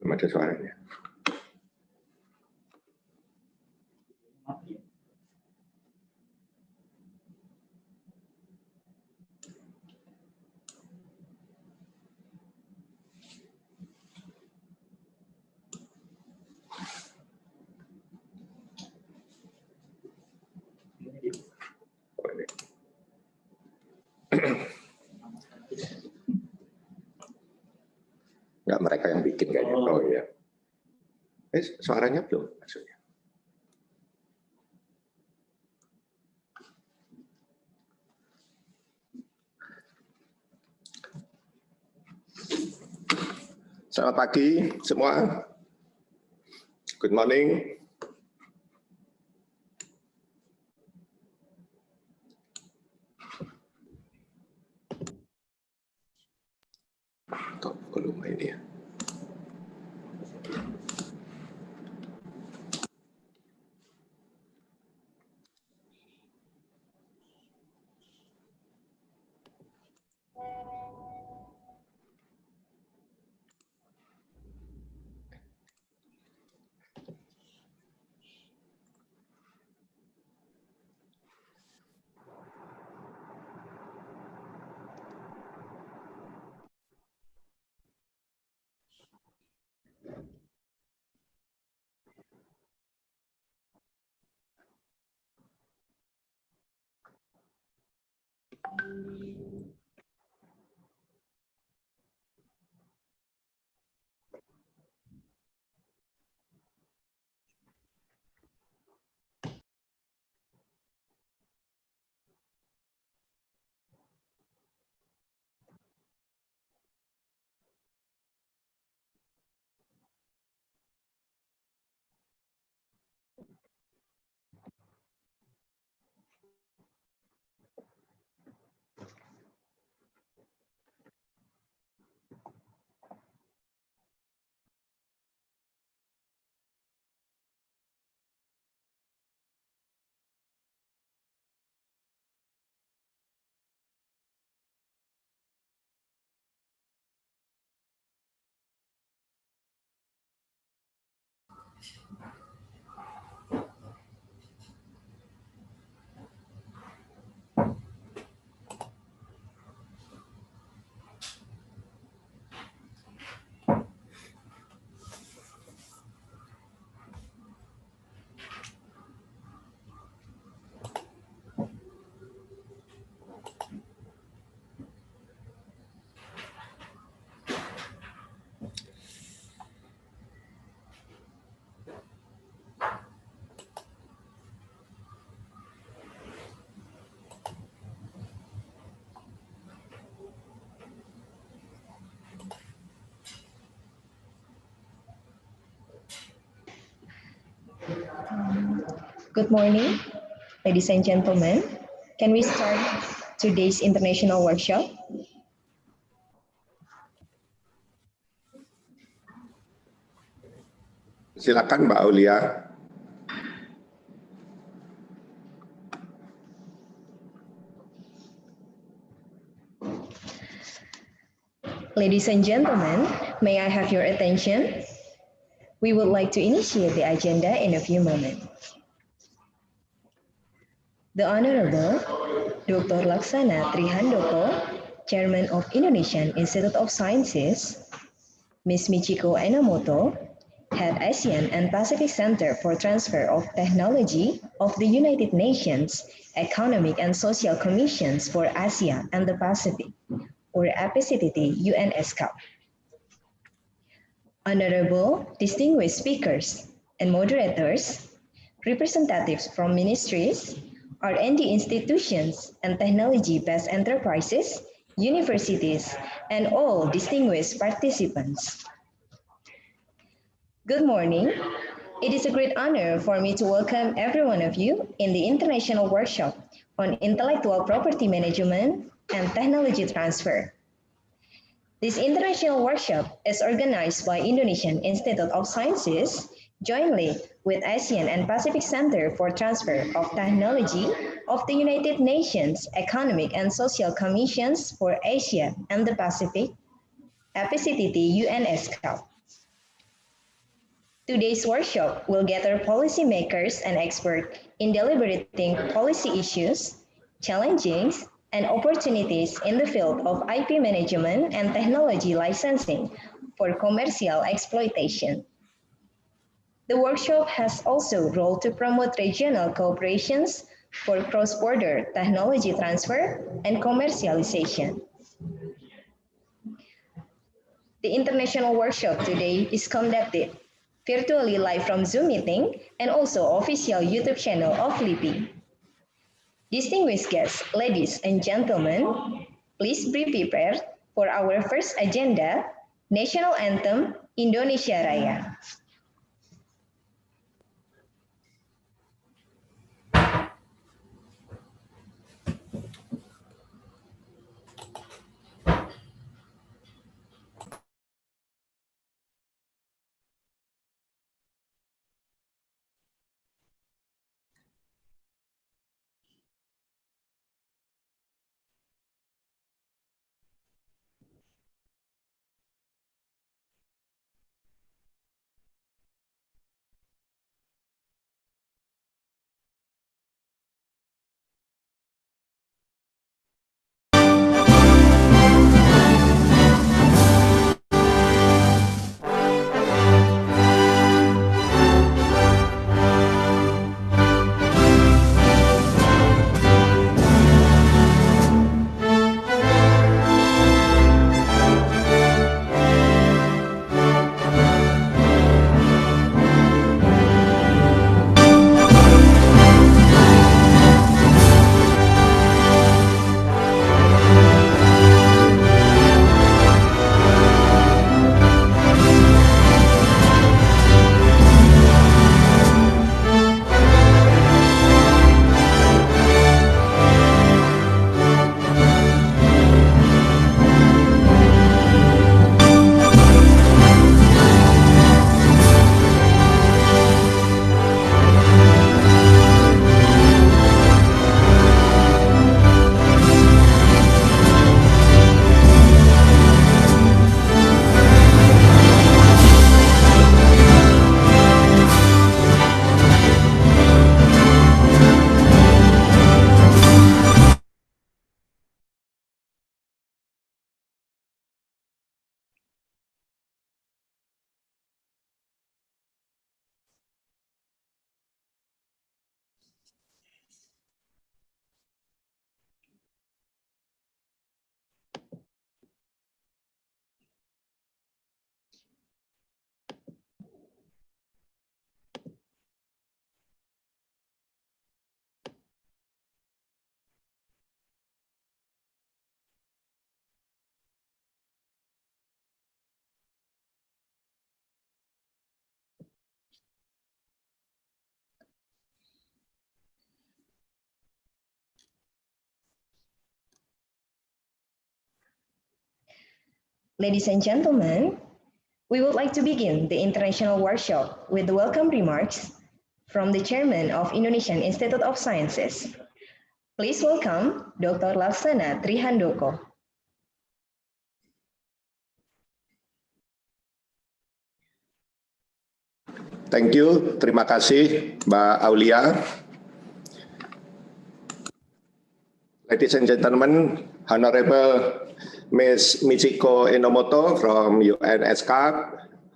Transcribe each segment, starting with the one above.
Belum ada suaranya. Enggak, mereka yang bikin kayaknya. Oh iya. Suaranya belum maksudnya. Selamat pagi semua. Good morning. Kok volume ini ya. Good morning, ladies and gentlemen. Can we start today's international workshop? Silakan Mbak Aulia. Ladies and gentlemen, may I have your attention? We would like to initiate the agenda in a few moments. The Honorable Dr. Laksana Trihandoko, Chairman of Indonesian Institute of Sciences, Ms. Michiko Enomoto, Head ASEAN and Pacific Center for Transfer of Technology of the United Nations Economic and Social Commissions for Asia and the Pacific, or APCTT UNSCAP. Honorable distinguished speakers and moderators, representatives from ministries, R&D institutions and technology-based enterprises, universities, and all distinguished participants. Good morning. It is a great honor for me to welcome every one of you in the International Workshop on Intellectual Property Management and Technology Transfer. This international workshop is organized by Indonesian Institute of Sciences jointly with ASEAN and Pacific Center for Transfer of Technology of the United Nations Economic and Social Commissions for Asia and the Pacific, APCTT UNSCAP. Today's workshop will gather policymakers and experts in deliberating policy issues, challenges, and opportunities in the field of IP management and technology licensing for commercial exploitation. The workshop has also a role to promote regional cooperations for cross-border technology transfer and commercialization. The international workshop today is conducted virtually live from Zoom meeting and also official YouTube channel of LIPI. Distinguished guests, ladies and gentlemen, please be prepared for our first agenda, National Anthem Indonesia Raya. Ladies and gentlemen, we would like to begin the international workshop with the welcome remarks from the Chairman of Indonesian Institute of Sciences. Please welcome Dr. Laksana Trihandoko. Thank you, terima kasih Mbak Aulia. Ladies and gentlemen, Honorable Ms. Michiko Enomoto from UNSCAP,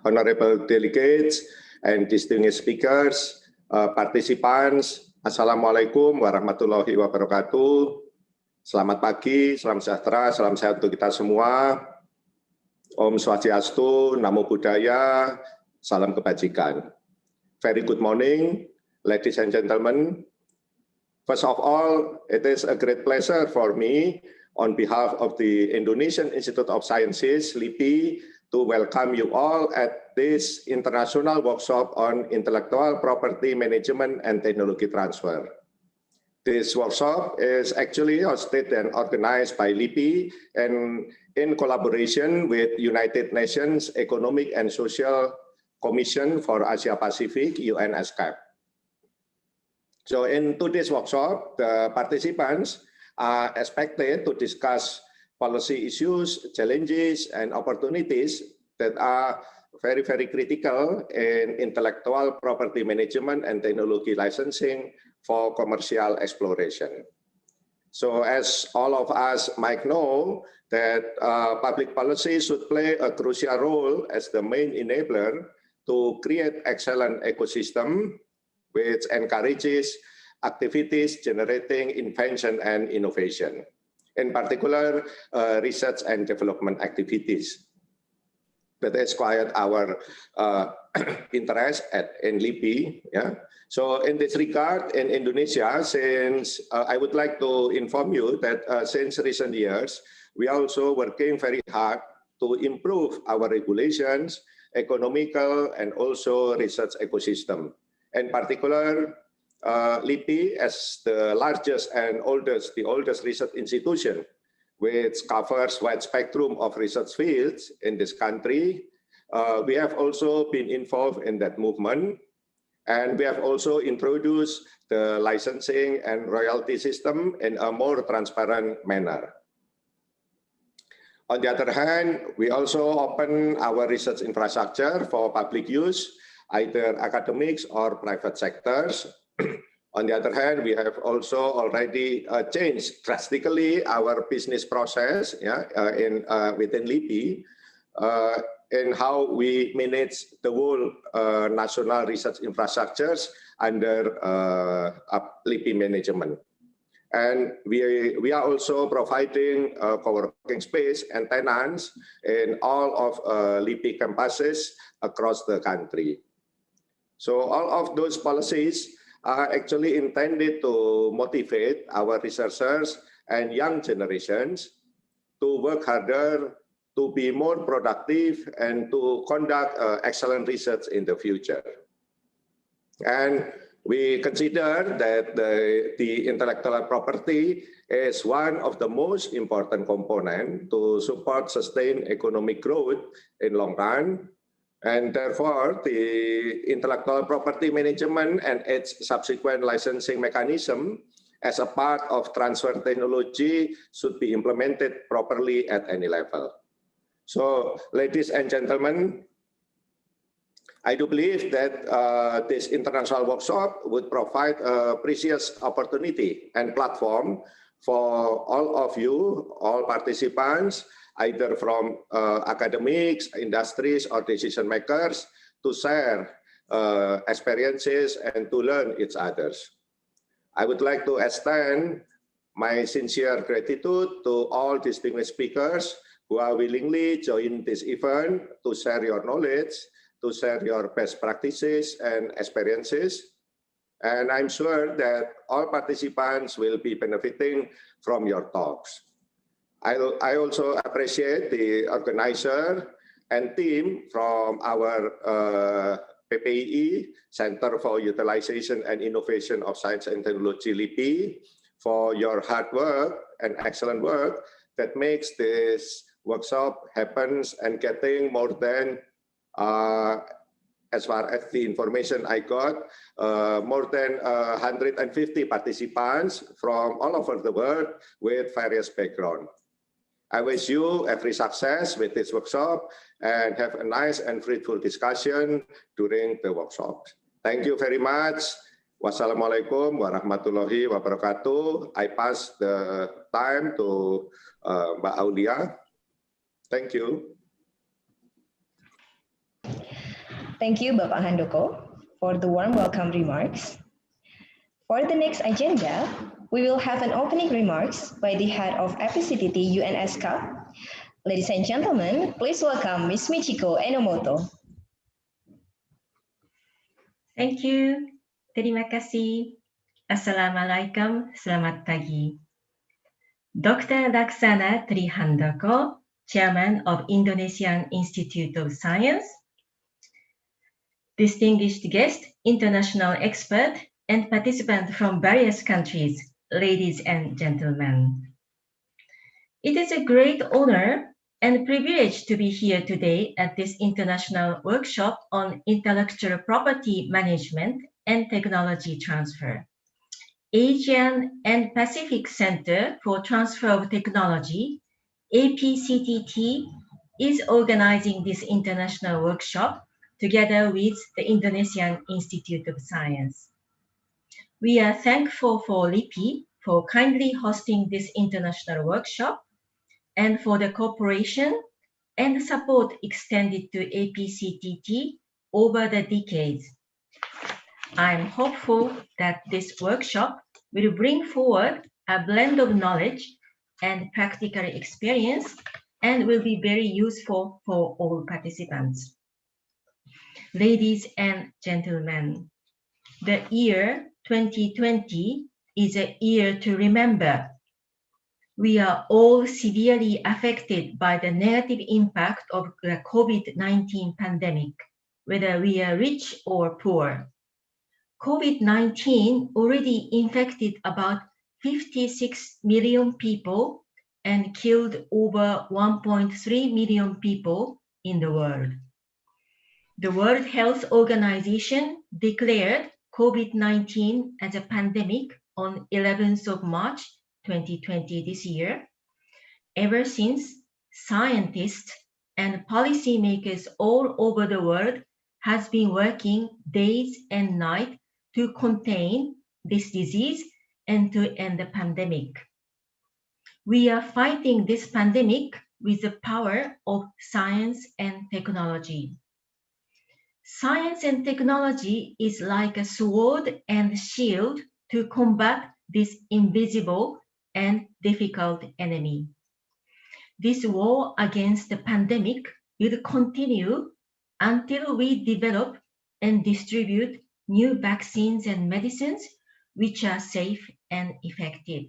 honorable delegates and distinguished speakers, participants, Assalamualaikum warahmatullahi wabarakatuh. Selamat pagi, salam sejahtera, salam sehat untuk kita semua. Om Swastiastu, Namo Buddhaya, salam kebajikan. Very good morning, ladies and gentlemen. First of all, it is a great pleasure for me on behalf of the Indonesian Institute of Sciences, LIPI, to welcome you all at this international workshop on intellectual property management and technology transfer. This workshop is actually hosted and organized by LIPI and in collaboration with United Nations Economic and Social Commission for Asia Pacific, UNSCAP. So in today's workshop, the participants are expected to discuss policy issues, challenges, and opportunities that are very, very critical in intellectual property management and technology licensing for commercial exploration. So as all of us might know, that public policy should play a crucial role as the main enabler to create excellent ecosystem which encourages activities generating invention and innovation, in particular research and development activities. That is quite our interest in LIPI. Yeah. So in this regard, in Indonesia, since I would like to inform you that since recent years, we are also working very hard to improve our regulations, economical, and also research ecosystem. In particular, LIPI as the largest and the oldest research institution, which covers wide spectrum of research fields in this country. We have also been involved in that movement, and we have also introduced the licensing and royalty system in a more transparent manner. On the other hand, we also open our research infrastructure for public use, either academics or private sectors. On the other hand, we have also already changed drastically our business process within LIPI in how we manage the whole national research infrastructures under LIPI management. And we are also providing co-working space and tenants in all of LIPI campuses across the country. So all of those policies are actually intended to motivate our researchers and young generations to work harder, to be more productive, and to conduct excellent research in the future. And we consider that the intellectual property is one of the most important components to support sustained economic growth in long run. And therefore, the intellectual property management and its subsequent licensing mechanism as a part of transfer technology should be implemented properly at any level. So, ladies and gentlemen, I do believe that this international workshop would provide a precious opportunity and platform for all of you, all participants, either from academics, industries, or decision makers, to share experiences and to learn each others. I would like to extend my sincere gratitude to all distinguished speakers who are willingly join this event to share your knowledge, to share your best practices and experiences. And I'm sure that all participants will be benefiting from your talks. I also appreciate the organizer and team from our PPII, Center for Utilization and Innovation of Science and Technology, LIPI, for your hard work and excellent work that makes this workshop happens and getting more than, as far as the information I got, more than 150 participants from all over the world with various backgrounds. I wish you every success with this workshop and have a nice and fruitful discussion during the workshop. Thank you very much. Wassalamualaikum warahmatullahi wabarakatuh. I pass the time to Mbak Aulia. Thank you. Thank you, Bapak Handoko, for the warm welcome remarks. For the next agenda, we will have an opening remarks by the head of FPCTT UNSK. Ladies and gentlemen, please welcome Ms. Michiko Enomoto. Thank you. Terima kasih. Assalamualaikum. Selamat pagi. Dr. Laksana Trihandoko, Chairman of Indonesian Institute of Science, distinguished guest, international expert, and participants from various countries, ladies and gentlemen. It is a great honor and privilege to be here today at this international workshop on intellectual property management and technology transfer. Asian and Pacific Center for Transfer of Technology, APCTT, is organizing this international workshop together with the Indonesian Institute of Science. We are thankful for LIPI for kindly hosting this international workshop and for the cooperation and support extended to APCTT over the decades. I am hopeful that this workshop will bring forward a blend of knowledge and practical experience and will be very useful for all participants. Ladies and gentlemen, the year 2020 is a year to remember. We are all severely affected by the negative impact of the COVID-19 pandemic, whether we are rich or poor. COVID-19 already infected about 56 million people and killed over 1.3 million people in the world. The World Health Organization declared COVID-19 as a pandemic on 11th of March 2020 this year. Ever since, scientists and policymakers all over the world has been working days and nights to contain this disease and to end the pandemic. We are fighting this pandemic with the power of science and technology. Science and technology is like a sword and shield to combat this invisible and difficult enemy. This war against the pandemic will continue until we develop and distribute new vaccines and medicines which are safe and effective.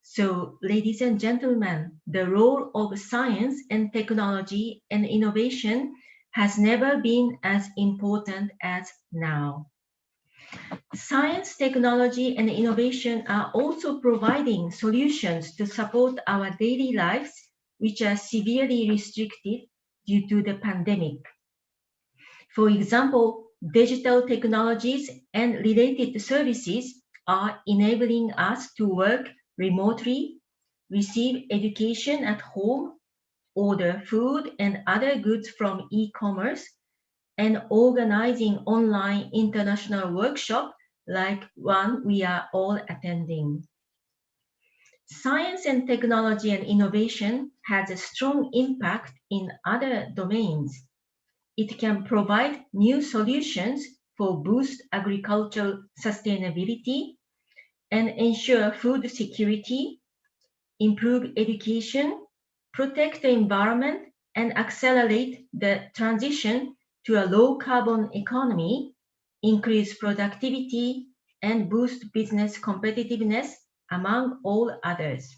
So, ladies and gentlemen, the role of science and technology and innovation has never been as important as now. Science, technology, and innovation are also providing solutions to support our daily lives, which are severely restricted due to the pandemic. For example, digital technologies and related services are enabling us to work remotely, receive education at home, order food and other goods from e-commerce, and organizing online international workshops like one we are all attending. Science and technology and innovation has a strong impact in other domains. It can provide new solutions for boost agricultural sustainability and ensure food security, improve education, protect the environment, and accelerate the transition to a low-carbon economy, increase productivity, and boost business competitiveness, among all others.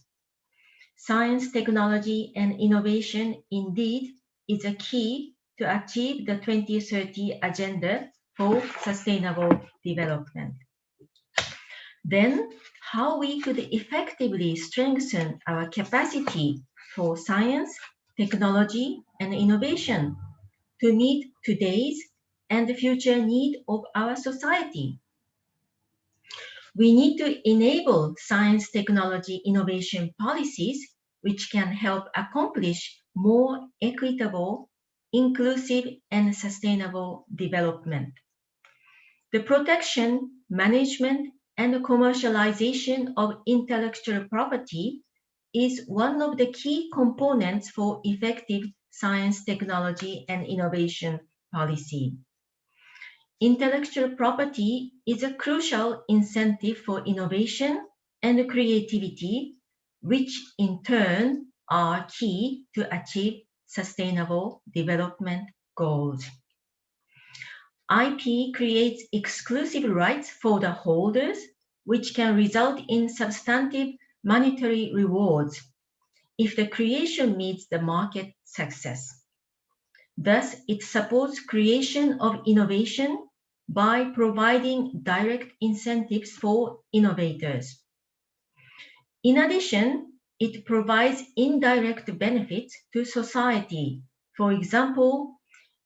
Science, technology, and innovation indeed is a key to achieve the 2030 Agenda for Sustainable Development. Then, how we could effectively strengthen our capacity for science, technology, and innovation to meet today's and the future need of our society. We need to enable science, technology, innovation policies which can help accomplish more equitable, inclusive, and sustainable development. The protection, management, and commercialization of intellectual property is one of the key components for effective science, technology, and innovation policy. Intellectual property is a crucial incentive for innovation and creativity, which in turn are key to achieve sustainable development goals. IP creates exclusive rights for the holders, which can result in substantive monetary rewards if the creation meets the market success. Thus, it supports creation of innovation by providing direct incentives for innovators. In addition, it provides indirect benefits to society. For example,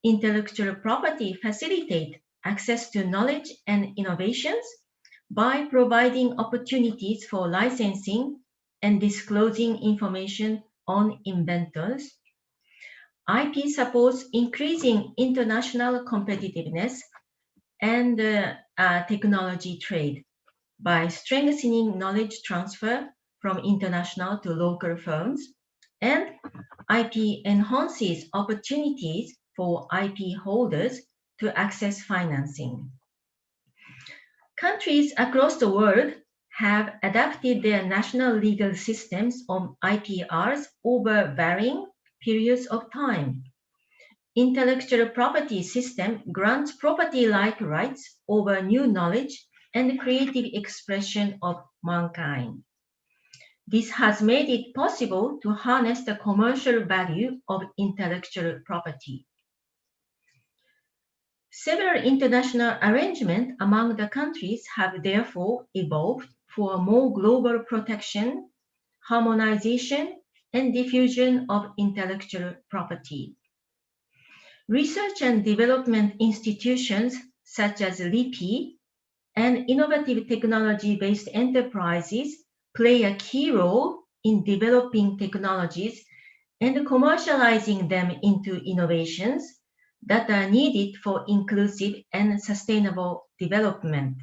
intellectual property facilitates access to knowledge and innovations by providing opportunities for licensing and disclosing information on inventors. IP supports increasing international competitiveness and technology trade by strengthening knowledge transfer from international to local firms, and IP enhances opportunities for IP holders to access financing. Countries across the world have adapted their national legal systems on IPRs over varying periods of time. Intellectual property system grants property-like rights over new knowledge and creative expression of mankind. This has made it possible to harness the commercial value of intellectual property. Several international arrangements among the countries have therefore evolved for more global protection, harmonization, and diffusion of intellectual property. Research and development institutions such as LIPI and innovative technology-based enterprises play a key role in developing technologies and commercializing them into innovations that are needed for inclusive and sustainable development.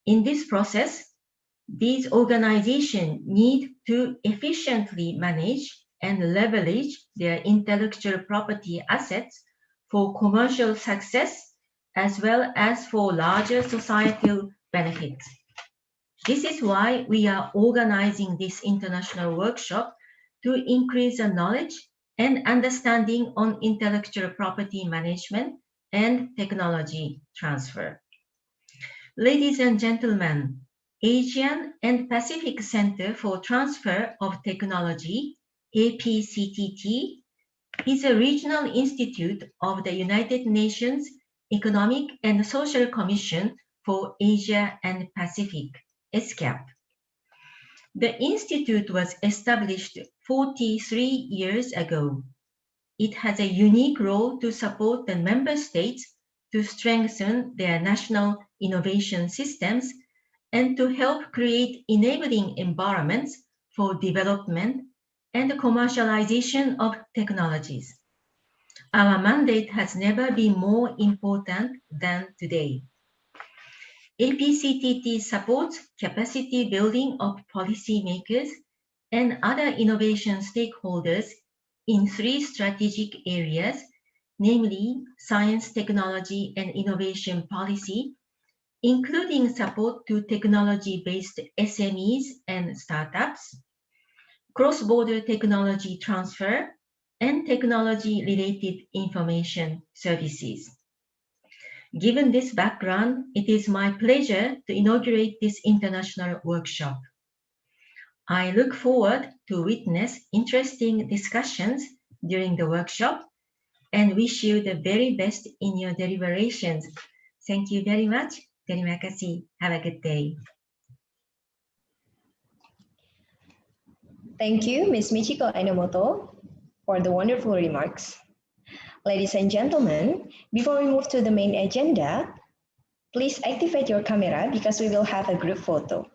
In this process, these organizations need to efficiently manage and leverage their intellectual property assets for commercial success as well as for larger societal benefits. This is why we are organizing this international workshop to increase the knowledge and understanding on intellectual property management and technology transfer. Ladies and gentlemen, Asian and Pacific Center for Transfer of Technology, APCTT, is a regional institute of the United Nations Economic and Social Commission for Asia and Pacific, ESCAP. The institute was established 43 years ago. It has a unique role to support the member states to strengthen their national innovation systems and to help create enabling environments for development and commercialization of technologies. Our mandate has never been more important than today. APCTT supports capacity building of policymakers and other innovation stakeholders in 3 strategic areas, namely science, technology, and innovation policy, including support to technology-based SMEs and startups, cross-border technology transfer, and technology-related information services. Given this background, it is my pleasure to inaugurate this international workshop. I look forward to witness interesting discussions during the workshop and wish you the very best in your deliberations. Thank you very much. Terima kasih. Have a good day. Thank you, Ms. Michiko Enomoto, for the wonderful remarks. Ladies and gentlemen, before we move to the main agenda, please activate your camera because we will have a group photo.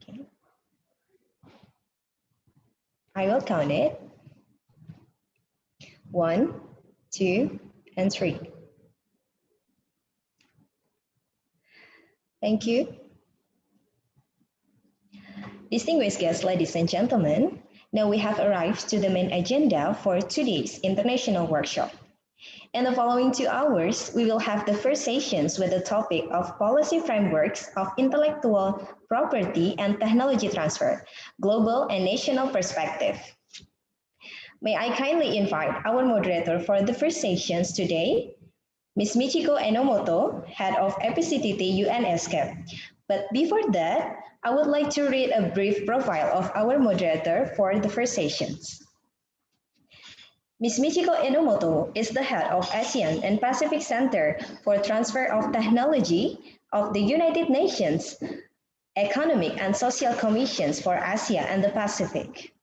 Okay. I will count it. 1, 2, and 3. Thank you. Distinguished guests, ladies and gentlemen, now we have arrived to the main agenda for today's international workshop. In the following 2 hours, we will have the first sessions with the topic of policy frameworks of intellectual property and technology transfer, global and national perspective. May I kindly invite our moderator for the first sessions today, Ms. Michiko Enomoto, Head of APCTT UN ESCAP. But before that, I would like to read a brief profile of our moderator for the first sessions. Ms. Michiko Enomoto is the head of ASEAN and Pacific Center for Transfer of Technology of the United Nations Economic and Social Commissions for Asia and the Pacific.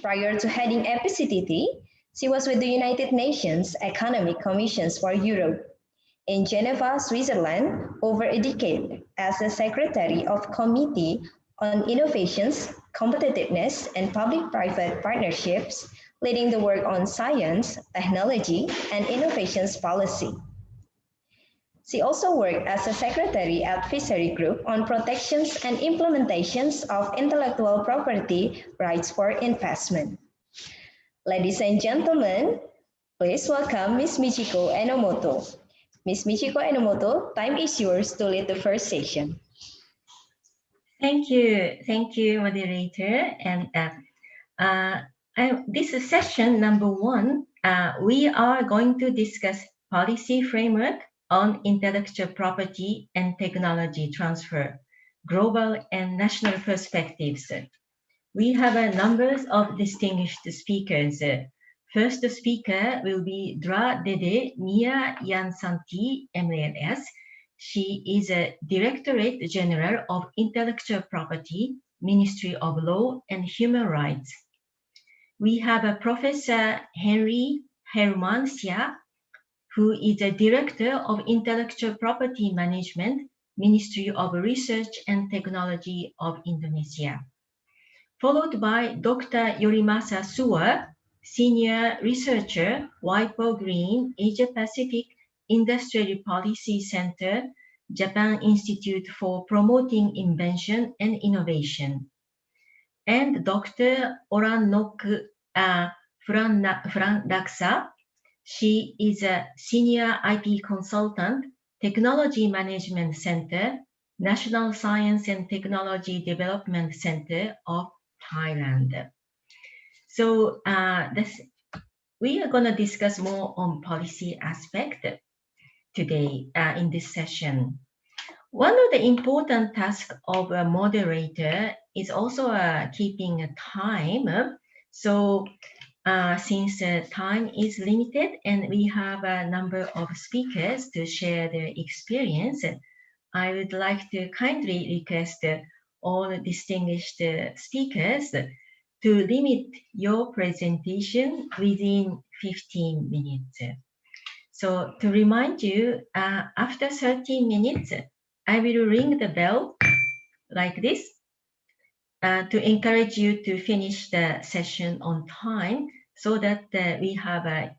Prior to heading EPCTT, she was with the United Nations Economic Commissions for Europe in Geneva, Switzerland, over a decade as the Secretary of Committee on Innovations, Competitiveness, and Public-Private Partnerships, leading the work on science, technology, and innovations policy. She also worked as a secretary at Fishery Group on protections and implementations of intellectual property rights for investment. Ladies and gentlemen, please welcome Ms. Michiko Enomoto. Ms. Michiko Enomoto, time is yours to lead the first session. Thank you, moderator. And this is session number 1. We are going to discuss policy framework on intellectual property and technology transfer, global and national perspectives. We have a number of distinguished speakers. First speaker will be Dra Dede Nia Yansanti, MLS. She is a Directorate General of Intellectual Property, Ministry of Law and Human Rights. We have a Professor Henry Hermansia, who is a Director of Intellectual Property Management, Ministry of Research and Technology of Indonesia. Followed by Dr. Yorimasa Suwa, Senior Researcher, WIPO Green, Asia Pacific Industrial Policy Center, Japan Institute for Promoting Invention and Innovation. And Dr. Oranok Frandaksa. She is a Senior IP Consultant, Technology Management Center, National Science and Technology Development Center of Thailand. So we are going to discuss more on policy aspect today in this session. One of the important tasks of a moderator is also keeping time. So since time is limited and we have a number of speakers to share their experience, I would like to kindly request all distinguished speakers to limit your presentation within 15 minutes. So to remind you, after 30 minutes, I will ring the bell like this to encourage you to finish the session on time, so that we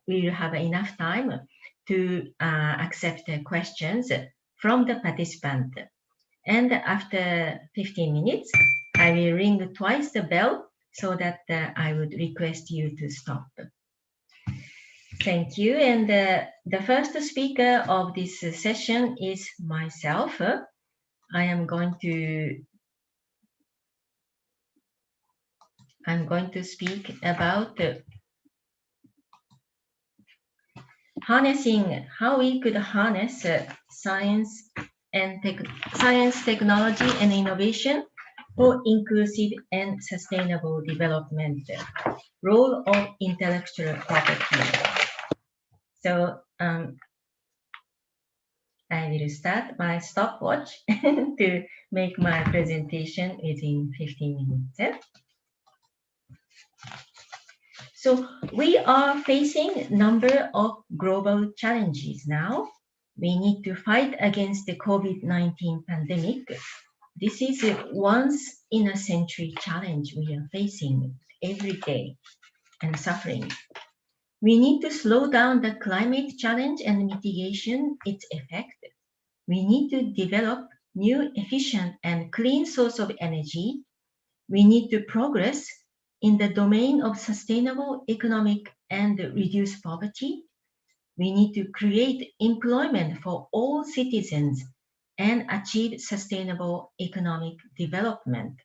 will have enough time to accept the questions from the participant. And after 15 minutes, I will ring twice the bell so that I would request you to stop. Thank you. And the first speaker of this session is myself. I'm going to speak about harnessing how we could harness science, technology, and innovation for inclusive and sustainable development. Role of intellectual property. So I will start my stopwatch to make my presentation within 15 minutes. So we are facing a number of global challenges now. We need to fight against the COVID-19 pandemic. This is a once in a century challenge we are facing every day and suffering. We need to slow down the climate challenge and mitigation its effect. We need to develop new efficient and clean source of energy. We need to progress in the domain of sustainable economic and reduce poverty. We need to create employment for all citizens and achieve sustainable economic development.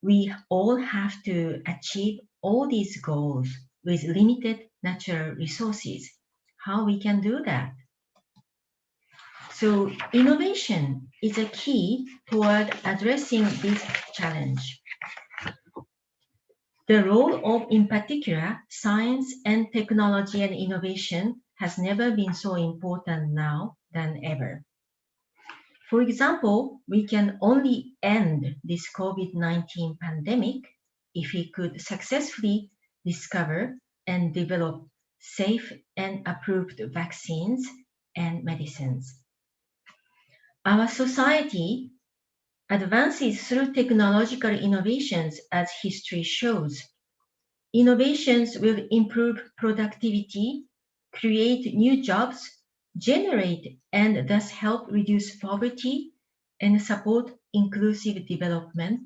We all have to achieve all these goals with limited natural resources. How we can do that? So innovation is a key toward addressing this challenge. The role of, in particular, science and technology and innovation has never been so important now than ever. For example, we can only end this COVID-19 pandemic if we could successfully discover and develop safe and approved vaccines and medicines. Our society advances through technological innovations as history shows. Innovations will improve productivity, create new jobs, generate and thus help reduce poverty and support inclusive development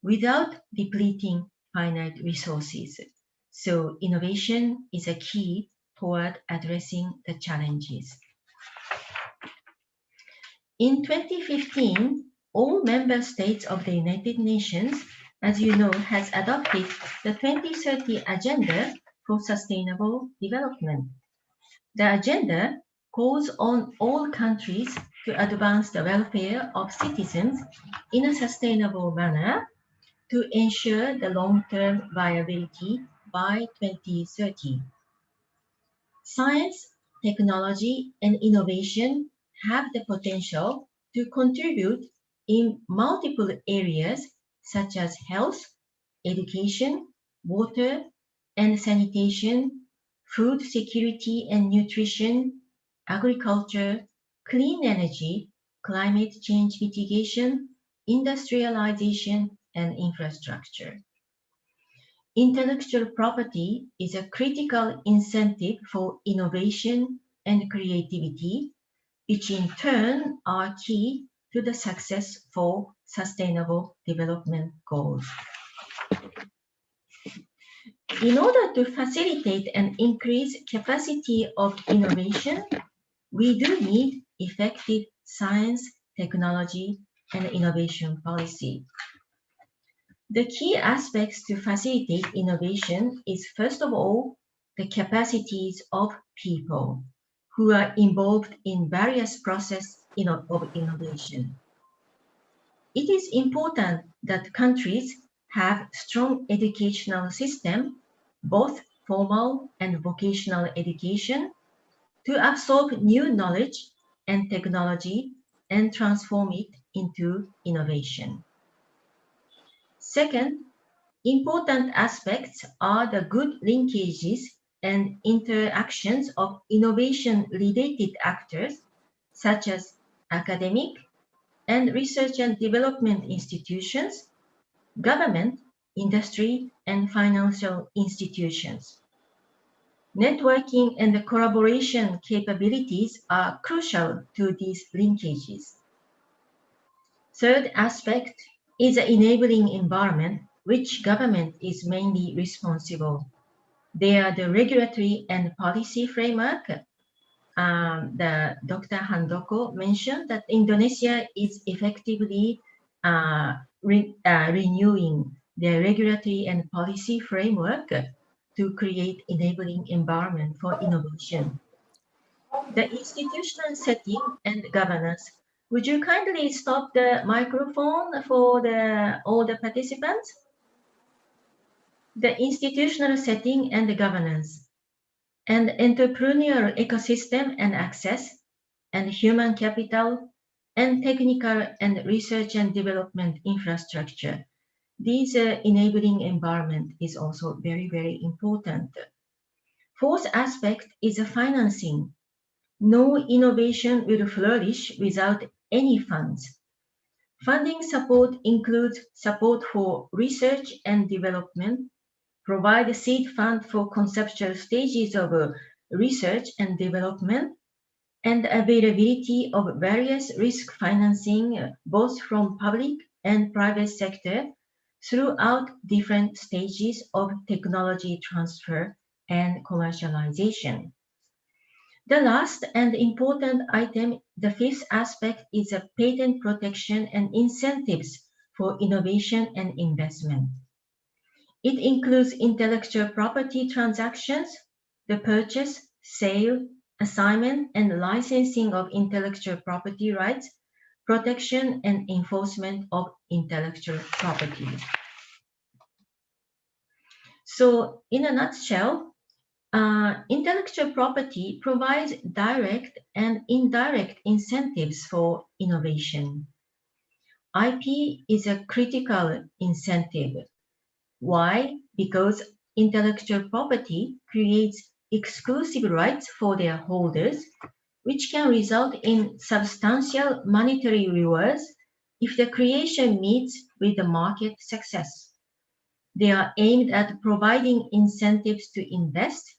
without depleting finite resources. So innovation is a key toward addressing the challenges. In 2015, all member states of the United Nations, as you know, has adopted the 2030 Agenda for Sustainable Development. The agenda calls on all countries to advance the welfare of citizens in a sustainable manner to ensure the long-term viability by 2030. Science, technology, and innovation have the potential to contribute in multiple areas such as health, education, water and sanitation, food security and nutrition, agriculture, clean energy, climate change mitigation, industrialization, and infrastructure. Intellectual property is a critical incentive for innovation and creativity, which in turn are key to the success for sustainable development goals. In order to facilitate and increase capacity of innovation, we do need effective science, technology, and innovation policy. The key aspects to facilitate innovation is, first of all, the capacities of people who are involved in various processes of innovation. It is important that countries have strong educational system, both formal and vocational education, to absorb new knowledge and technology and transform it into innovation. Second, important aspects are the good linkages and interactions of innovation-related actors, such as academic and research and development institutions, government, industry, and financial institutions. Networking and the collaboration capabilities are crucial to these linkages. Third aspect is the enabling environment, which government is mainly responsible. They are the regulatory and policy framework. Dr. Handoko mentioned that Indonesia is effectively renewing the regulatory and policy framework to create enabling environment for innovation. The institutional setting and governance. Would you kindly stop the microphone for all the participants? The institutional setting and the governance, and entrepreneurial ecosystem and access, and human capital, and technical and research and development infrastructure. These enabling environment is also very, very important. Fourth aspect is financing. No innovation will flourish without any funds. Funding support includes support for research and development, provide a seed fund for conceptual stages of research and development, and availability of various risk financing, both from public and private sector, throughout different stages of technology transfer and commercialization. The last and important item, the fifth aspect, is a patent protection and incentives for innovation and investment. It includes intellectual property transactions, the purchase, sale, assignment, and licensing of intellectual property rights, protection and enforcement of intellectual property. So, in a nutshell, Intellectual property provides direct and indirect incentives for innovation. IP is a critical incentive. Why? Because intellectual property creates exclusive rights for their holders, which can result in substantial monetary rewards if the creation meets with the market success. They are aimed at providing incentives to invest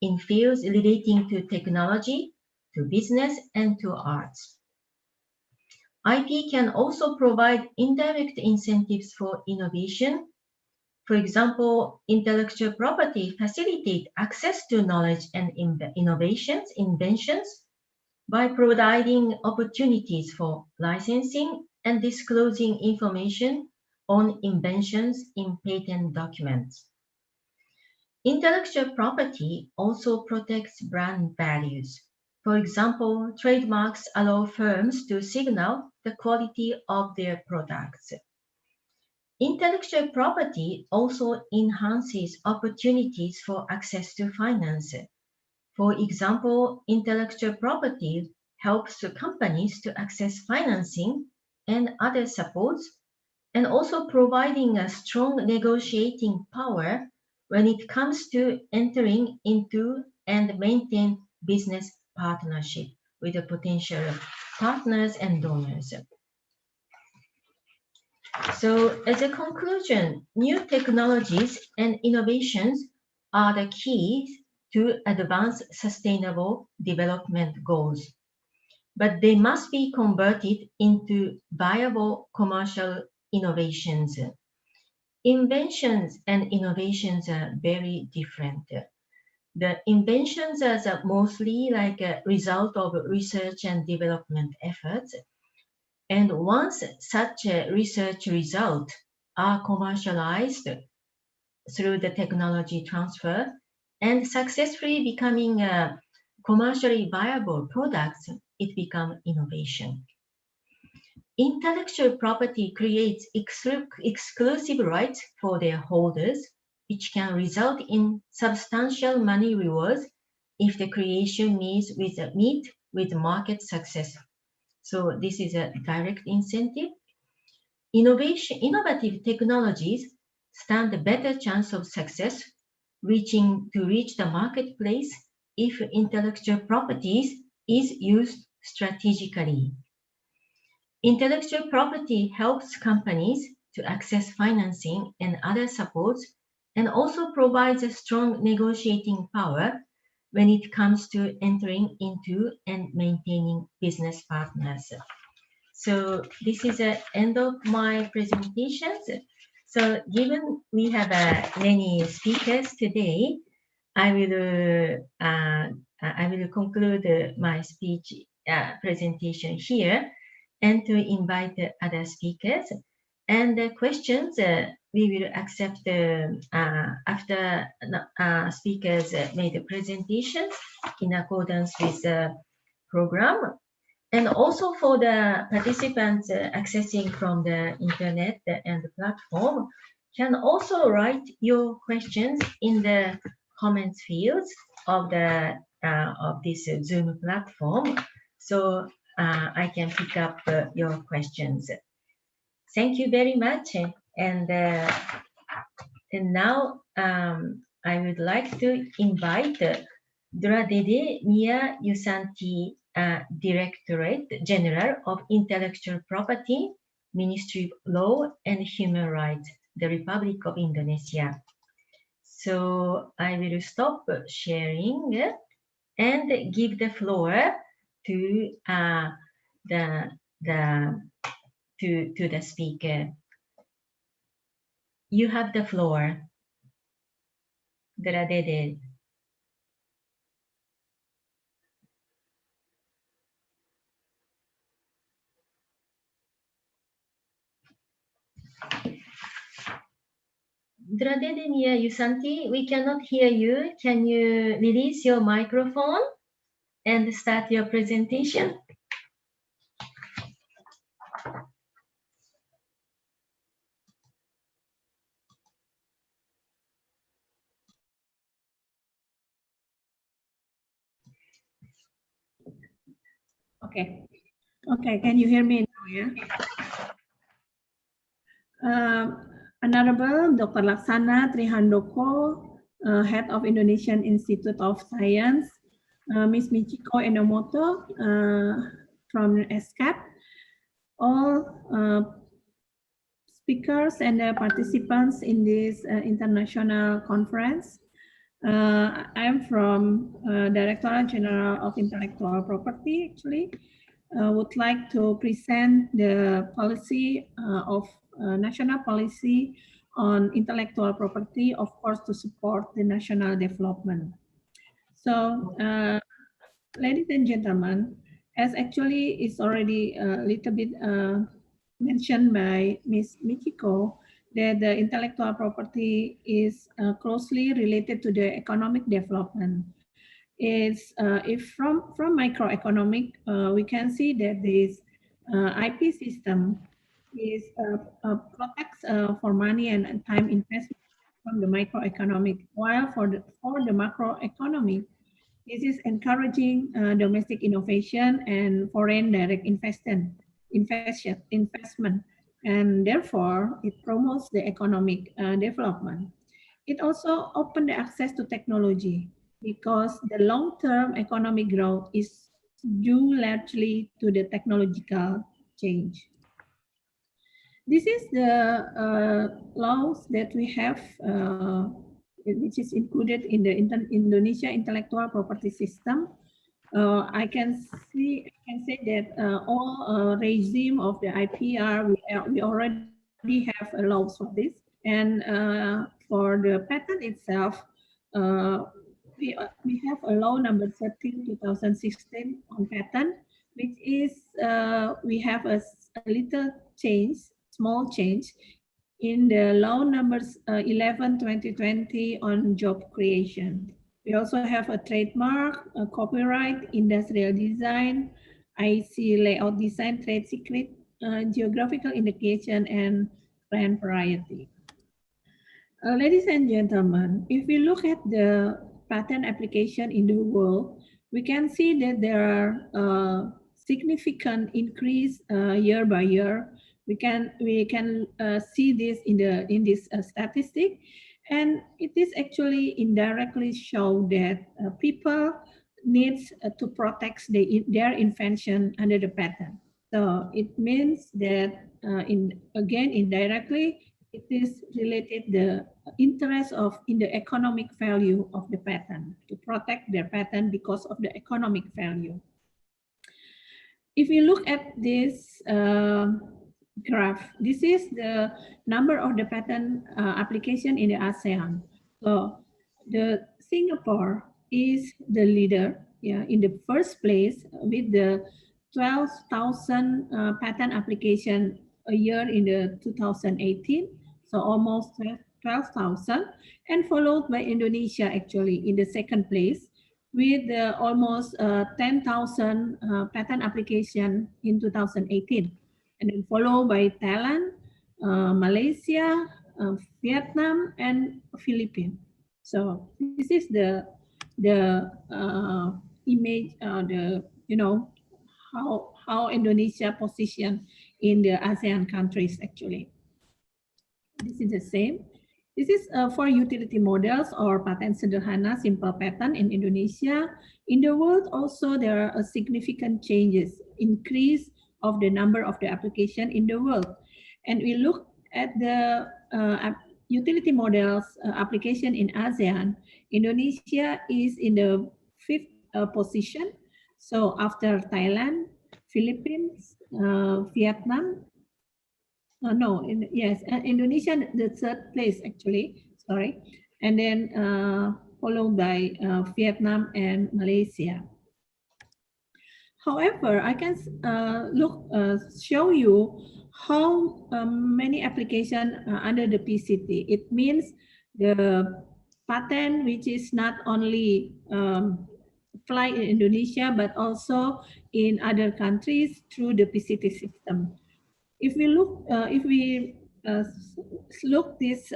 in fields relating to technology, to business, and to arts. IP can also provide indirect incentives for innovation. For example, intellectual property facilitates access to knowledge and inventions by providing opportunities for licensing and disclosing information on inventions in patent documents. Intellectual property also protects brand values. For example, trademarks allow firms to signal the quality of their products. Intellectual property also enhances opportunities for access to finance. For example, intellectual property helps companies to access financing and other supports, and also providing a strong negotiating power when it comes to entering into and maintain business partnership with the potential partners and donors. So as a conclusion, new technologies and innovations are the keys to advance sustainable development goals, but they must be converted into viable commercial innovations. Inventions and innovations are very different. The inventions are mostly like a result of research and development efforts. And once such a research result are commercialized through the technology transfer and successfully becoming commercially viable products, it becomes innovation. Intellectual property creates exclusive rights for their holders, which can result in substantial money rewards if the creation meets with market success. So this is a direct incentive. Innovative technologies stand a better chance of success reach the marketplace if intellectual properties is used strategically. Intellectual property helps companies to access financing and other supports, and also provides a strong negotiating power when it comes to entering into and maintaining business partners. So this is the end of my presentations. So given we have many speakers today, I will conclude my speech presentation here, and to invite the other speakers. And the questions we will accept after speakers made the presentations in accordance with the program. And also for the participants accessing from the internet and the platform, can also write your questions in the comments fields of this Zoom platform, so I can pick up your questions. Thank you very much, and now I would like to invite Dradede Mia Yusanti, Directorate General of Intellectual Property, Ministry of Law and Human Rights, the Republic of Indonesia. So I will stop sharing and give the floor to the speaker. You have the floor, Dradede. Dradede Mia Yusanti, we cannot hear you. Can you release your microphone and start your presentation? Okay. Okay, can you hear me now? Yeah. Honorable Dr. Laksana Trihandoko, Head of Indonesian Institute of Science, Ms. Michiko Enomoto from ESCAP, all speakers and participants in this international conference. I'm from Directorate General of Intellectual Property, actually. Would like to present the policy of national policy on intellectual property, of course, to support the national development. So, ladies and gentlemen, as actually is already a little bit mentioned by Ms. Michiko, that the intellectual property is closely related to the economic development. Is if from microeconomic, we can see that this IP system is protects for money and time investment from the microeconomic, while for the macroeconomic, this is encouraging domestic innovation and foreign direct investment, and therefore it promotes the economic development. It also opens the access to technology, because the long-term economic growth is due largely to the technological change. This is the laws that we have, which is included in the Indonesia intellectual property system. I can say that all regime of the IPR, we already have laws for this, and for the patent itself, we have a law number 13/2016 on patent, which is we have a little change, small change in the law numbers 11/2020 on job creation. We also have a trademark, a copyright, industrial design, IC layout design, trade secret, geographical indication, and brand variety. Ladies and gentlemen, if we look at the patent application in the world, we can see that there are significant increase year by year. We can see this in this statistic, and it is actually indirectly show that people needs to protect their invention under the patent. So it means that indirectly, it is related the interest in the economic value of the patent, to protect their patent because of the economic value. If you look at this graph, this is the number of the patent application in the ASEAN. So the Singapore is the leader, in the first place with the 12,000 patent application a year in the 2018, so almost 12,000, and followed by Indonesia actually in the second place with almost 10,000 patent application in 2018, and then followed by Thailand, Malaysia, Vietnam, and Philippines. So this is the image, how Indonesia position in the ASEAN countries actually. This is the same. This is for utility models or patent sederhana, simple patent in Indonesia. In the world also there are significant changes, increase of the number of the application in the world. And we look at the utility models application in ASEAN. Indonesia is in the 5th position. So after Thailand, Philippines, Vietnam, Indonesia, the 3rd place actually, sorry. And then followed by Vietnam and Malaysia. However, I can show you how many applications under the PCT. It means the patent which is not only applied in Indonesia, but also in other countries through the PCT system. If we look this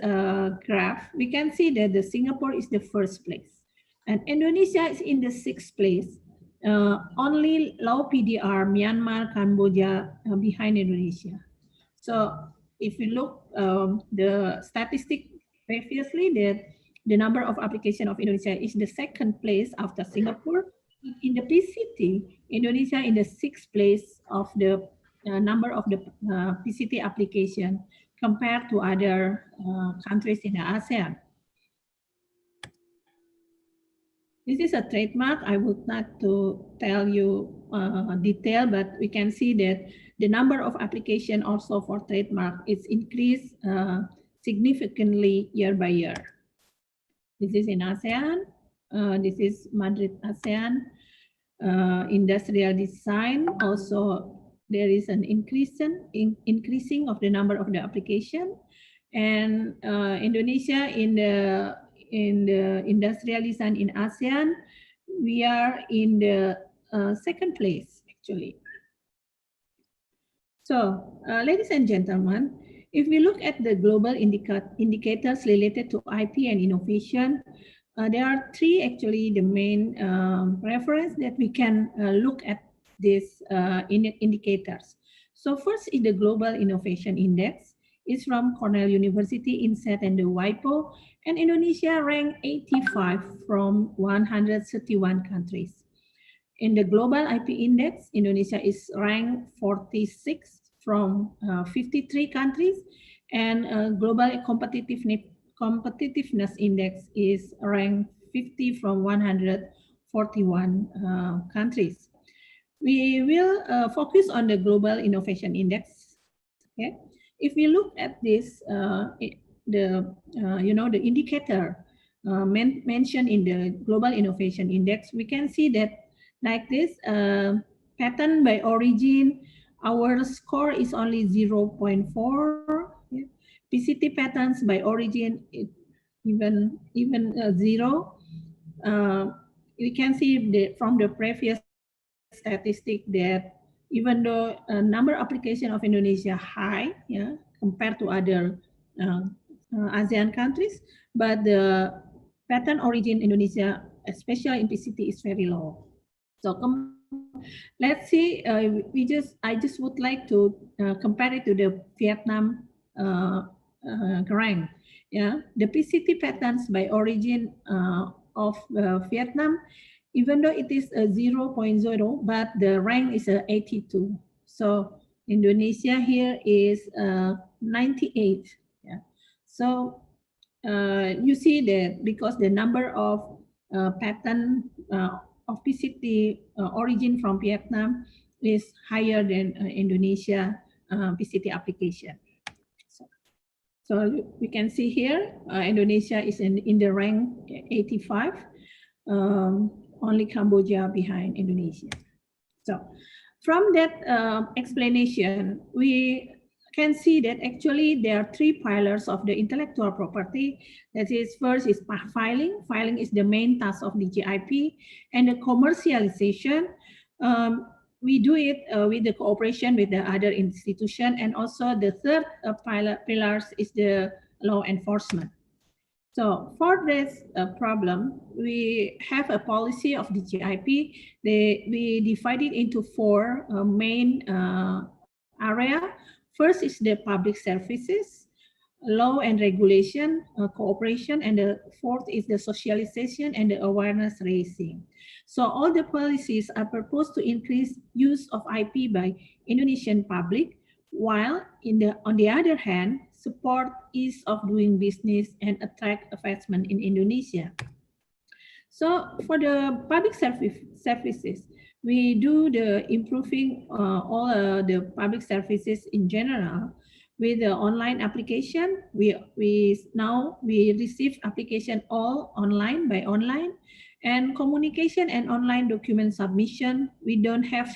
graph, we can see that the Singapore is the 1st place, and Indonesia is in the 6th place. only low PDR, Myanmar, Cambodia behind Indonesia. So if you look the statistic previously, that the number of application of Indonesia is the second place after Singapore. In the PCT, Indonesia in the sixth place of the number of the PCT application compared to other countries in the ASEAN. This is a trademark. I would not to tell you detail, but we can see that the number of application also for trademark is increased significantly year by year. This is in ASEAN. This is Madrid ASEAN. Industrial design also there is an increasing of the number of the application, and Indonesia in the industrial design in ASEAN, we are in the second place actually. So, ladies and gentlemen, if we look at the global indicators related to IP and innovation, there are three actually the main reference that we can look at these indicators. So first is the Global Innovation Index. It's from Cornell University, INSET, and the WIPO, and Indonesia ranked 85 from 131 countries. In the Global IP Index, Indonesia is ranked 46 from 53 countries, and Global Competitiveness Index is ranked 50 from 141 countries. We will focus on the Global Innovation Index. Okay, if we look at this, the indicator mentioned in the Global Innovation Index, we can see that like this, patent by origin, our score is only 0.4. PCT patents by origin, even 0. We can see from the previous statistic that even though number application of Indonesia high, yeah, compared to other ASEAN countries, but the patent origin Indonesia, especially in PCT, is very low. So let's see. I just would like to compare it to the Vietnam rank. Yeah, the PCT patents by origin of Vietnam, even though it is a 0.0, but the rank is a 82. So Indonesia here is 98. Yeah. So you see that because the number of patent of PCT origin from Vietnam is higher than Indonesia PCT application. So we can see here, Indonesia is in the rank 85, only Cambodia behind Indonesia. So from that explanation, we can see that actually there are three pillars of the intellectual property. That is, first is filing. Filing is the main task of DGIP, and the commercialization. We do it with the cooperation with the other institution, and also the third pillars is the law enforcement. So for this problem, we have a policy of DGIP. We divide it into four main area. First is the public services, law and regulation, cooperation, and the fourth is the socialization and the awareness raising. So all the policies are proposed to increase use of IP by Indonesian public, while on the other hand, support ease of doing business and attract investment in Indonesia. So for the public services, we do the improving all the public services in general. With the online application, we receive application all online by online, and communication and online document submission. We don't have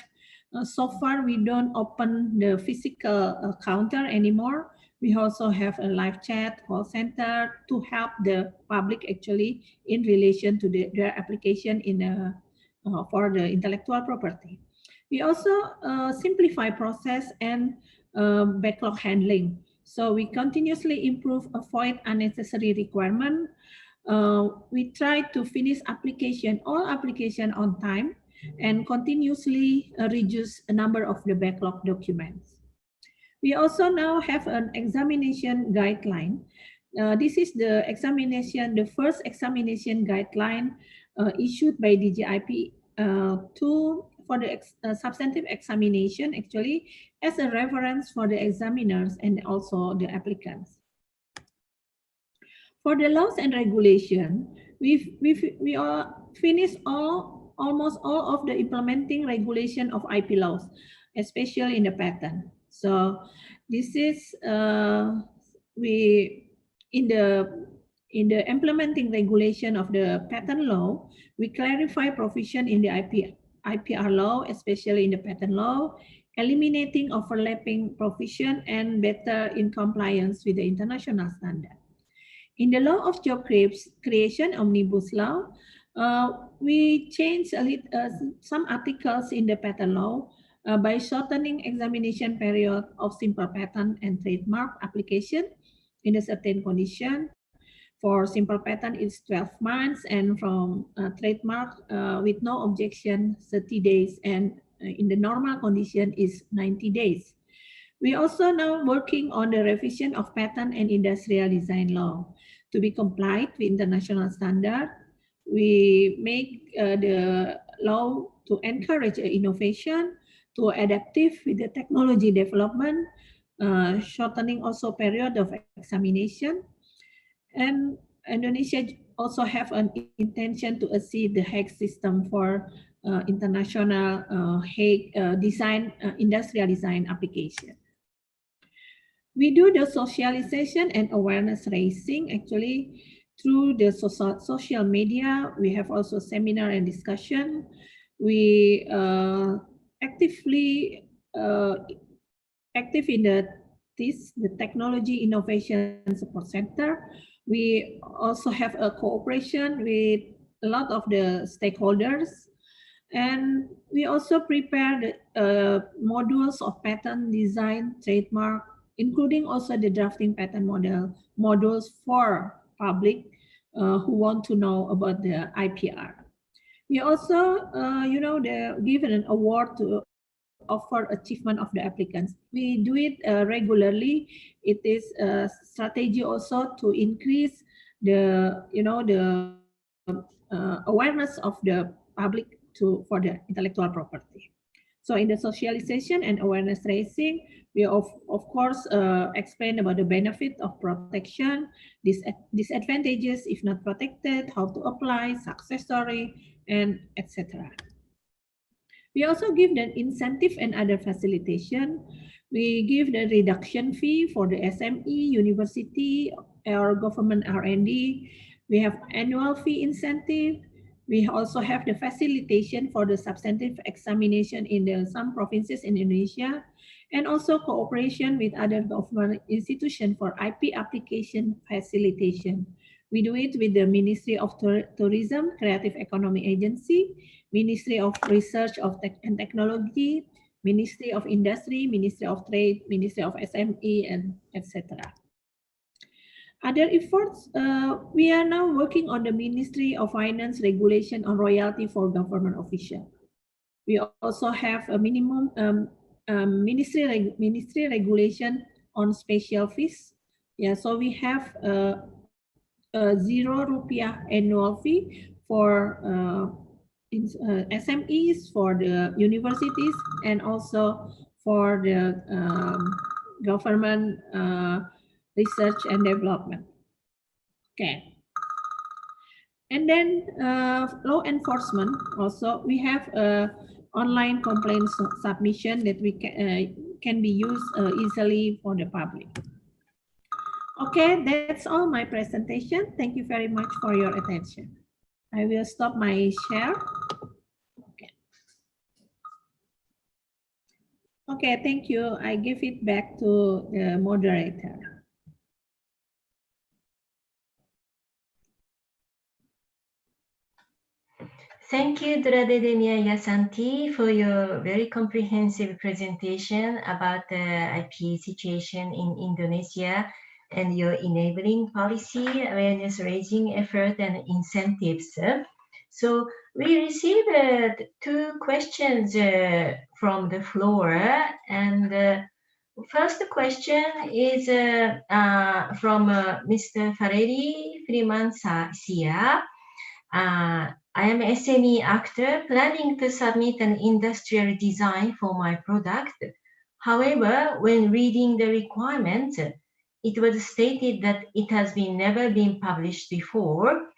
so far. We don't open the physical counter anymore. We also have a live chat call center to help the public actually in relation to their application for the intellectual property. We also simplify process and backlog handling. So we continuously improve, avoid unnecessary requirement. We try to finish all application on time, and continuously reduce a number of the backlog documents. We also now have an examination guideline. This is the first examination guideline issued by DGIP for the substantive examination, actually, as a reference for the examiners and also the applicants. For the laws and regulation, we all finished almost all of the implementing regulation of IP laws, especially in the patent. So this is in the implementing regulation of the patent law, we clarify provision in the IPR law, especially in the patent law, eliminating overlapping provision and better in compliance with the international standard. In the law of job creation, omnibus law, we changed some articles in the patent law by shortening examination period of simple patent and trademark application in a certain condition. For simple patent, it's 12 months, and from trademark with no objection, 30 days, and in the normal condition is 90 days. We also now working on the revision of patent and industrial design law to be compliant with international standard. We make the law to encourage innovation, to adaptive with the technology development, shortening also period of examination. And Indonesia also have an intention to accede the Hague system for international Hague industrial design application. We do the socialization and awareness raising actually through the social media. We have also seminar and discussion. We actively active in the Technology Innovation Support Center. We also have a cooperation with a lot of the stakeholders, and we also prepare the modules of patent design, trademark, including also the drafting patent modules for public who want to know about the IPR. We also, given an award to offer achievement of the applicants. We do it regularly. It is a strategy also to increase the, awareness of the public for the intellectual property. So in the socialization and awareness raising, we of course explain about the benefit of protection, disadvantages if not protected, how to apply, success story, and etc. We also give the incentive and other facilitation. We give the reduction fee for the SME, university, or government R&D. We have annual fee incentive. We also have the facilitation for the substantive examination in some provinces in Indonesia, and also cooperation with other government institutions for IP application facilitation. We do it with the Ministry of Tourism, Creative Economy Agency, Ministry of Research and Technology, Ministry of Industry, Ministry of Trade, Ministry of SME, and etc. Other efforts, we are now working on the Ministry of Finance regulation on royalty for government officials. We also have a minimum ministry regulation on special fees. Yeah, so we have a ₹0 annual fee for SMEs, for the universities, and also for the government research and development. Okay. And then law enforcement, also we have online complaint submission that we can be used easily for the public. Okay, that's all my presentation. Thank you very much for your attention. I will stop my share. Okay. Okay, thank you. I give it back to the moderator. Thank you, Duradedenia Yasanti, for your very comprehensive presentation about the IP situation in Indonesia and your enabling policy, awareness raising effort, and incentives So we received two questions from the floor, and first question is from Mr. Fareri Freeman Sia. I am an SME actor planning to submit an industrial design for my product. However, when reading the requirements, it was stated that it has never been published before.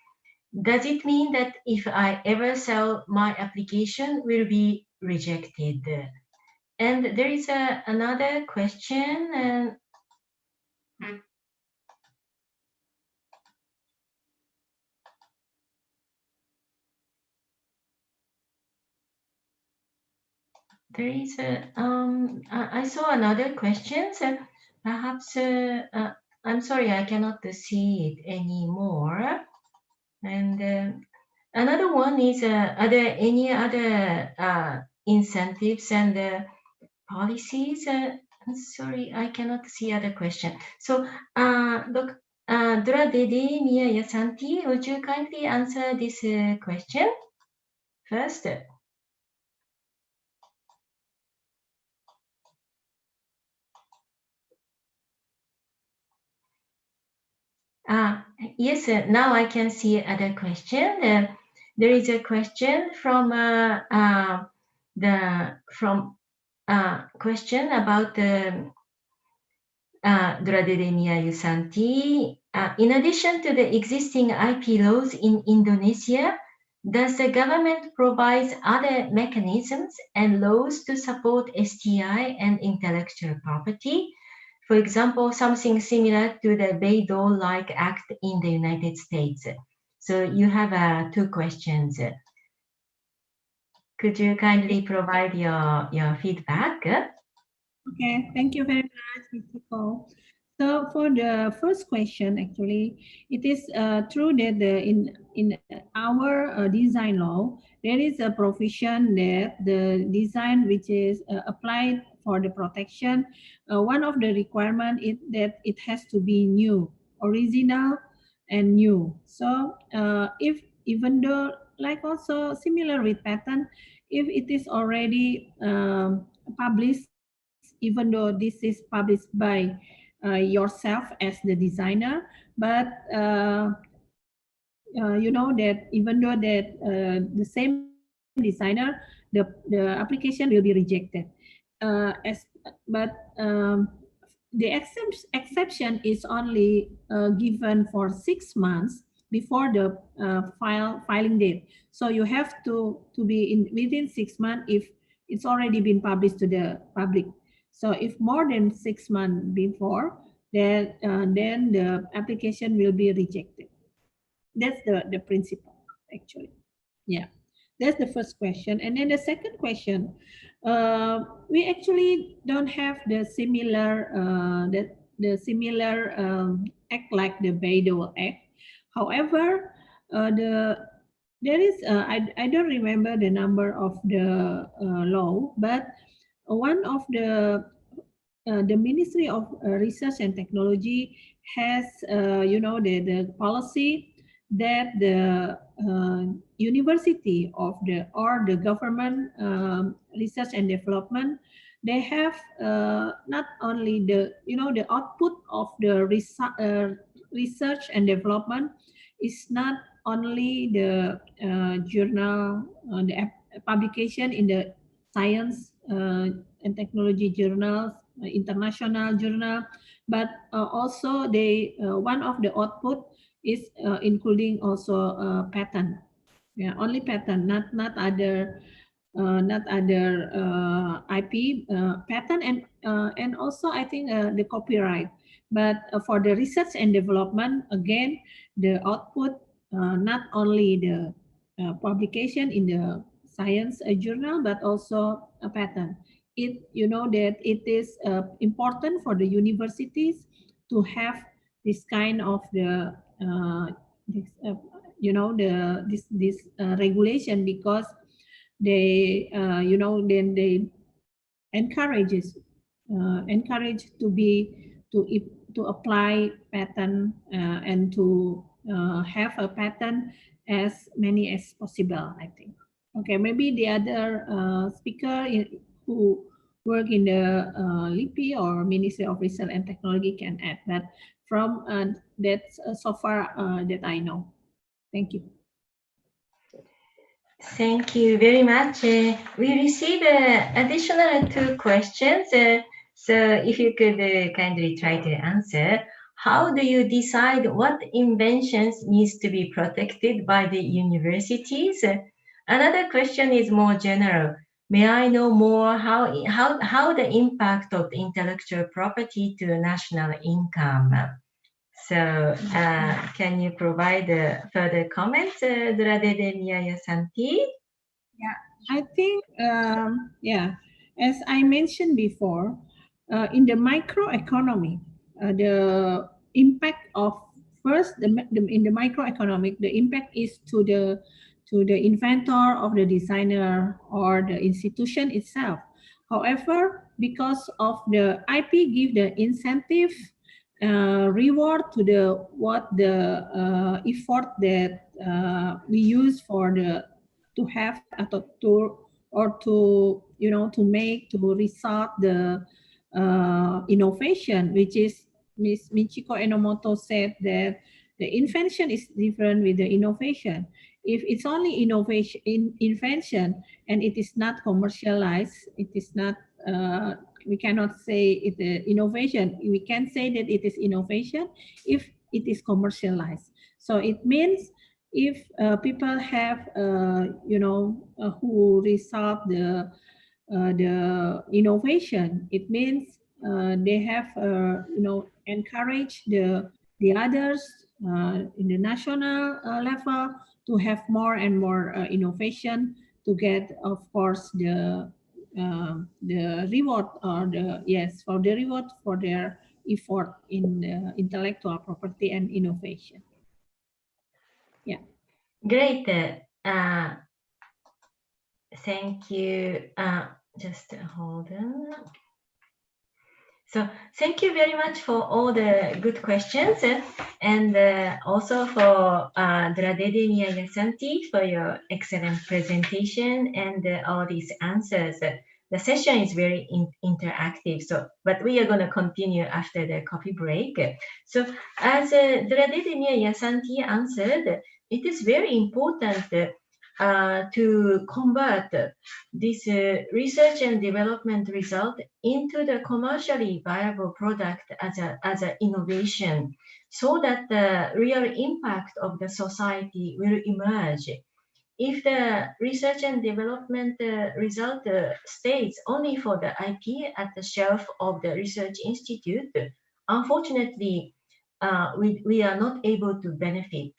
Does it mean that if I ever sell, my application will be rejected? And there is another question. There is I saw another question. Perhaps I'm sorry, I cannot see it anymore. And another one is, are there any other incentives and policies? I'm sorry, I cannot see other question. So, Dura Dede Mia Yasanti, would you kindly answer this question first? Yes, now I can see other question. There is a question from question about the Duradedenia Yusanti. In addition to the existing IP laws in Indonesia, does the government provide other mechanisms and laws to support STI and intellectual property? For example, something similar to the Berdaulat Act in the United States. So you have two questions. Could you kindly provide your feedback? Okay, thank you very much, Mr. Cole. So for the first question, actually, it is true that in our design law, there is a provision that the design which is applied for the protection, one of the requirement is that it has to be new, original and new. So if even though, like also similar with patent, if it is already published, even though this is published by yourself as the designer, but you know that even though that the same designer, the application will be rejected. But the exception is only given for 6 months before the filing date. So you have to be within 6 months if it's already been published to the public. So if more than 6 months before, then the application will be rejected. That's the principle, actually. Yeah, that's the first question. And then the second question, we actually don't have the similar act like the Berdaulat Act. However, there is I don't remember the number of the law, but one of the Ministry of Research and Technology has the policy that the university of the government research and development, they have not only the output of the research and development is not only the journal, the publication in the science and technology journals, international journal, but also they one of the output is including also patent. Yeah, only patent, not other IP, patent, and also I think the copyright. But for the research and development, again, the output not only the publication in the science journal, but also a patent. That it is important for the universities to have this kind of the regulation, because they then they encourage to apply patent and to have a patent as many as possible, I think. Okay, maybe the other speaker who work in the LIPI or Ministry of Research and Technology can add, but from that's so far that I know. Thank you. Thank you very much. We received additional 2 questions. So if you could kindly try to answer. How do you decide what inventions needs to be protected by the universities? Another question is more general. May I know more how the impact of intellectual property to national income? So can you provide further comments, Dradedenia Santi? Yeah, I think, as I mentioned before, in the microeconomy, the impact of in the microeconomic, the impact is to the inventor of the designer or the institution itself. However, because of the IP give the incentive reward to the effort that we use for the to have to make to result the innovation, which is Miss Michiko Enomoto said that the invention is different with the innovation. If it's only invention and it is not commercialized, it is not we cannot say it innovation. We can say that it is innovation if it is commercialized. So it means if people have who resolve the innovation, it means they have encourage the others in the national level to have more and more innovation to get, of course, the reward or for the reward for their effort in intellectual property and innovation. Yeah. Great. Thank you. Just hold on. So thank you very much for all the good questions and also for Dradedenia Yasanti for your excellent presentation and all these answers. The session is very interactive, but we are going to continue after the coffee break. So as Dradedenia Yasanti answered, it is very important to convert this research and development result into the commercially viable product as an innovation, so that the real impact of the society will emerge. If the research and development result stays only for the IP at the shelf of the research institute, unfortunately, we are not able to benefit.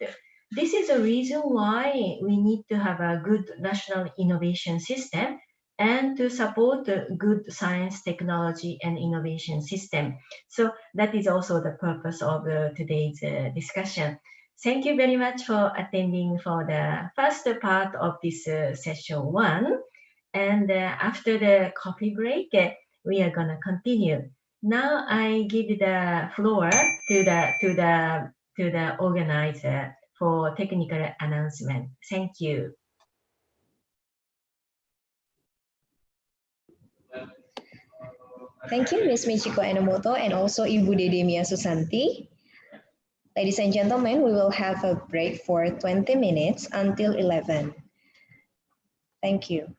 This is a reason why we need to have a good national innovation system and to support a good science, technology, and innovation system. So that is also the purpose of today's discussion. Thank you very much for attending for the first part of this session 1. And after the coffee break, we are gonna continue. Now I give the floor to the organizer for technical announcement. Thank you. Thank you, Ms. Michiko Enomoto, and also Ibu Dede Mia Susanti. Ladies and gentlemen, we will have a break for 20 minutes until 11. Thank you.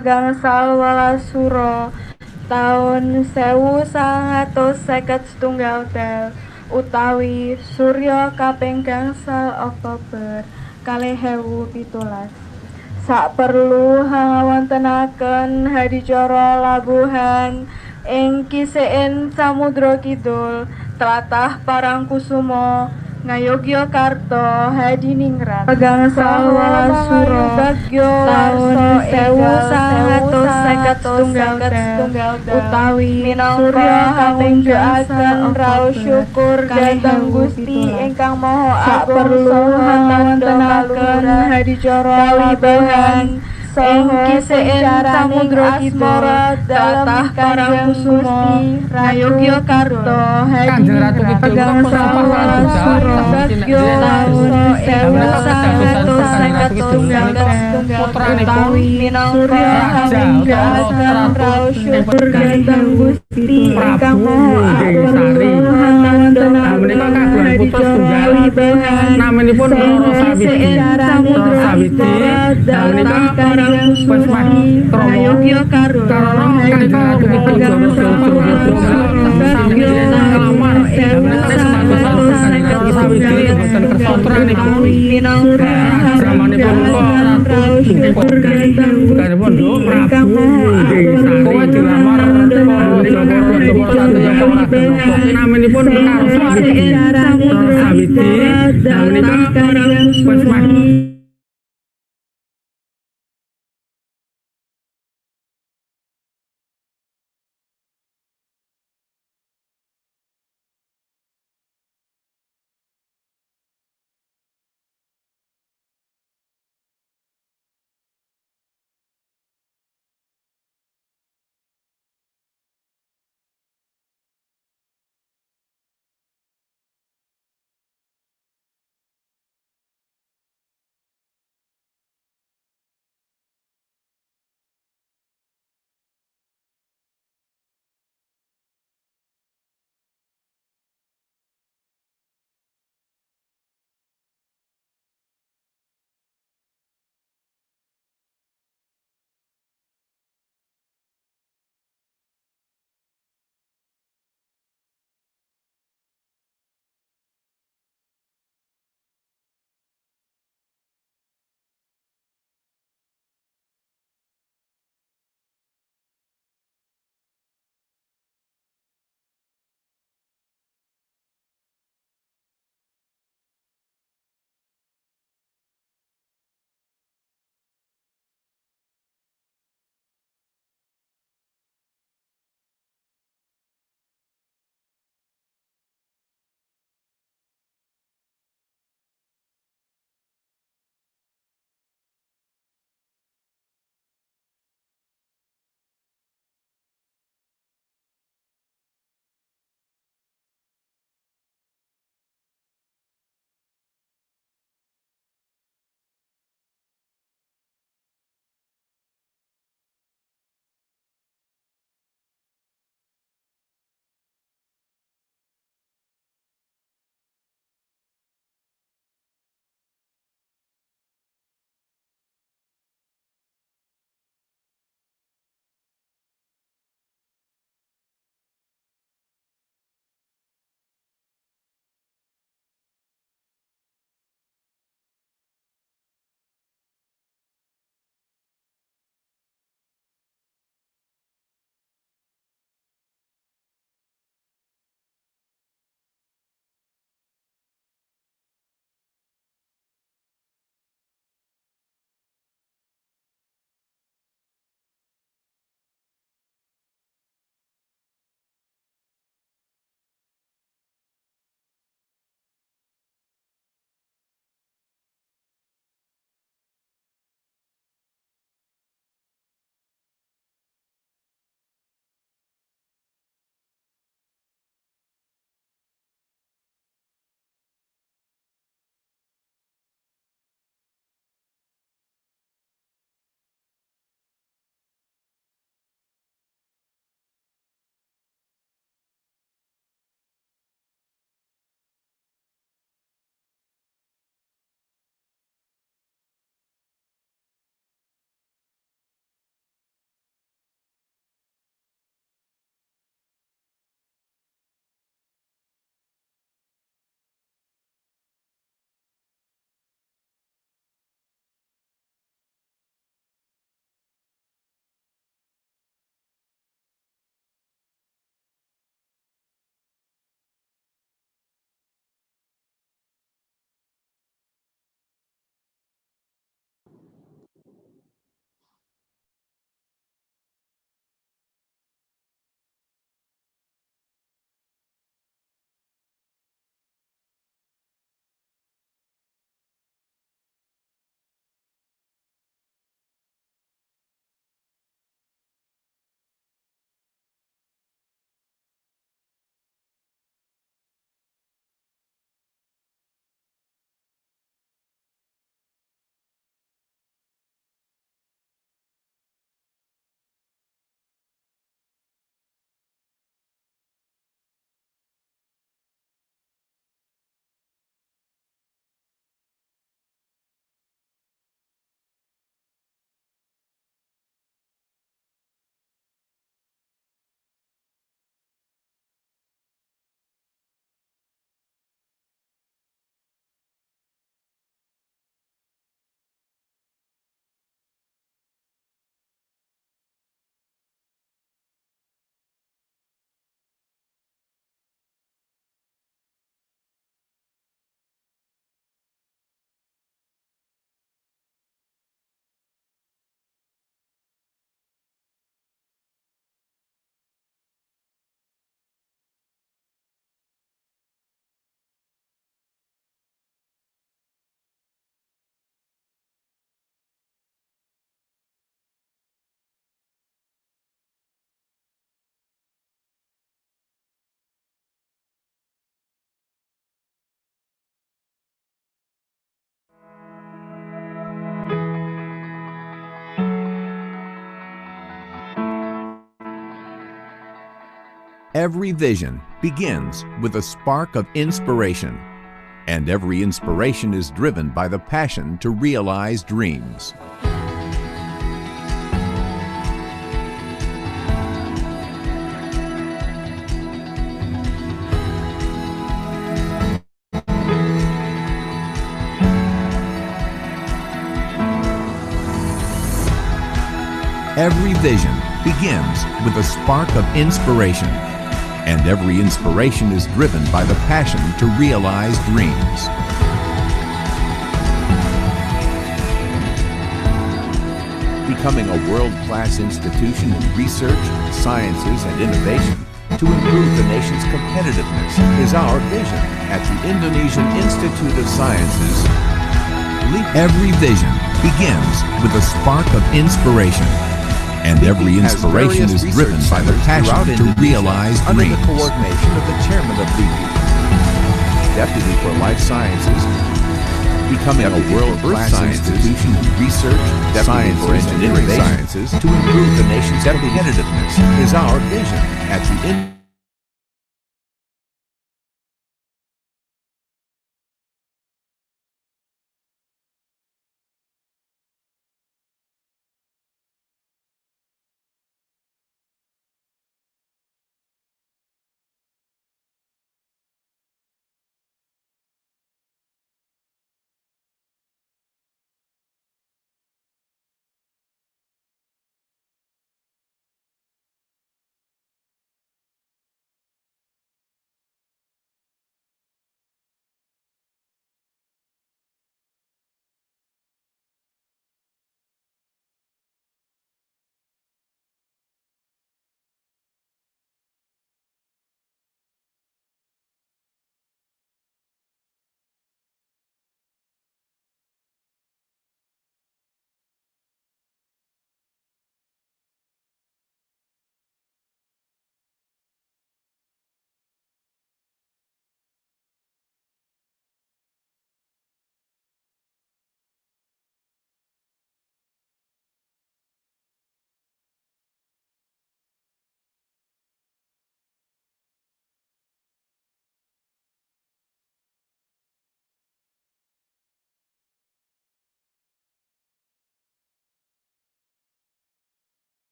gangsal welas Suro taun 1951 utawi Surya kaping gangsal Oktober 2017. Saperlu ngawontenaken hadicara labuhan ing kisehen Samudra Kidul tlatah Parangkusumo Ngayogyakarta Hadiningrat gangsal welas Suro taun 1951 utawi Surya kaping gangsal raos syukur dhateng Gusti ingkang Maha Agung saha ngawontenaken hadicara labuhan ing kisehen Samudra Kidul tlatah Parangkusumo Ngayogyakarta Hadiningrat gangsal welas Suro taun 1951 utawi Surya kaping gangsal raos syukur dhateng Gusti ingkang Maha Agung saha ngawontenaken hadicara labuhan namanipun Roro kisehen Samudra Kidul tlatah Parangkusumo Ngayogyakarta Hadiningrat Every vision begins with a spark of inspiration, and every inspiration is driven by the passion to realize dreams. Every vision begins with a spark of inspiration, and every inspiration is driven by the passion to realize dreams. Becoming a world-class institution in research, sciences, and innovation to improve the nation's competitiveness is our vision at the Indonesian Institute of Sciences. Every vision begins with a spark of inspiration, and every inspiration is driven by the passion to realize dreams. Under the coordination of the chairman of LIPI, Deputy for Life Sciences, becoming a world-class institution in research, sciences, and innovation to improve the nation's competitiveness is our vision at the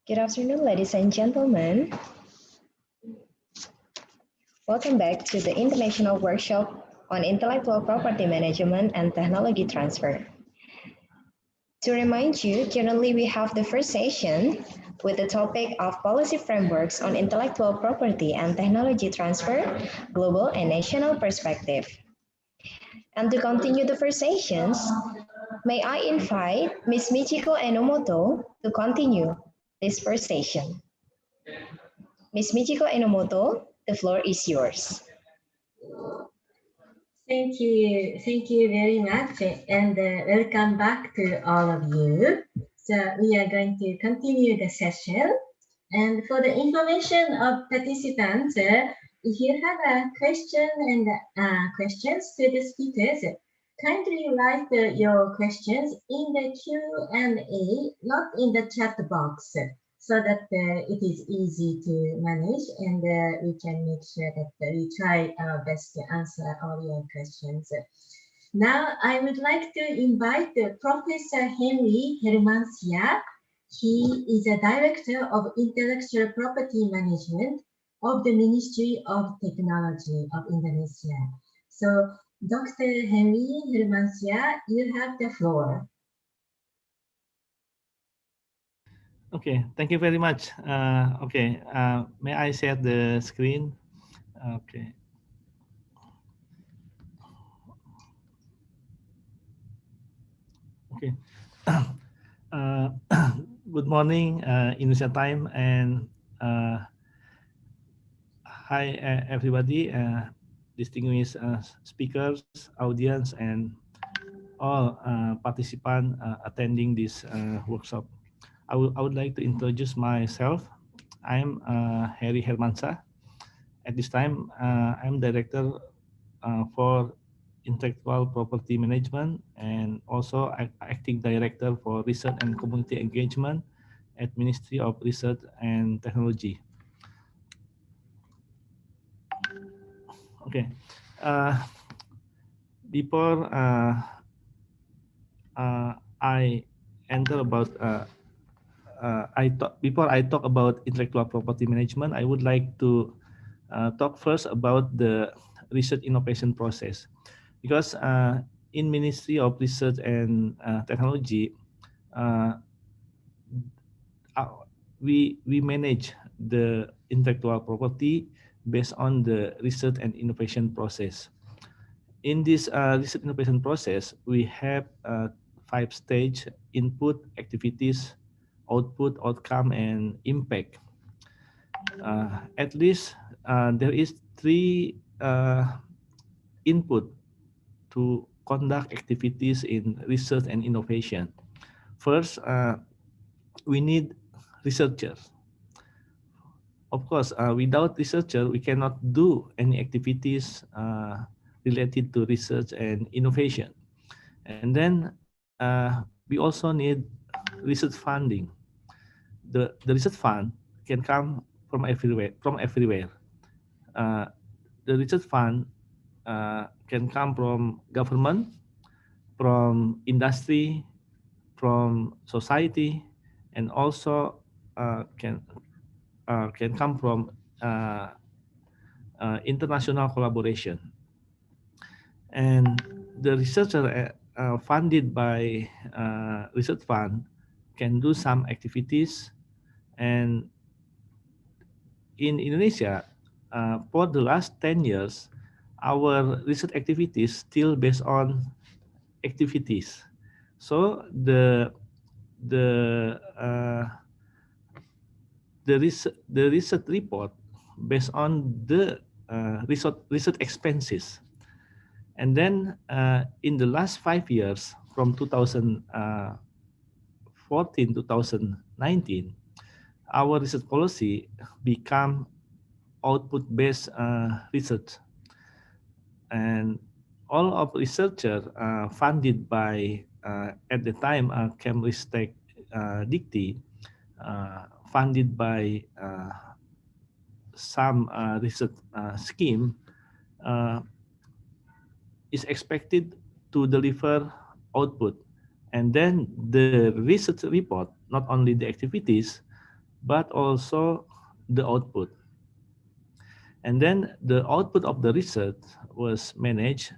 Good afternoon, ladies and gentlemen. Welcome back to the International Workshop on Intellectual Property Management and Technology Transfer. To remind you, currently we have the first session with the topic of policy frameworks on intellectual property and technology transfer, global and national perspective. And to continue the first sessions, may I invite Ms. Michiko Enomoto to continue this first session. Ms. Michiko Enomoto, the floor is yours. Thank you very much, and welcome back to all of you. So we are going to continue the session, and for the information of participants, if you have a question and questions to the speakers, kindly write your questions in the Q&A, not in the chat box, so that it is easy to manage, and we can make sure that we try our best to answer all your questions. Now, I would like to invite Professor Henry Hermansyah. He is a Director of Intellectual Property Management of the Ministry of Technology of Indonesia. So, Dr. Henry Hermansyah, you have the floor. Okay, thank you very much. May I share the screen? Okay. Okay. Good morning, Indonesia time, and hi everybody, distinguished speakers, audience, and all participants attending this workshop. I would like to introduce myself. I'm Heri Hermansyah. At this time, I'm Director for Intellectual Property Management and also Acting Director for Research and Community Engagement at Ministry of Research and Technology. Okay. Before I enter about before I talk about intellectual property management, I would like to talk first about the research innovation process, because in Ministry of Research and Technology, we manage the intellectual property based on the research and innovation process. In this research innovation process, we have 5 stages: input, activities, output, outcome, and impact. At least there is 3 input to conduct activities in research and innovation. First, we need researchers. Of course, without researcher, we cannot do any activities related to research and innovation. And then we also need research funding. The research fund can come from everywhere. The research fund can come from government, from industry, from society, and also can come from international collaboration. And the researcher funded by research fund can do some activities. And in Indonesia, for the last 10 years, our research activities still based on activities. So the research report based on the research expenses. And then in the last 5 years, from 2014 to 2019, our research policy become output-based research. And all of researchers funded by, at the time, Cambridge Tech Dicty, funded by some research scheme, is expected to deliver output. And then the research report, not only the activities, but also the output. And then the output of the research was managed,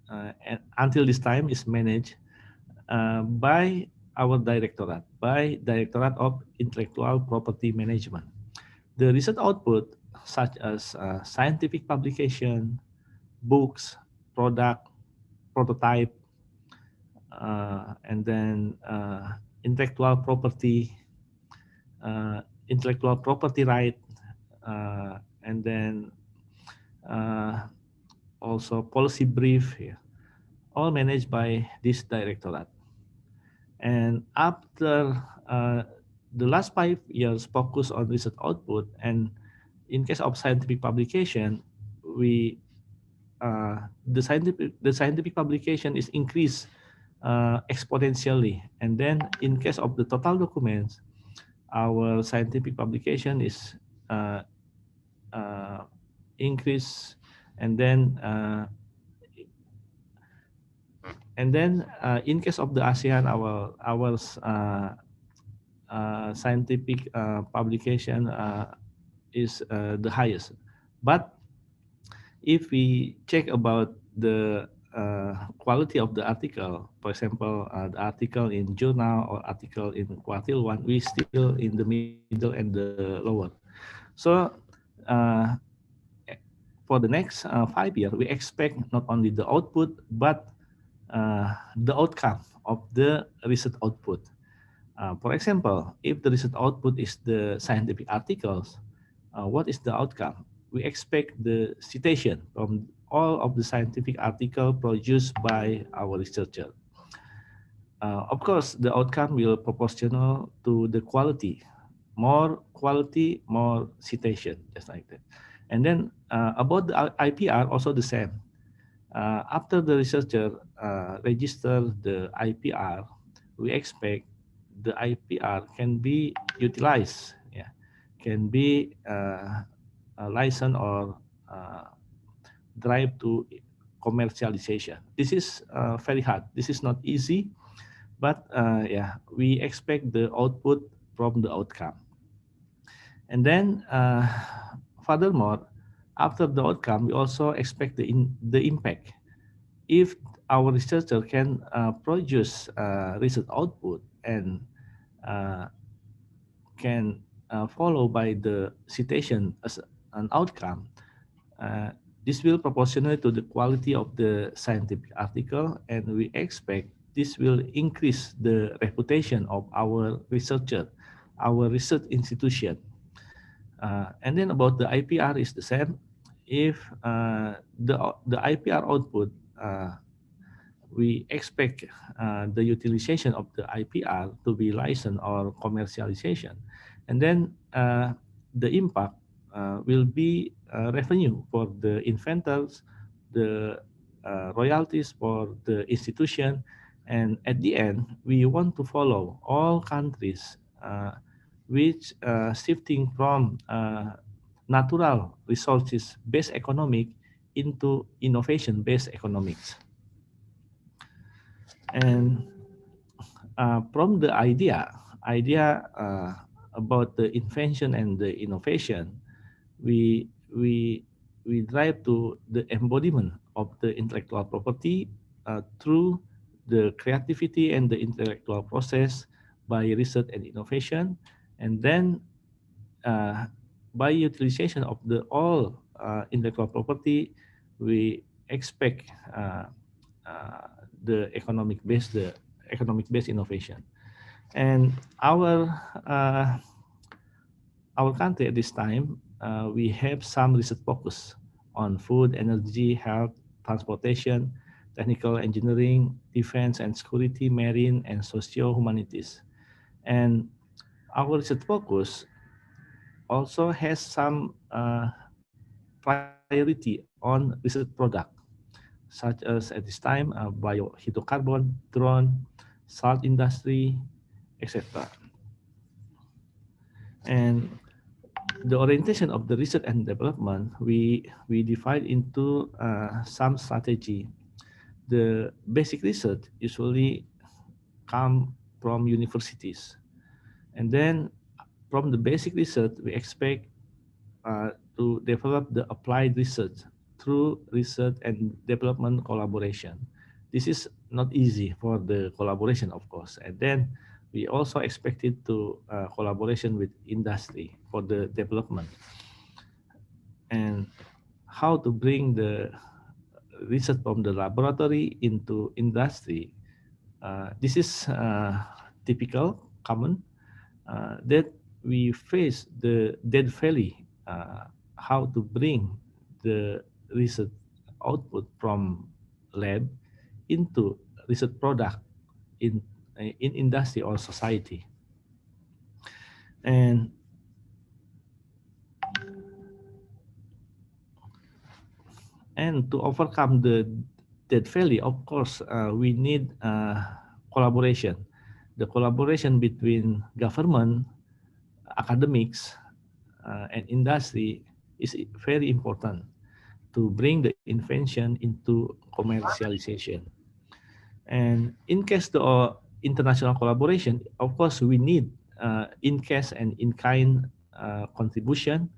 and until this time is managed by our directorate, by Directorate of Intellectual Property Management. The research output, such as scientific publication, books, product, prototype, and then intellectual property right, and then also policy brief, all managed by this directorate. And after the last 5 years focus on research output, and in case of scientific publication, we the scientific publication is increased exponentially. And then in case of the total documents, our scientific publication is increased, and then in case of the ASEAN, our scientific publication is the highest. But if we check about the quality of the article, for example, the article in journal or article in quartile 1, we still in the middle and the lower. So for the next 5 years, we expect not only the output, but the outcome of the research output. For example, if the research output is the scientific articles, what is the outcome? We expect the citation from all of the scientific articles produced by our researcher. Of course, the outcome will proportional to the quality. More quality, more citation, just like that. And then about the IPR, also the same. After the researcher register the IPR, we expect the IPR can be utilized, can be licensed or drive to commercialization. This is very hard. This is not easy, but we expect the output from the outcome. And then furthermore, after the outcome, we also expect the impact. If our researcher can produce research output and can follow by the citation as an outcome, this will proportional to the quality of the scientific article, and we expect this will increase the reputation of our researcher, our research institution. And then about the IPR is the same. If the IPR output, we expect the utilization of the IPR to be licensed or commercialization. And then the impact will be revenue for the inventors, the royalties for the institution, and at the end, we want to follow all countries which shifting from natural resources-based economic into innovation-based economics. And from the idea about the invention and the innovation, we drive to the embodiment of the intellectual property through the creativity and the intellectual process by research and innovation, and then by utilization of the all intellectual property, we expect the economic-based innovation. And our country at this time, we have some research focus on food, energy, health, transportation, technical engineering, defense and security, marine, and socio-humanities. And our research focus also has some priority on research product, such as at this time, biohydrocarbon, drone, salt industry, etc. And the orientation of the research and development, we divide into some strategy. The basic research usually come from universities, and then from the basic research, we expect to develop the applied research through research and development collaboration. This is not easy for the collaboration, of course. And then we also expected to collaboration with industry for the development. And how to bring the research from the laboratory into industry. This is typical, common, that we face the dead valley, how to bring the research output from lab into research product in industry or society. And to overcome the dead valley, of course, we need collaboration. The collaboration between government, academics, and industry is very important to bring the invention into commercialization. And in case the international collaboration, of course, we need in-case and in-kind contribution,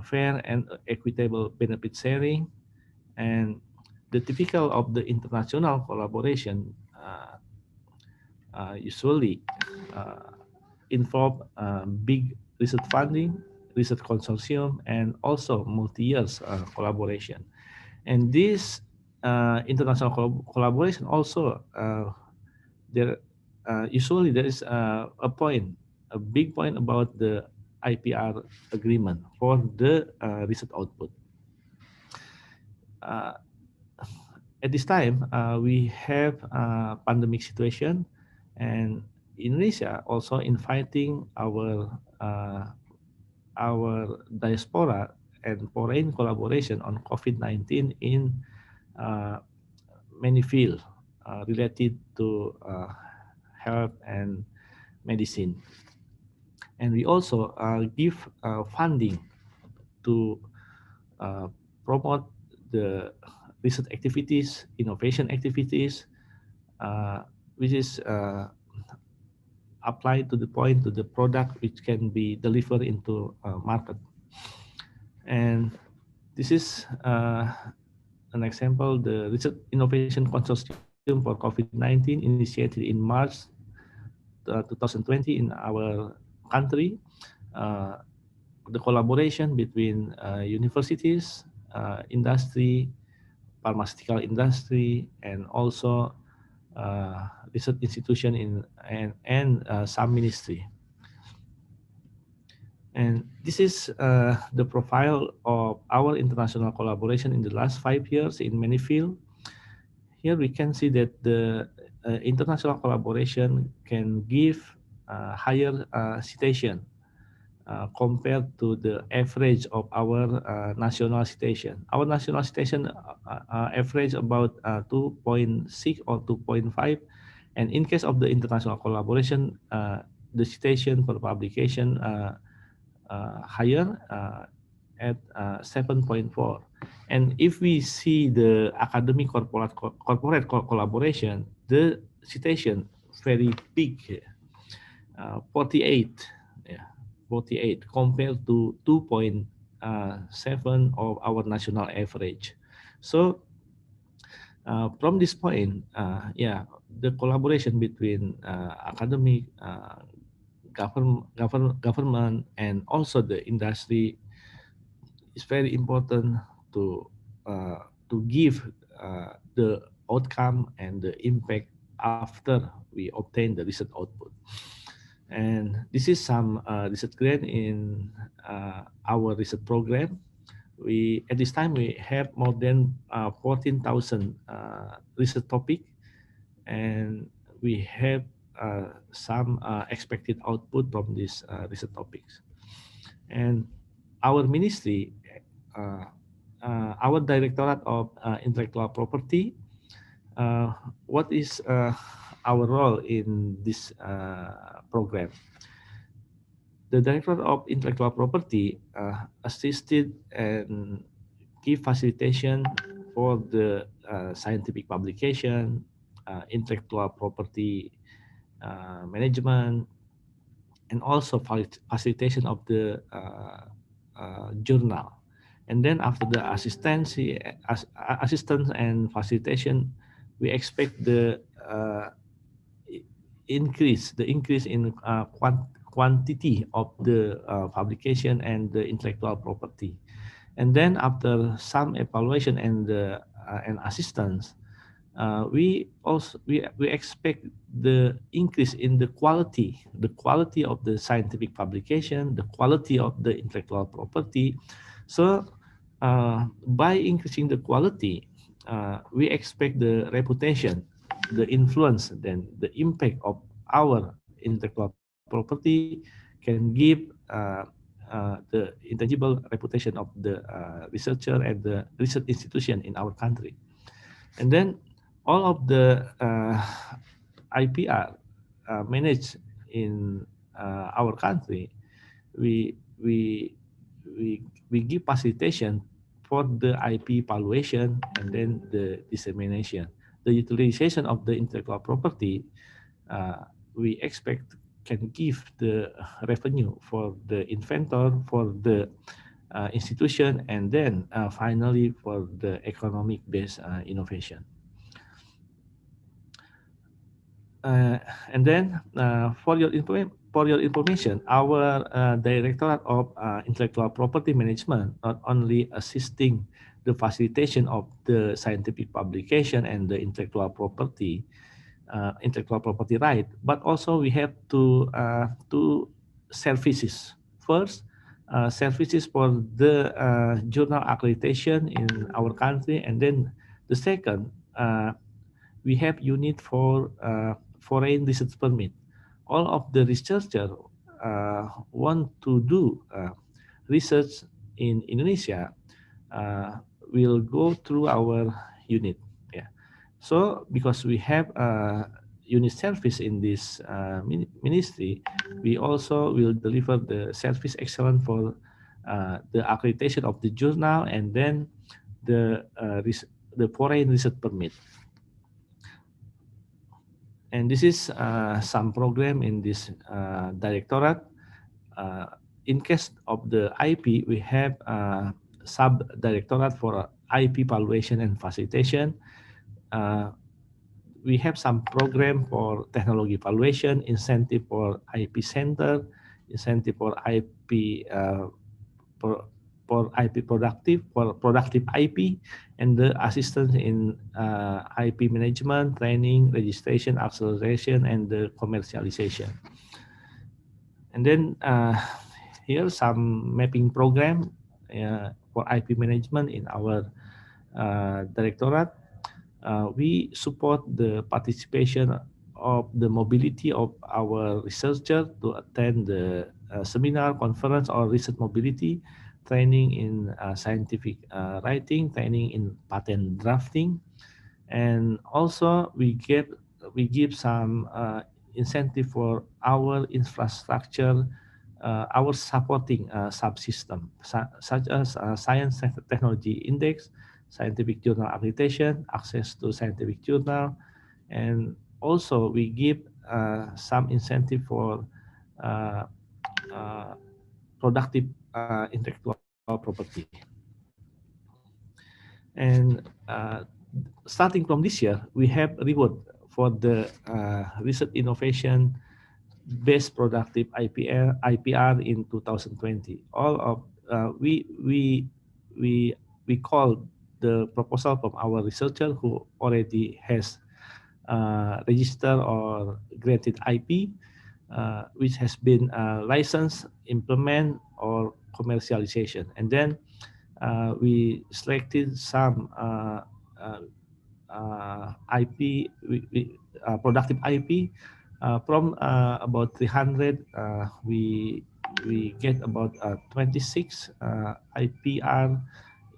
fair and equitable benefit sharing, and the typical of the international collaboration usually involve big research funding, research consortium, and also multi-years collaboration. And this international collaboration also, usually there is a big point about the IPR agreement for the research output. At this time, we have a pandemic situation, and Indonesia also inviting our diaspora and foreign collaboration on COVID-19 in many fields related to health and medicine. And we also give funding to promote the research activities, innovation activities, which is applied to the point to the product which can be delivered into market. And this is an example, the Research Innovation Consortium for COVID-19 initiated in March 2020 in our country. The collaboration between universities, industry, pharmaceutical industry, and also research institution and some ministry. And this is the profile of our international collaboration in the last 5 years in many fields. Here we can see that the international collaboration can give higher citation compared to the average of our national citation. Our national citation average about 2.6 or 2.5, and in case of the international collaboration, the citation per publication higher at 7.4. And if we see the academic corporate collaboration, the citation very big, 48. 48 compared to 2.7 of our national average. So from this point, the collaboration between academic, government, and also the industry is very important to give the outcome and the impact after we obtain the research output. And this is some research grant in our research program. At this time we have more than 14,000 research topic, and we have some expected output from these research topics. And our ministry, our Directorate of Intellectual Property, what is our role in this program? The Directorate of Intellectual Property assisted and give facilitation for the scientific publication, intellectual property management, and also facilitation of the journal. And then after the assistance and facilitation, we expect the increase in quantity of the publication and the intellectual property. And then after some evaluation and assistance, we expect the increase in the quality of the scientific publication, the quality of the intellectual property. So by increasing the quality, we expect the reputation, the influence, then the impact of our intellectual property can give the intangible reputation of the researcher and the research institution in our country. And then all of the IPR managed in our country, we give facilitation for the IP evaluation and then the dissemination. The utilization of the intellectual property, we expect can give the revenue for the inventor, for the institution, and then finally for the economic-based innovation. And then for your information, our Directorate of Intellectual Property Management not only assisting the facilitation of the scientific publication and the intellectual property right, but also we have two services. First, services for the journal accreditation in our country, and then the second, we have unit for foreign research permit. All of the researchers want to do research in Indonesia will go through our unit. Yeah. So because we have unit service in this ministry, we also will deliver the service excellence for the accreditation of the journal and then the foreign research permit. And this is some program in this directorate. In case of the IP, we have sub-directorate for IP evaluation and facilitation. We have some program for technology evaluation, incentive for IP center, incentive for IP productive IP, and the assistance in IP management, training, registration, acceleration, and the commercialization. And then here's some mapping program for IP management in our directorate. We support the participation of the mobility of our researcher to attend the seminar, conference, or research mobility, training in scientific writing, training in patent drafting, and also we give some incentive for our infrastructure, our supporting subsystem, such as science technology index, scientific journal accreditation, access to scientific journal, and also we give some incentive for productive intellectual property. And starting from this year, we have reward for the research innovation based productive IPR in 2020. All of we call the proposal from our researcher who already has registered or granted IP, which has been licensed, implement, or commercialization. And then we selected some IP, productive IP from about 300. We get about 26 IPR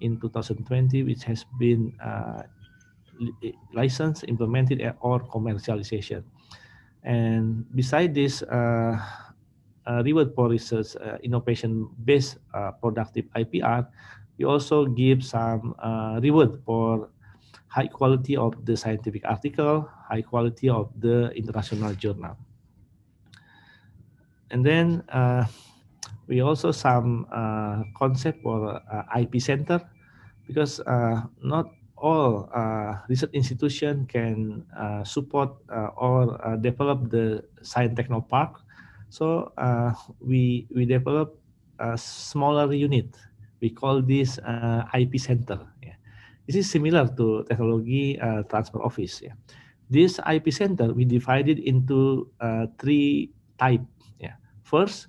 in 2020, which has been licensed, implemented, or commercialization. And beside this reward for research innovation-based productive IPR, we also give some reward for high quality of the scientific article, high quality of the international journal. And then we also some concept for IP center, because not all research institution can support or develop the science techno park. So we develop a smaller unit. We call this IP center. Yeah. This is similar to technology transfer office. Yeah. This IP center we divided into three types. Yeah. First,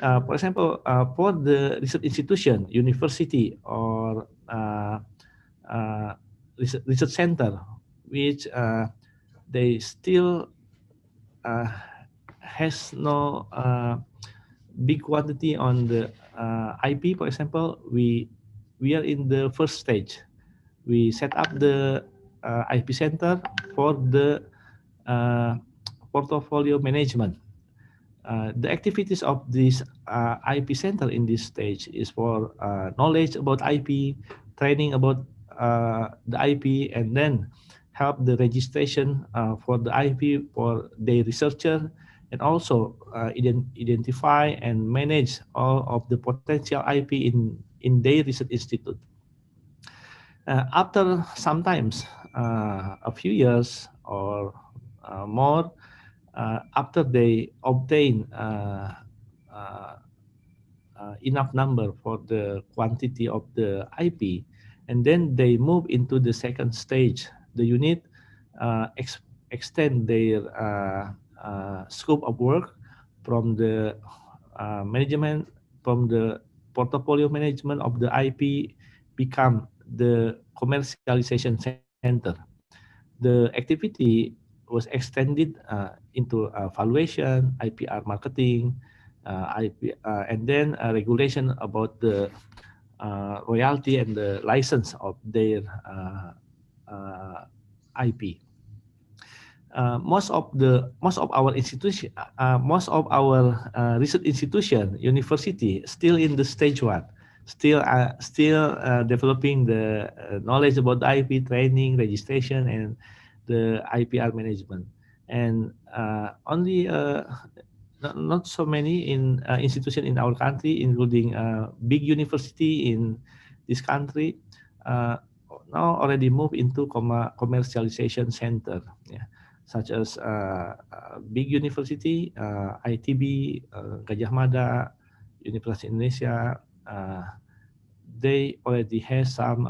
for example, for the research institution, university, or research center, which they still has no big quantity on the IP. For example, we are in the first stage. We set up the IP center for the portfolio management. The activities of this IP center in this stage is for knowledge about IP, training about the IP, and then help the registration for the IP for the researcher, and also identify and manage all of the potential IP in their research institute. After sometimes a few years or more, after they obtain enough number for the quantity of the IP, and then they move into the second stage. The unit extend their scope of work from the management, from the portfolio management of the IP, become the commercialization center. The activity was extended into valuation, IPR marketing, and then regulation about the royalty and the license of their IP. Most of our institution, most of our research institution, university, still in the stage one, still developing the knowledge about the IP, training, registration, and the IPR management. And only not so many in institution in our country, including big university in this country, now already move into commercialization center. Yeah. Such as big university, ITB, Gajah Mada, University Indonesia, they already have some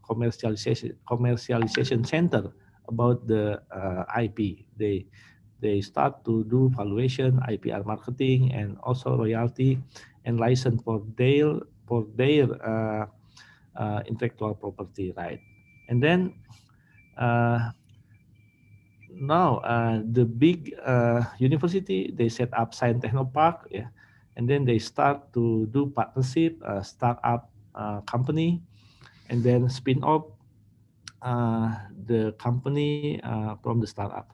commercialization center about the IP. They start to do valuation, IPR marketing, and also royalty and license for their intellectual property right. And then now the big university, they set up science techno park, yeah, and then they start to do partnership, startup company, and then spin off the company from the startup.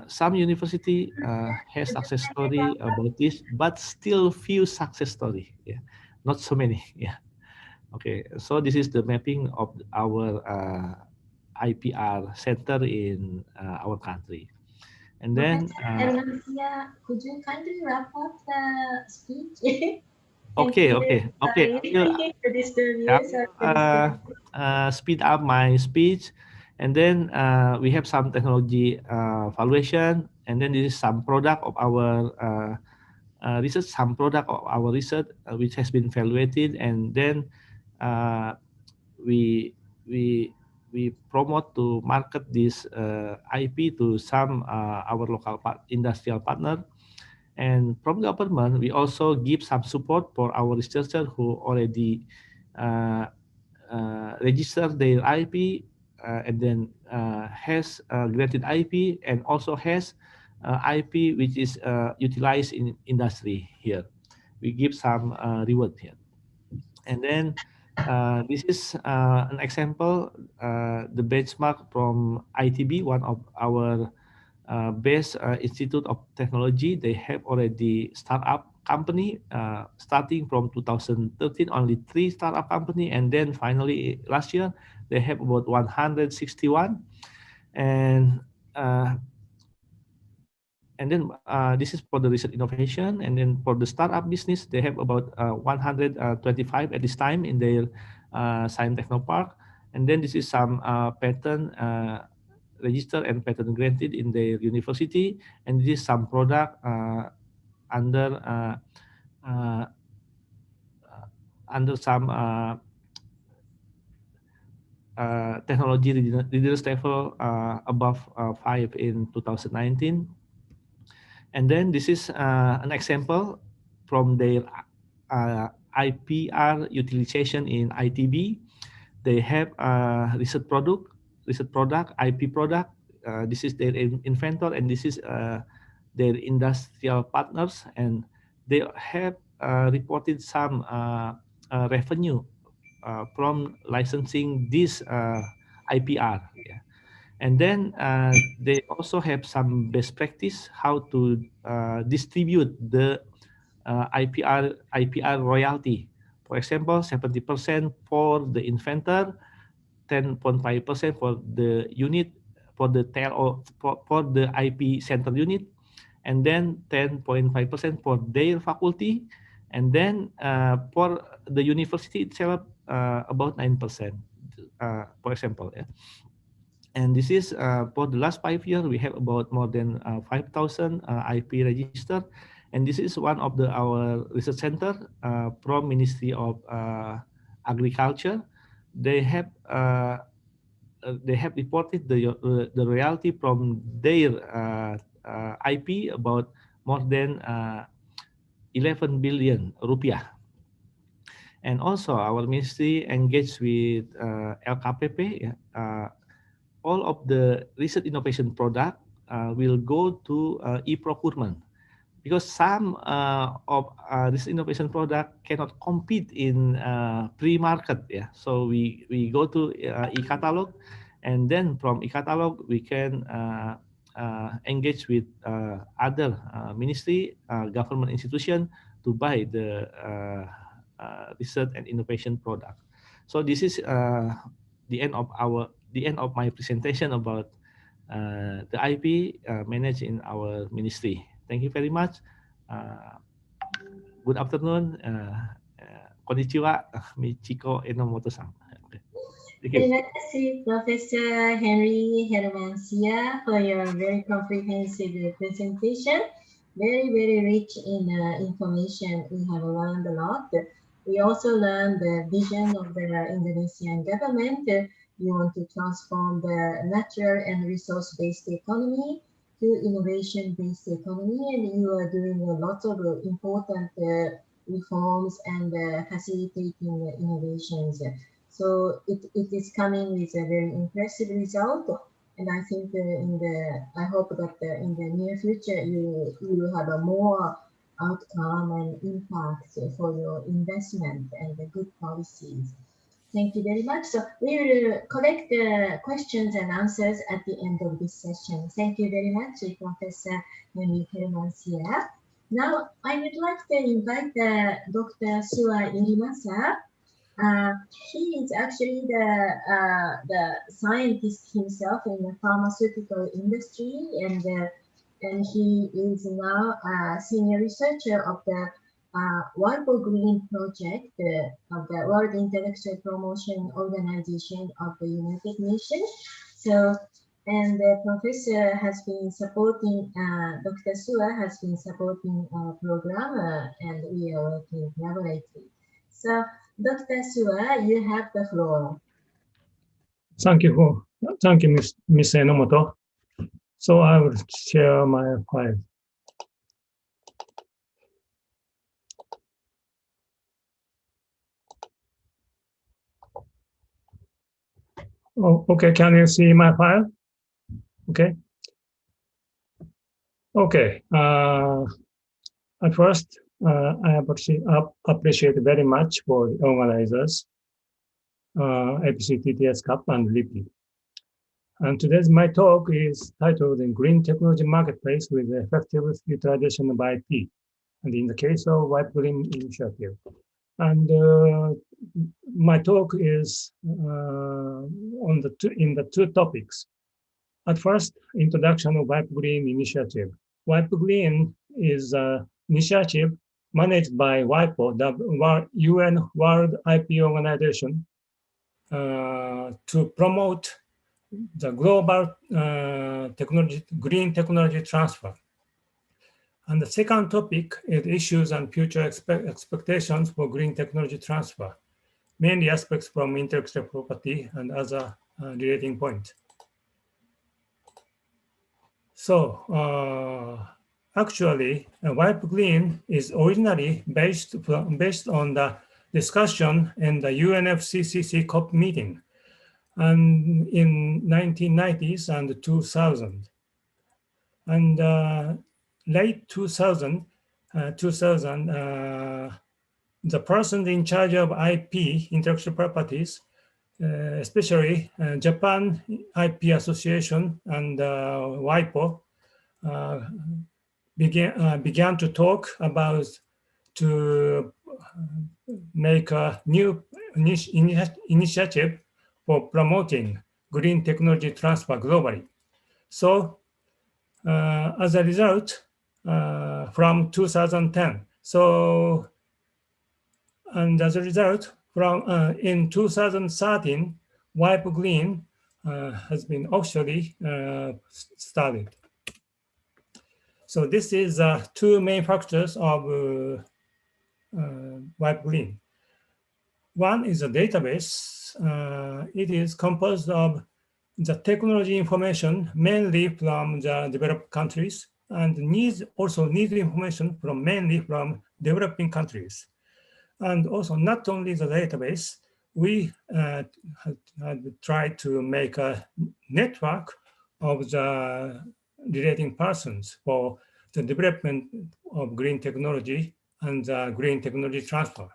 Some university has success story about this, but still few success story. Yeah, not so many. Yeah. Okay, so this is the mapping of our IPR center in our country. And then could you kindly wrap up the speech? Okay. Speed up my speech, and then we have some technology valuation, and then this is some product of our research, some product of our research which has been evaluated, and then we promote to market this IP to some our local industrial partner. And from the government, we also give some support for our researchers who already registered their IP and then has granted IP, and also has IP which is utilized in industry here. We give some reward here. And then this is an example, the benchmark from ITB, one of our best institute of technology. They have already startup company starting from 2013, only 3 startup company, and then finally last year they have about 161. And and then this is for the research innovation, and then for the startup business, they have about 125 at this time in their science techno park, and then this is some patent registered and patent granted in their university, and this is some product under some technology readiness level above 5 in 2019. And then this is an example from their IPR utilization in ITB. They have research product, IP product. This is their inventor, and this is their industrial partners, and they have reported some revenue from licensing this IPR. Yeah. And then they also have some best practice how to distribute the IPR royalty. For example, 70% for the inventor, 10.5% for the unit, for the tail, for the IP center unit, and then 10.5% for their faculty, and then for the university itself, about 9%, for example. Yeah. And this is for the last 5 years, we have about more than 5,000 IP registered. And this is one of our research center from Ministry of Agriculture. They have reported the royalty from their IP about more than 11 billion rupiah. And also our ministry engaged with LKPP. All of the research innovation product will go to e-procurement, because some of this innovation product cannot compete in pre-market. Yeah, so we go to e-catalog, and then from e-catalog we can engage with other ministry, government institution to buy the research and innovation product. So this is the end of my presentation about the IP managed in our ministry. Thank you very much. Good afternoon. Konnichiwa, Michiko Enomoto-san. Terima kasih, Professor Henry Hermansyah, for your very comprehensive presentation. Very, very rich in information. We have learned a lot. We also learned the vision of the Indonesian government. You want to transform the natural and resource-based economy to innovation-based economy, and you are doing a lot of important reforms and facilitating innovations. So it is coming with a very impressive result, and I think I hope that in the near future you will have a more outcome and impact for your investment and the good policies. Thank you very much. So we will collect the questions and answers at the end of this session. Thank you very much, Professor Henry Hermansyah. Now I would like to invite Dr. Suwa Irimasa. He is actually the scientist himself in the pharmaceutical industry, and he is now a senior researcher of the WIPO Green project of the World Intellectual Promotion Organization of the United Nations. So, and the professor has been supporting, Dr. Suwa has been supporting our program, and we are working collaboratively. So, Dr. Suwa, you have the floor. Thank you, Ms. Enomoto. So I will share my file. Oh, okay, can you see my file? Okay. Okay. At first, I appreciate very much for the organizers, APCTTS Cup and LIPI. And today's my talk is titled "The Green Technology Marketplace with Effective Utilization of IP," and in the case of WIPO Green Initiative. And my talk is in the two topics. At first, introduction of WIPO Green Initiative, Wipe Green is an initiative managed by WIPO, the UN World IP Organization, to promote the global green technology transfer. And the second topic is issues and future expectations for green technology transfer, mainly aspects from intellectual property and other relating points. So actually, Wipe Green is originally based on the discussion in the UNFCCC COP meeting and in 1990s and 2000. And late 2000, the person in charge of IP, intellectual properties, especially Japan IP Association and WIPO, began to talk about to make a new initiative for promoting green technology transfer globally. So as a result, from 2010, and as a result, from in 2013, Wipe Green has been officially started. So this is two main factors of Wipe Green. One is a database. It is composed of the technology information mainly from the developed countries and also needs information mainly from developing countries. And also not only the database, we had tried to make a network of the relating persons for the development of green technology and green technology transfer.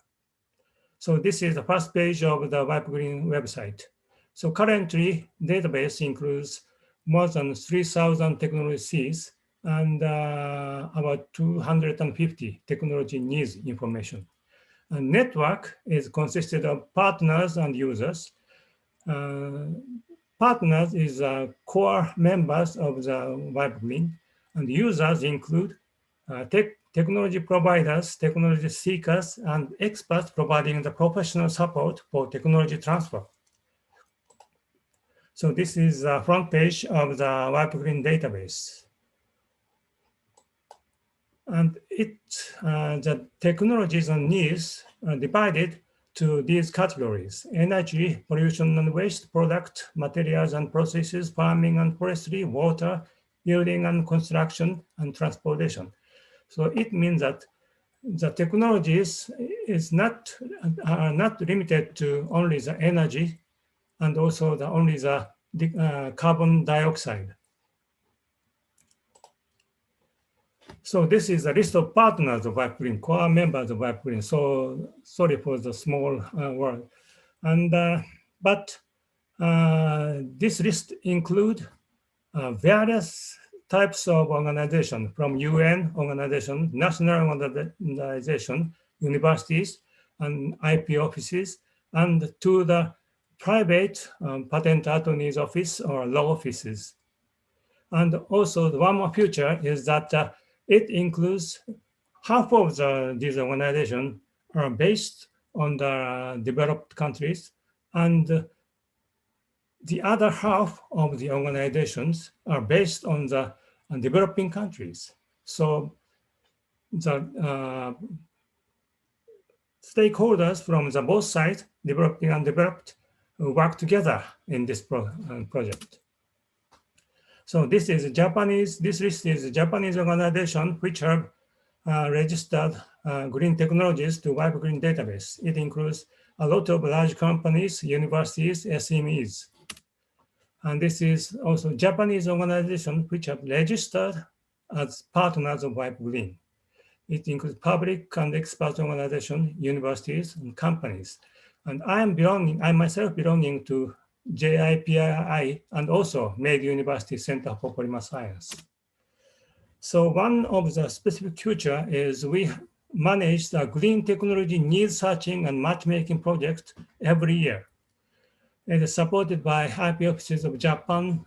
So this is the first page of the Wipe Green website. So currently, database includes more than 3,000 technologies and about 250 technology needs information. A network is consisted of partners and users. Partners is core members of the Wipe Green, and users include technology providers, technology seekers, and experts providing the professional support for technology transfer. So this is the front page of the Wipe Green database. And the technologies and needs are divided to these categories: energy, pollution and waste, product, materials and processes, farming and forestry, water, building and construction, and transportation. So it means that the technologies are not limited to only the energy and also only the carbon dioxide. So this is a list of partners of Wipe Green, core members of Wipe Green. So sorry for the small word. And but this list includes various types of organizations, from UN organization, national organization, universities, and IP offices, and to the private patent attorney's office or law offices. And also one more feature is that it includes half of these organizations are based on the developed countries, and the other half of the organizations are based on the developing countries. So the stakeholders from the both sides, developing and developed, work together in this project. So this list is a Japanese organization which have registered green technologies to Wipe Green database. It includes a lot of large companies, universities, SMEs. And this is also Japanese organization which have registered as partners of Wipe Green. It includes public and expert organizations, universities, and companies. And I myself belonging to JIPII and also Meiji University Center for Polymer Science. So one of the specific feature is we manage the green technology needs searching and matchmaking project every year. It is supported by IP offices of Japan,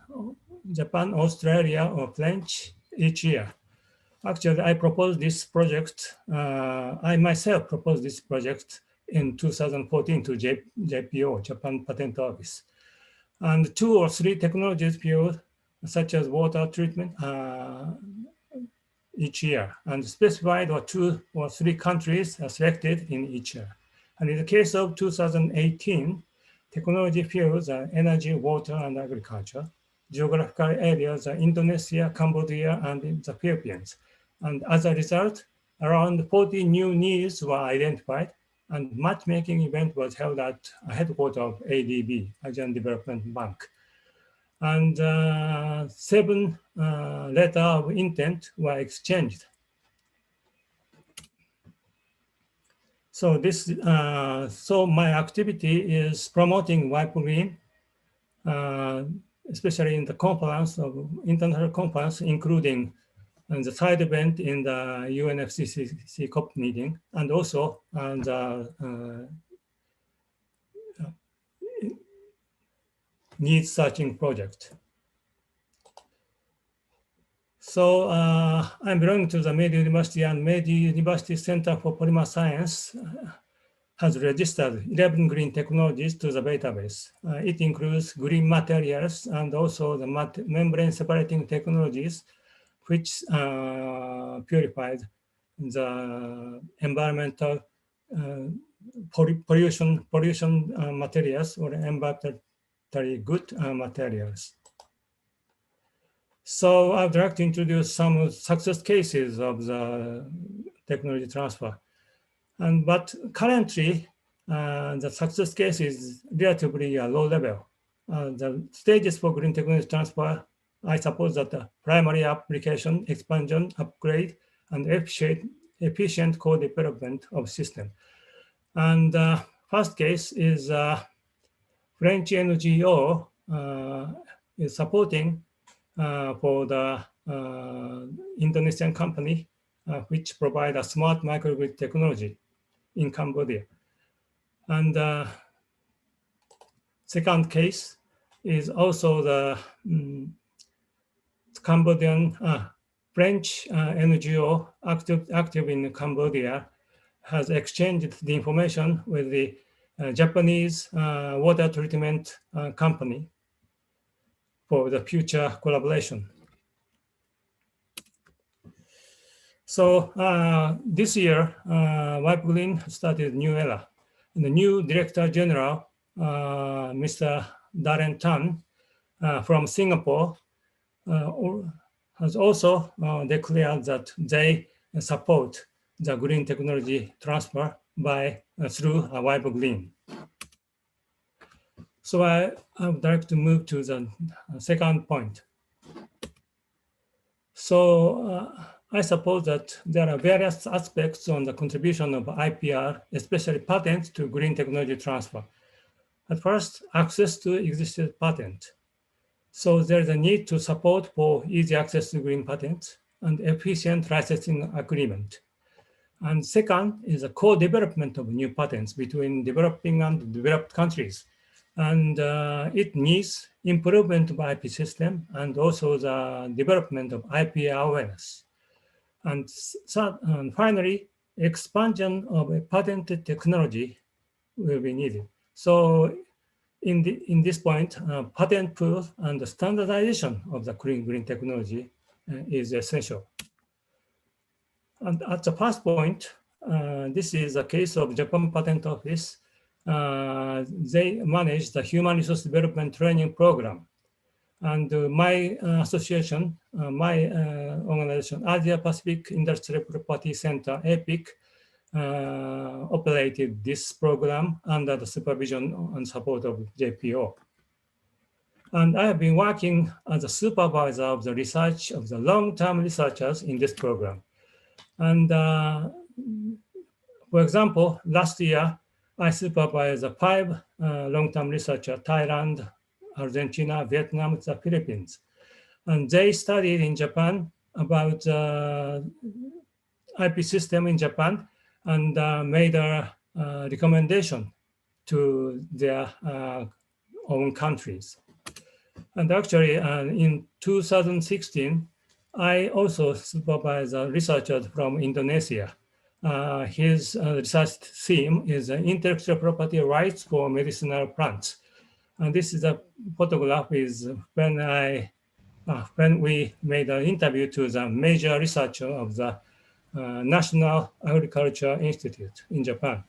Australia, or French each year. Actually, I proposed this project. I myself proposed this project in 2014 to JPO, Japan Patent Office. And 2 or 3 technologies fields, such as water treatment, each year, and specified 2 or 3 countries are selected in each year. And in the case of 2018, technology fields are energy, water, and agriculture. Geographical areas are Indonesia, Cambodia, and the Philippines. And as a result, around 40 new needs were identified, and matchmaking event was held at a headquarters of ADB, Asian Development Bank. And 7 letters of intent were exchanged. So this, so my activity is promoting WIPO Green, especially in the conference of international conference, including the side event in the UNFCCC COP meeting, and also the needs searching project. So I'm belonging to the Meiji University, and Meiji University Center for Polymer Science has registered 11 green technologies to the database. It includes green materials and also the membrane separating technologies, which purified the environmental pollution materials or environmentally good materials. So I would like to introduce some success cases of the technology transfer. But currently, the success case is relatively low level. The stages for green technology transfer, I suppose that the primary application, expansion, upgrade, and efficient co-development of system. And first case is French NGO is supporting for the Indonesian company, which provide a smart microgrid technology in Cambodia. And second case is also the Cambodian French NGO active in Cambodia has exchanged the information with the Japanese water treatment company for the future collaboration. So this year, WIPO Green started a new era. And the new Director General, Mr. Darren Tan from Singapore, has also declared that they support the green technology transfer through WIPO Green. So I would like to move to the second point. So I suppose that there are various aspects on the contribution of IPR, especially patents, to green technology transfer. At first, access to existing patent. So there's a need to support for easy access to green patents and efficient licensing agreement. And second is a co-development of new patents between developing and developed countries. And it needs improvement of IP system and also the development of IP awareness. And finally, expansion of a patented technology will be needed. So in this point, patent pool and the standardization of the green technology is essential. And at the first point, this is a case of Japan Patent Office. They manage the Human Resource Development Training Program. And my association, my organization, Asia Pacific Industrial Property Center, APIC, operated this program under the supervision and support of JPO. And I have been working as a supervisor of the research of the long-term researchers in this program. And for example, last year, I supervised 5 long-term researchers, Thailand, Argentina, Vietnam, the Philippines. And they studied in Japan about IP system in Japan and made a recommendation to their own countries. And actually, in 2016, I also supervise researchers from Indonesia. His research theme is intellectual property rights for medicinal plants. And this is a photograph is when we made an interview to the major researcher of the National Agriculture Institute in Japan.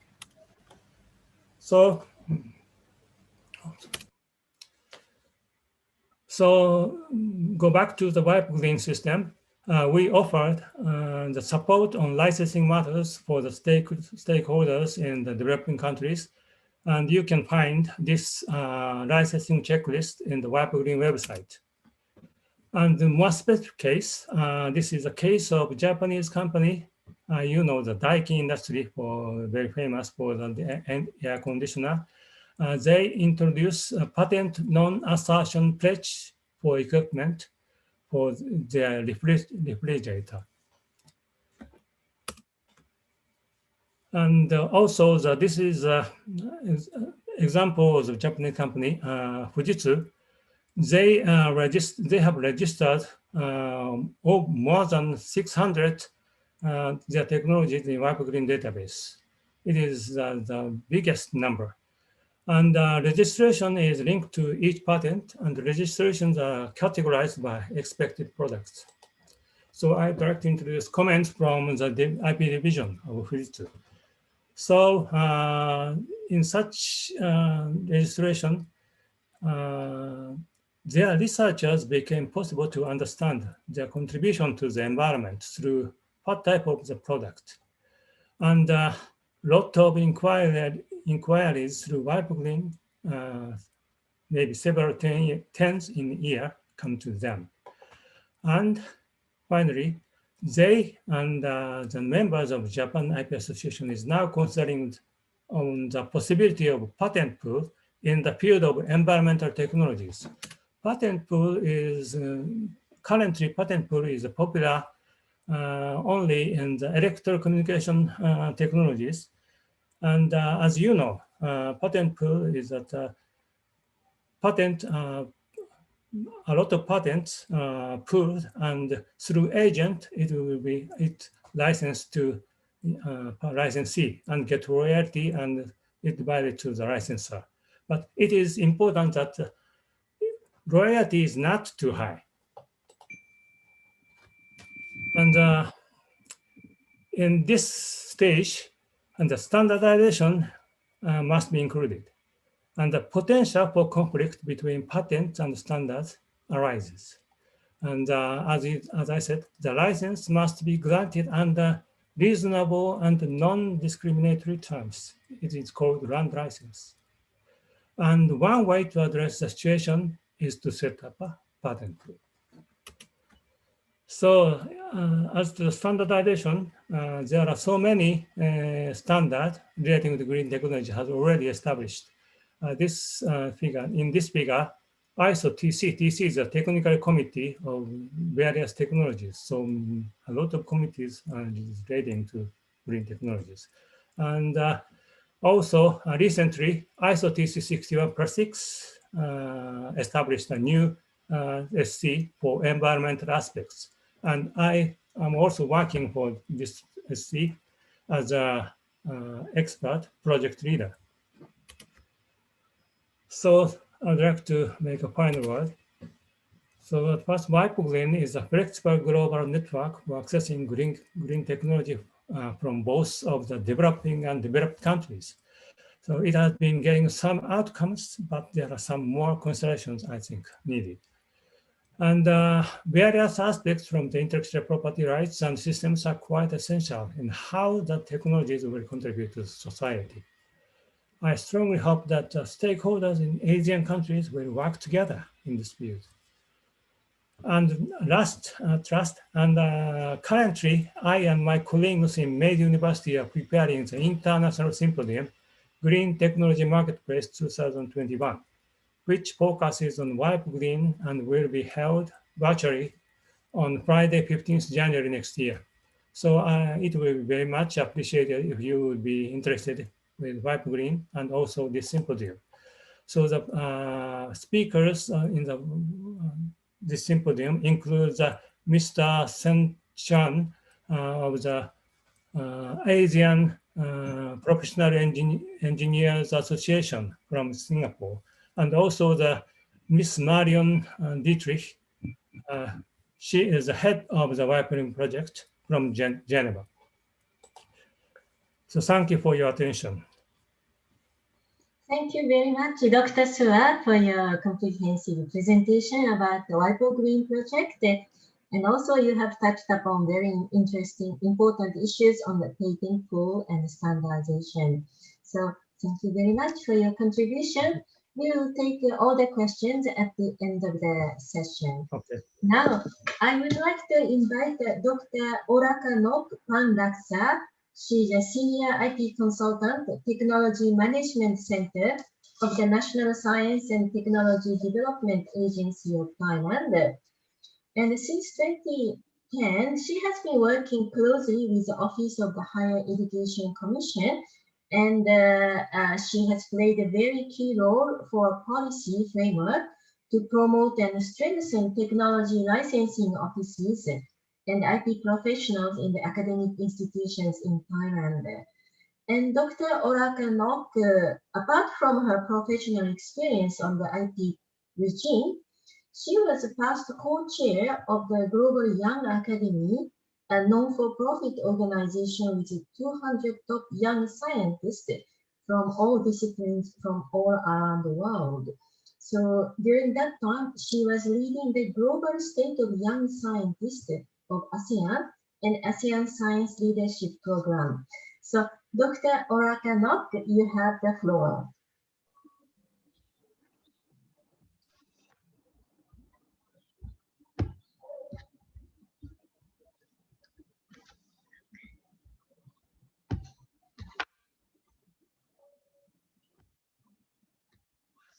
So go back to the wipe green system. We offered the support on licensing matters for the stakeholders in the developing countries. And you can find this licensing checklist in the wipe green website. And the more specific case, this is a case of a Japanese company. You know the Daikin industry, very famous for the air conditioner. They introduced a patent non-assertion pledge for equipment for their refrigerator. And also, this is an example of the Japanese company, Fujitsu. They have registered more than 600 their technologies in wipe green database. It is the biggest number. And registration is linked to each patent, and the registrations are categorized by expected products. So I'd like to introduce comments from the IP division of Fujitsu. So in such registration, their researchers became possible to understand their contribution to the environment through what type of the product. And a lot of inquiries through wipe green, maybe several tens in a year come to them. And finally, they and the members of Japan IP Association is now considering on the possibility of patent pool in the field of environmental technologies. Patent pool is currently patent pool is popular only in the electrical communication technologies. And as you know, patent pool is that a lot of patents pooled, and through agent, it will be licensed to licensee and get royalty, and it divided to the licensor. But it is important that royalty is not too high. And in this stage, and the standardization must be included. And the potential for conflict between patents and standards arises. And as I said, the license must be granted under reasonable and non-discriminatory terms. It is called land license. And one way to address the situation is to set up a patent pool. So as to the standardization, there are so many standards relating to green technology has already established. In this figure, ISO TC is a technical committee of various technologies. So a lot of committees are relating to green technologies. And also recently, ISO TC 61+6 established a new SC for environmental aspects. And I am also working for this SC as an expert project leader. So I'd like to make a final word. So first, wipe green is a flexible global network for accessing green technology from both of the developing and developed countries. So it has been getting some outcomes, but there are some more considerations, I think, needed. And various aspects from the intellectual property rights and systems are quite essential in how the technologies will contribute to society. I strongly hope that stakeholders in Asian countries will work together in this field. And last, trust. And currently, I and my colleagues in Meiji University are preparing the International Symposium, Green Technology Marketplace 2021, which focuses on wipe green and will be held virtually on Friday, 15th January next year. So it will be very much appreciated if you would be interested with wipe green and also this symposium. So the speakers in this symposium includes Mr. Sen Chan of the Asian Professional Engineers Association from Singapore, and also the Miss Marion Dietrich. She is the head of the Whitening project from Geneva. So thank you for your attention. Thank you very much, Dr. Sua, for your comprehensive presentation about the WIPO Green project. And also you have touched upon very interesting, important issues on the patent pool and standardization. So thank you very much for your contribution. We will take all the questions at the end of the session. Okay. Now, I would like to invite Dr. Orakanok Pandaksa. She's a senior IT consultant at Technology Management Center of the National Science and Technology Development Agency of Thailand. And since 2010, she has been working closely with the Office of the Higher Education Commission, and she has played a very key role for policy framework to promote and strengthen technology licensing offices and IT professionals in the academic institutions in Thailand. And Dr. Orakanok, apart from her professional experience on the IT regime, she was the past co-chair of the Global Young Academy, a non-for-profit organization with 200 top young scientists from all disciplines from all around the world. So during that time, she was leading the Global State of Young Scientists of ASEAN and ASEAN Science Leadership Program. So Dr. Orakanok, you have the floor.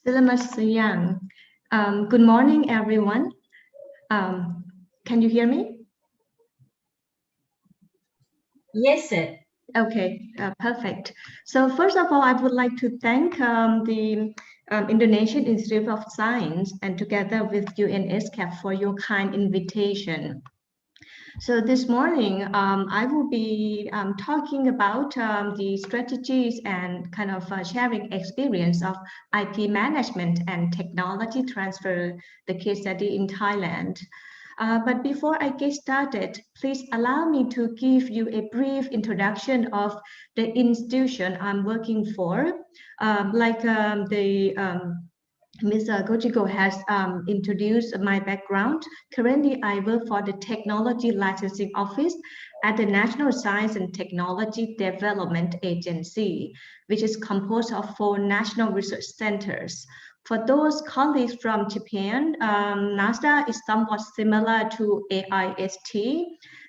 Selamat siang. Good morning, everyone. Can you hear me? Yes, sir. Okay, perfect. So first of all, I would like to thank the Indonesian Institute of Science and together with UNESCAP for your kind invitation. So this morning, I will be talking about the strategies and kind of sharing experience of IP management and technology transfer, the case study in Thailand. But before I get started, please allow me to give you a brief introduction of the institution I'm working for. Ms. Gojigo has introduced my background. Currently, I work for the Technology Licensing Office at the National Science and Technology Development Agency, which is composed of 4 national research centers. For those colleagues from Japan, NASDA is somewhat similar to AIST.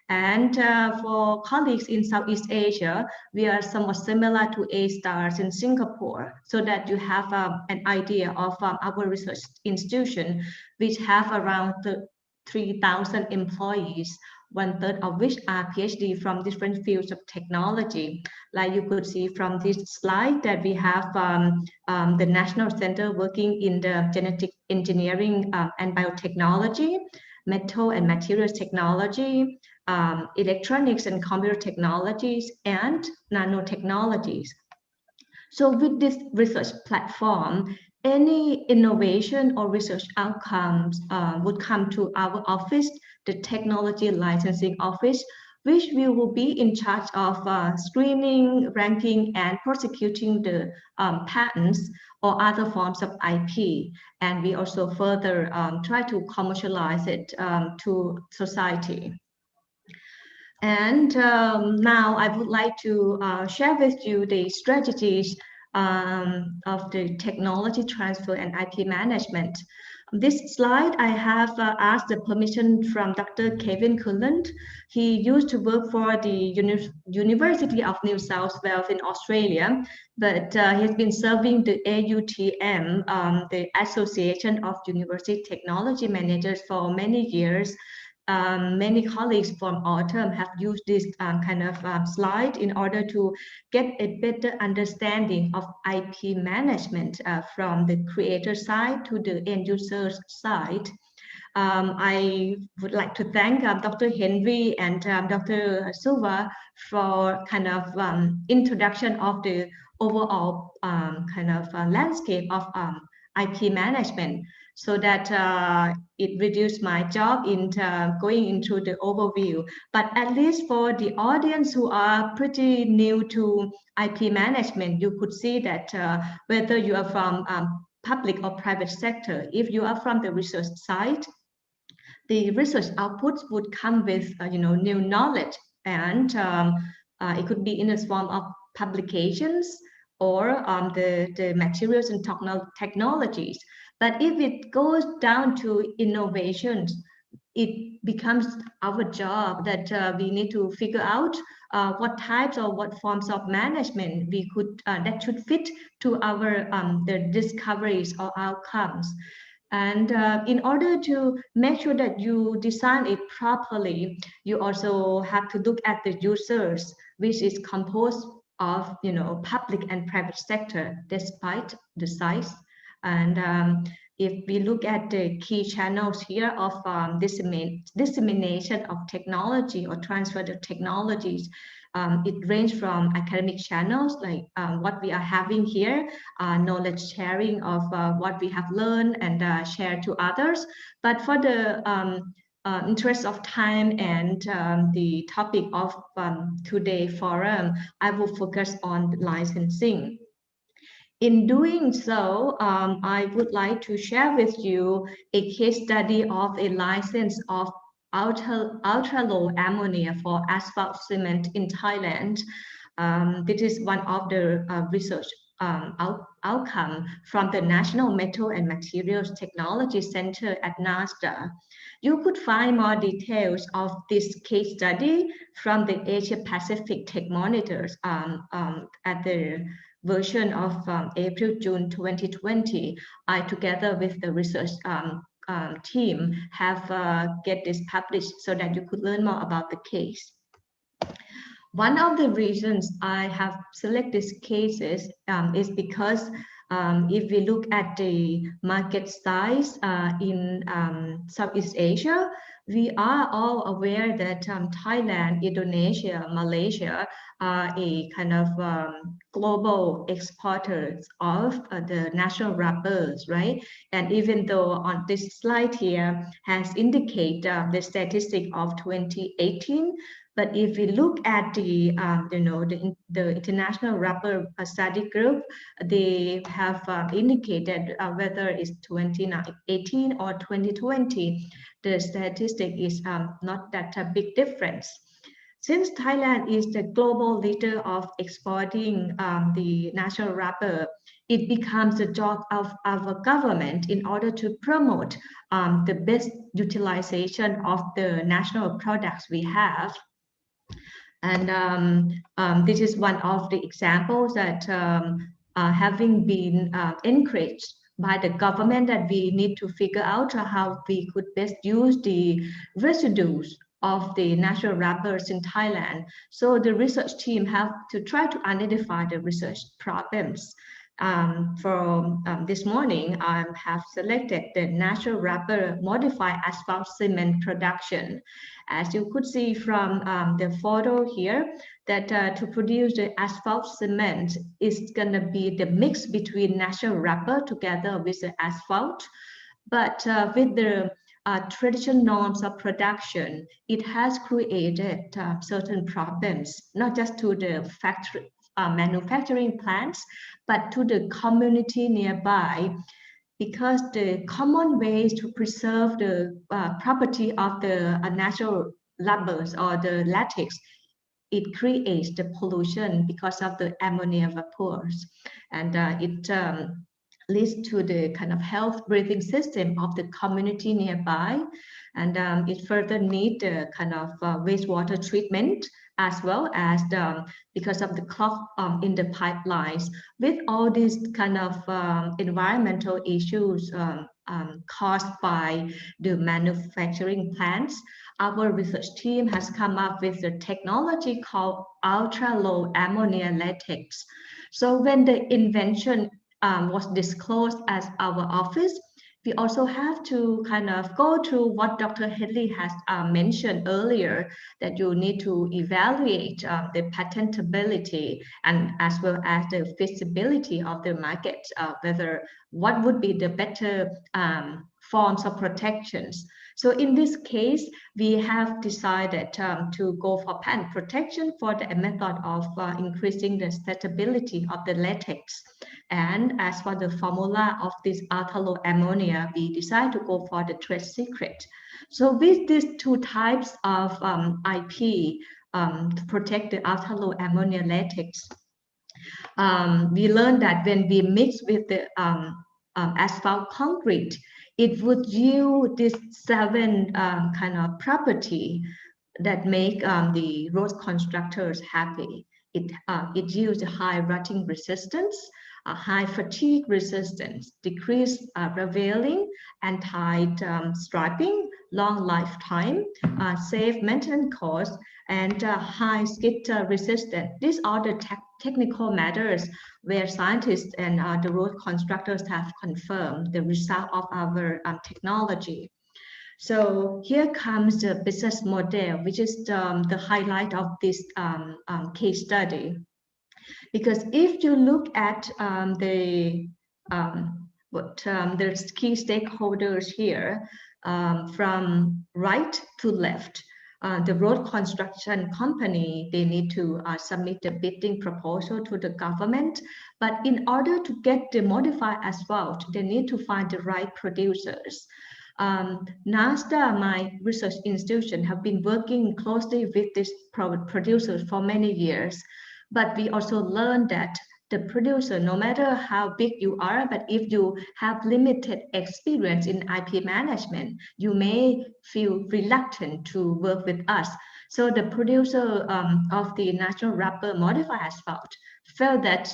And for colleagues in Southeast Asia, we are somewhat similar to A-STARS in Singapore, so that you have an idea of our research institution, which have around 3,000 employees, 1/3 of which are PhD from different fields of technology. Like you could see from this slide that we have the National Center working in the genetic engineering and biotechnology, metal and materials technology, electronics and computer technologies, and nanotechnologies. So with this research platform, any innovation or research outcomes would come to our office, the Technology Licensing Office, which we will be in charge of screening, ranking, and prosecuting the patents or other forms of IP. And we also further try to commercialize it to society. And now I would like to share with you the strategies of the technology transfer and IP management. This slide, I have asked the permission from Dr. Kevin Cullen. He used to work for the University of New South Wales in Australia, but he's been serving the AUTM, the Association of University Technology Managers, for many years. Many colleagues from Autumn have used this kind of slide in order to get a better understanding of IP management from the creator side to the end user side. I would like to thank Dr. Henry and Dr. Silva for kind of introduction of the overall kind of landscape of IP management, so that it reduced my job in going into the overview. But at least for the audience who are pretty new to IP management, you could see that whether you are from public or private sector, if you are from the research side, the research outputs would come with new knowledge, and it could be in the form of publications or the materials and technologies. But if it goes down to innovations, it becomes our job that we need to figure out what types or what forms of management we could that should fit to our the discoveries or outcomes. And in order to make sure that you design it properly, you also have to look at the users, which is composed of public and private sector, despite the size. And if we look at the key channels here of dissemination of technology or transfer of technologies, it ranges from academic channels like what we are having here, knowledge sharing of what we have learned and share to others. But for the interest of time and the topic of today's forum, I will focus on licensing. In doing so, I would like to share with you a case study of a license of ultra-low ammonia for asphalt cement in Thailand. This is one of the research outcome from the National Metal and Materials Technology Center at NASA. You could find more details of this case study from the Asia Pacific Tech Monitors at the version of April-June 2020. I, together with the research team, have get this published so that you could learn more about the case. One of the reasons I have selected these cases is because if we look at the market size in Southeast Asia, we are all aware that Thailand, Indonesia, Malaysia are a kind of global exporters of the natural rubbers, right? And even though on this slide here has indicated the statistic of 2018, but if we look at the the International Rubber Study Group, they have indicated whether it's 2018 or 2020, the statistic is not that a big difference. Since Thailand is the global leader of exporting the natural rubber, it becomes the job of our government in order to promote the best utilization of the national products we have. And this is one of the examples that having been encouraged by the government, that we need to figure out how we could best use the residues of the natural rubbers in Thailand. So the research team have to try to identify the research problems. For this morning, I have selected the natural rubber modified asphalt cement production. As you could see from the photo here, that to produce the asphalt cement is going to be the mix between natural rubber together with the asphalt. But with the traditional norms of production, it has created certain problems, not just to the factory manufacturing plants, but to the community nearby, because the common ways to preserve the property of the natural rubbers or the latex, it creates the pollution because of the ammonia vapors, and it leads to the kind of health breathing system of the community nearby, and it further needs the kind of wastewater treatment, as well as because of the clog in the pipelines. With all these kind of environmental issues caused by the manufacturing plants, our research team has come up with a technology called ultra-low ammonia latex. So when the invention was disclosed at our office, we also have to kind of go through what Dr. Headley has mentioned earlier, that you need to evaluate the patentability and as well as the feasibility of the market, whether what would be the better forms of protections. So in this case, we have decided to go for patent protection for the method of increasing the stability of the latex. And as for the formula of this alkyl ammonia, we decide to go for the trade secret. So with these two types of IP to protect the alkyl ammonia latex, we learned that when we mix with the asphalt concrete, it would yield this 7 kind of property that make the road constructors happy. It yields a high rutting resistance, a high fatigue resistance, decreased revealing, anti striping, long lifetime, safe maintenance costs, and high skid resistance. These are the technical matters where scientists and the road constructors have confirmed the result of our technology. So here comes the business model, which is the highlight of this case study. Because if you look at the key stakeholders here, from right to left, the road construction company, they need to submit a bidding proposal to the government. But in order to get the modified asphalt, they need to find the right producers. NASDA, my research institution, have been working closely with these producers for many years. But we also learned that the producer, no matter how big you are, but if you have limited experience in IP management, you may feel reluctant to work with us. So the producer of the National Rubber Modified Asphalt felt that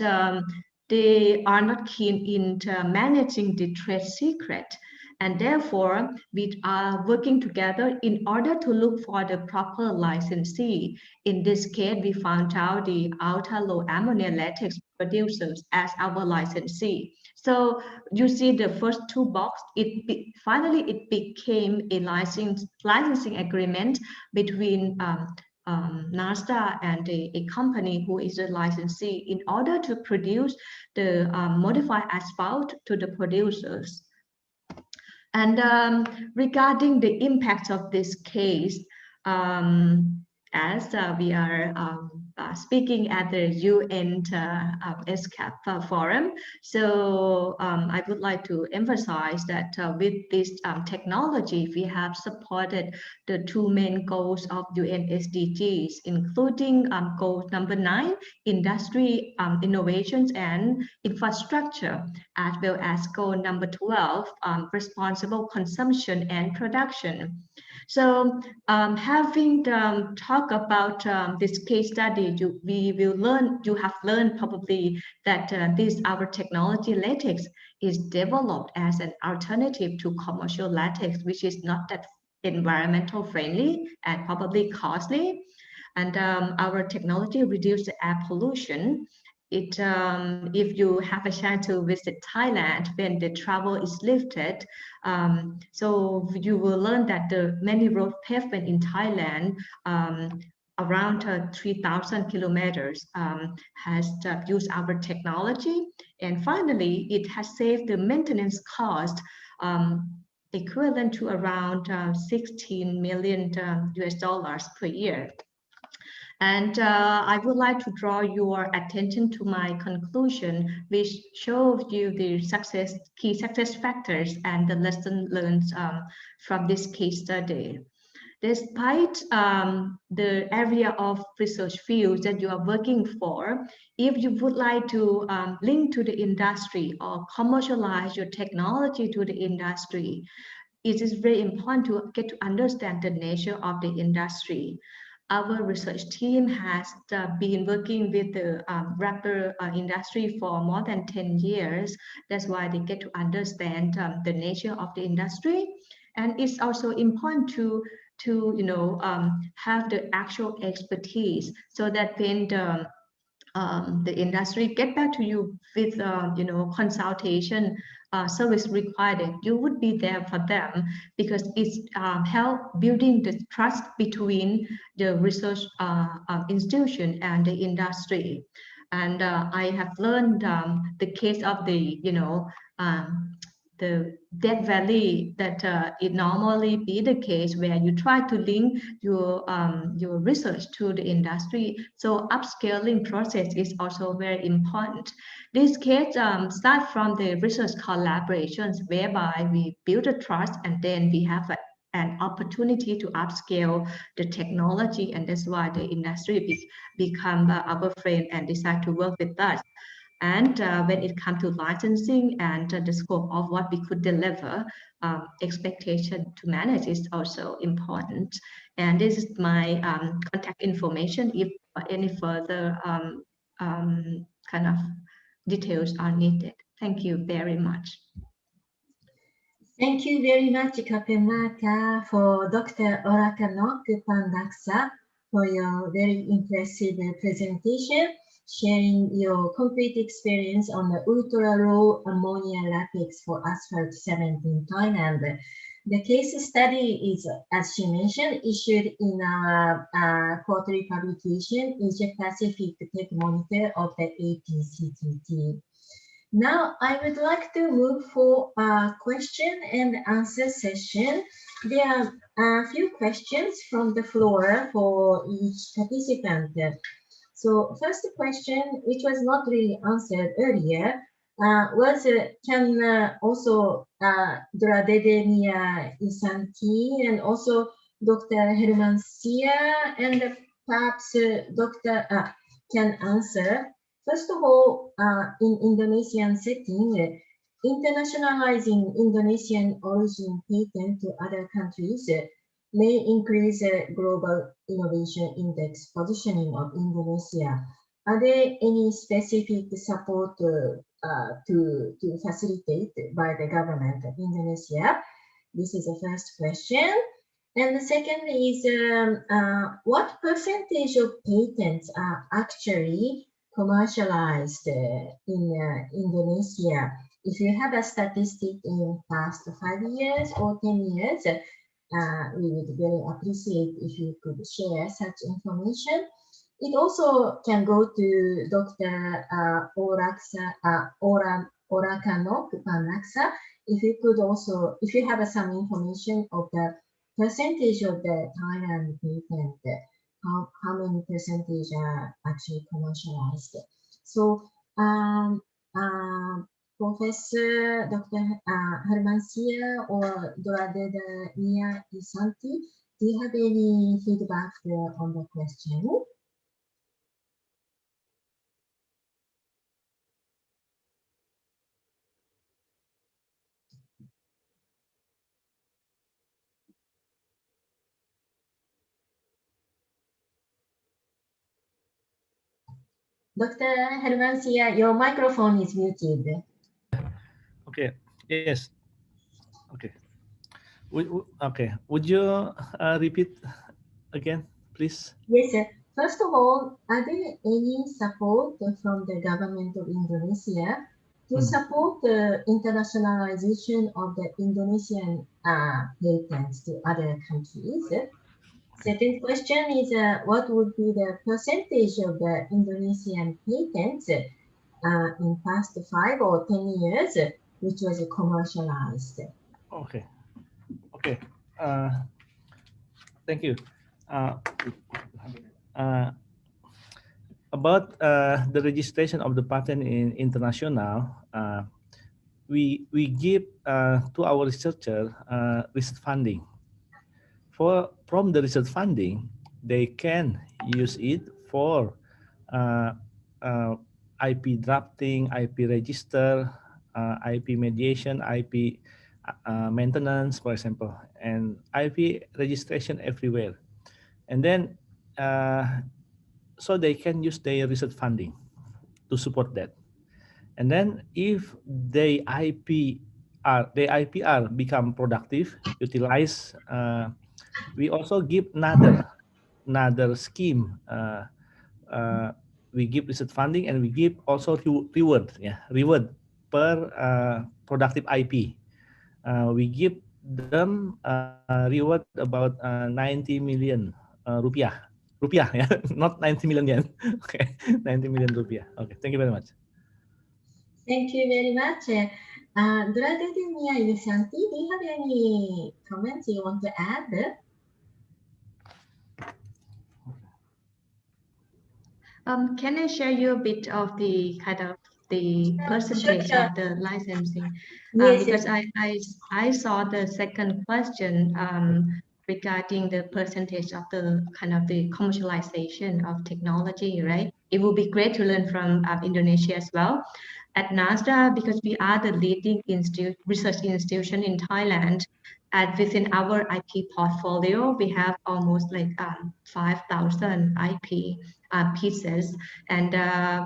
they are not keen in managing the trade secret. And therefore, we are working together in order to look for the proper licensee. In this case, we found out the alkyl ammonia latex producers as our licensee. So you see the first two boxes, finally it became a licensing agreement between NASDA and a company who is a licensee in order to produce the modified asphalt to the producers. And regarding the impact of this case, as we are speaking at the UN ESCAP forum, so I would like to emphasize that with this technology, we have supported the 2 main goals of UN SDGs, including goal number 9, industry innovations and infrastructure, as well as goal number 12, responsible consumption and production. So having talked about this case study, you have learned probably that our technology latex is developed as an alternative to commercial latex, which is not that environmental friendly and probably costly. And our technology reduces air pollution. If you have a chance to visit Thailand when the travel is lifted, so you will learn that the many road pavement in Thailand, around 3,000 kilometers, has used our technology. And finally, it has saved the maintenance cost equivalent to around $16 million US per year. And I would like to draw your attention to my conclusion, which shows you the key success factors and the lesson learned from this case study. Despite the area of research fields that you are working for, if you would like to link to the industry or commercialize your technology to the industry, it is very important to get to understand the nature of the industry. Our research team has been working with the rubber industry for more than 10 years. That's why they get to understand the nature of the industry. And it's also important to have the actual expertise so that when the the industry get back to you with consultation service required, you would be there for them, because it's help building the trust between the research institution and the industry. And I have learned the case of the Death Valley, that it normally be the case where you try to link your research to the industry. So upscaling process is also very important. This case start from the research collaborations, whereby we build a trust and then we have an opportunity to upscale the technology, and that's why the industry become our friend and decide to work with us. And when it comes to licensing and the scope of what we could deliver, expectation to manage is also important. And this is my contact information if any further kind of details are needed. Thank you very much. Thank you very much, Kapemaka, for Dr. Orakanok Pandaksa, for your very impressive presentation, sharing your concrete experience on the ultra-low ammonia latex for asphalt cement in Thailand. The case study is, as she mentioned, issued in our quarterly publication, Asia Pacific Tech Monitor of the APCTT. Now, I would like to move for a question and answer session. There are a few questions from the floor for each participant. So first question, which was not really answered earlier, was can also Dradedenia Isanti and also Dr. Herman Sia and perhaps Dr. can answer. First of all, in Indonesian setting, internationalizing Indonesian origin patent to other countries may increase global innovation index positioning of Indonesia. Are there any specific support to facilitate by the government of Indonesia? This is the first question. And the second is, what percentage of patents are actually commercialized in Indonesia? If you have a statistic in past 5 years or 10 years, we would very appreciate if you could share such information. It also can go to Dr. Orakanok Panaksa. If you could also, if you have some information of the percentage of the Thailand patent, how many percentage are actually commercialized. So, Professor Dr. Hermansia or Doradeda Nia Isanti, do you have any feedback on the question? Dr. Hermansia, your microphone is muted. Okay. Yes. Okay. Okay. Would you repeat again, please? Yes, sir. First of all, are there any support from the government of Indonesia to support the internationalization of the Indonesian patents to other countries? Second question is, what would be the percentage of the Indonesian patents in past 5 or 10 years, which was commercialized? Okay. Okay. Thank you. About the registration of the patent in international, we give to our researcher research funding. From the research funding, they can use it for IP drafting, IP register, IP mediation, IP maintenance, for example, and IP registration everywhere. And then, so they can use their research funding to support that. And then if the IPR become productive, utilize, we also give another scheme we give research funding, and we give also reward per productive IP. We give them reward about 90 million rupiah, yeah, not 90 million yen. Okay, 90 million rupiah. Okay, thank you very much. Thank you very much. Duradedi Mia Yushanti, do you have any comments you want to add? Can I share you a bit of the kind of the percentage Sure. of the licensing? Yes, Because I saw the second question regarding the percentage of the kind of the commercialization of technology, right? It would be great to learn from Indonesia as well. At NASDA, because we are the leading research institution in Thailand, and within our IP portfolio, we have almost like 5,000 IP pieces. And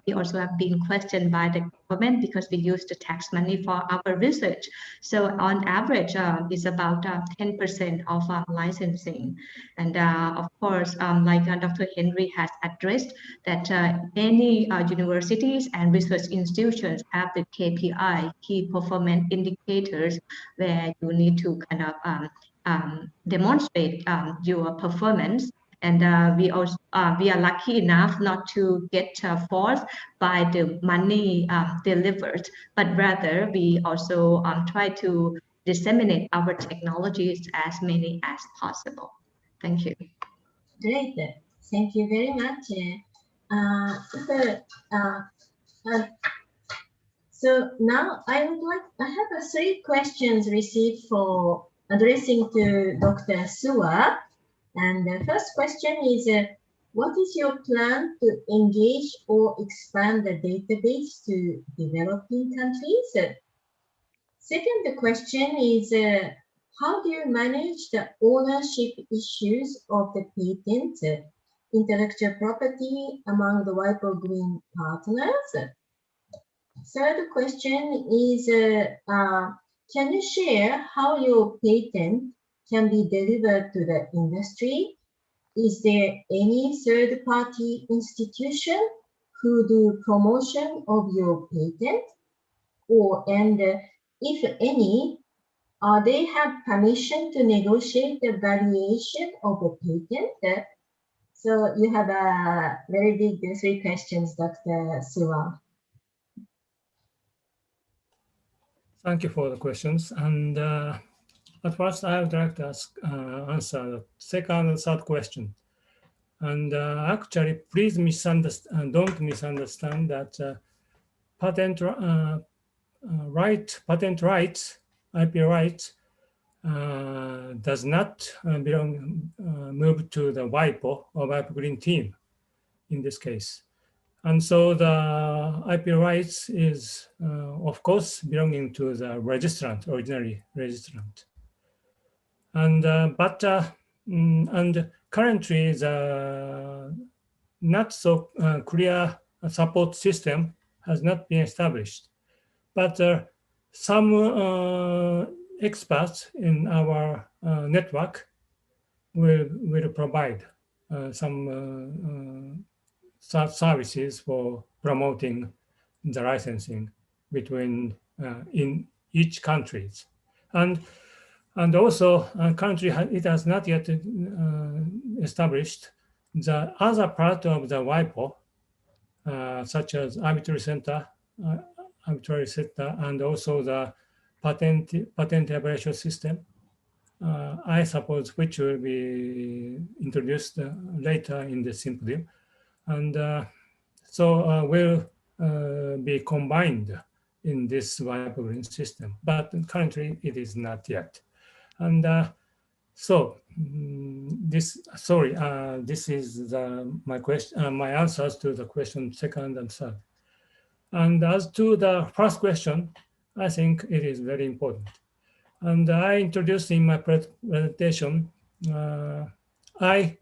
we also have been questioned by the government because we use the tax money for our research. So on average, it's about 10% of our licensing. And of course, like Dr. Henry has addressed, that many universities and research institutions have the KPI, key performance indicators, where you need to kind of demonstrate your performance. And we are lucky enough not to get forced by the money delivered, but rather we also try to disseminate our technologies as many as possible. Thank you. great. Thank you very much. So now I have 3 questions received for addressing to Dr. Suwa. And the first question is, what is your plan to engage or expand the database to developing countries? Second question is, how do you manage the ownership issues of the patent, intellectual property among the WIPO Green partners? Third question is, can you share how your patent can be delivered to the industry? Is there any third-party institution who do promotion of your patent? And if any, they have permission to negotiate the valuation of a patent? So you have a very big 3 questions, Dr. Suwa. Thank you for the questions. And at first, I would like to answer the second and third question. And actually, please don't misunderstand that patent rights, IP rights, does not move to the WIPO or WIPO Green team in this case. And so the IP rights is, of course, belonging to the registrant, ordinary registrant. And and currently, the not so clear support system has not been established. But some experts in our network will provide some services for promoting the licensing between in each countries. And also, country it has not yet established the other part of the WIPO, such as arbitrary center, and also the patent evaluation system. I suppose which will be introduced later in the symposium, and so will be combined in this WIPO Green system. But currently, it is not yet. And so this is my answers to the question second and third. And as to the first question, I think it is very important. And I introduced in my presentation, I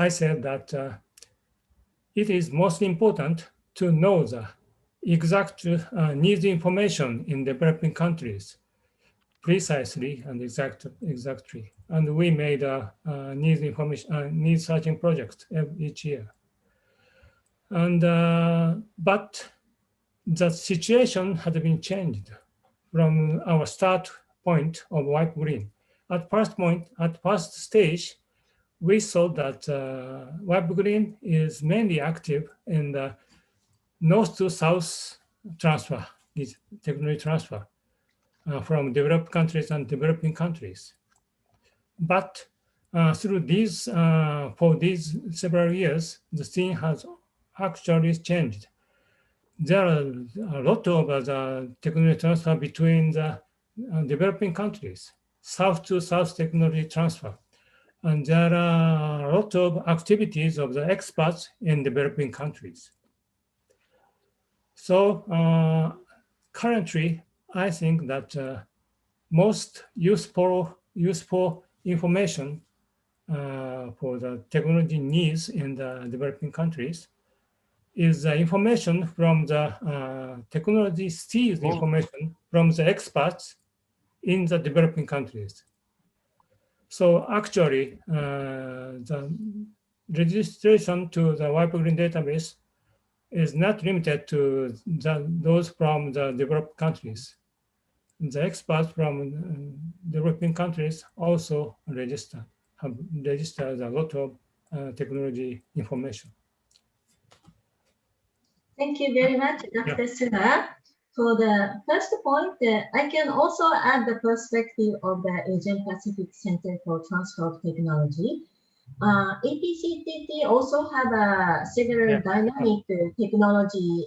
said that it is most important to know the exact needs information in developing countries precisely and exactly. And we made a needs searching project each year. And but the situation had been changed from our start point of white green. At first stage, we saw that white green is mainly active in the north to south transfer, this technology transfer from developed countries and developing countries. But through these, for these several years, the scene has actually changed. There are a lot of technology transfer between the developing countries, south to south technology transfer. And there are a lot of activities of the experts in developing countries. So currently, I think that most useful information for the technology needs in the developing countries is the information from the technology sees information from the experts in the developing countries. So actually, the registration to the white green database is not limited to those from the developed countries. The experts from developing countries also have registered a lot of technology information. Thank you very much, Dr. Sura. For the first point, I can also add the perspective of the Asian Pacific Center for Transfer of Technology. APCTT also have several dynamic technology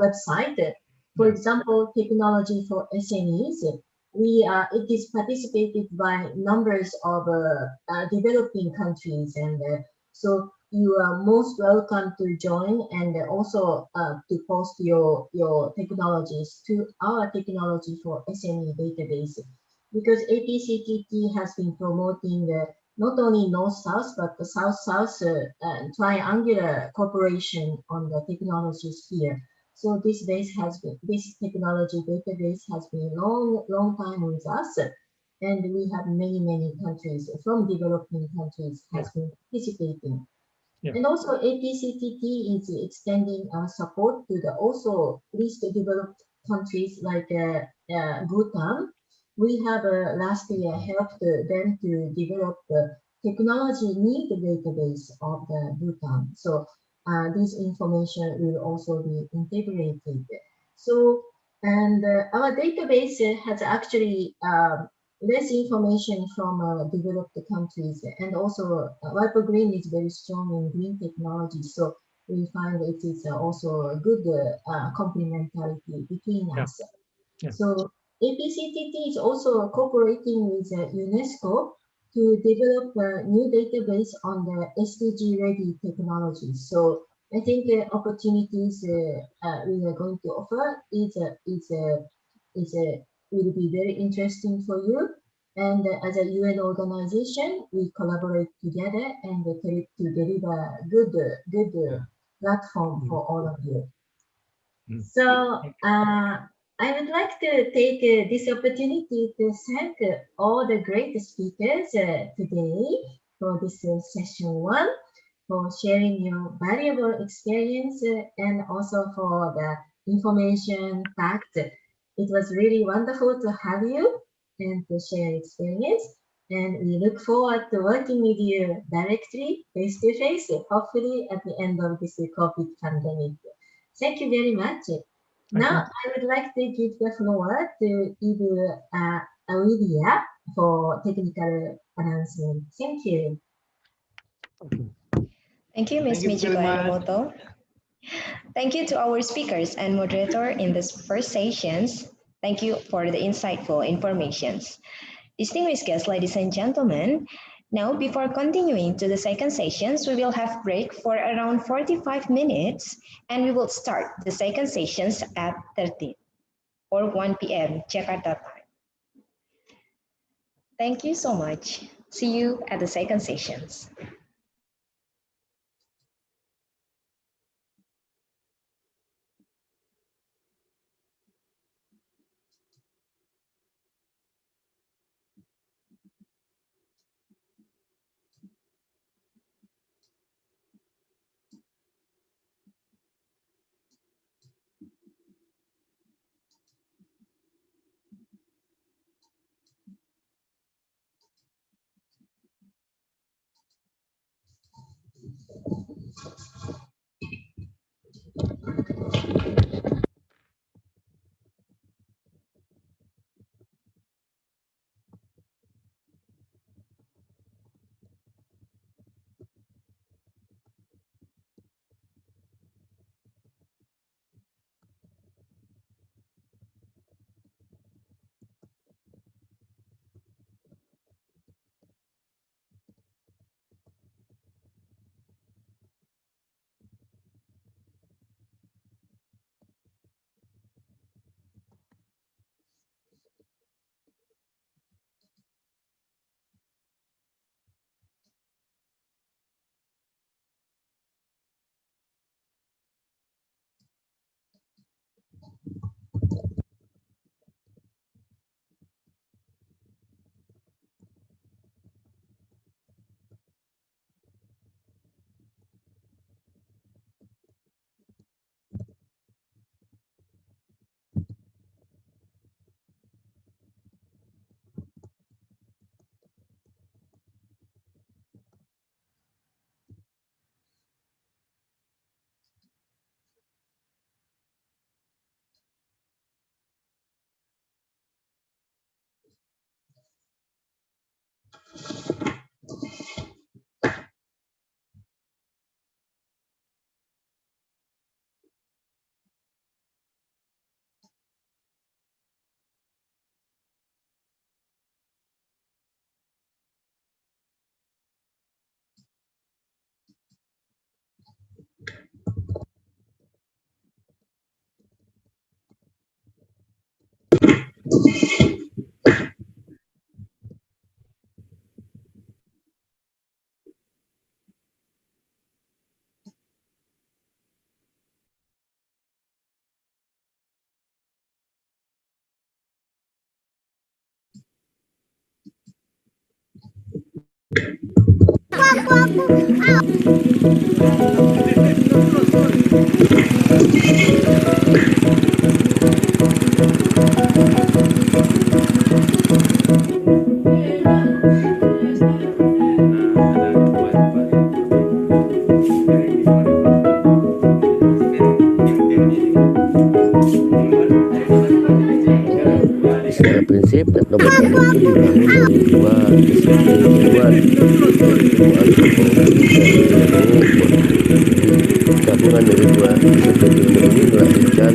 website. For example, technology for SMEs. It is participated by numbers of developing countries, and so you are most welcome to join and also to post your technologies to our technology for SME database, because APCTT has been promoting not only North-South but the South-South triangular cooperation on the technologies here. So this technology database has been long time with us, and we have many countries from developing countries has been participating. Yeah. And also APCTT is extending our support to the also least developed countries like Bhutan. We have last year helped them to develop the technology need database of the Bhutan. So this information will also be integrated. So, and our database has actually less information from developed countries, and also Wiper Green is very strong in green technology, so we find it is also a good complementarity between us. Yeah. So APCTT is also cooperating with UNESCO to develop a new database on the SDG ready technology. So I think the opportunities we are going to offer will be very interesting for you. And as a UN organization, we collaborate together and to deliver good platform for all of you. So I would like to take this opportunity to thank all the great speakers today for this session 1, for sharing your valuable experience and also for the information facts. It was really wonderful to have you and to share experience. And we look forward to working with you directly, face-to-face, hopefully at the end of this COVID pandemic. Thank you very much. Now, I would like to give the floor to Ibu Awidia for technical announcement. Thank you. Thank you, Ms. Michiko Enomoto. Thank you to our speakers and moderator in this first sessions. Thank you for the insightful informations. Distinguished guests, ladies and gentlemen, now before continuing to the second sessions, we will have break for around 45 minutes, and we will start the second sessions at 13 or 1 p.m. Jakarta time. Thank you so much. See you at the second sessions. Secara prinsip, teknologi itu dibangun dari dua disiplin gabungan dari dua disiplin ilmu ini melahirkan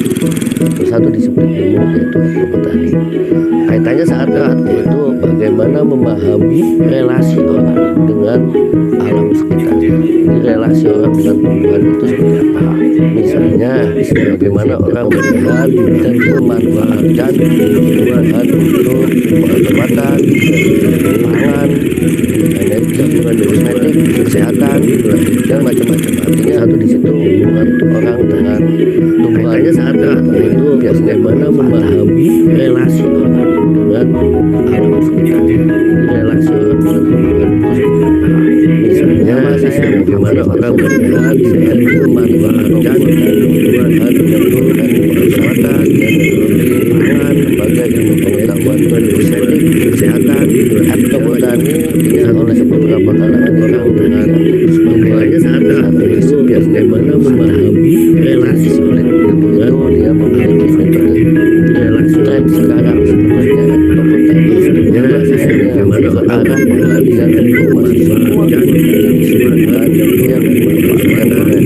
satu disiplin ilmu, yaitu petani. Kaitannya sangat erat, yaitu bagaimana memahami relasi orang dengan alam sekitar. Jadi relasi orang dengan tumbuhan itu seperti apa? Misalnya, bagaimana orang melihat dan memanfaatkan tumbuhan untuk pengobatan, pangan, energi, gabungan dari kosmetik, kesehatan, dan macam-macam. Artinya satu di situ hubungan orang dengan tumbuhannya sangat erat, yaitu bagaimana memahami relasi orang dengan alam sekitar. Relasi orang dengan tumbuhan itu seperti apa? Misalnya, bagaimana orang melihat dan memanfaatkan tumbuhan untuk pengobatan, energi, pangan, lembaga ilmu pengetahuan Indonesia, kesehatan, atau botani dilihat oleh beberapa kalangan orang dengan sebenarnya sangat itu bagaimana memahami relasi sulit dengan dia memiliki metode relasi tren sekarang sebenarnya botani sebenarnya bagaimana arah pengalihan informasi semua dan disebutkan yang dimanfaatkan oleh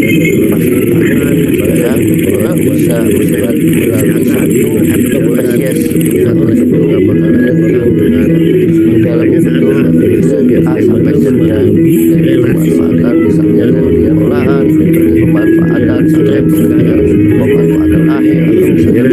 pasti pangan barang orang bisa melihat melalui satu atau proses dilihat oleh beberapa kalangan orang dengan dalam itu A sampai Z dari pemanfaatan misalnya dia olahan, pemanfaatan strep sekarang, pemanfaatan akhir atau misalnya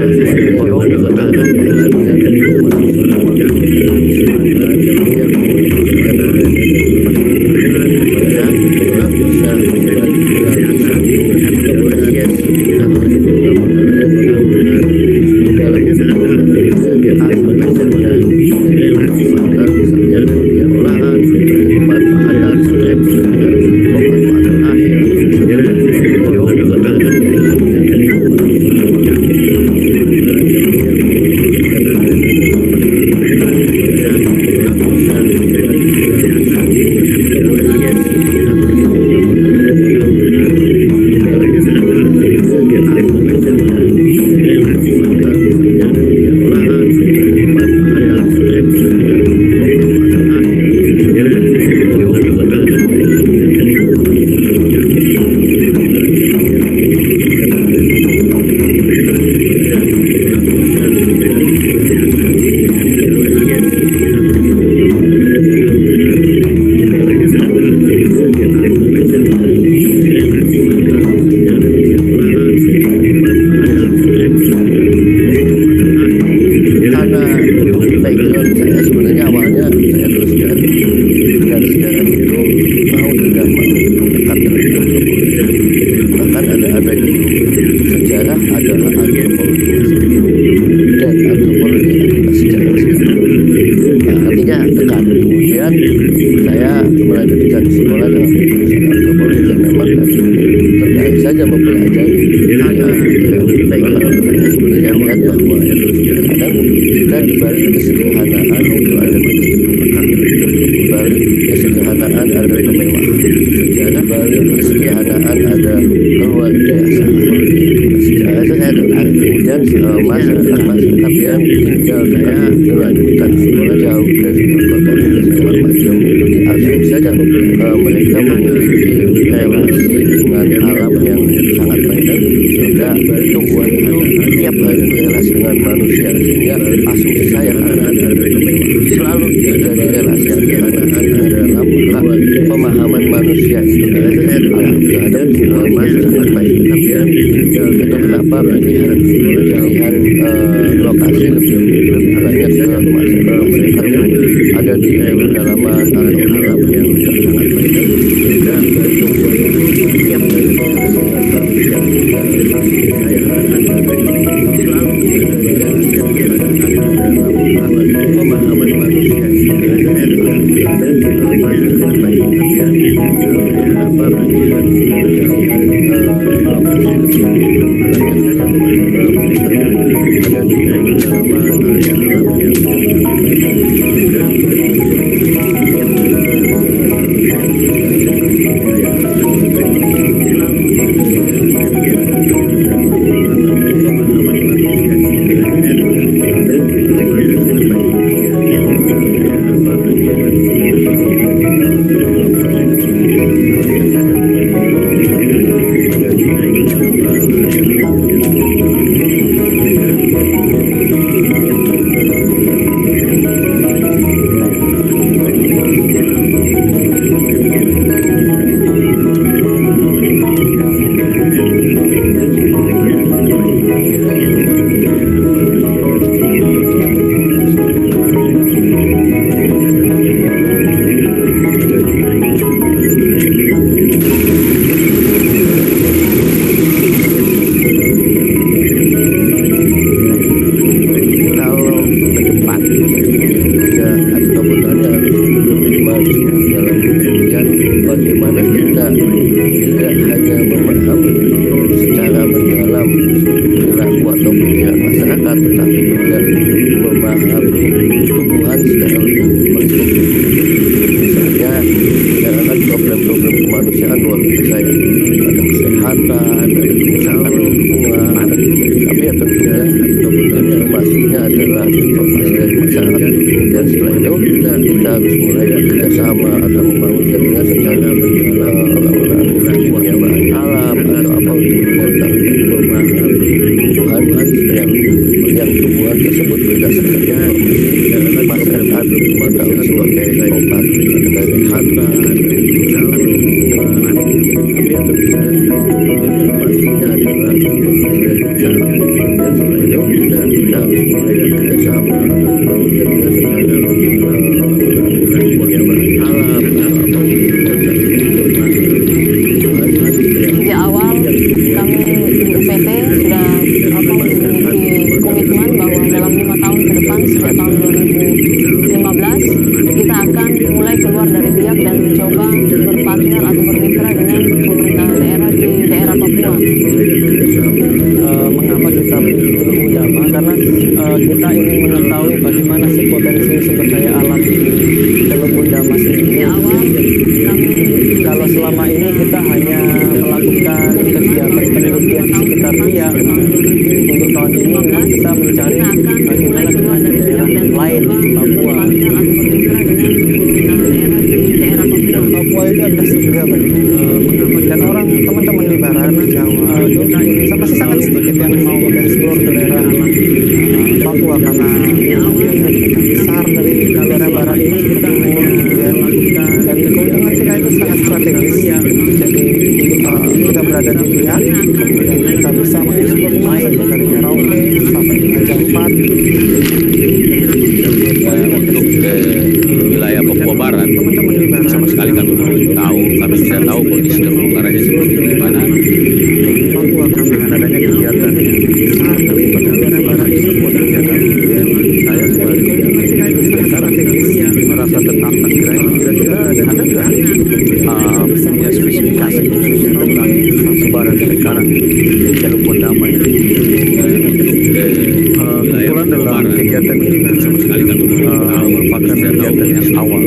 lain Papua. juga dan orang teman-teman di barat Jawa masih sangat sedikit yang mau eksplor ke daerah Papua karena biaya besar dari daerah barat ini kita dan keuntungan kita itu sangat strategis. Jadi kita berada di Biak dan kita bisa mengeksplor dari Merauke sampai Raja Ampat. Untuk wilayah Papua Barat sama sekali kami belum tahu, kami tidak tahu kondisi terumbu karangnya seperti bagaimana. Dengan adanya kegiatan besar dari daerah barat ini sebuah kegiatan saya sebagai strategis merasa tertantang kira-kira ada nggak punya spesifikasi khusus tentang sebaran sekarang jalur damai. Kebetulan dalam kegiatan ini sama sekali kami merupakan kegiatan yang awal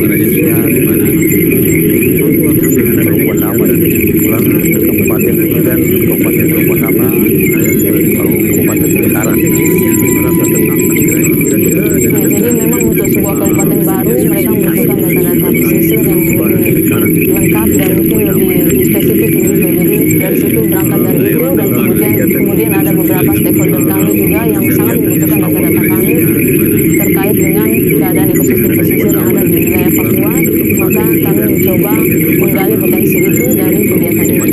perempuan damai. Kebetulan Kabupaten ini kan Kabupaten Perempuan Damai, Kabupaten Utara. Jadi memang untuk sebuah kabupaten baru mereka membutuhkan data-data pesisir yang lebih lengkap dan mungkin lebih spesifik begitu. Jadi dari situ berangkat dari itu dan kemudian ada beberapa stakeholder kami juga yang sangat membutuhkan data-data kami terkait dengan keadaan ekosistem pesisir yang ada di wilayah Papua. Maka kami mencoba menggali potensi itu dari kegiatan ini.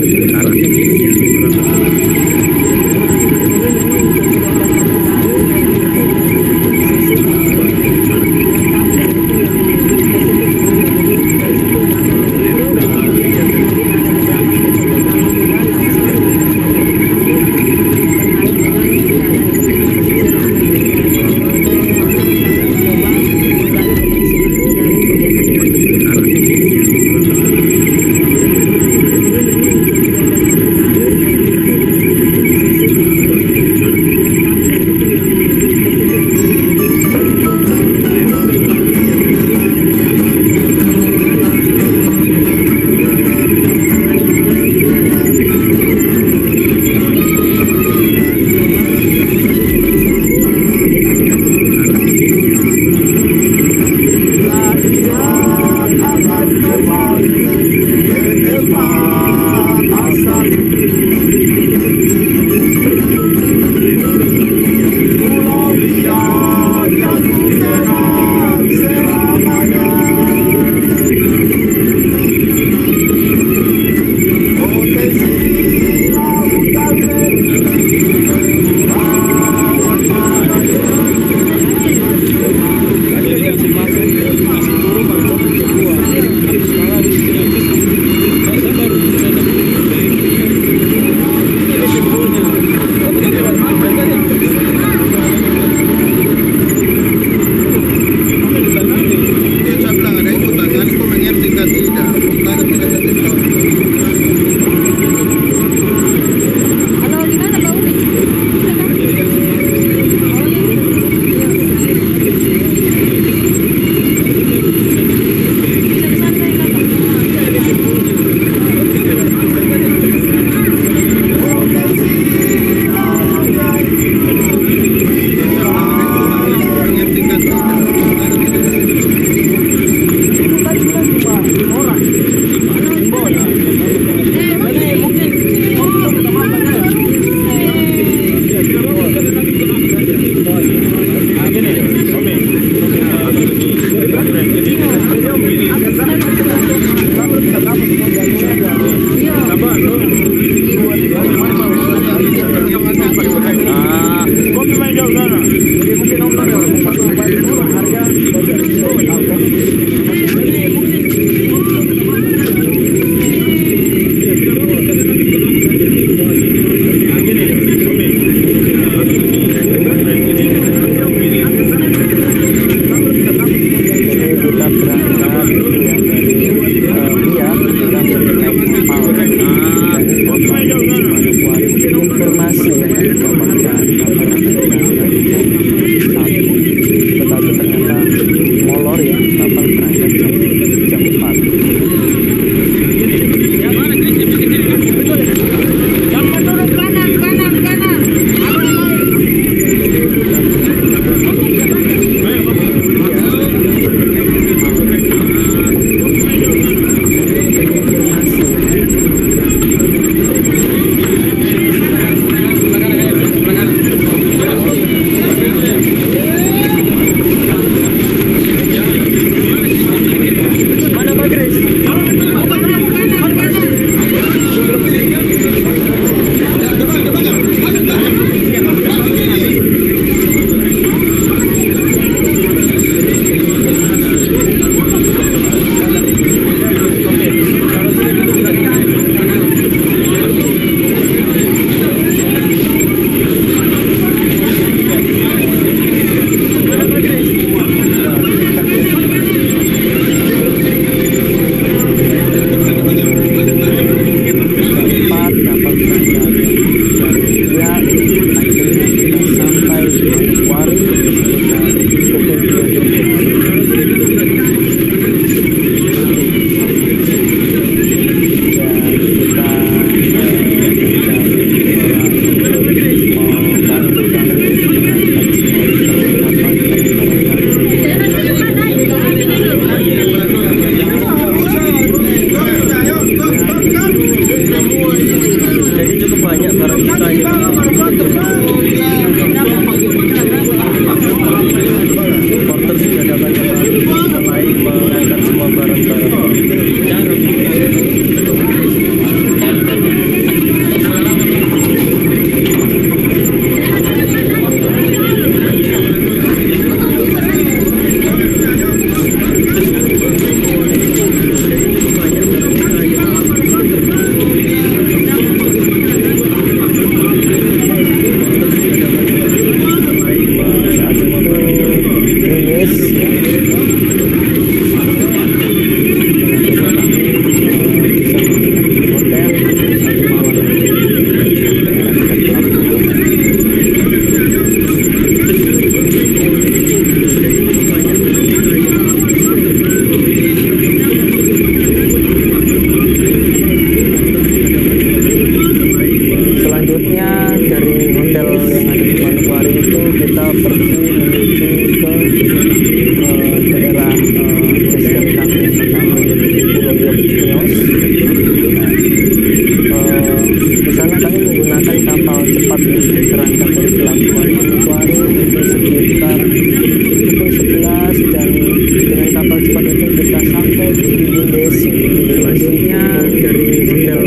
tadinya dari hotel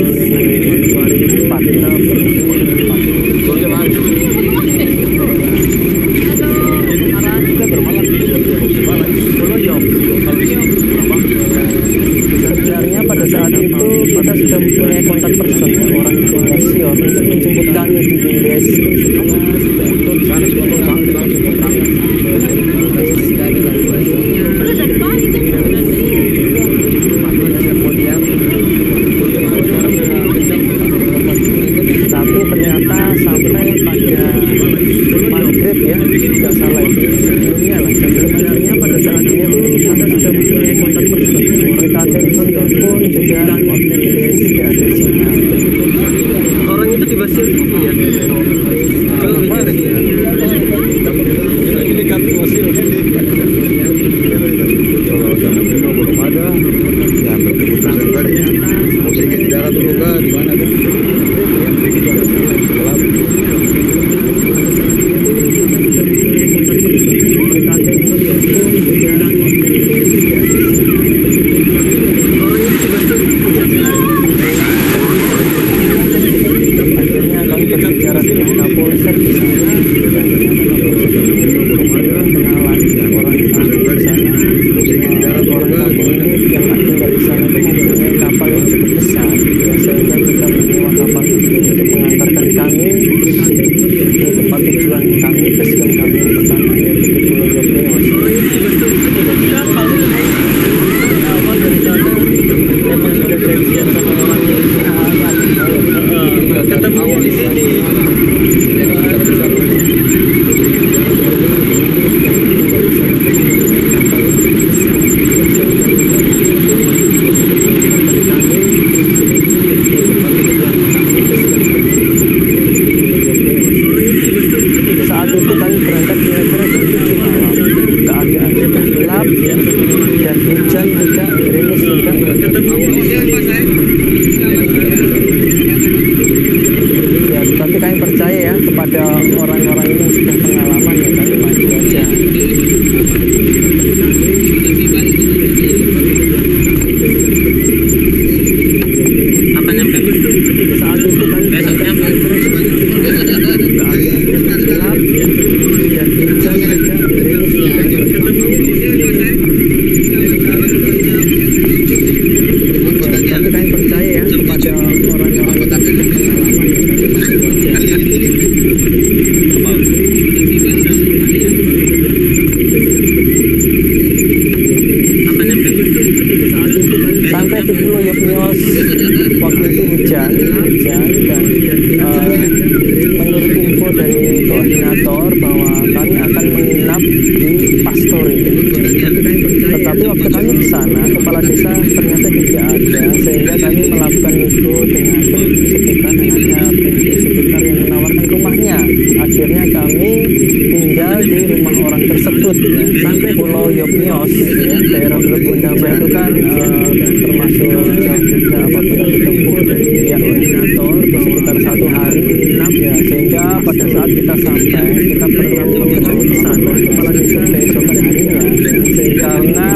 Mandiri 4 kita sebenarnya pada saat itu kita sudah mempunyai kontak person orang Indonesia untuk menjemput kami di Windes. Tapi ternyata sampai pada maghrib ya, nggak salah itu sebelumnya lah. Sebenarnya pada saat itu kita sudah mempunyai kontak person. Kita telepon juga Windes tidak ada sinyal. Orang itu di Basir itu ya? Kalau mana dia? Ini kami Basir kan kalau sana belum ada, ya berkeputusan tadi. Musiknya di darat dulu kah? Di mana kan? Akhirnya kami berbicara dengan Kapolsek di sana, dan kenalan orang di sana, orang ini yang tinggal di sana itu mempunyai kapal yang cukup besar, sehingga kita menyewa kapal itu untuk mengantarkan kami ke tempat tujuan kami, tujuan kami yang pertama yaitu di Pulau Yogyakarta. Awal daripada memang sudah janjian sama orang yang ketemu di sini. Saat itu kami berangkat kira-kira jam 7 malam. Keadaan sudah gelap ya, dan hujan juga, gerimis juga. Ya, tapi kami percaya ya kepada orang-orang ini yang sudah pengalaman ya, kami maju aja. Apa nyampe? Saat itu kami berangkat gelap ya, dan hujan juga, gerimis juga. Tapi kami percaya ya kepada orang-orang yang sudah pengalaman ya, kami maju aja. Sampai di Pulau Yogyakarta waktu itu hujan dan menurut info dari koordinator bahwa kami akan menginap di Pastori. Tetapi waktu kami ke sana, kepala desa ternyata tidak ada, sehingga kami melakukan nego dengan penduduk sekitar dan ada penduduk sekitar yang menawarkan rumahnya. Akhirnya kami tinggal di rumah orang tersebut ya. Sampai Pulau Yogyakarta ya, daerah Pulau Bundama itu kan termasuk jauh juga apabila ditempuh dari pihak koordinator sekitar 1 hari ya, sehingga pada saat kita sampai kita perlu pesan kepala desa keesokan harinya ya, karena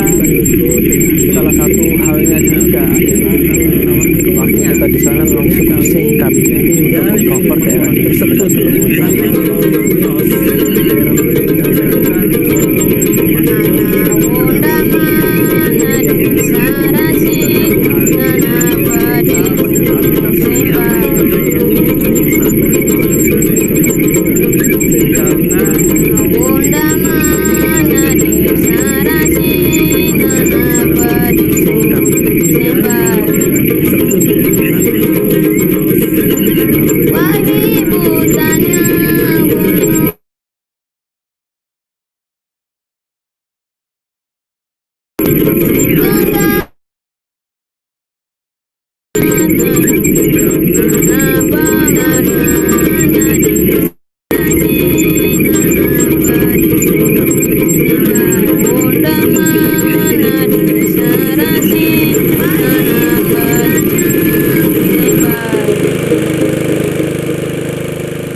salah satu halnya juga adalah waktu kita di sana memang cukup singkat ya untuk cover daerah tersebut.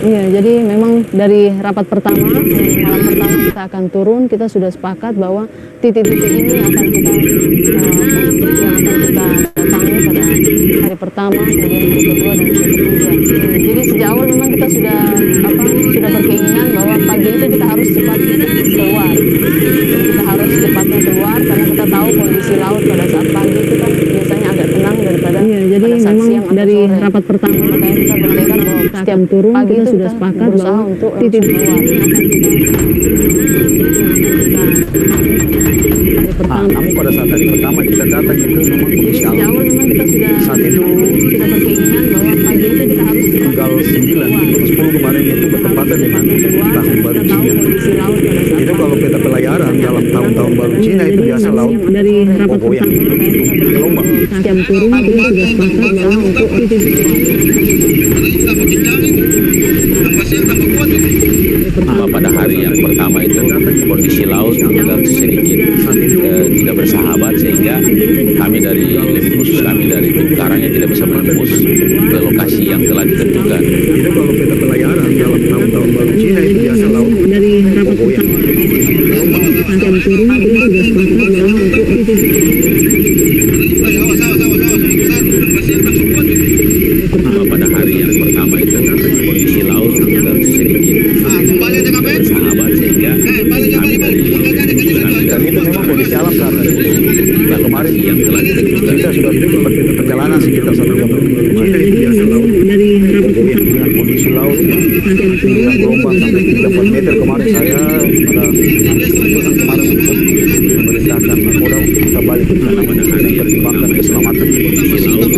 Iya, jadi memang dari rapat pertama, malam pertama kita akan turun, kita sudah sepakat bahwa titik-titik ini akan kita datangi pada pertama, kemudian hari kedua dan hari ketiga. Jadi sejak awal memang kita sudah berkeinginan bahwa pagi itu kita harus cepat keluar. Kita harus cepatnya keluar karena kita tahu kondisi laut pada saat pagi itu kan biasanya agak tenang daripada jadi pada saat memang siang atau dari sore. rapat pertama Makanya kita bertekad bahwa setiap turun pagi kita itu sudah sepakat berusaha bahwa untuk titik langsung keluar. Namun pada saat hari pertama kita datang itu memang kondisi alam. Saat itu berkeinginan bahwa pagi itu kita harus tanggal 9 10 kemarin itu bertepatan dengan tahun baru Cina. Itu kalau peta pelayaran dalam tahun-tahun baru Cina itu biasa laut goyang, gelombang. Setiap turun kita sudah sepakat bahwa untuk titik pada hari yang pertama itu kondisi laut agak sedikit tidak bersahabat sehingga kami dari khusus kami dari tim karangnya tidak bisa menembus ke lokasi yang telah ditentukan. Itu kalau peta pelayaran dalam tahun-tahun baru Cina itu biasa laut goyang. setiap turun kita sudah sepakat bahwa untuk titik pada hari yang pertama itu kondisi laut agak sedikit bersahabat sehingga kami dari dan itu memang kondisi alam saat itu. Nah kemarin yang telah ditentukan kita sudah perjalanan sekitar 1 jam lebih. Cina itu biasa laut goyang dengan kondisi laut yang gelombang sampai 3-4 meter. Kemarin saya pada keputusan kemarin untuk memerintahkan nakoda kita balik karena mempertimbangkan keselamatan kondisi laut.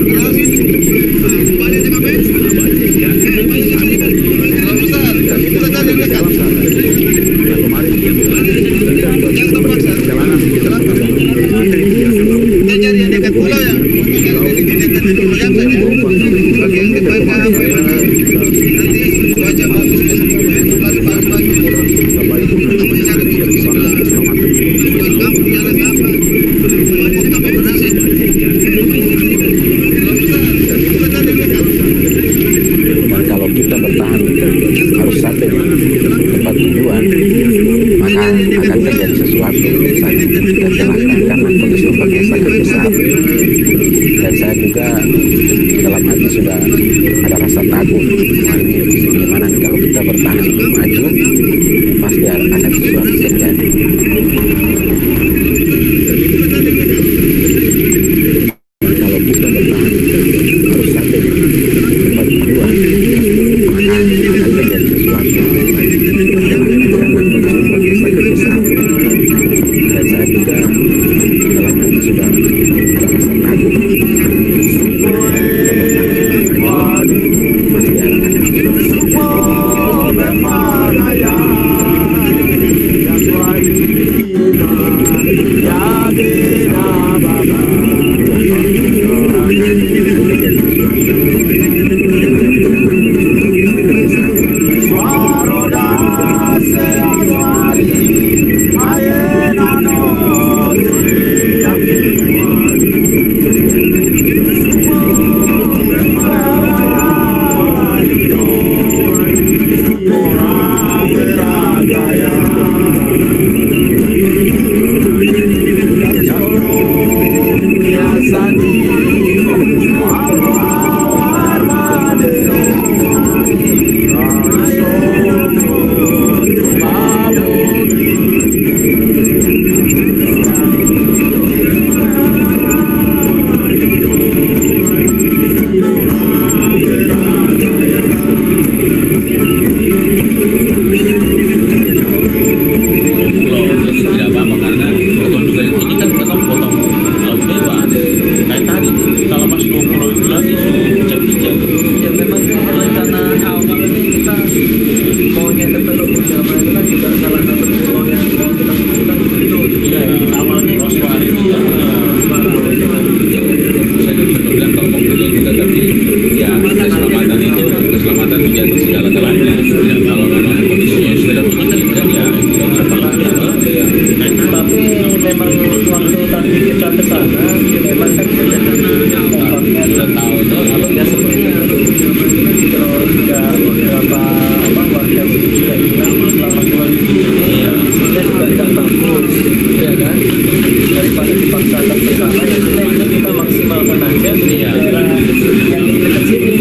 yang di dekat sini.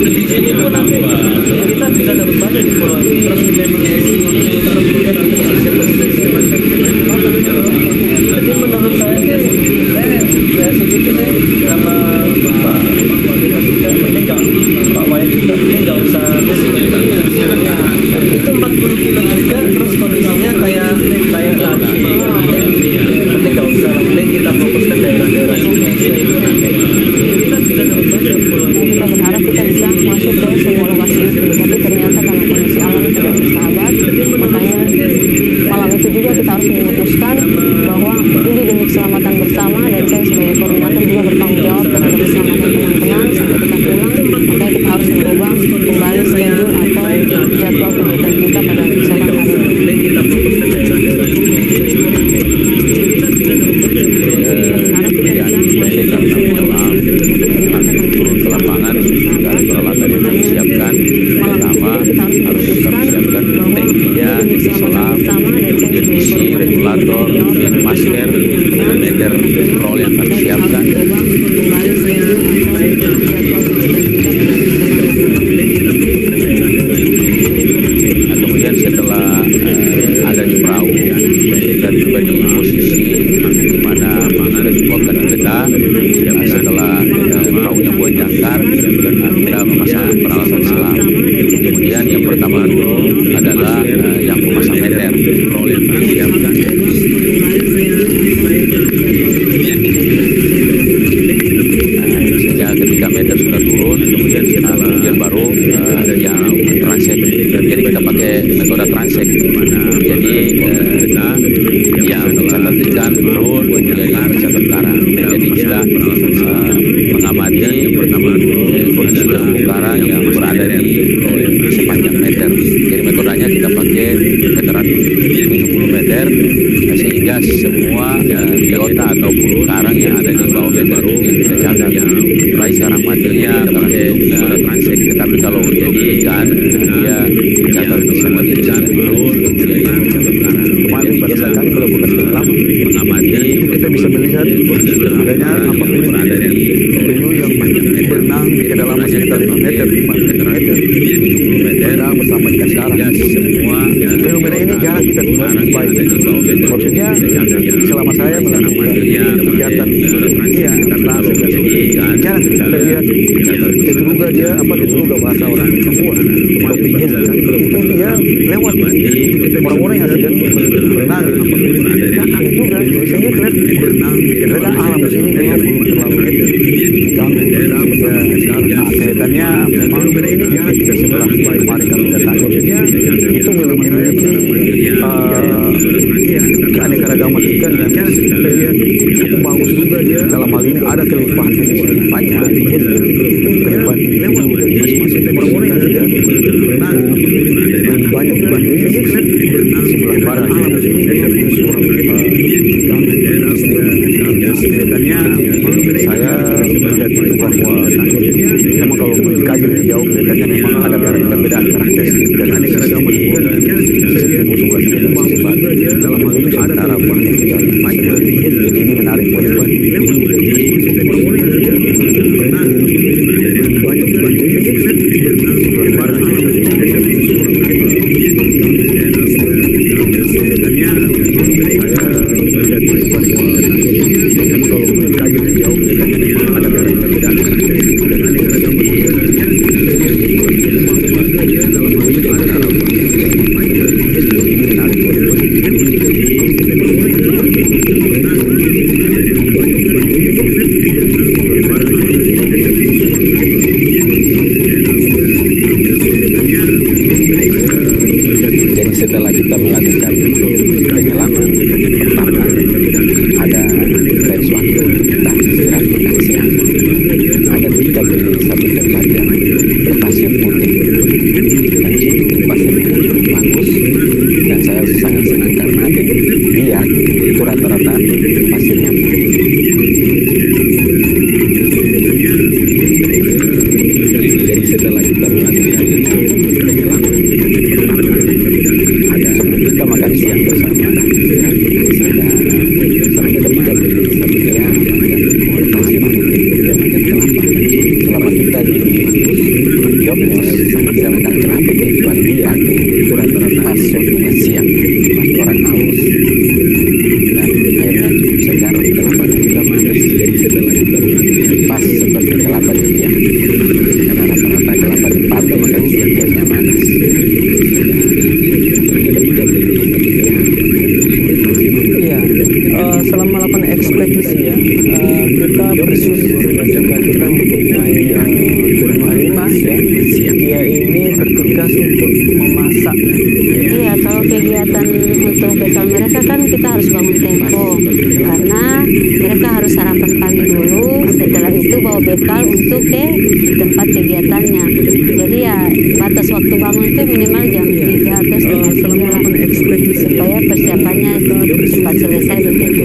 Di sini pun nanti kita bisa dapat banyak di pulau ini. Terus memang jadi menurut saya sih, saya setuju sih sama Pak juga, Pak Wayan juga, ini nggak usah itu 40 kilo juga, terus kondisinya kayak tadi, nanti nggak usah, mending kita fokus ke daerah-daerah sini. Kita berharap kita bisa masuk ke semua lokasi itu, tapi ternyata karena kondisi alam tidak bersahabat, makanya malam itu juga kita harus memutuskan bahwa ini demi keselamatan bersama, dan saya sebagai koordinator juga bertanggung jawab terhadap keselamatan teman-teman sampai kita pulang. Makanya kita harus merubah kembali schedule atau jadwal kegiatan kita pada kesempatan hari ini. Turun ke lapangan, dari peralatan yang kami siapkan. Pertama, harus kami siapkan tankinya, tanki selam, kemudian visi, regulator, kemudian masker, dan meter petrol yang kami siapkan. Kemudian setelah ada di perahu, kita juga di posisi di mana ada sebuah peta. Setelah perahunya buat jangkar, kita memasang peralatan selam. Kemudian yang pertama dulu adalah yang memasang meter petrol yang kami siapkan. Sehingga ketika meter sudah turun, kemudian baru yang transek. Jadi kita pakai metode transek, jadi kita yang mencatat ikan turun menjadi mencatat karang. Jadi kita mengamati kondisi terumbu karang yang berada di sepanjang meter. Jadi metodenya kita pakai meteran 70 meter, sehingga semua biota ataupun karang yang ada di bawah meter itu yang kita catat. Baik karang matinya pakai metode transek, tetapi kalau jadi ikan dia mencatat bisa menjadi ikan turun menjadi mencatat karang. Kemarin pada saat kami melakukan penyelam, mengamati itu kita bisa melihat adanya penyu yang berenang di kedalaman sekitar 5 meter, 5 meter, berenang bersama ikan karang. Semua fenomena ini jarang kita temui di baik. Maksudnya selama saya melakukan kegiatan transek dan sebagainya, jarang kita lihat keteruga dia keteruga bahasa orang Papua, topinya itu dia lewat orang-orang yang sedang berenang. Aneh juga, biasanya ternyata alam di sini memang belum terlalu diganggu. Kelihatannya memang ini jarang kita sebelah kemarin kami datang. Itu memiliki keanekaragaman ikan dan cukup bagus juga dia. Dalam hal ini ada kelimpahan jenis yang banyak, kelimpahan individu dan masing-masing orang-orang yang sudah berenang lebih banyak dibanding sebelah barat. Kelihatannya saya melihat itu bahwa memang kalau dikaji lebih jauh kelihatannya memang ada perbedaan karakteristik dan keanekaragaman ikan dan sebelah dalam hal ini antara vertikal dan vertikal. Jadi ini menarik buat saya. Banyak dibanding sebelah barat. Setelah kita melakukan penyelaman, pertama ada dari suatu kita istirahat makan siang, ada kita beli satu tempat yang berpasir putih dan itu pasirnya bagus, dan saya sangat senang karena lihat itu rata-rata pasirnya putih. Jadi setelah kita melakukan penyelaman, kita makan siang bersama, ada kita beli satu gelang, berpasir putih dan makan kelapa. lagi job sedangkan kenapa tujuan dia itu rata-rata pas waktunya siang pas orang haus dan airnya cukup segar, kelapanya juga manis, jadi setelah itu pas seperti kelapa di siang karena rata-rata kelapa di pantai kan biasanya manis. Iya, selama melakukan ekspedisi ya, kita bersyukur dan juga kita mempunyai Mas ya, dia ini bertugas untuk memasak. Iya, kalau kegiatan untuk bekal mereka kan kita harus bangun tempo karena mereka harus sarapan pagi dulu, setelah itu bawa bekal untuk ke tempat kegiatannya. Jadi ya batas waktu bangun itu minimal jam 3 atau setengah 3 supaya persiapannya cepat selesai begitu.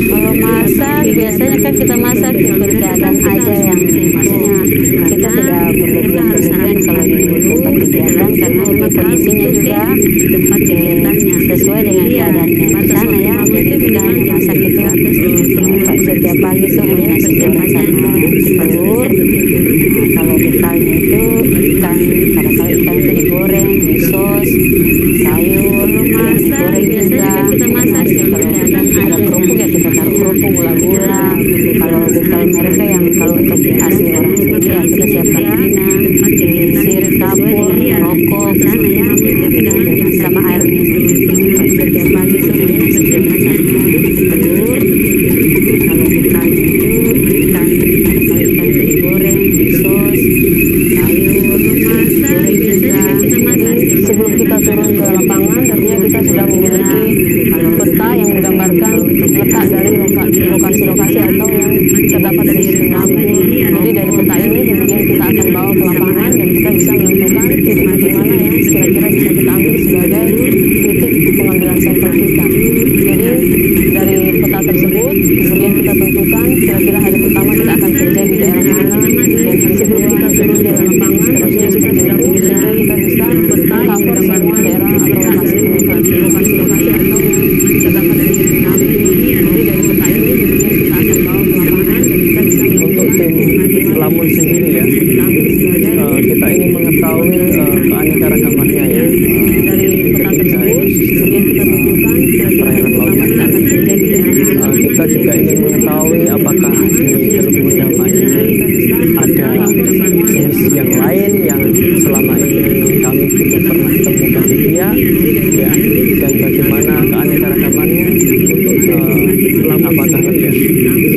Kalau masak biasanya kan kita masak ikut keadaan aja yang maksudnya kita tidak berlebihan kalau di tempat kegiatan karena memang kondisinya juga tempat kegiatannya sesuai dengan keadaannya di sana ya. Jadi kita hanya masak itu setiap pagi itu hanya nasi goreng sama telur. Kalau bekalnya itu ikan, kadang-kadang ikan itu digoreng, disos, sayur, digoreng juga. Kita masak kalau ada kerupuk ya kita taruh kerupuk, gula-gula. Kalau bekal mereka yang kalau untuk asli orang sini ya kita siapkan pinang, sirih, kapur, rokok, sana ya, sama air minum. Setiap pagi itu hanya nasi goreng sama telur. Kalau bekalnya itu ikan, kadang-kadang ikan itu digoreng, disos, sayur, digoreng juga. Sebelum kita turun ke lapangan, tentunya kita sudah memiliki peta yang menggambarkan letak dari lokasi-lokasi atau yang terdapat di tsunami. Jadi dari peta ini kemudian kita akan bawa ke lapangan dan kita bisa menentukan titik-titik mana yang kira-kira bisa kita ambil sebagai titik pengambilan sampel kita. Jadi dari peta tersebut kemudian kita tentukan kira-kira hari pertama kita akan kerja di daerah mana dan hari kedua kita turun di lapangan, seterusnya seperti itu sehingga kita bisa cover semua daerah atau lokasi-lokasi atau yang terdapat di tsunami. Jadi dari peta ini kemudian kita akan bawa ke lapangan dan kita bisa untuk tim Lamun sendiri ya, kita ingin mengetahui keanekaragamannya ya. Dari peta tersebut kemudian kita tentukan perairan laut Tentang. Kita juga ingin mengetahui apakah di Teluk Bundama ini ada jenis yang lain yang selama ini kami belum pernah temukan di dia ya, dan bagaimana keanekaragamannya untuk apakah lebih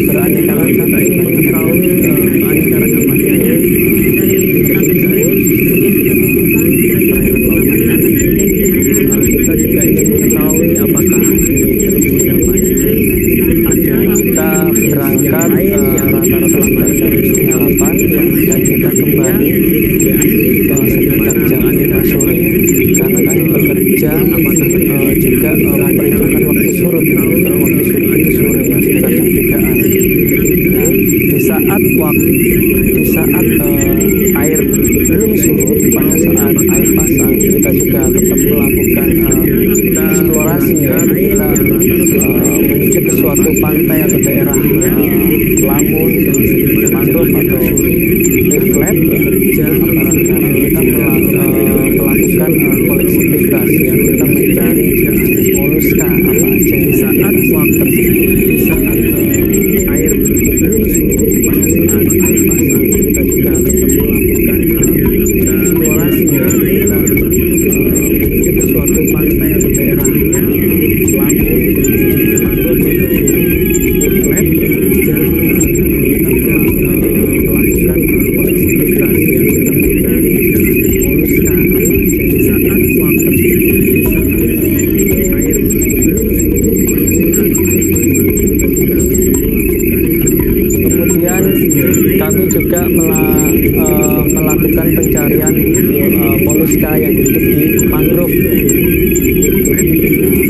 beraneka ragam. Kita ingin mengetahui keanekaragamannya ya. Kita juga ingin mengetahui apakah kita berangkat rata-rata jam 7:30 ya, dan kita kembali sekitar jam 5 sore karena kami bekerja juga memperhitungkan waktu surut. Waktu surut itu sore ya, sekitar jam 3-an. Nah, di saat air belum surut, pada saat air pasang kita juga tetap melakukan eksplorasi ya. Kita menuju ke suatu pantai atau daerah lamun, mangrove atau reflect ya. Kita melakukan koleksi bebas ya. Kita mencari jenis moluska apa aja yang saat waktu tersebut. Di saat air belum surut, pada saat air pasang kita juga tetap melakukan eksplorasi ya. Kita menuju ke suatu pantai atau daerah lamun, mangrove atau reflect ya. Kita melakukan koleksi bebas ya. Kita mencari jenis moluska apa aja di saat waktu tersebut. Di saat air kemudian kami juga melakukan pencarian moluska yang hidup di mangrove.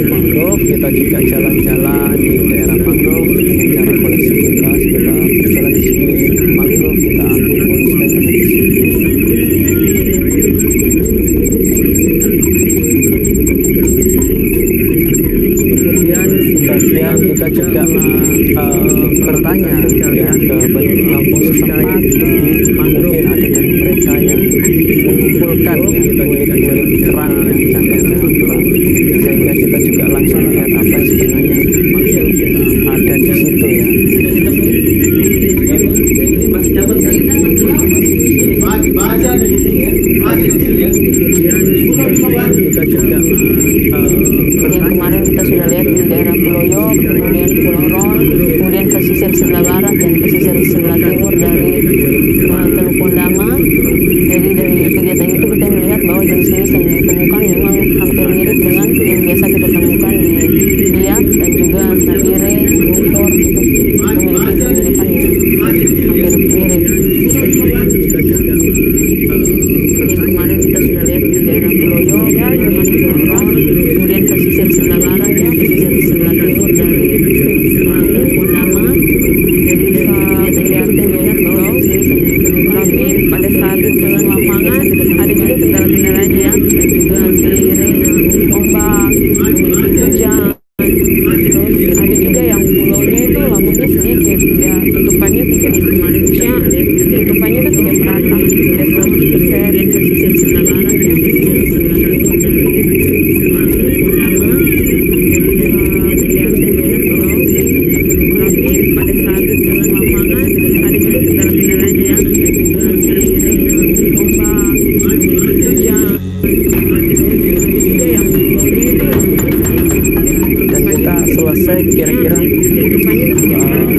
Mangrove kita juga jalan-jalan di daerah mangrove dengan cara koleksi bebas. Kita berjalan di sekeliling mangrove, kita ambil moluska yang ada di situ. Kemudian sebagai kemudian kita juga bertanya ya ke kampung setempat, mungkin ada dari mereka yang mengumpulkan ya kulit-kulit kerang ya, cangkang-cangkang kerang, sehingga kita juga langsung lihat apa yang sebenarnya ada di situ ya. Kita juga yang kemarin kita sudah lihat di daerah Pulau Yok, kemudian Pulau Ron, kemudian pesisir sebelah barat dan pesisir sebelah timur dari Teluk Pondama. Jadi dari kegiatan itu kita melihat bahwa jenis-jenis yang ditemukan memang hampir mirip dengan yang biasa kita temukan di Biak dan juga Nabire, Ngupor, itu memiliki kemiripan yang hampir mirip. Yang kemarin kita sudah lihat di daerah Pulau Yok, kemudian Pulau Ron, kemudian pesisir sebelah barat ya, pesisir sebelah timur dari Teluk Pondama. Jadi kegiatan kita melihat bahwa jenis yang ditemukan tapi pada saat itu dengan lapangan ada juga kendala-kendala ya, dan juga seiring ombak, memiliki hujan. Terus ada juga yang pulaunya itu lamunnya sedikit, tidak tutupannya tidak manusia, tutupannya itu tidak merata, tidak 100%. Dan pesisir sebelah barat ya, pesisir sebelah timur dari Purnama. Jadi kegiatan melihat bahwa tapi pada saat itu dengan lapangan ada juga kendala-kendala ya, dan juga seiring ombak, memiliki hujan. Dan kita selesai kira-kira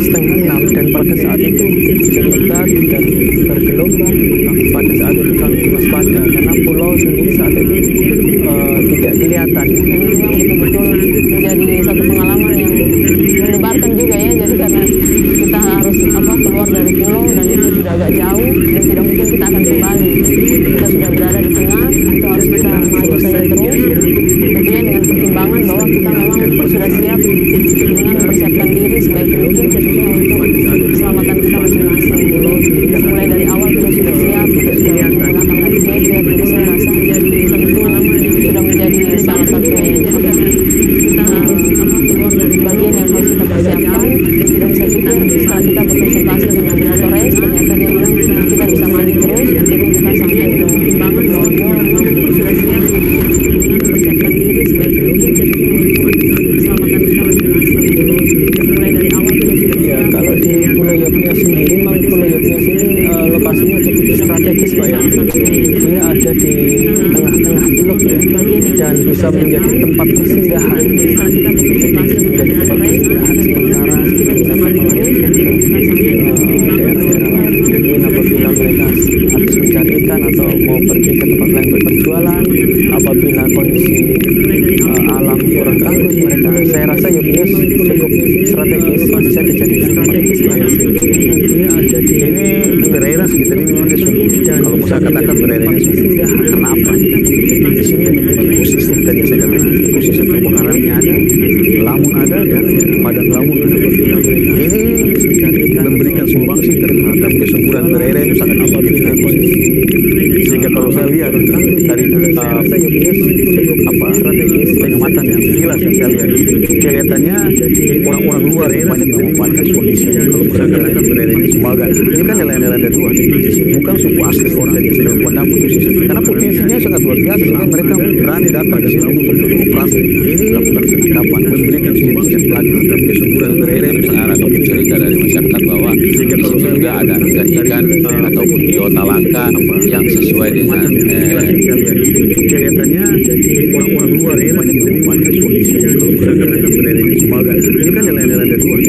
setengah 6, dan pada saat itu hujan lebat dan bergelombang. Pada saat itu kami waspada karena pulau sendiri saat itu tidak kelihatan. Dan itu memang betul-betul menjadi satu pengalaman yang mendebarkan juga ya. Jadi karena kita harus keluar dari pulau dan itu sudah agak jauh dan tidak mungkin kita akan kembali. Kita sudah berada di tengah, itu harus kita maju saja terus. Tentunya dengan pertimbangan bahwa kita memang sudah siap dengan mempersiapkan diri sebaik mungkin khususnya untuk keselamatan kita masing-masing. Mulai dari awal kita sudah siap, kita sudah menggunakan life jacket. Jadi saya rasa menjadi satu pengalaman yang sudah menjadi salah satu kita harus keluar dari bagian yang harus kita persiapkan. Dan saya pikir setelah kita berkonsultasi dengan Torres, ternyata dia bilang kita bisa maju terus. Akhirnya kita sampai ke timbangan bahwa memang sudah siap dengan mempersiapkan diri sebaik mungkin khususnya untuk keselamatan kita masing-masing. Mulai dari awal kita sudah siap. Ya, kalau di Pulau Yopnya sendiri, memang Pulau Yopnya sini lokasinya cukup strategis Pak ya. Dia ada di tengah-tengah teluk ya, dan bisa menjadi tempat persinggahan. Menjadi tempat persinggahan sementara kita bisa melarikan ke daerah-daerah lain. Mungkin apabila mereka habis mencari ikan atau mau pergi ke tempat lain untuk berjualan, apabila kondisi alam kurang bagus, mereka, saya rasa Yopnya cukup strategis, bisa dijadikan tempat eksplorasi. Dia ada di daerah sekitar ini memang dia subur. Kalau saya katakan daerahnya subur, karena apa? Di sini memiliki ekosistem tadi yang saya katakan, ekosistem terumbu karangnya ada, lamun ada, dan padang lamun ada. Ini memberikan sumbangsi terhadap kesuburan daerah itu sangat tinggi ketika posisi. Sehingga kalau saya lihat dari strategis pengamatan yang jelas yang saya lihat, kelihatannya orang-orang luar yang banyak memanfaatkan kondisi. Kalau saya katakan daerahnya sebagai ini kan nelayan-nelayan dari luar, bukan suku asli orang yang sedang Pondama, karena potensinya sangat luar biasa sehingga mereka berani datang ke sini untuk beroperasi. Ini lakukan penangkapan, memberikan sumbangsi lagi terhadap kesuburan daerah itu Dengar ataupun cerita dari masyarakat bahwa di situ juga ada ikan-ikan ataupun biota langka yang sesuai dengan kelihatannya orang-orang luar yang banyak memanfaatkan kondisi. Kalau saya katakan daerahnya sebagai ini kan nelayan-nelayan dari luar.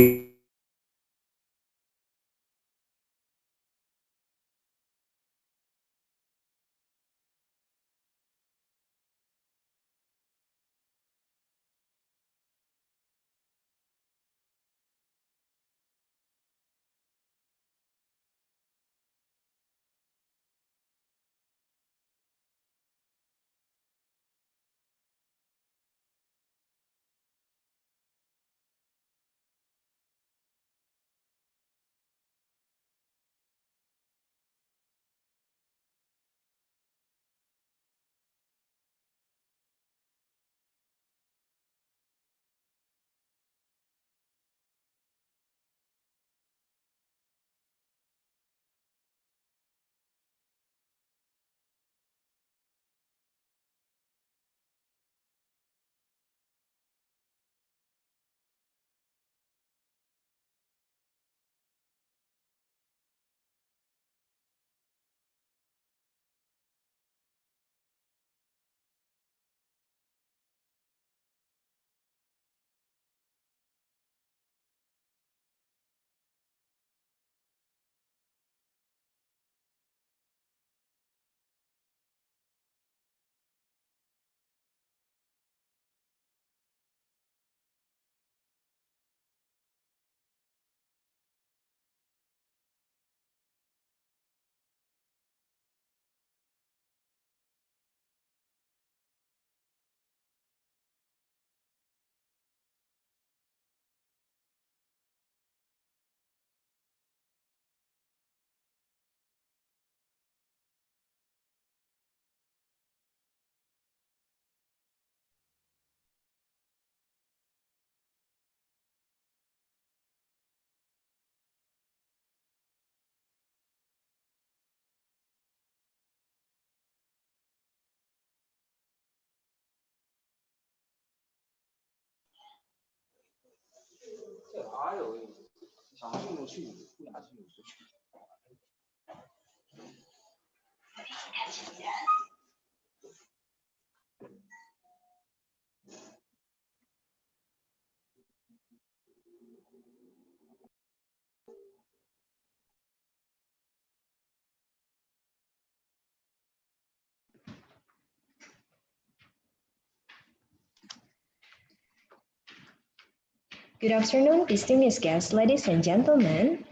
Good afternoon, distinguished guests, ladies and gentlemen.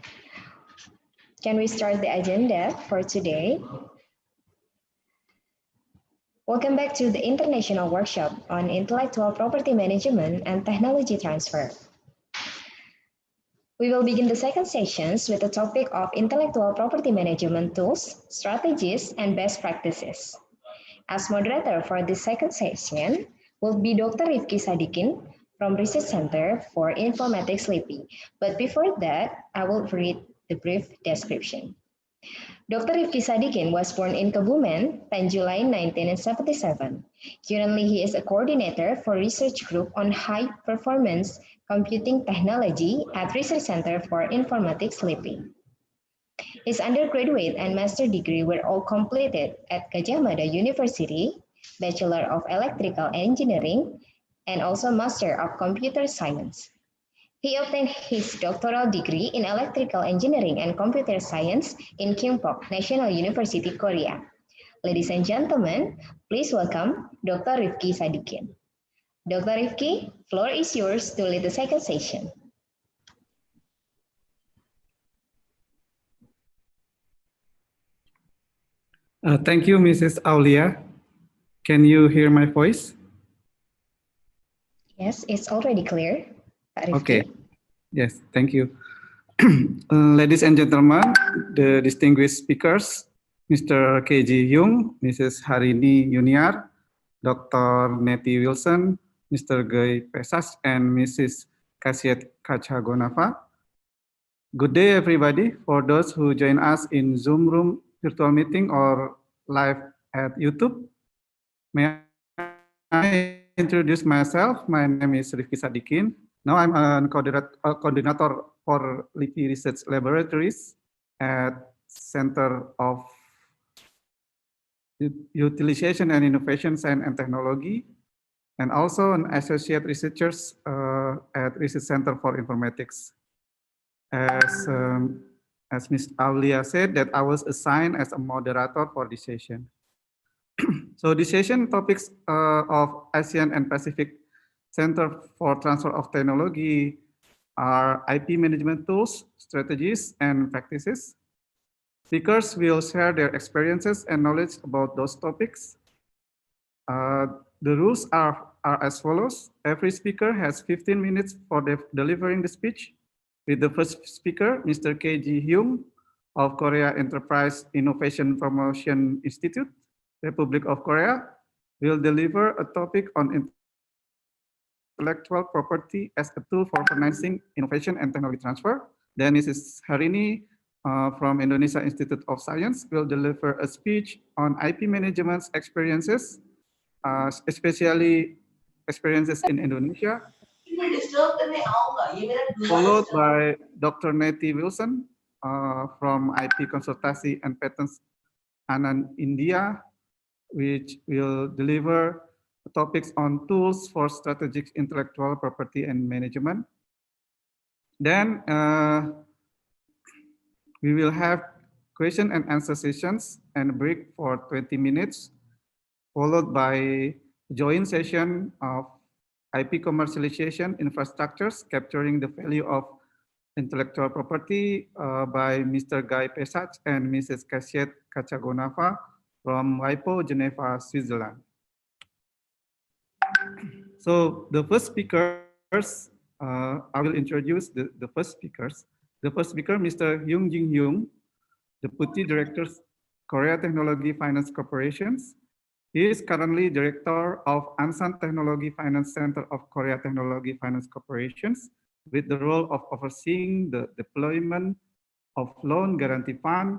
Can we start the agenda for today? Welcome back to the International Workshop on Intellectual Property Management and Technology Transfer. We will begin the second sessions with the topic of intellectual property management tools, strategies, and best practices. As moderator for this second session will be Dr. Rifki Sadikin from Research Center for Informatics LIPI. But before that, I will read the brief description. Dr. Rifki Sadikin was born in Kebumen, 10 July 1977. Currently, he is a coordinator for research group on high performance computing technology at Research Center for Informatics LIPI. His undergraduate and master degree were all completed at Gajah Mada University, Bachelor of Electrical Engineering, and also Master of Computer Science. He obtained his doctoral degree in Electrical Engineering and Computer Science in Kyungpok National University, Korea. Ladies and gentlemen, please welcome Dr. Rifki Sadikin. Dr. Rifki, floor is yours to lead the second session. Thank you, Mrs. Aulia. Can you hear my voice? Yes, it's already clear. Okay. Yes, thank you. Ladies and gentlemen, the distinguished speakers, Mr. KG Yung, Mrs. Harini Yuniar, Dr. Neti Wilson, Mr. Guy Pesas, and Mrs. Kasiet Kachagonava. Good day, everybody. For those who join us in Zoom room virtual meeting or live at YouTube, may I introduce myself? My name is Rifki Sadikin. Now I'm a coordinator for LIPI Research Laboratories at Center of Utilization and Innovation Science and Technology, and also an associate researcher at Research Center for Informatics. As Ms. Aulia said, that I was assigned as a moderator for this session. So the session topics of ASEAN and Pacific Center for Transfer of Technology are IP management tools, strategies, and practices. Speakers will share their experiences and knowledge about those topics. The rules are as follows. Every speaker has 15 minutes for delivering the speech, with the first speaker, Mr. KG Hyung of Korea Enterprise Innovation Promotion Institute, Republic of Korea, will deliver a topic on intellectual property as a tool for financing innovation and technology transfer. Then Mrs. Harini from Indonesia Institute of Science will deliver a speech on IP management experiences, especially experiences in Indonesia, followed by Dr. Neti Wilson from IP Consultancy and Patents Anand India, which will deliver topics on tools for strategic intellectual property and management. Then we will have question and answer sessions and a break for 20 minutes, followed by joint session of IP commercialization infrastructures capturing the value of intellectual property by Mr. Guy Pesach and Mrs. Kasiet Kachagonava from WIPO, Geneva, Switzerland. So the first speakers, I will introduce the first speakers. The first speaker, Mr. Hyung Jin Hyung, Deputy Director, Korea Technology Finance Corporations. He is currently Director of Ansan Technology Finance Center of Korea Technology Finance Corporations, with the role of overseeing the deployment of loan guarantee fund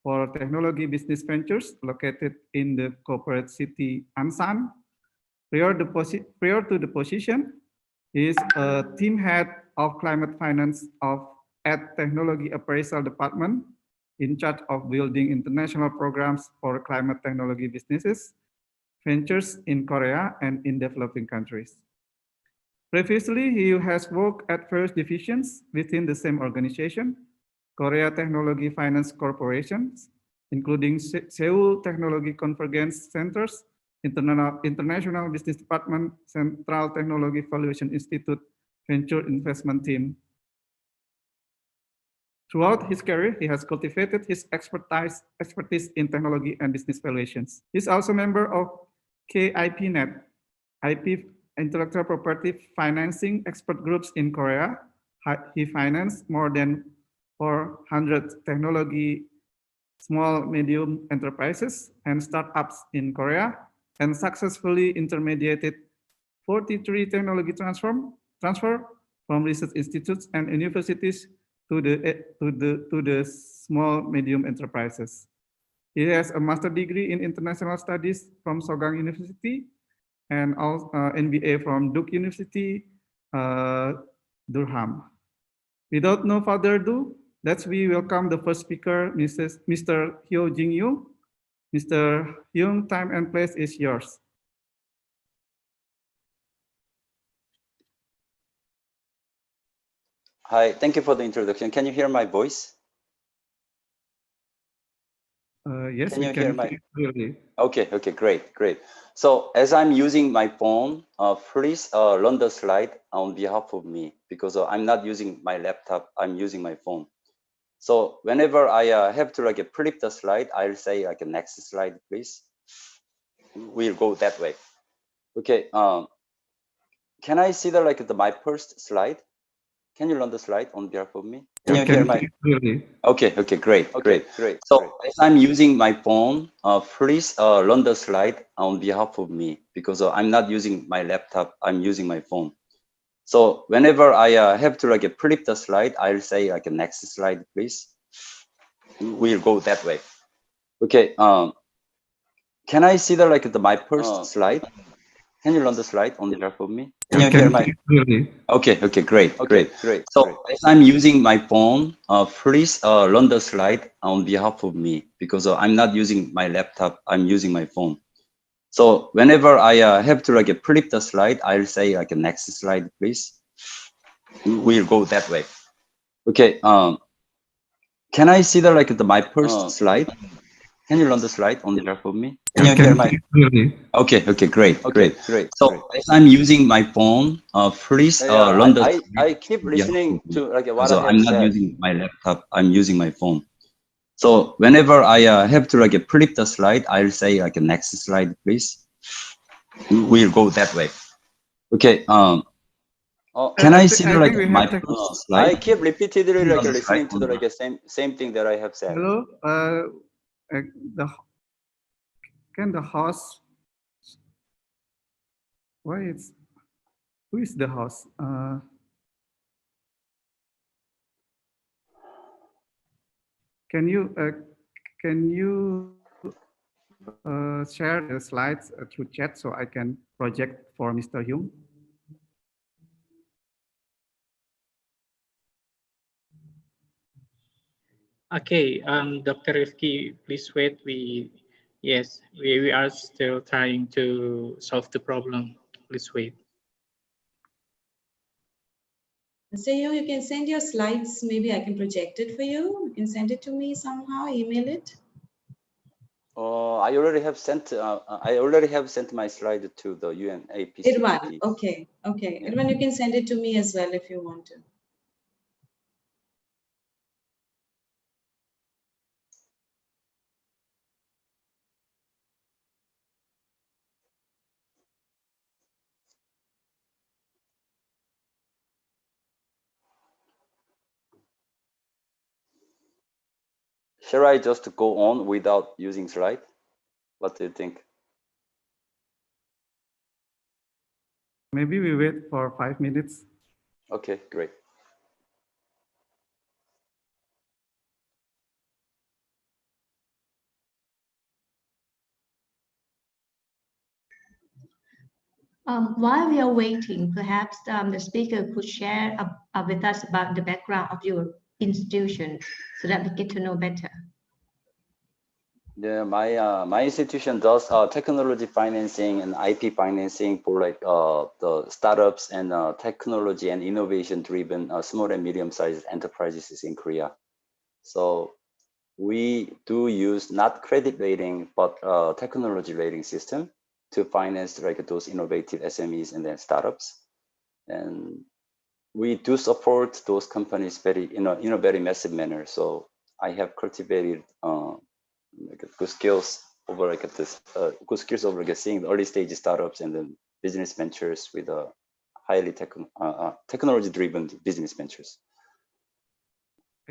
for technology business ventures located in the corporate city Ansan. Prior to the position, he is a team head of Climate Finance at Technology Appraisal Department, in charge of building international programs for climate technology businesses, ventures in Korea and in developing countries. Previously, he has worked at various divisions within the same organization, Korea Technology Finance Corporation, including Seoul Technology Convergence Centers, International Business Department, Central Technology Valuation Institute, Venture Investment Team. Throughout his career, he has cultivated his expertise in technology and business valuations. He's also a member of KIPNet, IP Intellectual Property Financing Expert Groups in Korea. He financed more than 400 technology small medium enterprises and startups in Korea, and successfully intermediated 43 technology transfer from research institutes and universities to the small medium enterprises. He has a master's degree in international studies from Sogang University and also MBA from Duke University, Durham. Without no further ado, let's welcome the first speaker, Mr. Hyo Jin-yu. Mr. Hyung, time and place is yours. Hi, thank you for the introduction. Can you hear my voice? Yes, can you hear my clearly. Okay, great. So as I'm using my phone, please run the slide on behalf of me, because I'm not using my laptop, I'm using my phone. So whenever I have to flip the slide, I'll say next slide, please. We'll go that way. Okay. Can I see my first slide? Can you run the slide on behalf of me? Can you hear my? Okay, great. So as I'm using my phone, please run the slide on behalf of me, because I'm not using my laptop, I'm using my phone. So whenever I have to flip the slide, I'll say next slide, please. We'll go that way. Okay. Can I see my first slide? Can you run the slide on behalf of me? Can you hear my? Okay, great. So as I'm using my phone, please run the slide on behalf of me, because I'm not using my laptop, I'm using my phone. So whenever I have to flip the slide, I'll say next slide, please. We'll go that way. Okay. Can I see my first slide? Can you run the slide on behalf of me? Can you hear my? Okay, great. So as I'm using my phone, please run the slide. I keep listening to what I have I'm not using my laptop, I'm using my phone. So whenever I have to flip the slide, I'll say next slide, please. We'll go that way. Okay. Can I see my first slide? I keep repeatedly listening to the same thing that I have said. Hello. Can the host? Who is the host? Can you share the slides through chat so I can project for Mr. Hyung? Okay, Dr. Rifki, please wait. We are still trying to solve the problem. Please wait. So you can send your slides. Maybe I can project it for you. You can send it to me somehow. Email it. I already have sent my slide to the UNAPC. Edwin, okay. Yeah. Edwin, you can send it to me as well if you want to. Shall I just go on without using slide? What do you think? Maybe we wait for 5 minutes. Okay, great. While we are waiting, perhaps the speaker could share with us about the background of your institution so that we get to know better. Yeah, my institution does technology financing and IP financing for like the startups and technology and innovation driven small and medium sized enterprises in Korea. So we do use not credit rating but technology rating system to finance like those innovative SMEs and then startups, and we do support those companies very in a very massive manner. So I have cultivated like good skills over like this good skills over like seeing the early stage startups and then business ventures with a highly technology driven business ventures.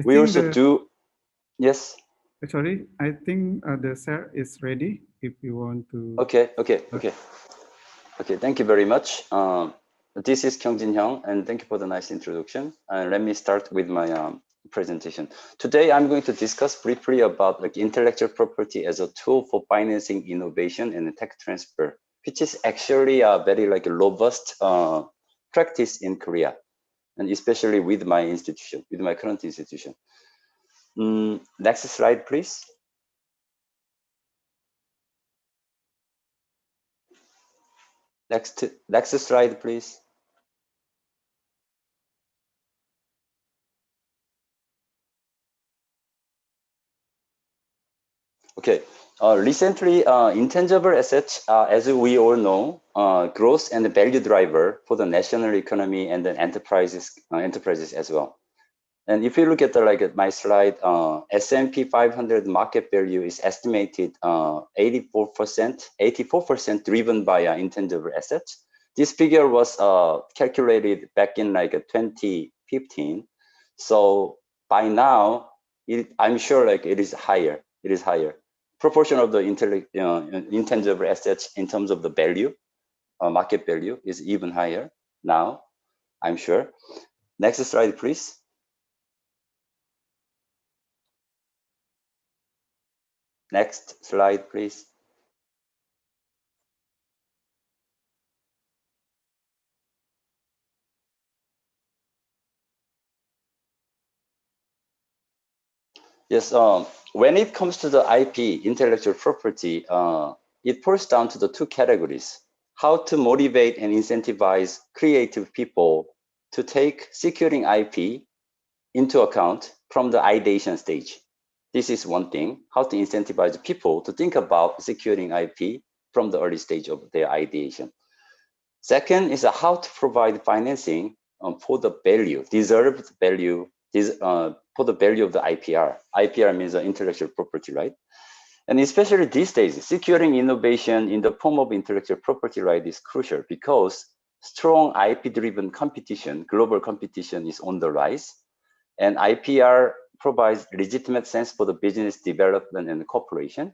We also do. Yes. Actually, I think the share is ready. If you want to. Okay. Thank you very much. This is Kyung-jin Hyung, and thank you for the nice introduction. Let me start with my presentation. Today, I'm going to discuss briefly about like intellectual property as a tool for financing innovation and tech transfer, which is actually a very like robust practice in Korea, and especially with my institution, with my current institution. Next slide, please. Next slide, please. Okay. Recently, intangible assets, as we all know, growth and value driver for the national economy and the enterprises as well. And if you look at my slide, S&P 500 market value is estimated 84% driven by intangible assets. This figure was calculated back in 2015. So by now, I'm sure it is higher. It is higher. Proportion of the intangible assets in terms of the value, market value, is even higher now, I'm sure. Next slide, please. Next slide, please. Yes, when it comes to the IP, intellectual property, it falls down to the two categories: how to motivate and incentivize creative people to take securing IP into account from the ideation stage. This is one thing, how to incentivize people to think about securing IP from the early stage of their ideation. Second is how to provide financing for the value, deserved value, for the value of the IPR. IPR means intellectual property, right? And especially these days, securing innovation in the form of intellectual property right is crucial because strong IP-driven competition, global competition is on the rise. And IPR provides legitimate sense for the business development and cooperation.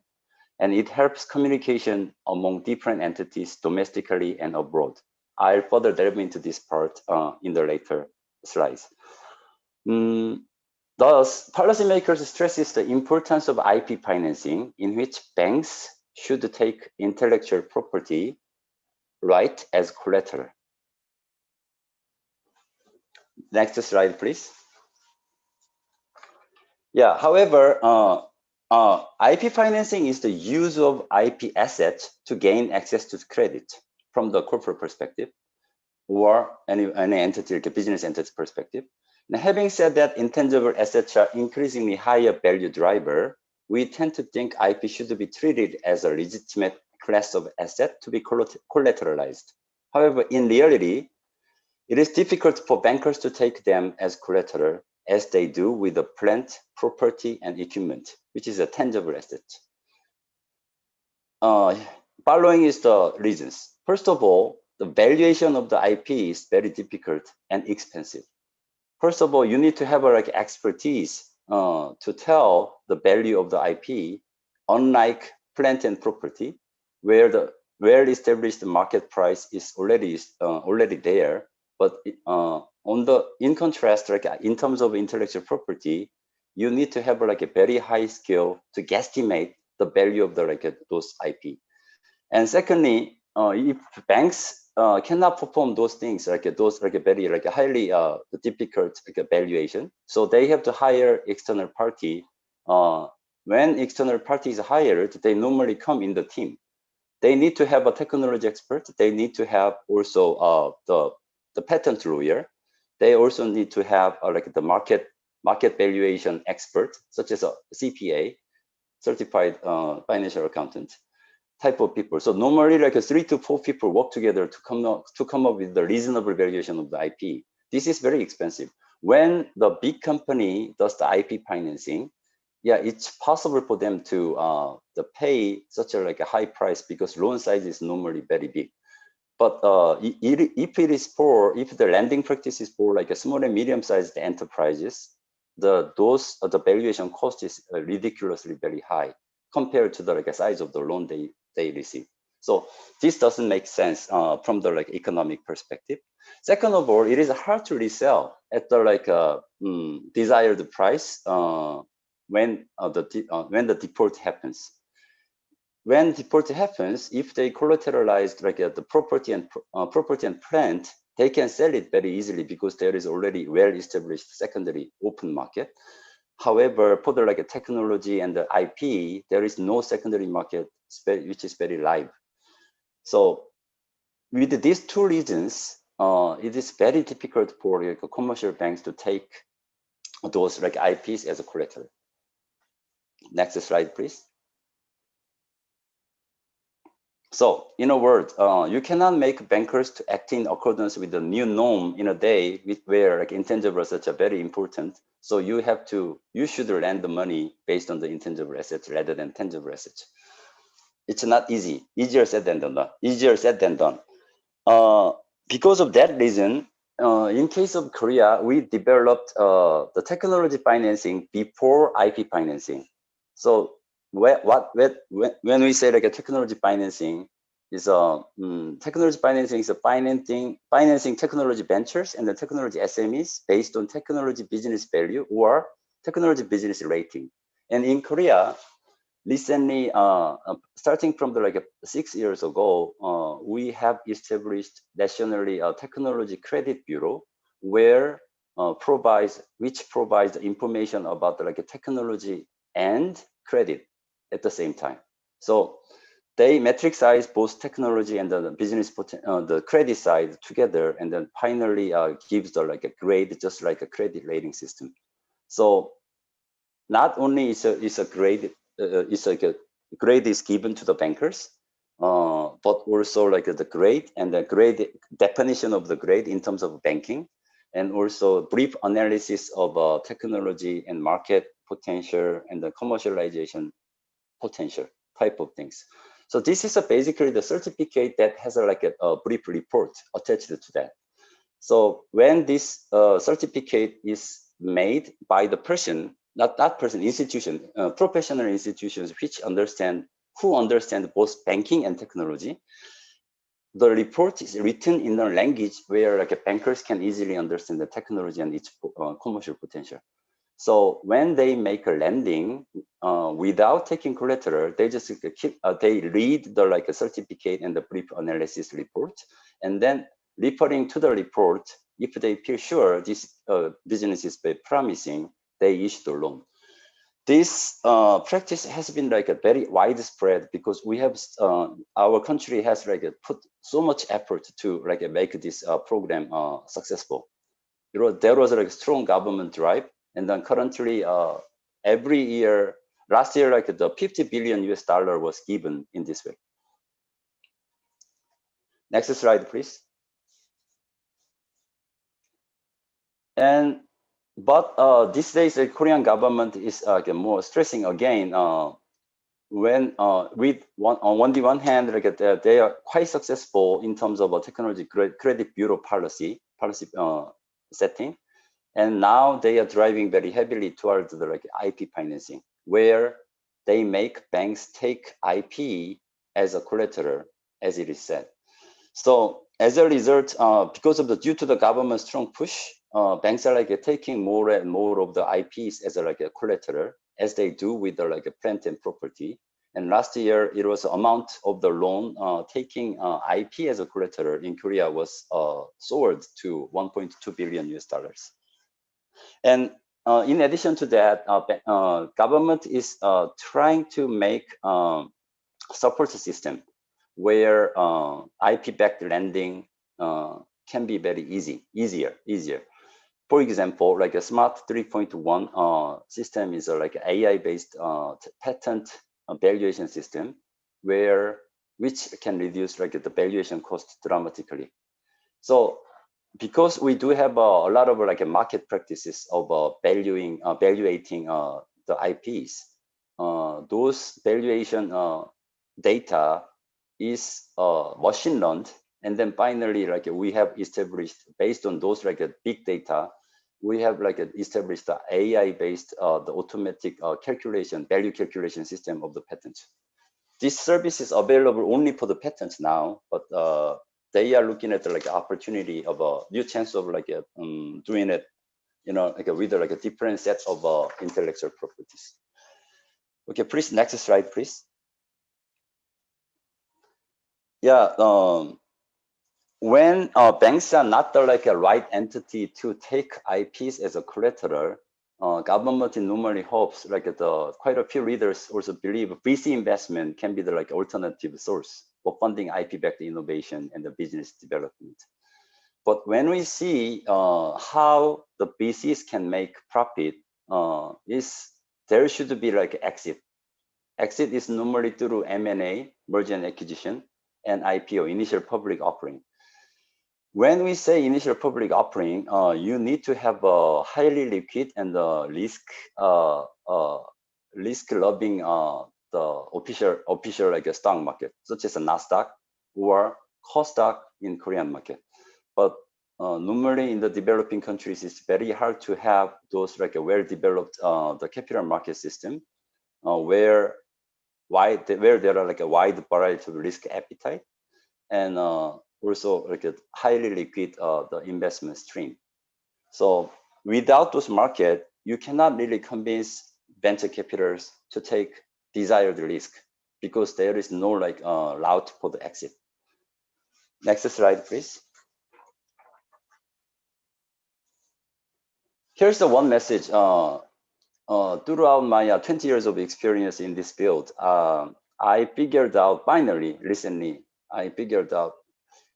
And it helps communication among different entities domestically and abroad. I'll further delve into this part in the later slides. Thus, policymakers stresses the importance of IP financing, in which banks should take intellectual property right as collateral. Next slide, please. Yeah, however, IP financing is the use of IP assets to gain access to credit from the corporate perspective or any entity, like a business entity perspective. Now, having said that intangible assets are increasingly higher value driver, we tend to think IP should be treated as a legitimate class of asset to be collateralized. However, in reality, it is difficult for bankers to take them as collateral as they do with the plant, property, and equipment, which is a tangible asset. Following is the reasons. First of all, the valuation of the IP is very difficult and expensive. First of all, you need to have expertise to tell the value of the IP, unlike plant and property, where the well-established market price is already there. But in contrast, in terms of intellectual property, you need to have a very high skill to guesstimate the value of the those IP. And secondly, if banks cannot perform those things like those like very like highly difficult like valuation. So they have to hire external party. When external party is hired, they normally come in the team. They need to have a technology expert. They need to have also the patent lawyer. They also need to have like the market valuation expert, such as a CPA, certified financial accountant type of people. So normally like 3 to 4 people work together to come up with the reasonable valuation of the IP. This is very expensive. When the big company does the IP financing, yeah, it's possible for them to pay such a like a high price because loan size is normally very big. But if the lending practice is for like a small and medium-sized enterprises, the valuation cost is ridiculously very high compared to the like size of the loan they receive. So this doesn't make sense from the like economic perspective. Second of all, it is hard to resell at the like desired price when the default happens. When default happens, if they collateralized like the property and plant, they can sell it very easily because there is already well-established secondary open market. However, for the like a technology and the IP, there is no secondary market which is very live. So with these two reasons, it is very difficult for like, commercial banks to take those like IPs as a collateral. Next slide, please. So in a word, you cannot make bankers to act in accordance with the new norm in a day where like intangible assets are very important. So you should lend the money based on the intangible assets rather than tangible assets. It's not easy. Easier said than done. Because of that reason, in case of Korea, we developed the technology financing before IP financing. So when we say like a technology financing is technology financing is a financing technology ventures and the technology SMEs based on technology business value or technology business rating. And in Korea, recently, starting from the like 6 years ago, we have established nationally a technology credit bureau where which provides information about the, like a technology and credit at the same time. So they matricize both technology and the business the credit side together, and then finally gives the like a grade, just like a credit rating system. So not only is a grade, it's like a grade is given to the bankers, but also like the grade and the grade definition of the grade in terms of banking, and also brief analysis of technology and market potential and the commercialization potential type of things. So this is basically the certificate that has like a brief report attached to that. So when this certificate is made by the person, institution, professional institutions who understand both banking and technology, the report is written in a language where like bankers can easily understand the technology and its commercial potential. So when they make a lending without taking collateral, they just they read the like a certificate and the brief analysis report, and then referring to the report, if they feel sure this business is very promising, they issue the loan. This practice has been like a very widespread because we have our country has like put so much effort to like make this program successful. There was like a strong government drive, and then currently every year, last year like the $50 billion was given in this way. Next slide, please. But these days, the Korean government is more stressing again. When on the one hand, like they are quite successful in terms of a technology credit bureau policy setting, and now they are driving very heavily towards the like IP financing, where they make banks take IP as a collateral, as it is said. So as a result, due to the government's strong push, banks are like taking more and more of the IPs as a like a collateral, as they do with the like a plant and property. And last year, it was the amount of the loan taking IP as a collateral in Korea was soared to 1.2 billion US dollars. And in addition to that, government is trying to make support system where IP-backed lending can be very easier. For example, like a Smart 3.1 system is like an AI-based patent valuation system, which can reduce like the valuation cost dramatically. So because we do have a lot of like market practices of evaluating the IPs, those valuation data is machine learned, and then finally like we have established based on those like big data, we have like established the AI-based the automatic value calculation system of the patent. This service is available only for the patents now, but they are looking at like opportunity of a new chance of like doing it, with like a different set of intellectual properties. Okay, please next slide, please. Yeah, when banks are not the like a right entity to take IPs as a collateral, government normally hopes like quite a few readers also believe VC investment can be the like alternative source for funding IP-backed innovation and the business development. But when we see how the VCs can make profit, there should be like exit. Exit is normally through M&A, merger and acquisition, and IPO, initial public offering. When we say initial public offering, you need to have a highly liquid and risk-loving the official like a stock market, such as a NASDAQ or Kosdaq in Korean market. But normally in the developing countries, it's very hard to have those like a well-developed the capital market system where there are like a wide variety of risk appetite and also like a highly liquid the investment stream. So without those market, you cannot really convince venture capitalists to take desired risk because there is no like route for the exit. Next slide, please. Here's the one message. Throughout my 20 years of experience in this field, I figured out finally, recently,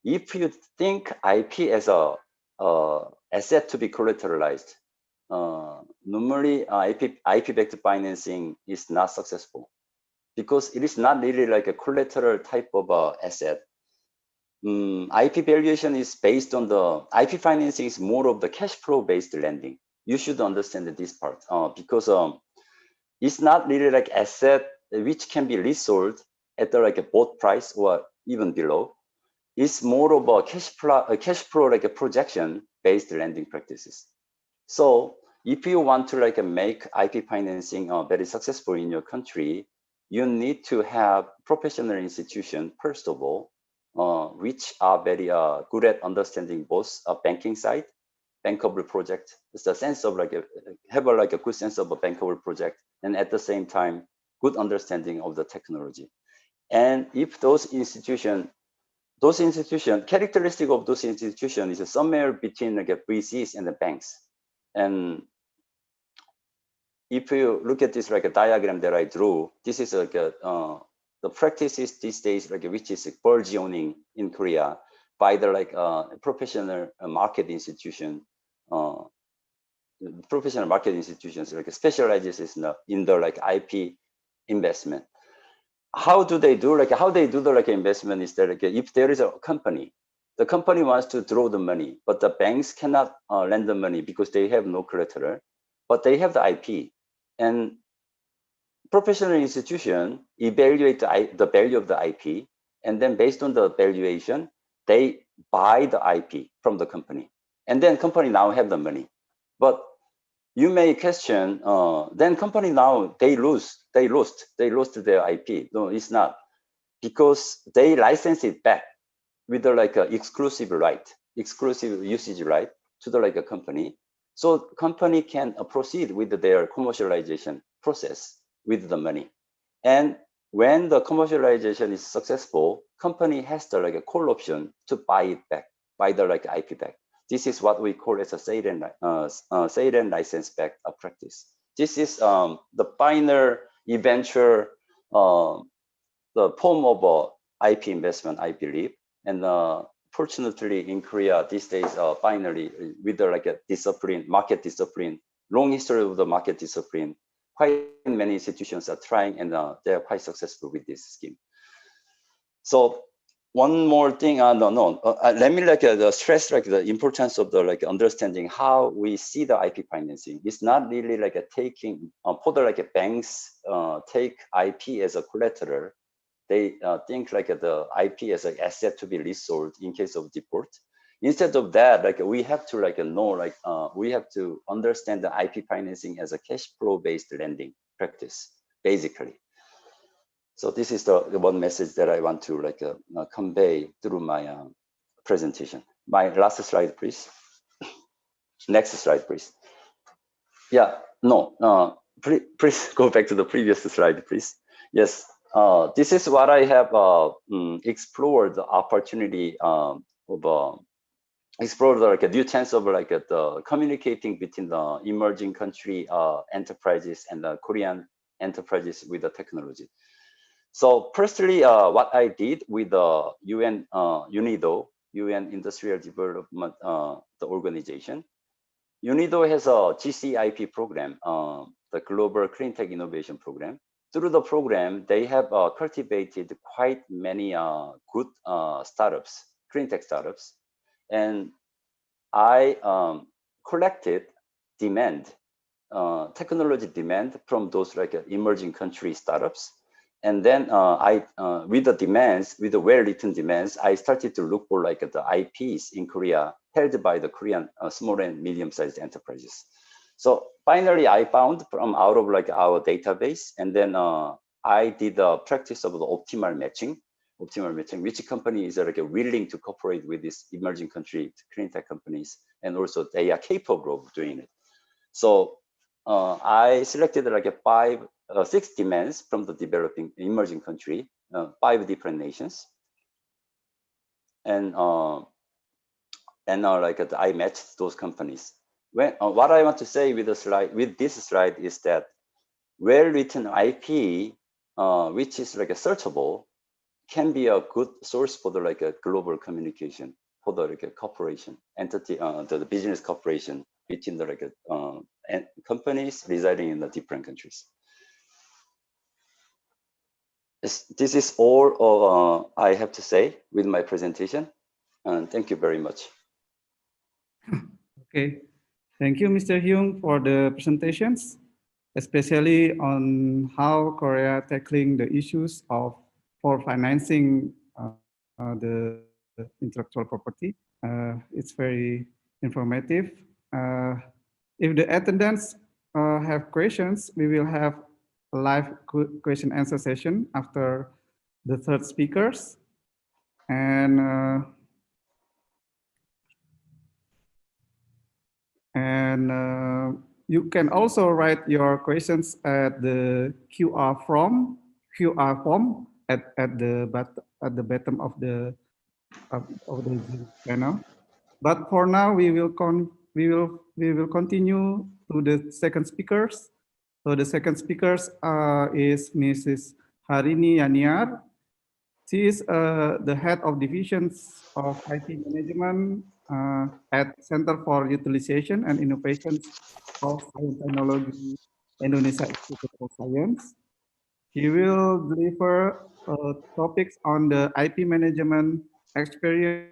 if you think IP as a asset to be collateralized, normally IP-backed financing is not successful because it is not really like a collateral type of asset. IP valuation is based on the IP financing is more of the cash flow based lending. You should understand this part because it's not really like asset which can be resold at the like a bought price or even below. It's more of a cash flow like a projection based lending practices. So if you want to like make IP financing very successful in your country, you need to have professional institutions first of all, which are very good at understanding both banking side, bankable project. It's the sense of like have a good sense of a bankable project, and at the same time, good understanding of the technology. And if those institutions, characteristic of those institutions is somewhere between like VCs and the banks. And if you look at this like a diagram that I drew, this is like the practices these days, like which is burgeoning in Korea by the like professional market institution. Professional market institutions like specializes in the like IP investment. How do they do the like investment is that like if there is a company, the company wants to draw the money, but the banks cannot lend the money because they have no collateral, but they have the IP. And professional institution evaluate the value of the IP, and then based on the valuation, they buy the IP from the company, and then company now have the money. But you may question, then company now they lost their IP. No, it's not, because they license it back with the like exclusive usage right to the like a company. So company can proceed with their commercialization process with the money. And when the commercialization is successful, company has the like a call option to buy it back, buy the like IP back. This is what we call as a sale and license back practice. This is the final eventual the form of IP investment, I believe. And fortunately in Korea these days, finally with the like a discipline, market discipline, long history of the market discipline, quite many institutions are trying, and they are quite successful with this scheme. So one more thing, let me like stress like the importance of the like understanding how we see the IP financing. It's not really like a taking for the like a banks take IP as a collateral. They think like the IP as an asset to be resold in case of default. Instead of that, like we have to like know, like we have to understand the IP financing as a cash flow based lending practice, basically. So this is the one message that I want to like convey through my presentation. My last slide, please. Next slide, please. Yeah, no, please go back to the previous slide, please. Yes, this is what I have explored the opportunity of explore the like a new chance of like the communicating between the emerging country enterprises and the Korean enterprises with the technology. So firstly, what I did with the UN UNIDO, UN Industrial Development the organization. UNIDO has a GCIP program, the Global Clean Tech Innovation Program. Through the program, they have cultivated quite many good startups, clean tech startups. And I collected demand, technology demand from those like emerging country startups. And then with the demands, with the well-written demands, I started to look for like the IPs in Korea held by the Korean small and medium-sized enterprises. So finally, I found from out of like our database, and then I did a practice of the optimal matching, which company is like willing to cooperate with these emerging country clean tech companies, and also they are capable of doing it. So I selected like 6 demands from the developing emerging country, 5 different nations, and like I matched those companies. What I want to say with this slide is that well-written IP, which is like a searchable, can be a good source for the like a global communication, for the like a corporation entity, the business cooperation between the like companies residing in the different countries. This is all I have to say with my presentation, and thank you very much. Okay, thank you, Mr. Hyung, for the presentations, especially on how Korea tackling the issues for financing the intellectual property. It's very informative. If the attendants have questions, we will have a live question answer session after the 3rd speakers. And you can also write your questions at the QR form at the bottom of the panel. But for now, we will continue to the 2nd speakers. So the 2nd speakers is Mrs. Harini Yaniar. She is the head of divisions of IT management at Center for Utilization and Innovation of Science Technology, Indonesia Institute of Science. He will deliver topics on the IP management experience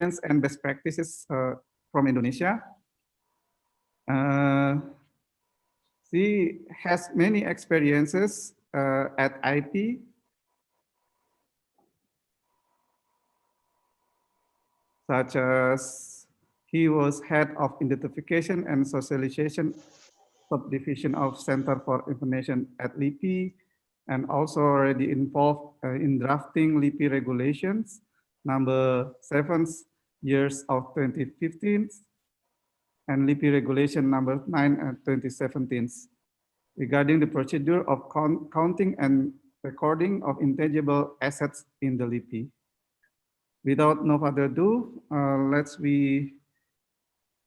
and best practices from Indonesia. She has many experiences at IP, such as he was head of identification and socialization subdivision of Center for Information at LIPI, and also already involved in drafting LIPI regulations number 7 years of 2015 and LIPI regulation number 9 and 2017. regarding the procedure of counting and recording of intangible assets in the LIPI. Without no further ado, let's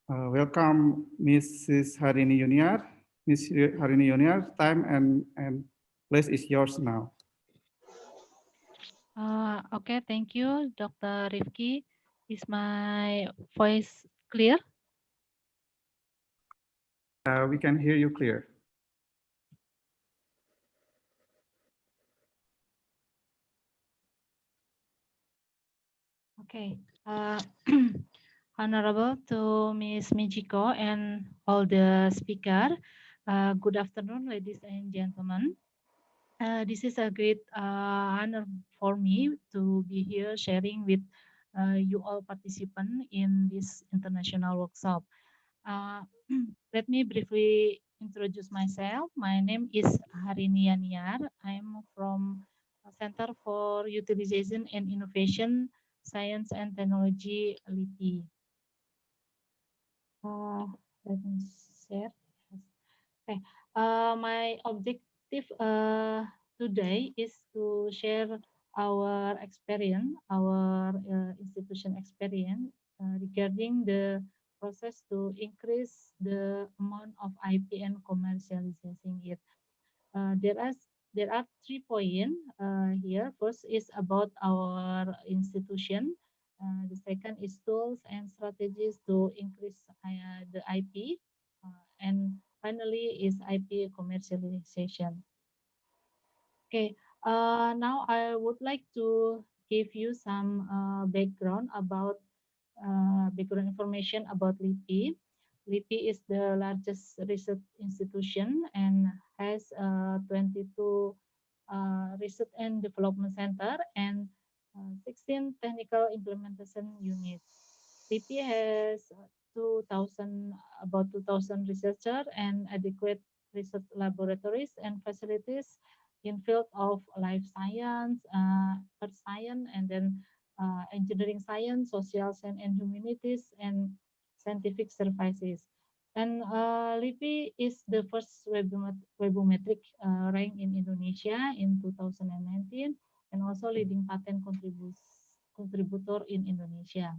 welcome Mrs. Harini Yuniar. Ms. Harini Yuniar, time and place is yours now. Okay, thank you, Dr. Rifki. Is my voice clear? We can hear you clear. Okay. Honorable to Ms. Mijiko and all the speaker. Good afternoon, ladies and gentlemen. This is a great honor for me to be here sharing with you all participants in this international workshop. Let me briefly introduce myself. My name is Harini Yaniar. I'm from Center for Utilization and Innovation, Science and Technology, LIPI. Let me share. Okay. My objective today is to share our experience, our institution experience regarding the process to increase the amount of IP and commercializing it. There are 3 points here. First is about our institution. The second is tools and strategies to increase the IP. And finally is IP commercialization. Okay, now I would like to give you some background information about LIPI. LIPI is the largest research institution and has 22 research and development center and 16 technical implementation units. LIPI has about 2,000 researchers and adequate research laboratories and facilities in field of life science, earth science, and then engineering science, social science and humanities, and scientific services. And LIPI is the first webometric rank in Indonesia in 2019, and also leading patent contributor in Indonesia.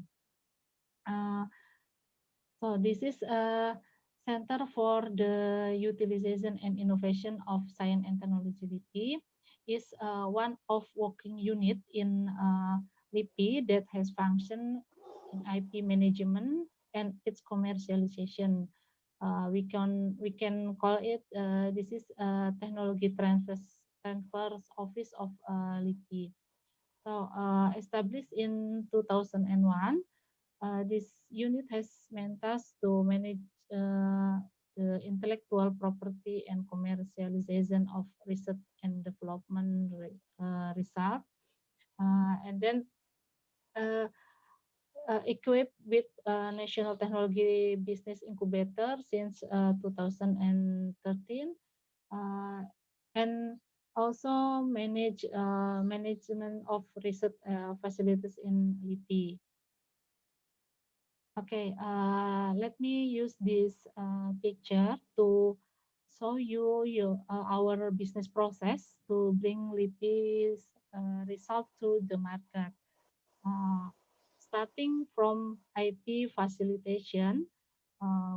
So this is a Center for the Utilization and Innovation of Science and Technology LIPI is one of working unit in LIPI that has function in IP management and its commercialization. We can call it this is technology transfers office of LIPI. So established in 2001. This unit has main task to manage the intellectual property and commercialization of research and development result, and then equipped with National Technology Business Incubator since 2013, and also manage management of research facilities in LIPI. Okay, let me use this picture to show you our business process to bring LIPI's result to the market. Starting from IP facilitation,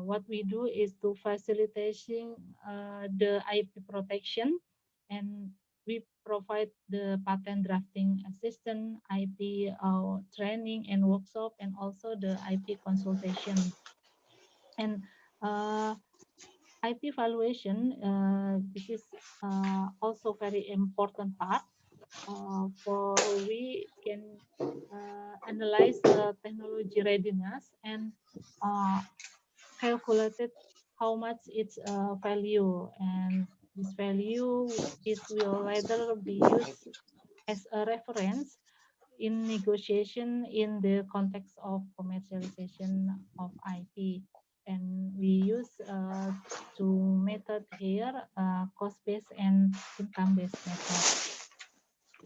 what we do is to facilitating the IP protection, and we provide the patent drafting assistant, IP training and workshop, and also the IP consultation. And IP evaluation, this is also very important part for we can analyze the technology readiness and calculated how much its value, and this value will later be used as a reference in negotiation in the context of commercialization of IP. And we use two methods here, cost-based and income-based method.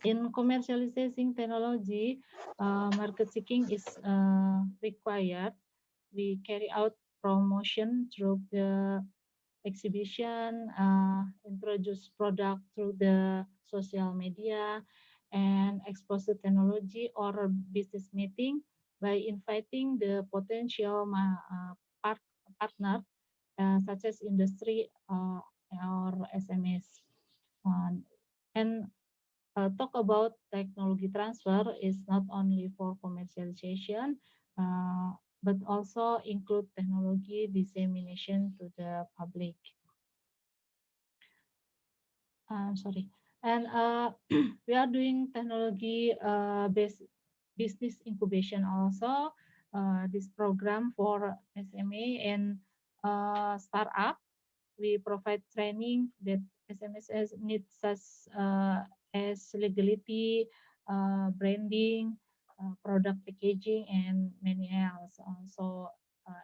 In commercializing technology, market seeking is required. We carry out promotion through the exhibition, introduce product through the social media, and expose the technology or business meeting by inviting the potential partner such as industry or SMEs. And talk about technology transfer is not only for commercialization, but also include technology dissemination to the public. Sorry. And we are doing technology based business incubation also. This program for SME and startup. We provide training that SMEs needs such as legality, branding, product packaging, and many else. So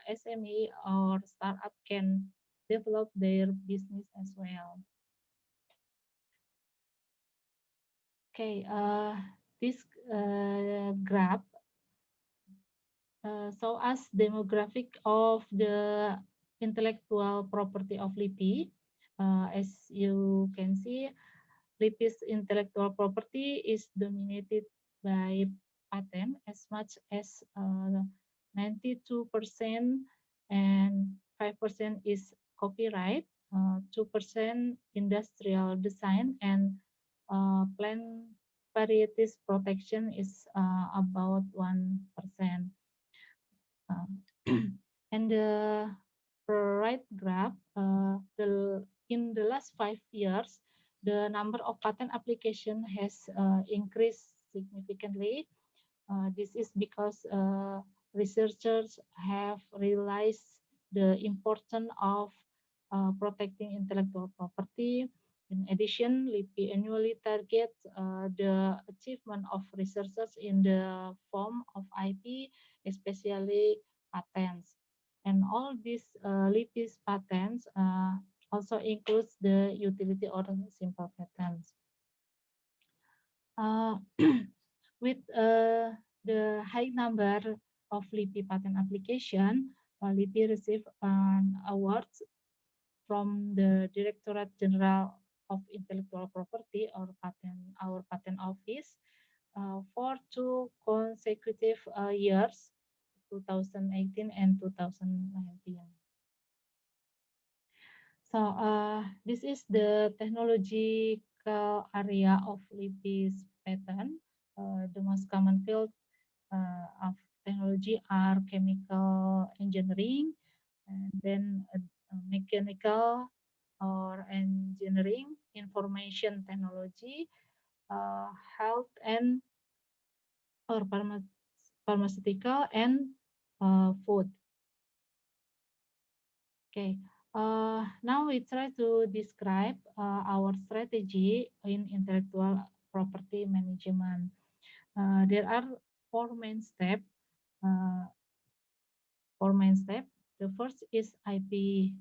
SME or startup can develop their business as well. Okay, this graph shows us demographic of the intellectual property of LIPI. As you can see, LIPI's intellectual property is dominated by patent as much as 92%, and 5% is copyright, 2% industrial design, and plant varieties protection is about 1%. And the right graph, in the last 5 years, the number of patent application has increased significantly. This is because researchers have realized the importance of protecting intellectual property. In addition, LIPI annually targets the achievement of researchers in the form of IP, especially patents. And all these LIPI's patents also includes the utility or simple patents. With the high number of LIPI patent application, LIPI received an award from the Directorate General of Intellectual Property or our patent office for 2 consecutive years, 2018 and 2019. So this is the technological area of LIPI's patent. The most common field of technology are chemical engineering, and then mechanical or engineering, information technology, health and or pharmaceutical, and food. Okay, now we try to describe our strategy in intellectual property management. There are 4 main steps. The first is IP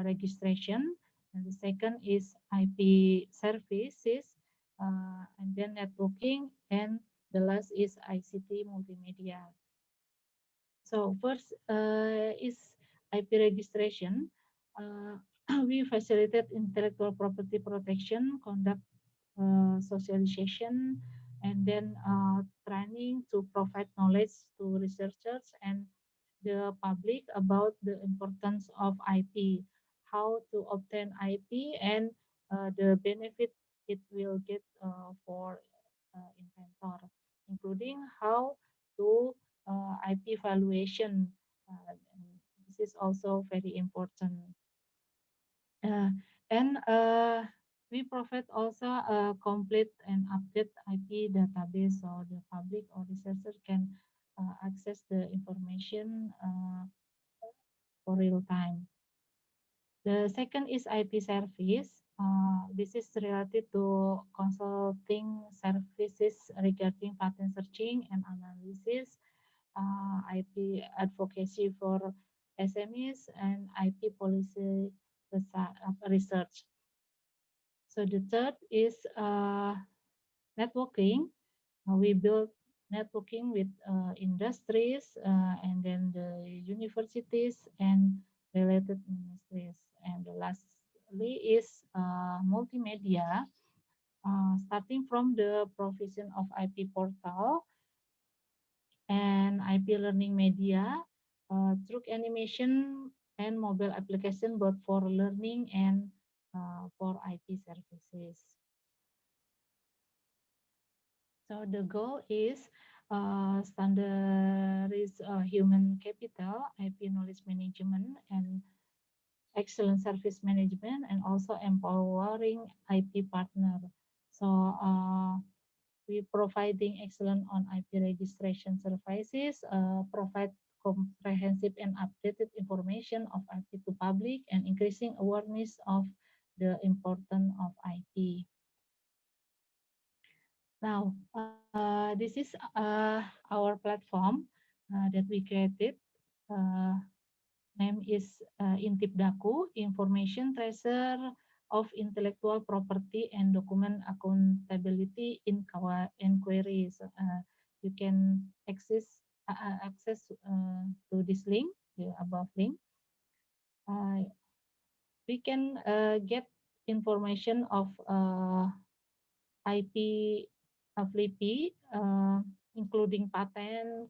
registration, and the second is IP services, and then networking, and the last is ICT multimedia. So first is IP registration. We facilitate intellectual property protection, conduct socialization, and then training to provide knowledge to researchers and the public about the importance of IP, how to obtain IP, and the benefit it will get for inventor, including how to IP valuation. This is also very important. And we provide also a complete and update IP database, so the public or researcher can access the information for real time. The second is IP service. This is related to consulting services regarding patent searching and analysis, IP advocacy for SMEs, and IP policy research. So the third is networking. We build networking with industries and then the universities and related ministries. And the last basically is multimedia, starting from the provision of IP portal and IP learning media, through animation and mobile application, both for learning and for IP services. So the goal is standardize human capital, IP knowledge management, and excellent service management, and also empowering IP partner. So we providing excellent on IP registration services, provide comprehensive and updated information of IP to public, and increasing awareness of the importance of IP. Now, this is our platform that we created. Name is Intipdaku, Information Tracer of Intellectual Property and Document Accountability in Inquiries. You can access to this link, the above link. We can get information of IP of LIPI, including patent,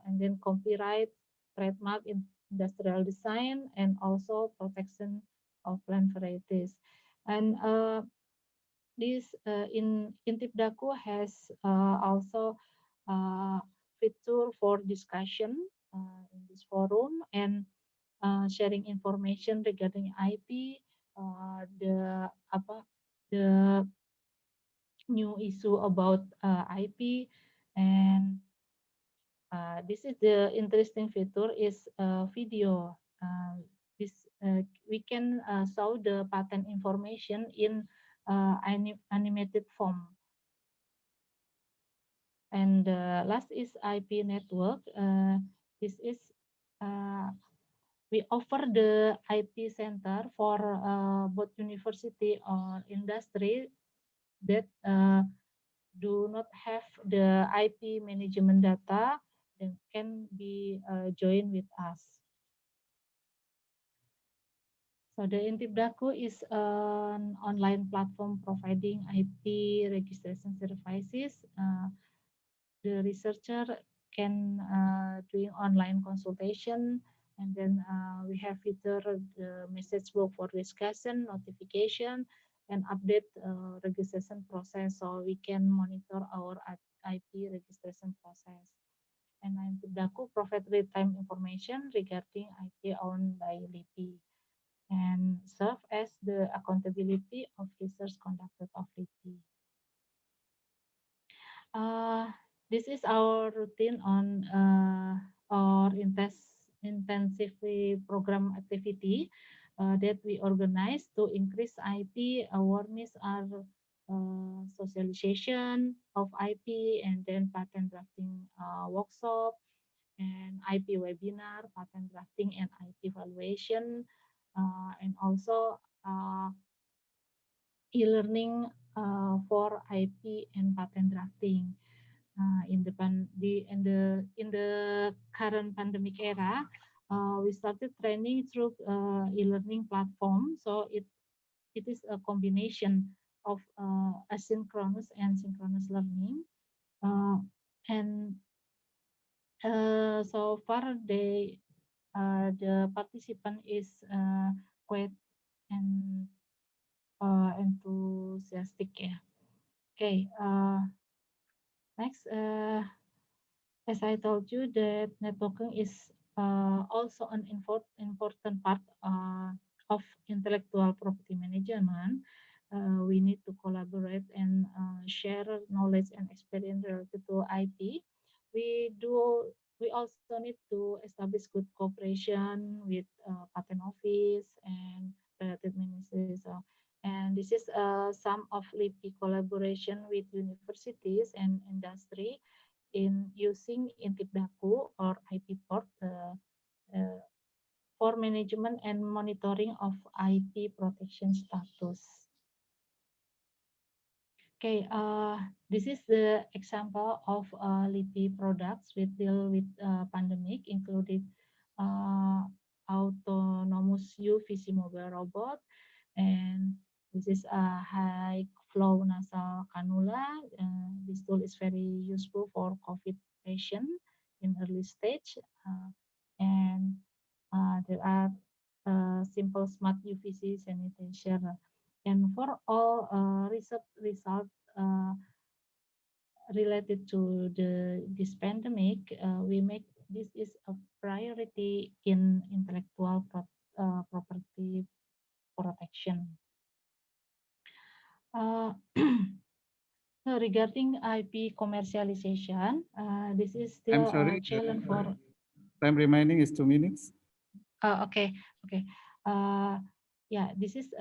and then copyright, trademark, industrial design, and also protection of plant varieties. And this in Intipdaku has also feature for discussion in this forum, and sharing information regarding IP, the new issue about IP, and this is the interesting feature is video. We can show the patent information in animated form. And last is IP network. This is we offer the IP center for both university or industry that do not have the IP management data, then can be joined with us. So the Intipdaku is an online platform providing IP registration services. The researcher can doing online consultation, and then we have feature the message book for discussion, notification, and update registration process, so we can monitor our IP registration process. And Intipdaku provide real-time information regarding IP owned by LIPI, and serve as the accountability of research conducted of LIPI. This is our routine on our intensive program activity that we organize to increase IP awareness, are socialization of IP, and then patent drafting workshop, and IP webinar, patent drafting, and IP evaluation, and also e-learning for IP and patent drafting. In the current pandemic era, we started training through e-learning platform. So it is a combination of asynchronous and synchronous learning, and so far the participant is quite and enthusiastic. Yeah. Okay. Next, as I told you, that networking is also an important part of intellectual property management. We need to collaborate and share knowledge and experience related to IP. We also need to establish good cooperation with patent office and related ministries. And this is some of LIPI collaboration with universities and industry in using Intipdaku or IP port for management and monitoring of IP protection status. Okay, this is the example of LIPI products which deal with pandemic, including autonomous visi mobile robot, And this is a high flow nasal cannula. This tool is very useful for COVID patient in early stage. And there are simple smart UVC sanitation. And for all research results related to this pandemic, we make this is a priority in intellectual property protection. So regarding IP commercialization, this is still I'm sorry, a challenge for. Time remaining is 2 minutes. Okay. Yeah, this is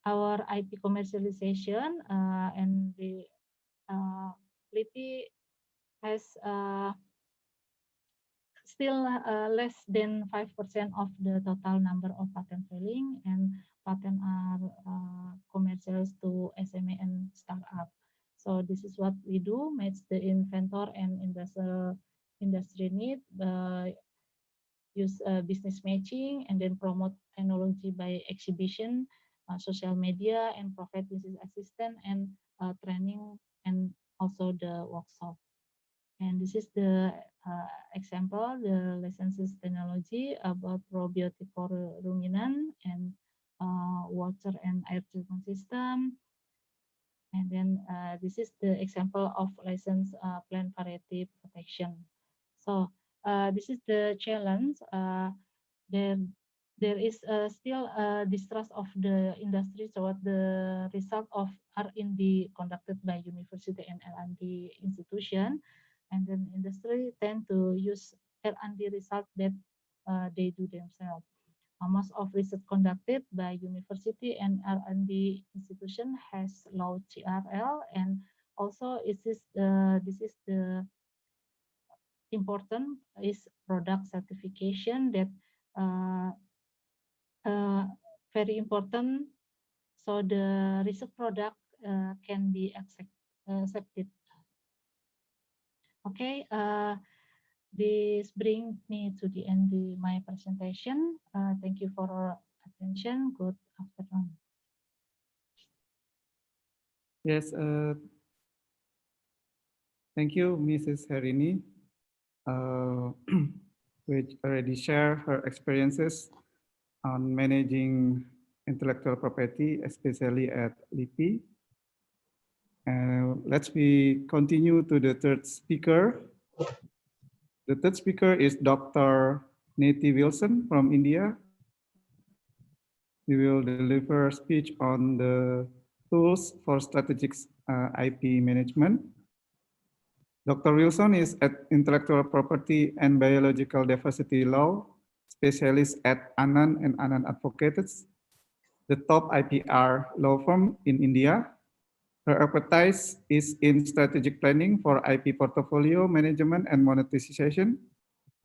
our IP commercialization, and the LIPI has still less than 5% of the total number of patent filing, and patent are commercialized to SME and startup. So this is what we do: match the inventor and industry need, use business matching, and then promote technology by exhibition, social media, and provide business assistance and training, and also the workshop. And this is the example, the licenses technology about probiotic for ruminant and water and air treatment system. And then this is the example of license plant variety protection. So this is the challenge. There is still a distrust of the industry toward the result of R&D conducted by university and R&D institution, and then industry tend to use R&D result that they do themselves. Most of research conducted by university and R&D institution has low TRL, and also this is the important is product certification that very important, so the research product can be accepted. Okay, this brings me to the end of my presentation. Thank you for your attention. Good afternoon. Yes, thank you, Mrs. Herini, which already shared her experiences on managing intellectual property, especially at LIPI. Let's continue to the third speaker. The third speaker is Dr. Neti Wilson from India. He will deliver a speech on the tools for strategic IP management. Dr. Wilson is at Intellectual Property and Biological Diversity Law specialist at Anand and Anand Advocates, the top IPR law firm in India. Her expertise is in strategic planning for IP portfolio management and monetization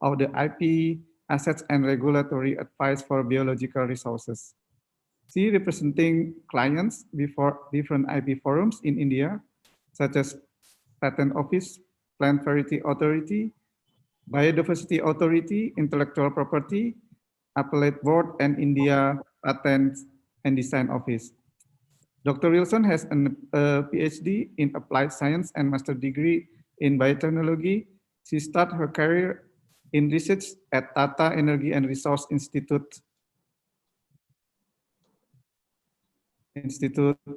of the IP assets and regulatory advice for biological resources. She representing clients before different IP forums in India, such as Patent Office, Plant Variety Authority, Biodiversity Authority, Intellectual Property, Appellate Board, and India Patent and Design Office. Dr. Wilson has a PhD in Applied Science and Master degree in Biotechnology. She started her career in research at Tata Energy and Resource Institute,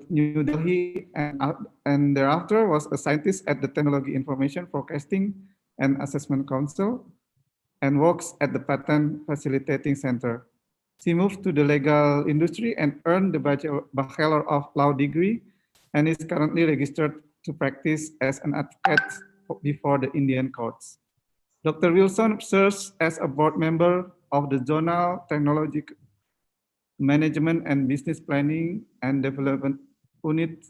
New Delhi, and thereafter was a scientist at the Technology Information Forecasting and Assessment Council, and works at the Patent Facilitating Center. She moved to the legal industry and earned the Bachelor of Law degree, and is currently registered to practice as an advocate before the Indian courts. Dr. Wilson serves as a board member of the Zonal Technology Management and Business Planning and Development Unit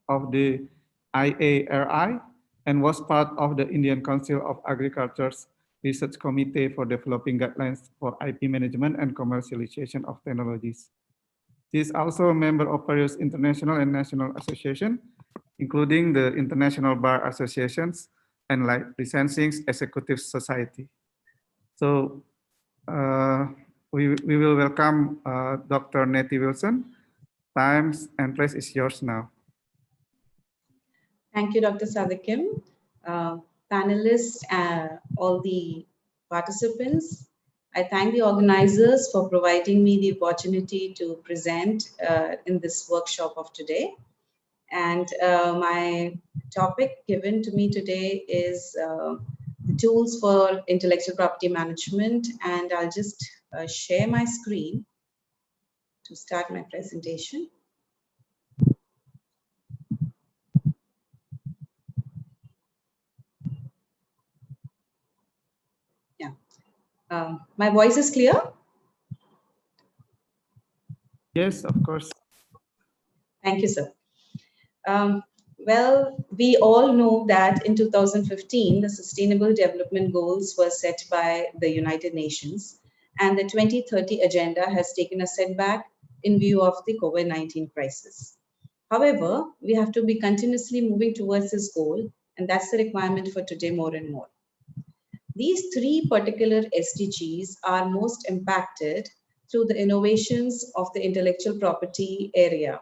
of the IARI, and was part of the Indian Council of Agriculture's Research Committee for developing guidelines for IP management and commercialization of technologies. She is also a member of various international and national associations, including the International Bar Associations and Licensing Executive Society. So we will welcome Dr. Neti Wilson. Time and place is yours now. Thank you, Dr. Sadikim, panelists, all the participants. I thank the organizers for providing me the opportunity to present in this workshop of today. And my topic given to me today is the tools for intellectual property management. And I'll just share my screen to start my presentation. Yeah. My voice is clear? Yes, of course. Thank you, sir. Well, we all know that in 2015, the Sustainable Development Goals were set by the United Nations, and the 2030 agenda has taken a setback in view of the COVID-19 crisis. However, we have to be continuously moving towards this goal, and that's the requirement for today more and more. These three particular SDGs are most impacted through the innovations of the intellectual property area.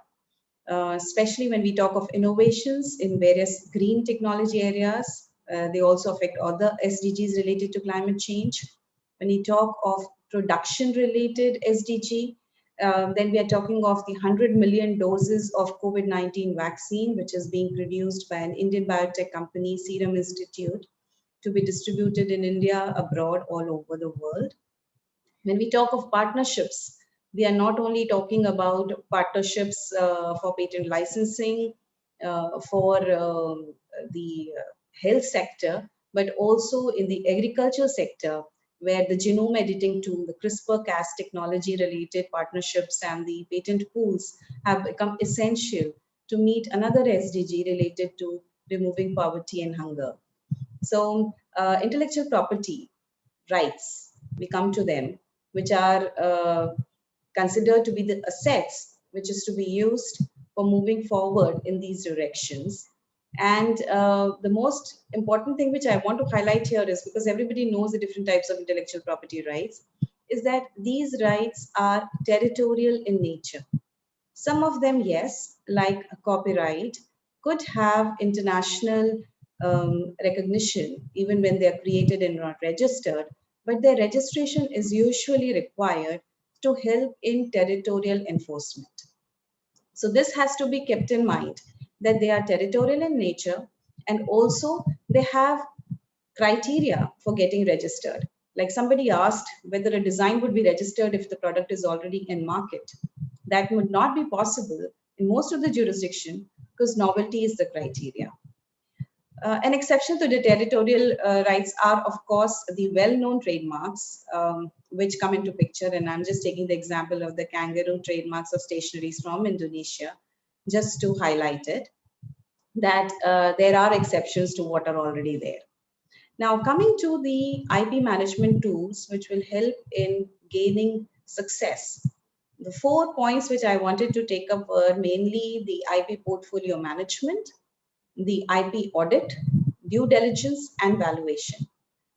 Especially when we talk of innovations in various green technology areas. They also affect other SDGs related to climate change. When we talk of production related SDG, then we are talking of the 100 million doses of COVID-19 vaccine, which is being produced by an Indian biotech company, Serum Institute, to be distributed in India, abroad, all over the world. When we talk of partnerships, we are not only talking about partnerships for patent licensing, for the health sector, but also in the agriculture sector, where the genome editing tool, the CRISPR-Cas technology related partnerships and the patent pools have become essential to meet another SDG related to removing poverty and hunger. So intellectual property rights, we come to them, which are considered to be the assets which is to be used for moving forward in these directions. And the most important thing which I want to highlight here is, because everybody knows the different types of intellectual property rights, is that these rights are territorial in nature. Some of them, yes, like copyright, could have international recognition even when they are created and not registered, but their registration is usually required to help in territorial enforcement. So this has to be kept in mind, that they are territorial in nature, and also they have criteria for getting registered. Like somebody asked whether a design would be registered if the product is already in market. That would not be possible in most of the jurisdiction, because novelty is the criteria. An exception to the territorial rights are, of course, the well-known trademarks which come into picture. And I'm just taking the example of the kangaroo trademarks of stationeries from Indonesia, just to highlight it, that there are exceptions to what are already there. Now, coming to the IP management tools, which will help in gaining success. The 4 points which I wanted to take up were mainly the IP portfolio management, the IP audit, due diligence, and valuation.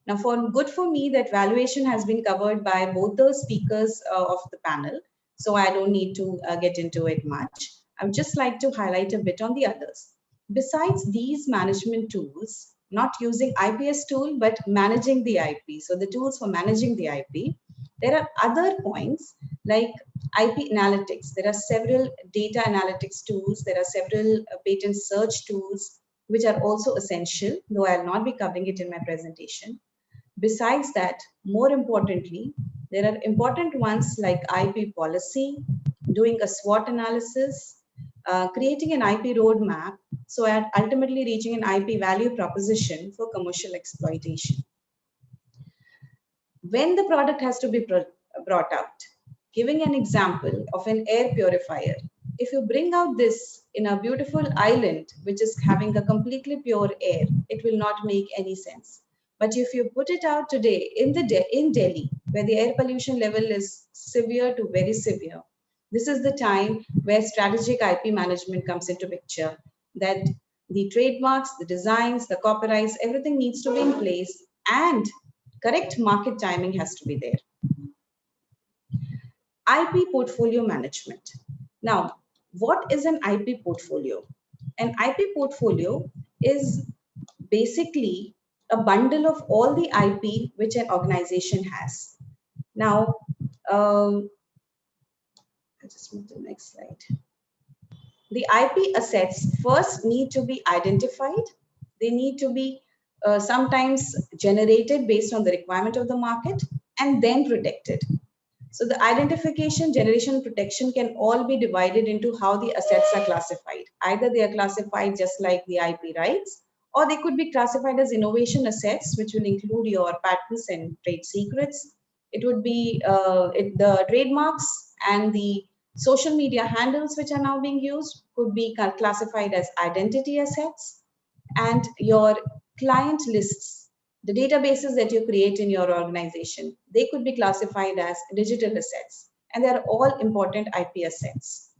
Now, good for me that valuation has been covered by both the speakers of the panel, so I don't need to get into it much. I would just like to highlight a bit on the others. Besides these management tools, not using IPS tool, but managing the IP, so the tools for managing the IP, there are other points like IP analytics. There are several data analytics tools. There are several patent search tools, which are also essential, though I'll not be covering it in my presentation. Besides that, more importantly, there are important ones like IP policy, doing a SWOT analysis, creating an IP roadmap, so ultimately reaching an IP value proposition for commercial exploitation. When the product has to be brought out, giving an example of an air purifier, if you bring out this in a beautiful island, which is having a completely pure air, it will not make any sense. But if you put it out today in Delhi, where the air pollution level is severe to very severe, this is the time where strategic IP management comes into picture, that the trademarks, the designs, the copyrights, everything needs to be in place, and correct market timing has to be there. IP portfolio management. Now, what is an IP portfolio? An IP portfolio is basically a bundle of all the IP which an organization has. Now, I'll just move to the next slide. The IP assets first need to be identified. They need to be sometimes generated based on the requirement of the market and then protected. So the identification, generation, protection can all be divided into how the assets are classified. Either they are classified just like the IP rights, or they could be classified as innovation assets, which will include your patents and trade secrets. It would be the trademarks and the social media handles which are now being used could be classified as identity assets, and your client lists, the databases that you create in your organization, they could be classified as digital assets, and they are all important IP assets.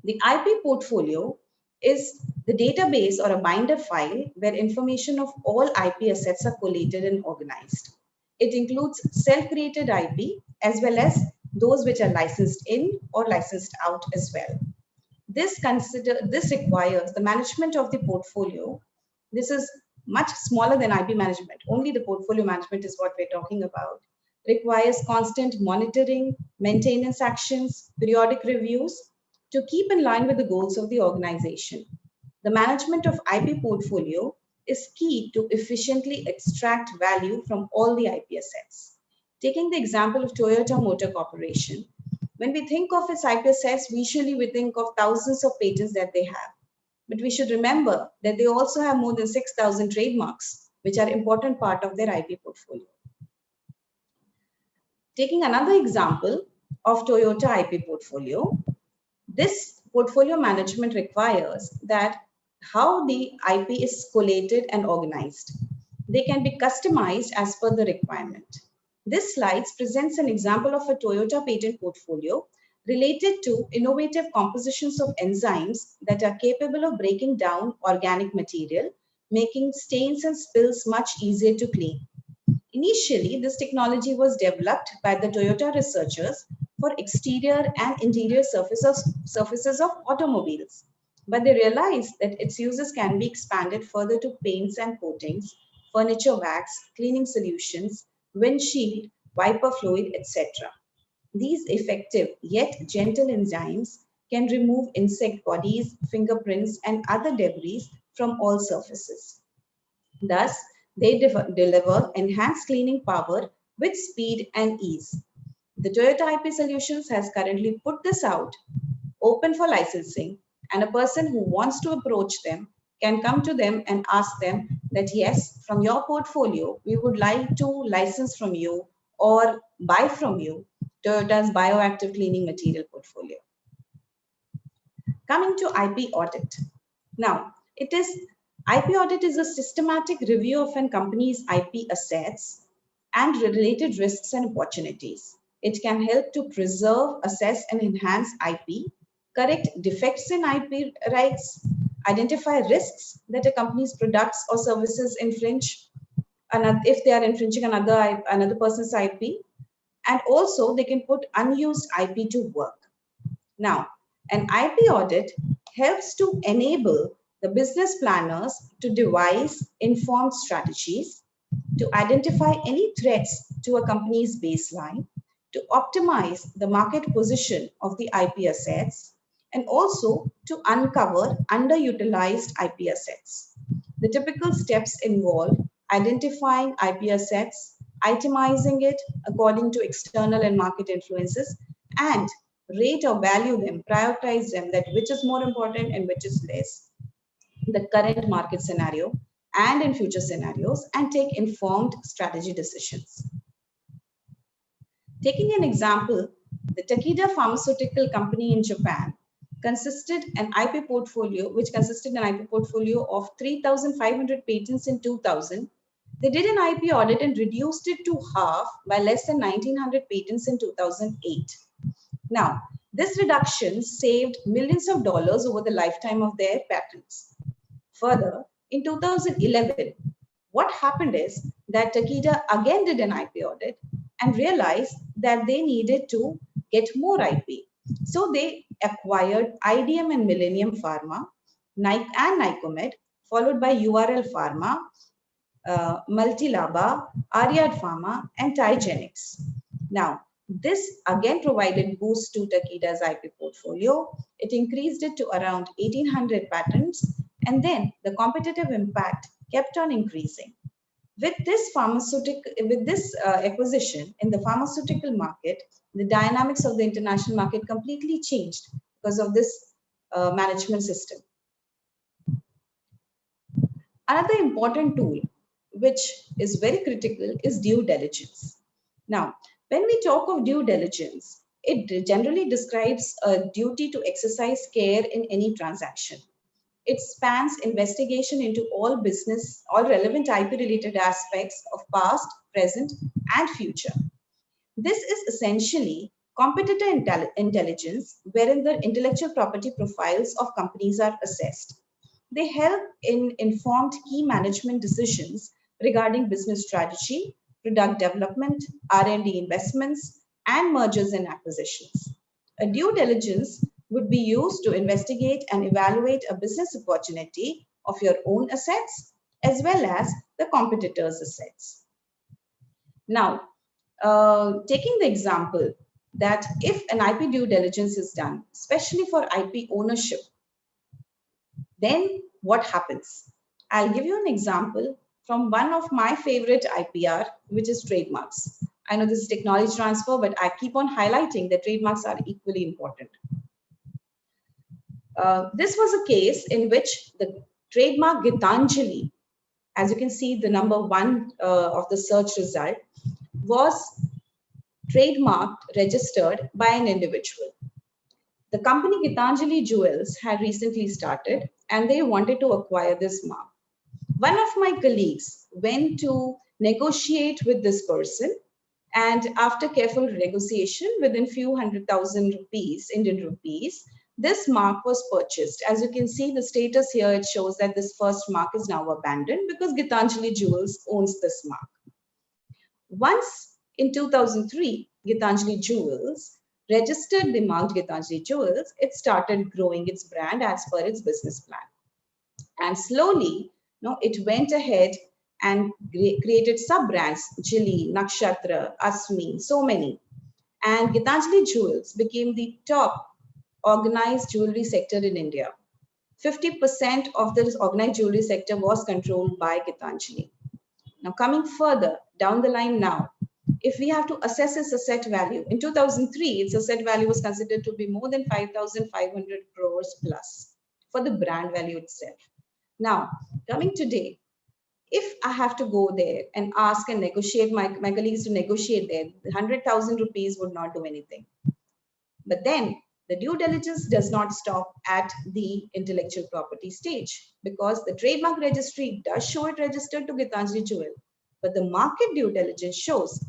The IP portfolio is the database or a binder file where information of all IP assets are collated and organized. It includes self-created IP as well as those which are licensed in or licensed out as well. This requires the management of the portfolio. This is much smaller than IP management. Only the portfolio management is what we're talking about. Requires constant monitoring, maintenance actions, periodic reviews to keep in line with the goals of the organization. The management of IP portfolio is key to efficiently extract value from all the IP assets. Taking the example of Toyota Motor Corporation, when we think of its IP assets, usually we think of thousands of patents that they have. But we should remember that they also have more than 6,000 trademarks, which are an important part of their IP portfolio. Taking another example of Toyota IP portfolio, this portfolio management requires that how the IP is collated and organized. They can be customized as per the requirement. This slide presents an example of a Toyota patent portfolio related to innovative compositions of enzymes that are capable of breaking down organic material, making stains and spills much easier to clean. Initially, this technology was developed by the Toyota researchers for exterior and interior surfaces of automobiles, but they realized that its uses can be expanded further to paints and coatings, furniture wax, cleaning solutions, windshield, wiper fluid, etc. These effective yet gentle enzymes can remove insect bodies, fingerprints, and other debris from all surfaces. Thus, they deliver enhanced cleaning power with speed and ease. The Toyota IP Solutions has currently put this out, open for licensing, and a person who wants to approach them can come to them and ask them that, yes, from your portfolio, we would like to license from you or buy from you Toyota's bioactive cleaning material portfolio. Coming to IP audit. Now, IP audit is a systematic review of a company's IP assets and related risks and opportunities. It can help to preserve, assess, and enhance IP, correct defects in IP rights, identify risks that a company's products or services infringe, if they are infringing another person's IP, and also they can put unused IP to work. Now, an IP audit helps to enable the business planners to devise informed strategies, to identify any threats to a company's baseline, to optimize the market position of the IP assets, and also to uncover underutilized IP assets. The typical steps involve identifying IP assets, itemizing it according to external and market influences, and rate or value them, prioritize them, that which is more important and which is less, the current market scenario and in future scenarios, and take informed strategy decisions. Taking an example, the Takeda pharmaceutical company in Japan consisted an IP portfolio of 3,500 patents in 2000. They did an IP audit and reduced it to half by less than 1,900 patents in 2008. Now, this reduction saved millions of dollars over the lifetime of their patents. Further, in 2011, what happened is that Takeda again did an IP audit and realized that they needed to get more IP. So they acquired IDM and Millennium Pharma, Nike and Nycomed, followed by URL Pharma, Multilaba, Ariad Pharma, and Tygenix. Now, this again provided boost to Takeda's IP portfolio. It increased it to around 1,800 patents, and then the competitive impact kept on increasing. With this acquisition in the pharmaceutical market, the dynamics of the international market completely changed because of this management system. Another important tool, which is very critical, is due diligence. Now, when we talk of due diligence, it generally describes a duty to exercise care in any transaction. It spans investigation into all relevant IP-related aspects of past, present, and future. This is essentially competitor intelligence, wherein the intellectual property profiles of companies are assessed. They help in informed key management decisions regarding business strategy, product development, R&D investments, and mergers and acquisitions. A due diligence would be used to investigate and evaluate a business opportunity of your own assets as well as the competitors' assets. Now, taking the example that if an IP due diligence is done, especially for IP ownership, then what happens? I'll give you an example from one of my favorite IPR, which is trademarks. I know this is technology transfer, but I keep on highlighting that trademarks are equally important. This was a case in which the trademark Gitanjali, as you can see, the number 1 of the search result, was trademarked, registered by an individual. The company Gitanjali Jewels had recently started and they wanted to acquire this mark. One of my colleagues went to negotiate with this person, and after careful negotiation, within few 100,000 rupees, Indian rupees, this mark was purchased. As you can see, the status here, it shows that this first mark is now abandoned because Gitanjali Jewels owns this mark. Once in 2003, Gitanjali Jewels registered the mark Gitanjali Jewels, it started growing its brand as per its business plan. And slowly, it went ahead and created sub-brands, Jili, Nakshatra, Asmi, so many. And Gitanjali Jewels became the top organized jewelry sector in India. 50% of this organized jewelry sector was controlled by Gitanjali. Now, coming further down the line now, if we have to assess its asset value, in 2003, its asset value was considered to be more than 5,500 crores plus for the brand value itself. Now, coming today, if I have to go there and ask and negotiate, my colleagues to negotiate there, 100,000 rupees would not do anything. But then the due diligence does not stop at the intellectual property stage, because the trademark registry does show it registered to Gitanjali Jewel, but the market due diligence shows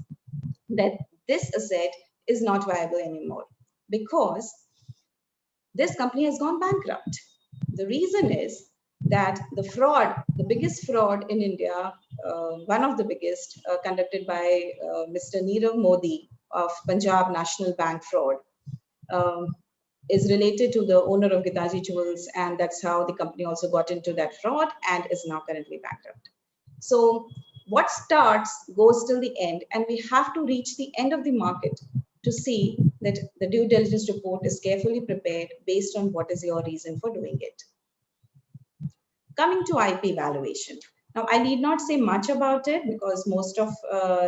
that this asset is not viable anymore because this company has gone bankrupt. The reason is that the fraud, the biggest fraud in India, one of the biggest, conducted by Mr. Nirav Modi of Punjab National Bank fraud, is related to the owner of Gitanjali Jewels, and that's how the company also got into that fraud and is now currently bankrupt. So what starts goes till the end, and we have to reach the end of the market to see that the due diligence report is carefully prepared based on what is your reason for doing it. Coming to IP valuation. Now, I need not say much about it because most of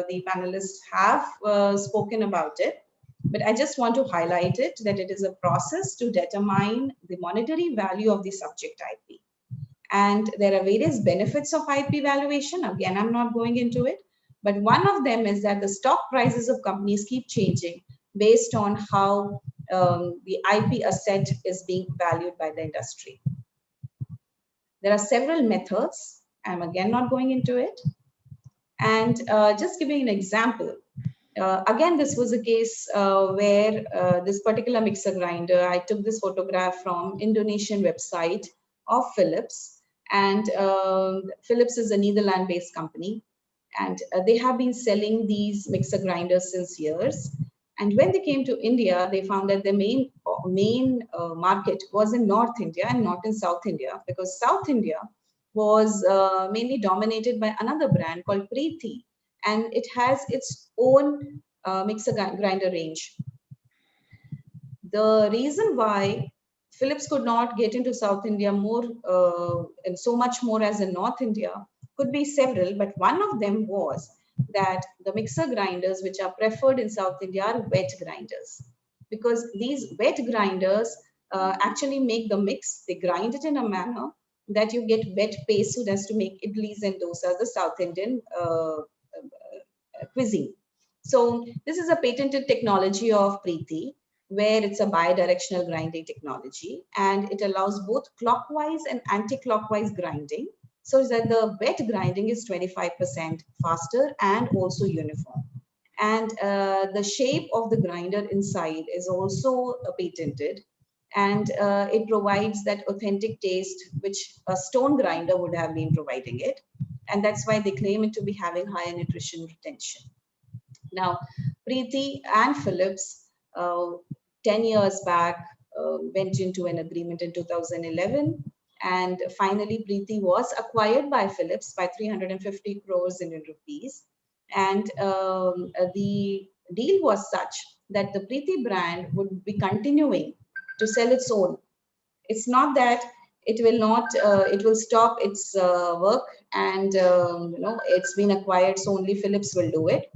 the panelists have spoken about it, but I just want to highlight it that it is a process to determine the monetary value of the subject IP. And there are various benefits of IP valuation. Again, I'm not going into it, but one of them is that the stock prices of companies keep changing based on how the IP asset is being valued by the industry. There are several methods. I'm again not going into it. And just giving an example, again, this was a case where this particular mixer grinder, I took this photograph from Indonesian website of Philips. And Philips is a Netherlands-based company. And they have been selling these mixer grinders since years. And when they came to India, they found that the main market was in North India and not in South India, because South India was mainly dominated by another brand called Preeti, and it has its own mixer grinder range. The reason why Philips could not get into South India more and so much more as in North India could be several, but one of them was that the mixer grinders which are preferred in South India are wet grinders, because these wet grinders actually make the mix. They grind it in a manner that you get wet paste so as to make idlis and dosas, the South Indian cuisine. So this is a patented technology of Preeti, where it's a bidirectional grinding technology, and it allows both clockwise and anti-clockwise grinding, so that the wet grinding is 25% faster and also uniform. And the shape of the grinder inside is also patented, and it provides that authentic taste which a stone grinder would have been providing it. And that's why they claim it to be having higher nutrition retention. Now, Preeti and Philips 10 years back went into an agreement in 2011, and finally Preeti was acquired by Philips by 350 crores Indian rupees. And the deal was such that the Preeti brand would be continuing to sell its own. It's not that it will not, it will stop its work and it's been acquired, so only Philips will do it.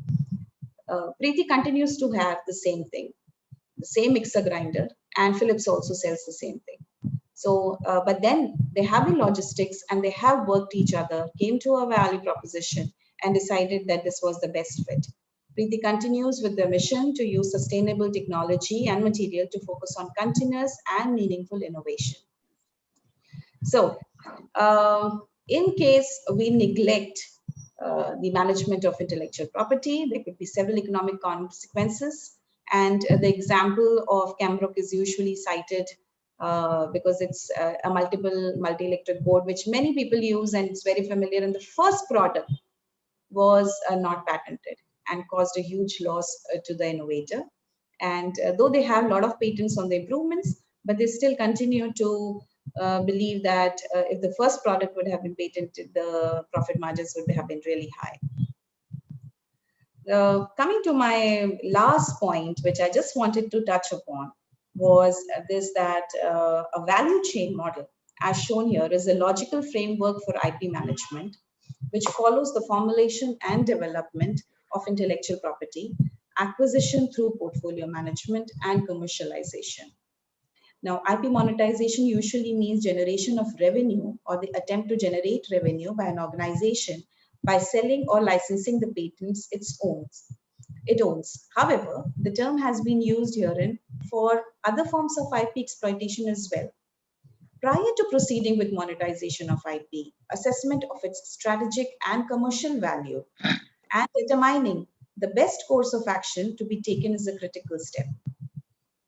Preeti continues to have the same thing, the same mixer grinder, and Philips also sells the same thing. So, but then they have in logistics and they have worked each other, came to a value proposition and decided that this was the best fit. Preeti continues with their mission to use sustainable technology and material to focus on continuous and meaningful innovation. So, in case we neglect the management of intellectual property, there could be several economic consequences. And the example of Camrock is usually cited because it's a multi-electric board, which many people use and it's very familiar. And the first product was not patented and caused a huge loss to the innovator. And though they have a lot of patents on the improvements, but they still continue to believe that if the first product would have been patented, the profit margins would have been really high. Coming to my last point, which I just wanted to touch upon, was this, that a value chain model, as shown here, is a logical framework for IP management, which follows the formulation and development of intellectual property, acquisition through portfolio management, and commercialization. Now, IP monetization usually means generation of revenue or the attempt to generate revenue by an organization by selling or licensing the patents it owns. However, the term has been used herein for other forms of IP exploitation as well. Prior to proceeding with monetization of IP, assessment of its strategic and commercial value and determining the best course of action to be taken is a critical step.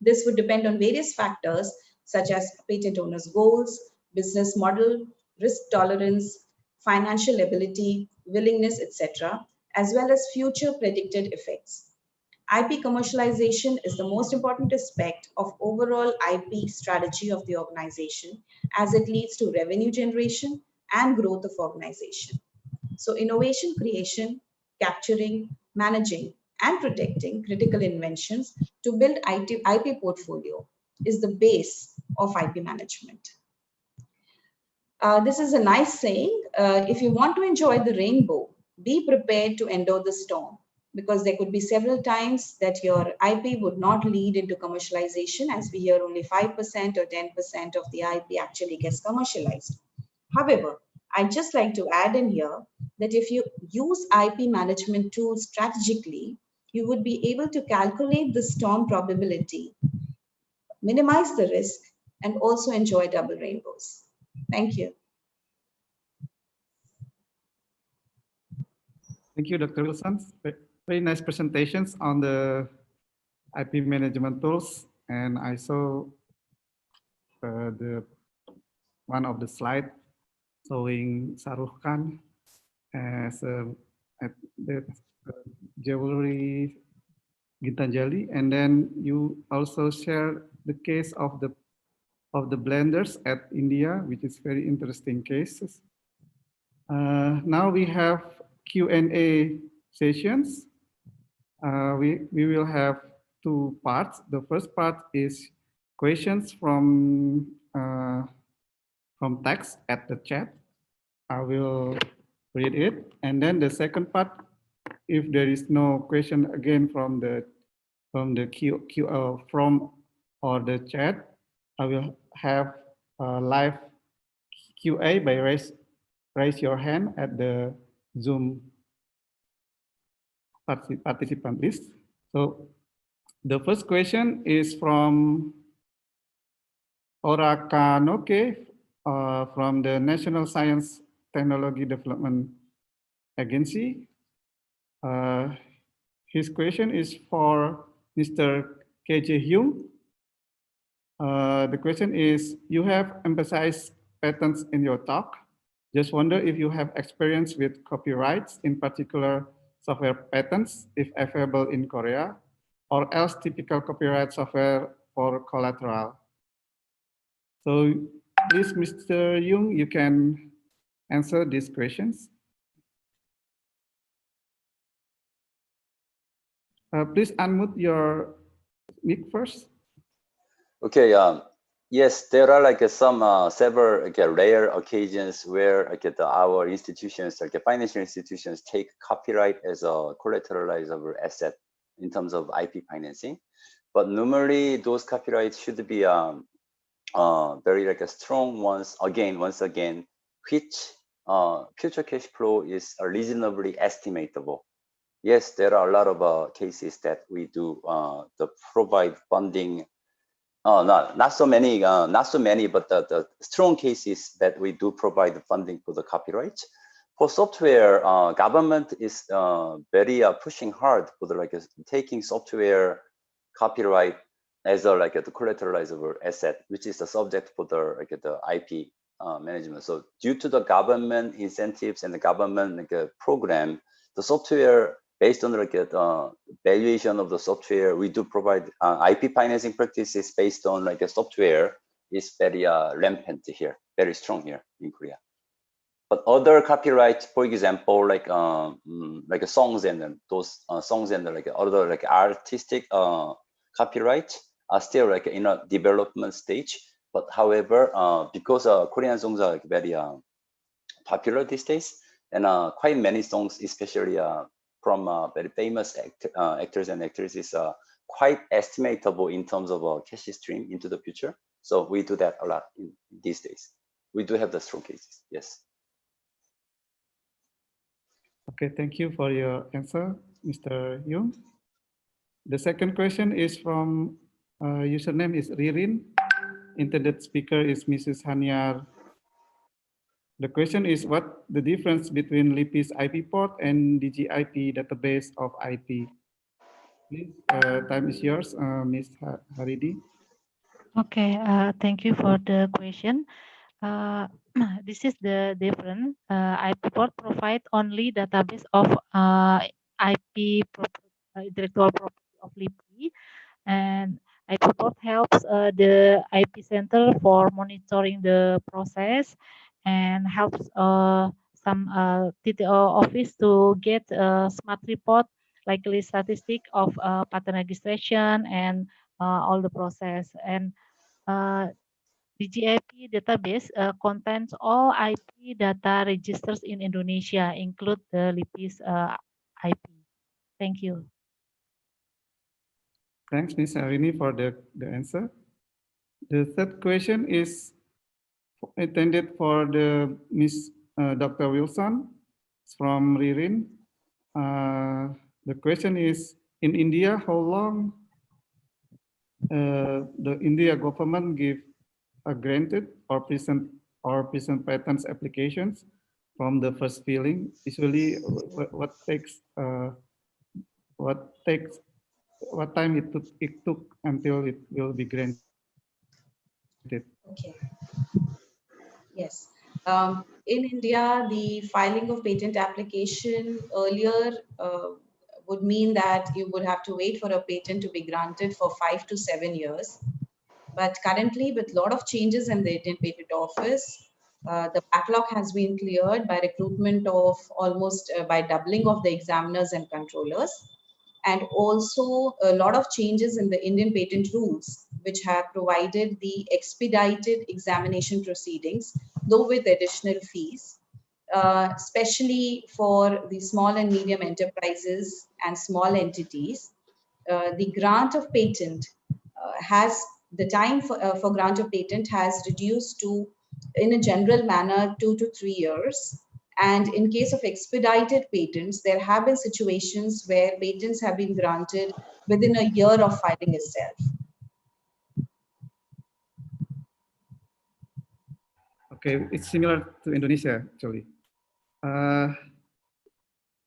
This would depend on various factors such as patent owner's goals, business model, risk tolerance, financial ability, willingness, etc., as well as future predicted effects. IP commercialization is the most important aspect of overall IP strategy of the organization, as it leads to revenue generation and growth of organization. So innovation creation, capturing, managing, and protecting critical inventions to build IP portfolio is the base of IP management. This is a nice saying. If you want to enjoy the rainbow, be prepared to endure the storm, because there could be several times that your IP would not lead into commercialization, as we hear only 5% or 10% of the IP actually gets commercialized. However, I'd just like to add in here that if you use IP management tools strategically, you would be able to calculate the storm probability, minimize the risk, and also enjoy double rainbows. Thank you. Thank you, Dr. Wilson. Very nice presentations on the IP management tools. And I saw the one of the slide showing Shahrukh Khan as the jewelry Gitanjali, and then you also share the case of the blenders at India, which is very interesting cases. Now we have Q&A sessions. We will have two parts. The first part is questions from text at the chat. I will read it, and then the second part, if there is no question again from the or the chat, I will have a live QA by raise your hand at the Zoom participant list. So the first question is from Orakanoke from the National Science Technology Development Agency. His question is for Mr. KJ Hyung. The question is, you have emphasized patents in your talk. Just wonder if you have experience with copyrights, in particular software patents, if available in Korea, or else typical copyright software for collateral. So please, Mr. Hyung, you can answer these questions. Please unmute your mic first. Okay. Yes, there are like some several rare occasions where our institutions, financial institutions, take copyright as a collateralizable asset in terms of IP financing. But normally, those copyrights should be very strong ones. Once again, which future cash flow is reasonably estimatable. Yes, there are a lot of cases that we do to provide funding. Not so many, but the strong cases that we do provide funding for the copyright. For software, government is very pushing hard for the taking software copyright as a the collateralizable asset, which is the subject for the IP management. So due to the government incentives and the government program, the software, based on the valuation of the software, we do provide IP financing practices based on a software is very rampant here, very strong here in Korea. But other copyright, for example, songs and those songs and other artistic copyright are still in a development stage. But however, because Korean songs are very popular these days, and quite many songs, especially from very famous actors and actresses, quite estimatable in terms of cash stream into the future. So we do that a lot in these days. We do have the strong cases, yes. Okay, thank you for your answer, Mr. Hyung. The second question is from username is Ririn. Intended speaker is Mrs. Hanyar. The question is, what the difference between LIPI's IP port and DGIP database of IP? Please, time is yours, Ms. Haridi. Okay, thank you for the question. This is the difference. IP port provide only database of IP intellectual property of LIPI, and IP port helps the IP center for monitoring the process and helps some TTO office to get a smart report, likely statistic of patent registration and all the process. And the GIP database contains all IP data registers in Indonesia, include the LIPI's IP. Thank you. Thanks, Ms. Arini, for the answer. The third question is intended for the Ms. Dr. Wilson. It's from Ririn. The question is, in India, how long the India government give granted or present patents applications from the first filing? Usually, what time it took until it will be granted? Okay. Yes. In India, the filing of patent application earlier would mean that you would have to wait for a patent to be granted for 5 to 7 years. But currently, with a lot of changes in the Indian Patent Office, the backlog has been cleared by recruitment of almost by doubling of the examiners and controllers, and also a lot of changes in the Indian patent rules, which have provided the expedited examination proceedings, though with additional fees, especially for the small and medium enterprises and small entities. The grant of patent has the time for grant of patent has reduced to, in a general manner, 2 to 3 years. And in case of expedited patents, there have been situations where patents have been granted within a year of filing itself. Okay, it's similar to Indonesia actually.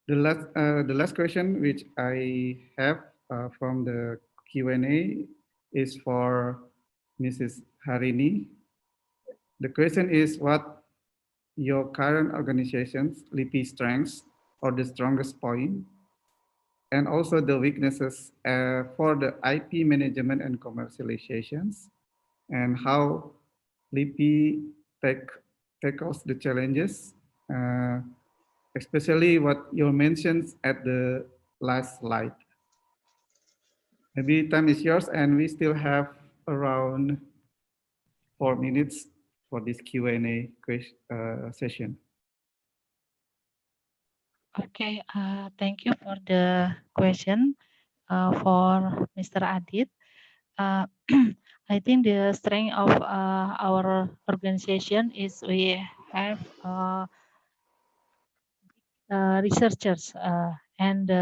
The last question which I have from the Q&A is for Mrs. Harini. The question is, what your current organization's LIPI strengths or the strongest point, and also the weaknesses for the IP management and commercializations, and how LIPI tackles the challenges, especially what you mentioned at the last slide. Maybe time is yours, and we still have around 4 minutes for this Q&A session. Okay, thank you for the question for Mr. Adit. I think the strength of our organization is we have researchers, and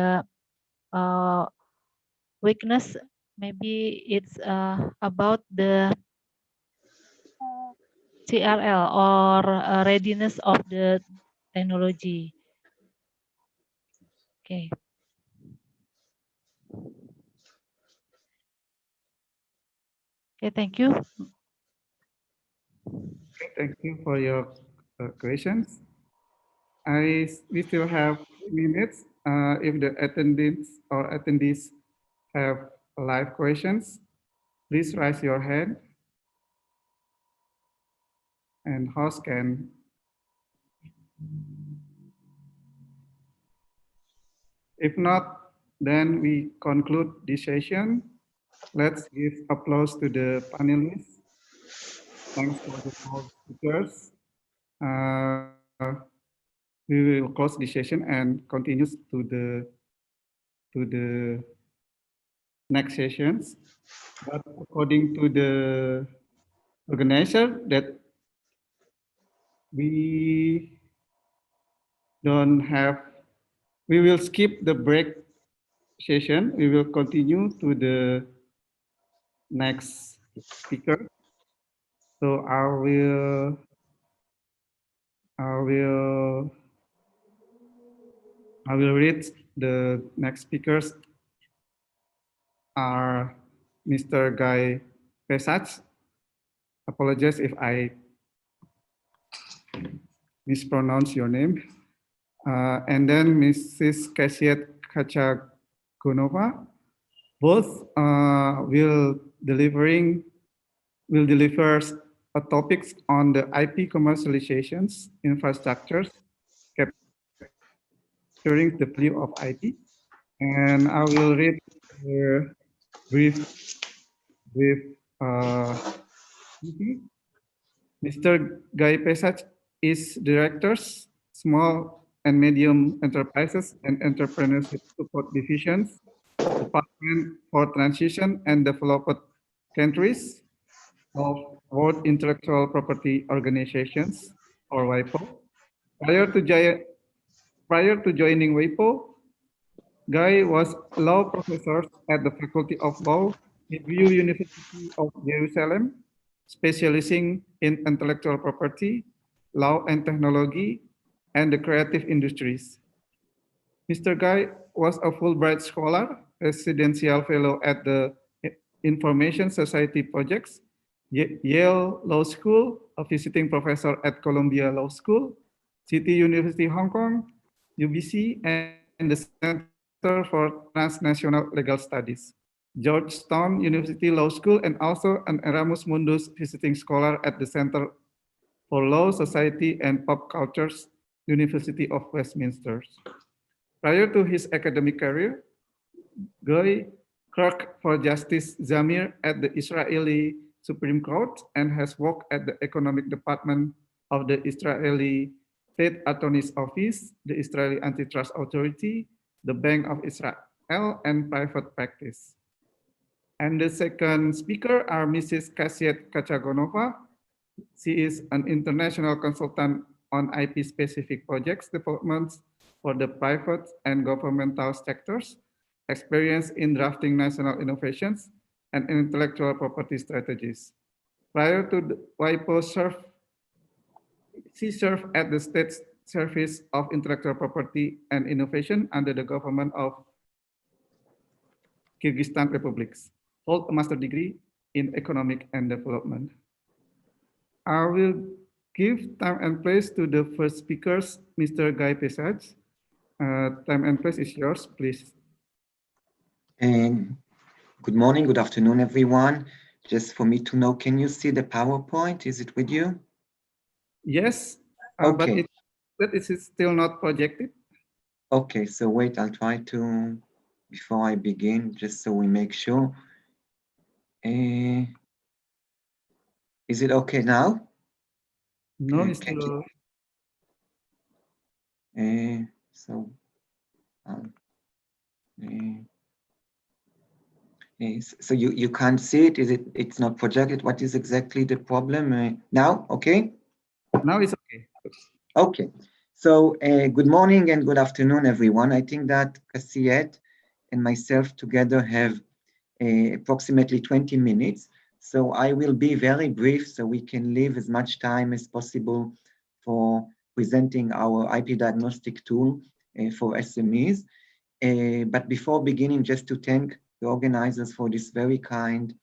weakness, maybe it's about the CRL or readiness of the technology. Okay. Okay, thank you. Thank you for your questions. We still have 3 minutes. If the attendees have live questions, please raise your hand, and host can. If not, then we conclude this session. Let's give applause to the panelists. Thanks for the speakers. We will close the session and continue to the next sessions. But according to the organizer, that we will skip the break session. We will continue to the next speaker. So I will read the next speakers are Mr. Guy Pesach. Apologize if I mispronounce your name. And then Mrs. Kasiet Kachagonova. Both will deliver topics on the IP commercializations, infrastructures, capturing the value of IP. And I will read the brief Mr. Guy Pesach is Directors, Small and Medium Enterprises and Entrepreneurship Support Divisions, Department for Transition and Developed Countries of World Intellectual Property Organizations, or WIPO. Prior to joining WIPO, Guy was a law professor at the Faculty of Law at VU University of Jerusalem, specializing in intellectual property, law and technology, and the creative industries. Mr. Guy was a Fulbright Scholar, residential fellow at the Information Society Projects, Yale Law School, a visiting professor at Columbia Law School, City University Hong Kong, UBC, and the Center Center for Transnational Legal Studies, Georgetown University Law School, and also an Erasmus Mundus visiting scholar at the Center for Law, Society, and Pop Cultures, University of Westminster. Prior to his academic career, Guy clerked for Justice Zamir at the Israeli Supreme Court and has worked at the Economic Department of the Israeli State Attorney's Office, the Israeli Antitrust Authority, the Bank of Israel, and private practice. And the second speaker are Mrs. Kasiet Kachagonova. She is an international consultant on IP-specific projects developments for the private and governmental sectors, experience in drafting national innovations and intellectual property strategies. Prior to the WIPO, she served at the State Service of Intellectual Property and Innovation under the government of Kyrgyzstan Republic. Hold a master's degree in economic and development. I will give time and place to the first speakers, Mr. Guy Pesach. Time and place is yours, please. Good morning, good afternoon, everyone. Just for me to know, can you see the PowerPoint? Is it with you? Yes, okay. But it is still not projected. Okay, so wait, I'll try to, before I begin, just so we make sure. Is it okay now? No, it's still. So you can't see it? It's not projected? What is exactly the problem? Now, okay? Now it's okay. Okay, so good morning and good afternoon, everyone. I think that Kasiet and myself together have approximately 20 minutes. So I will be very brief so we can leave as much time as possible for presenting our IP diagnostic tool for SMEs. But before beginning, just to thank the organizers for this very kind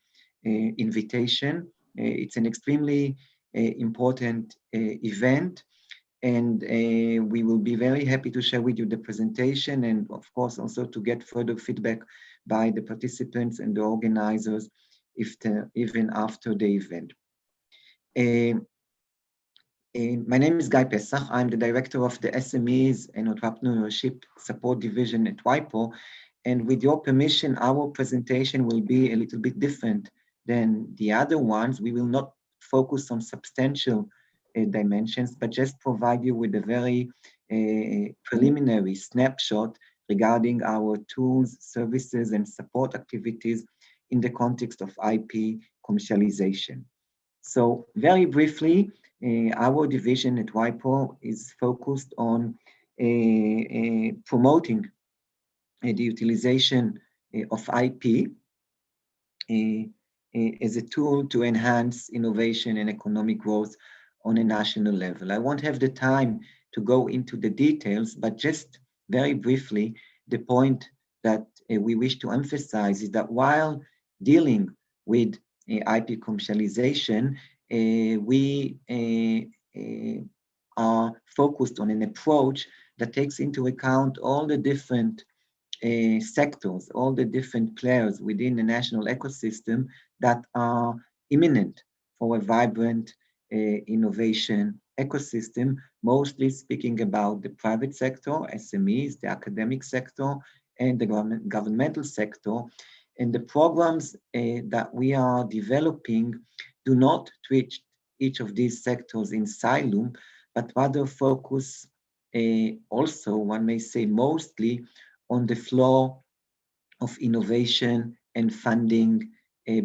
invitation. It's an extremely important event, and we will be very happy to share with you the presentation and of course also to get further feedback by the participants and the organizers even after the event. My name is Guy Pesach. I'm the director of the SMEs and Entrepreneurship Support Division at WIPO. And with your permission, our presentation will be a little bit different than the other ones. We will not focus on substantial dimensions, but just provide you with a very preliminary snapshot regarding our tools, services, and support activities in the context of IP commercialization. So very briefly, our division at WIPO is focused on promoting the utilization of IP as a tool to enhance innovation and economic growth on a national level. I won't have the time to go into the details, but just very briefly, the point that we wish to emphasize is that while dealing with IP commercialization, we are focused on an approach that takes into account all the different sectors, all the different players within the national ecosystem that are imminent for a vibrant innovation ecosystem, mostly speaking about the private sector, SMEs, the academic sector, and the governmental sector. And the programs that we are developing do not treat each of these sectors in silo, but rather focus also, one may say mostly, on the flow of innovation and funding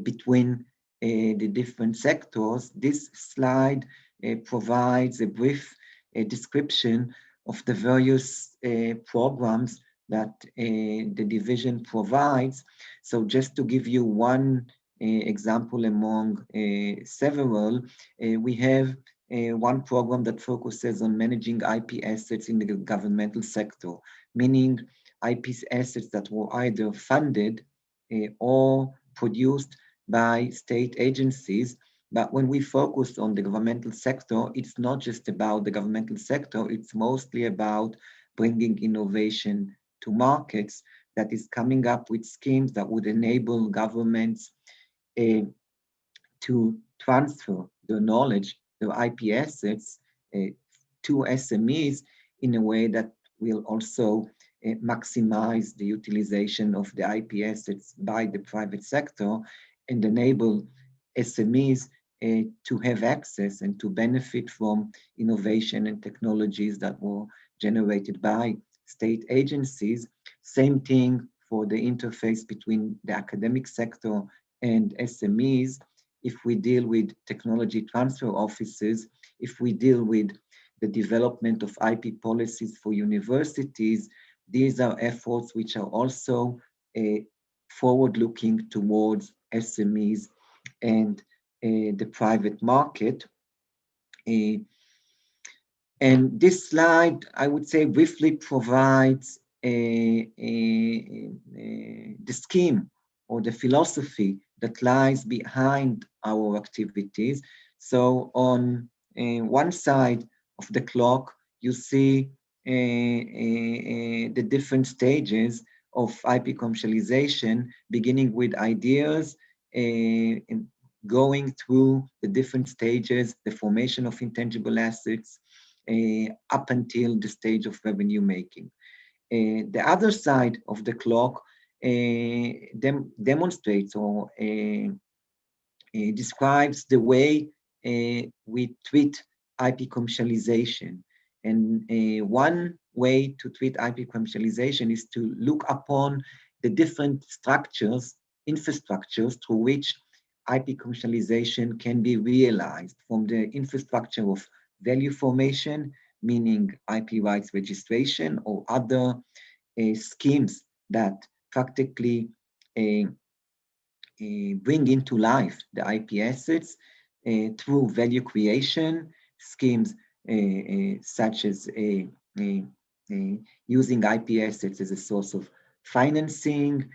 between the different sectors. This slide provides a brief description of the various programs that the division provides. So just to give you one example among several, we have one program that focuses on managing IP assets in the governmental sector, meaning IP assets that were either funded or produced by state agencies. But when we focus on the governmental sector, it's not just about the governmental sector, it's mostly about bringing innovation to markets that is coming up with schemes that would enable governments to transfer their knowledge, their IP assets to SMEs in a way that will also maximize the utilization of the IP assets by the private sector and enable SMEs to have access and to benefit from innovation and technologies that were generated by state agencies. Same thing for the interface between the academic sector and SMEs. If we deal with technology transfer offices, if we deal with the development of IP policies for universities, these are efforts which are also forward-looking towards SMEs and the private market. And this slide, I would say, briefly provides the scheme or the philosophy that lies behind our activities. So on one side of the clock, you see the different stages of IP commercialization, beginning with ideas, going through the different stages, the formation of intangible assets, up until the stage of revenue making. The other side of the clock demonstrates or describes the way we treat IP commercialization. And one way to treat IP commercialization is to look upon the different structures, infrastructures through which IP commercialization can be realized, from the infrastructure of value formation, meaning IP rights registration or other schemes that practically bring into life the IP assets through value creation, schemes such as using IP assets as a source of financing,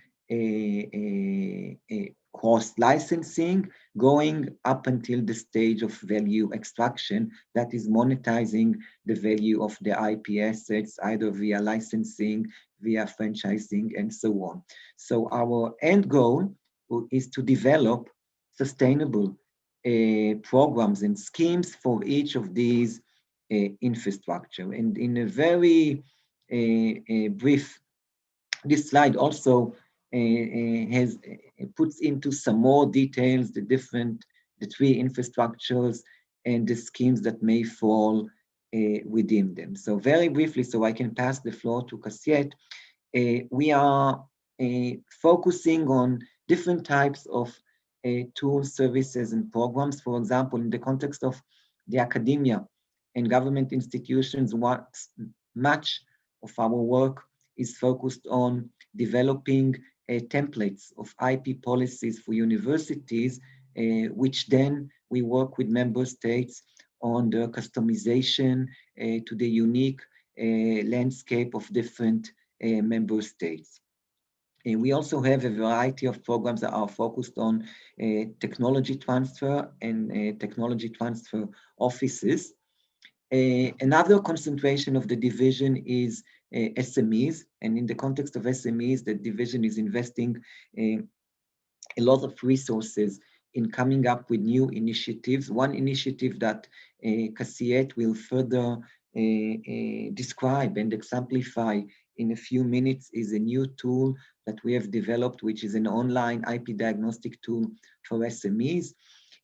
cross-licensing, going up until the stage of value extraction, that is monetizing the value of the IP assets, either via licensing, via franchising, and so on. So our end goal is to develop sustainable programs and schemes for each of these infrastructure. And in a very brief, this slide also puts into some more details the three infrastructures and the schemes that may fall within them. So very briefly, so I can pass the floor to Kassiet, we are focusing on different types of tools, services, and programs. For example, in the context of the academia and government institutions, much of our work is focused on developing templates of IP policies for universities, which then we work with member states on the customization to the unique landscape of different member states. We also have a variety of programs that are focused on technology transfer and technology transfer offices. Another concentration of the division is SMEs, and in the context of SMEs, the division is investing a lot of resources in coming up with new initiatives. One initiative that Kassiet will further describe and exemplify in a few minutes is a new tool that we have developed, which is an online IP diagnostic tool for SMEs.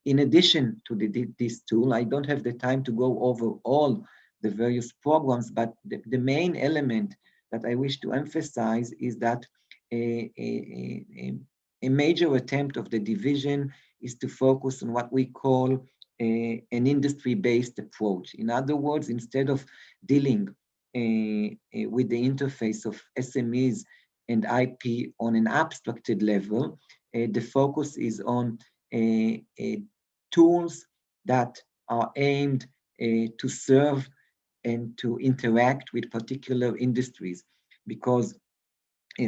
In addition to this tool, I don't have the time to go over all the various programs, but the main element that I wish to emphasize is that a major attempt of the division is to focus on what we call an industry-based approach. In other words, instead of dealing with the interface of SMEs and IP on an abstracted level, the focus is on tools that are aimed to serve and to interact with particular industries. Because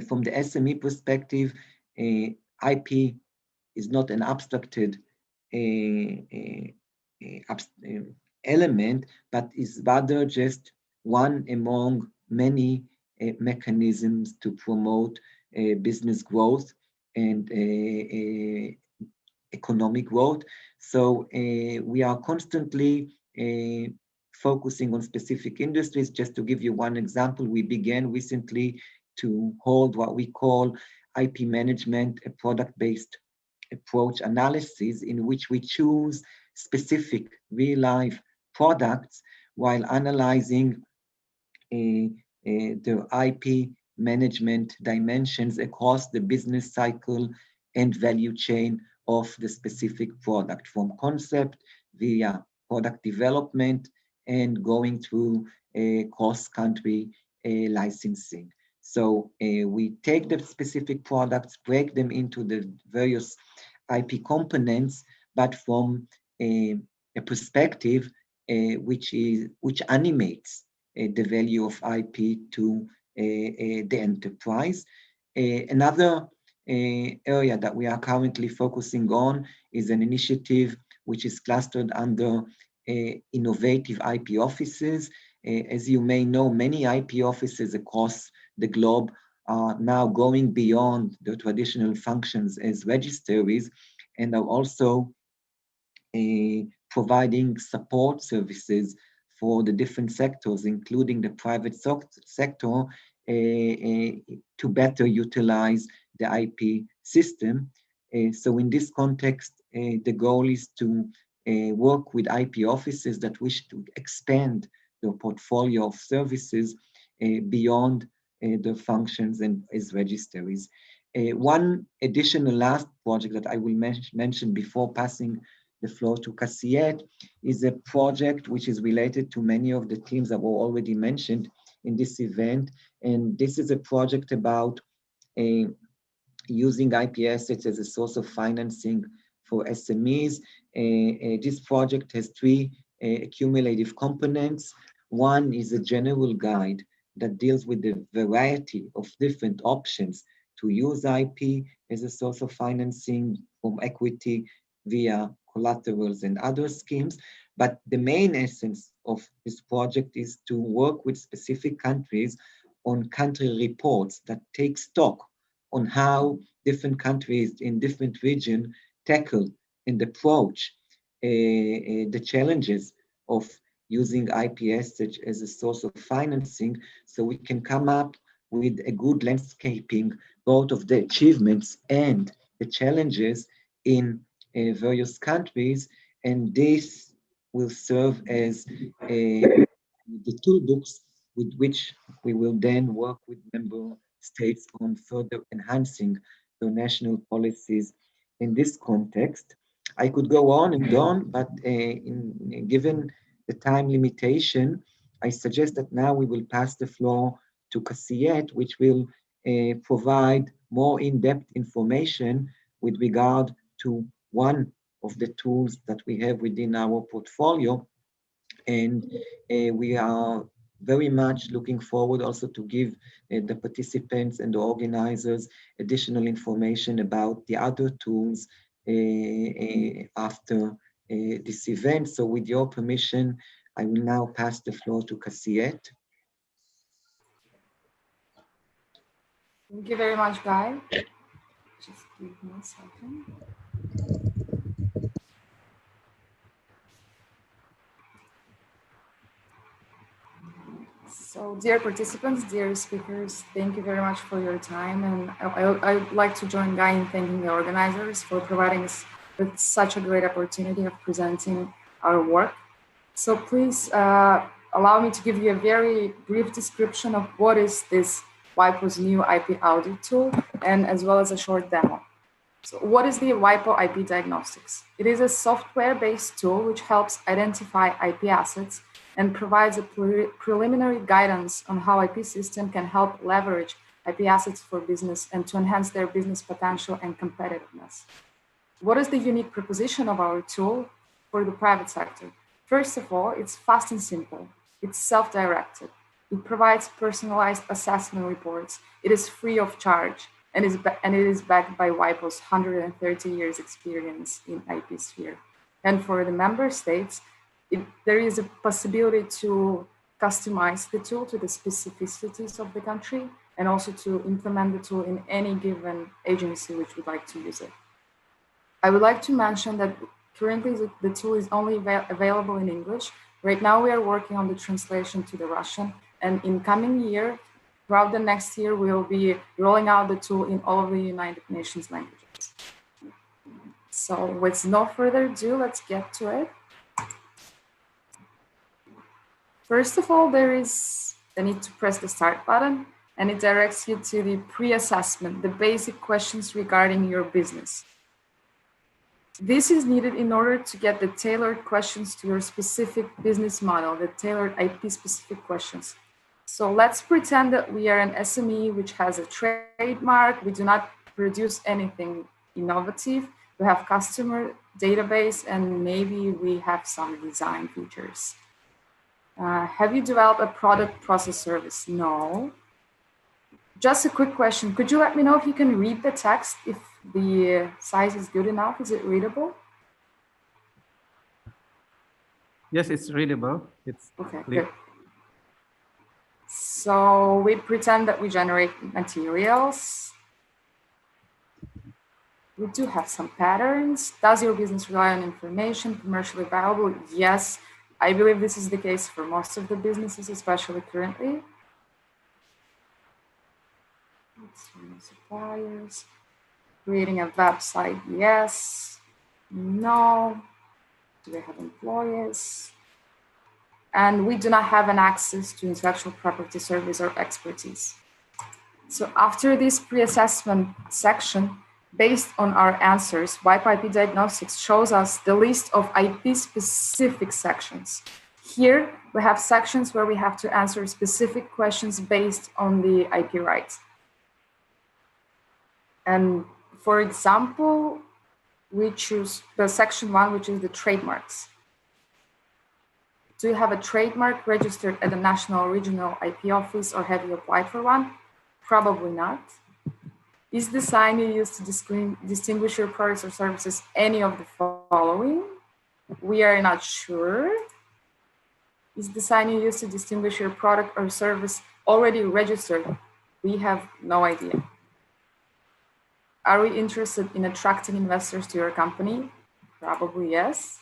from the SME perspective, IP is not an abstracted element, but is rather just one among many mechanisms to promote business growth and economic growth. So we are constantly focusing on specific industries. Just to give you one example, we began recently to hold what we call IP management, a product-based approach analysis, in which we choose specific real-life products while analyzing the IP management dimensions across the business cycle and value chain of the specific product, from concept via product development and going through cross-country licensing. So we take the specific products, break them into the various IP components, but from a perspective which animates the value of IP to the enterprise. Another area that we are currently focusing on is an initiative which is clustered under innovative IP offices. As you may know, many IP offices across the globe are now going beyond the traditional functions as registries and are also providing support services for the different sectors, including the private sector, to better utilize the IP system. So in this context, the goal is to work with IP offices that wish to expand their portfolio of services beyond their functions and as registries. One additional last project that I will mention before passing the floor to Kassiet is a project which is related to many of the themes that were already mentioned in this event. And this is a project about using IP assets as a source of financing for SMEs. This project has three cumulative components. One is a general guide that deals with the variety of different options to use IP as a source of financing, from equity via collaterals and other schemes. But the main essence of this project is to work with specific countries on country reports that take stock on how different countries in different regions tackle and approach the challenges of using IP assets as a source of financing, so we can come up with a good landscaping both of the achievements and the challenges in various countries. And this will serve as the toolbox with which we will then work with member states on further enhancing their national policies in this context. I could go on and on, but given the time limitation, I suggest that now we will pass the floor to Kassiet, which will provide more in-depth information with regard to one of the tools that we have within our portfolio. And we are very much looking forward also to give the participants and the organizers additional information about the other tools after this event. So with your permission, I will now pass the floor to Kassiet. Thank you very much, Guy. Just give me a second. So, dear participants, dear speakers, thank you very much for your time. And I would like to join Guy in thanking the organizers for providing us with such a great opportunity of presenting our work. So please allow me to give you a very brief description of what is this WIPO's new IP audit tool, and as well as a short demo. So what is the WIPO IP Diagnostics? It is a software-based tool which helps identify IP assets and provides a preliminary guidance on how IP system can help leverage IP assets for business and to enhance their business potential and competitiveness. What is the unique proposition of our tool for the private sector? First of all, it's fast and simple. It's self-directed. It provides personalized assessment reports. It is free of charge, and it is backed by WIPO's 130 years experience in IP sphere. And for the member states, there is a possibility to customize the tool to the specificities of the country and also to implement the tool in any given agency which would like to use it. I would like to mention that currently the tool is only available in English. Right now we are working on the translation to the Russian, and in coming year, throughout the next year, we will be rolling out the tool in all of the United Nations languages. So with no further ado, let's get to it. First of all, there is the need to press the start button, and it directs you to the pre-assessment, the basic questions regarding your business. This is needed in order to get the tailored questions to your specific business model, the tailored IP-specific questions. So let's pretend that we are an SME which has a trademark. We do not produce anything innovative. We have customer database, and maybe we have some design features. Have you developed a product, process, service? No. Just a quick question. Could you let me know if you can read the text, if the size is good enough? Is it readable? Yes, it's readable. It's okay, clear. Good. So we pretend that we generate materials. We do have some patterns. Does your business rely on information, commercially viable? Yes, I believe this is the case for most of the businesses, especially currently. Suppliers. Creating a website, yes. No. Do they have employees? And we do not have an access to intellectual property service or expertise. So after this pre-assessment section, based on our answers, WIPO IP Diagnostics shows us the list of IP-specific sections. Here, we have sections where we have to answer specific questions based on the IP rights. And for example, we choose the section 1, which is the trademarks. Do you have a trademark registered at the national or regional IP office, or have you applied for one? Probably not. Is the sign you use to distinguish your products or services any of the following? We are not sure. Is the sign you use to distinguish your product or service already registered? We have no idea. Are we interested in attracting investors to your company? Probably yes.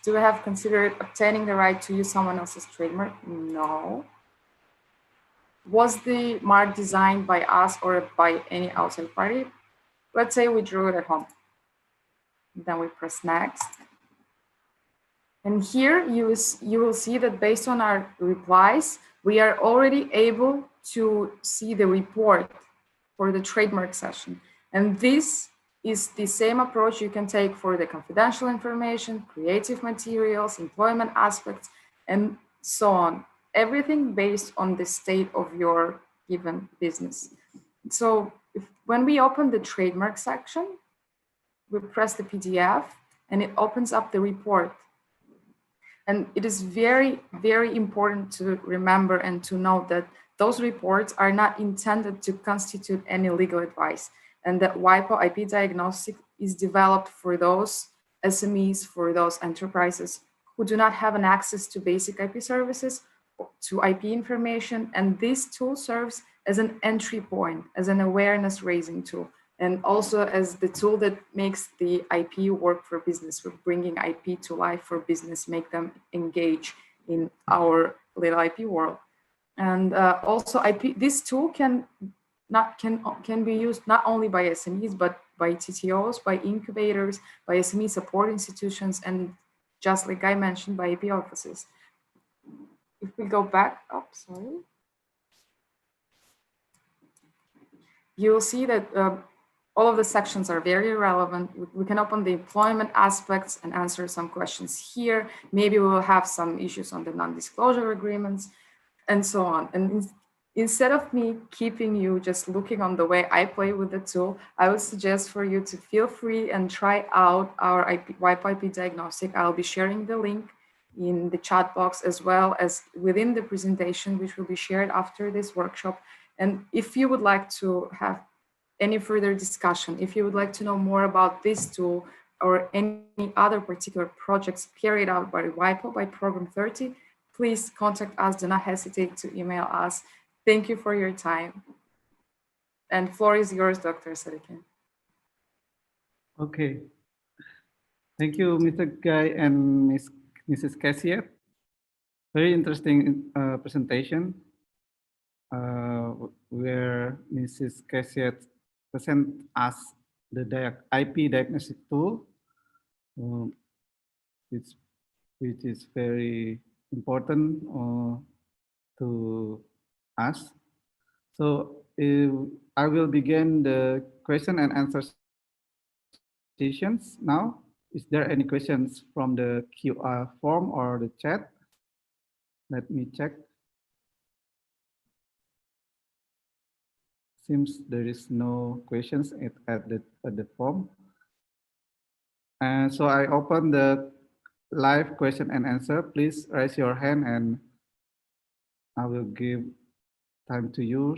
Do we have considered obtaining the right to use someone else's trademark? No. Was the mark designed by us or by any outside party? Let's say we drew it at home. Then we press next. And here you will see that based on our replies, we are already able to see the report for the trademark session. And this is the same approach you can take for the confidential information, creative materials, employment aspects, and so on. Everything based on the state of your given business. So when we open the trademark section, we press the PDF and it opens up the report. And it is very, very important to remember and to note that those reports are not intended to constitute any legal advice, and that WIPO IP Diagnostic is developed for those SMEs, for those enterprises who do not have an access to basic IP services, to IP information, and this tool serves as an entry point, as an awareness raising tool, and also as the tool that makes the IP work for business. We're bringing IP to life for business, make them engage in our little IP world. And also this tool can be used not only by SMEs, but by TTOs, by incubators, by SME support institutions, and just like I mentioned, by IP offices. If we go back up, sorry, you will see that all of the sections are very relevant. We can open the employment aspects and answer some questions here. Maybe we will have some issues on the non-disclosure agreements and so on. And instead of me keeping you just looking on the way I play with the tool, I would suggest for you to feel free and try out our WIPO IP Diagnostic. I'll be sharing the link in the chat box as well as within the presentation, which will be shared after this workshop. And if you would like to have any further discussion, if you would like to know more about this tool or any other particular projects carried out by WIPO by Program 30, please contact us. Do not hesitate to email us. Thank you for your time. And floor is yours, Dr. Sadikin. Okay. Thank you, Mr. Guy and Mrs. Cassiet. Very interesting presentation where Mrs. Cassiet present us the IP diagnostic tool, which is very important to us. So I will begin the question and answer sessions now. Is there any questions from the QR form or the chat? Let me check. Seems there is no questions at the form. And so I open the live question and answer. Please raise your hand and I will give time to you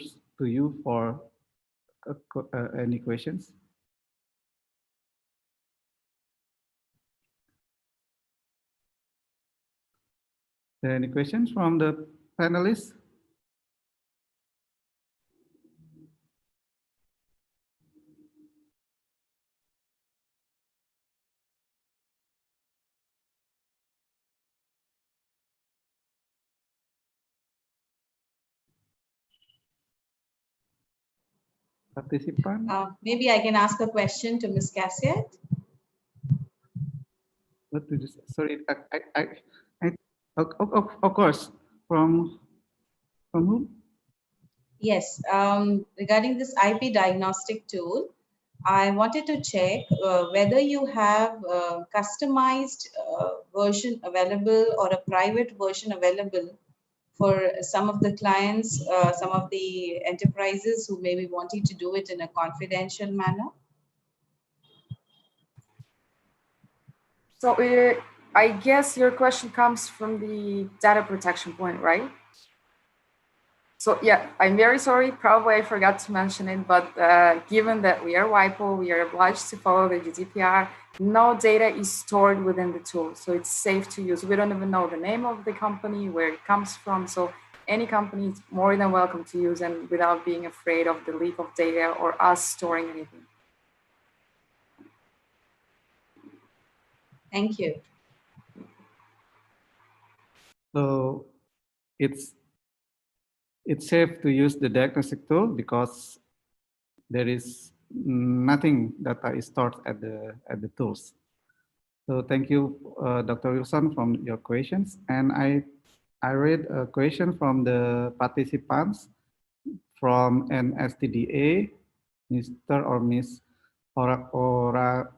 for any questions. Any questions from the panelists? Participant? Maybe I can ask a question to Ms. Cassiet. What did you say? Sorry, of course. From whom? Yes, regarding this IP diagnostic tool, I wanted to check whether you have a customized version available or a private version available for some of the clients, some of the enterprises who may be wanting to do it in a confidential manner. So I guess your question comes from the data protection point, right? So yeah, I'm very sorry, probably I forgot to mention it, but given that we are WIPO, we are obliged to follow the GDPR, no data is stored within the tool, so it's safe to use. We don't even know the name of the company, where it comes from, so any company is more than welcome to use and without being afraid of the leak of data or us storing anything. Thank you. So it's safe to use the diagnostic tool because there is nothing that is stored at the tools. So thank you, Dr. Wilson, from your questions. And I read a question from the participants from an STDA, Mr. or Miss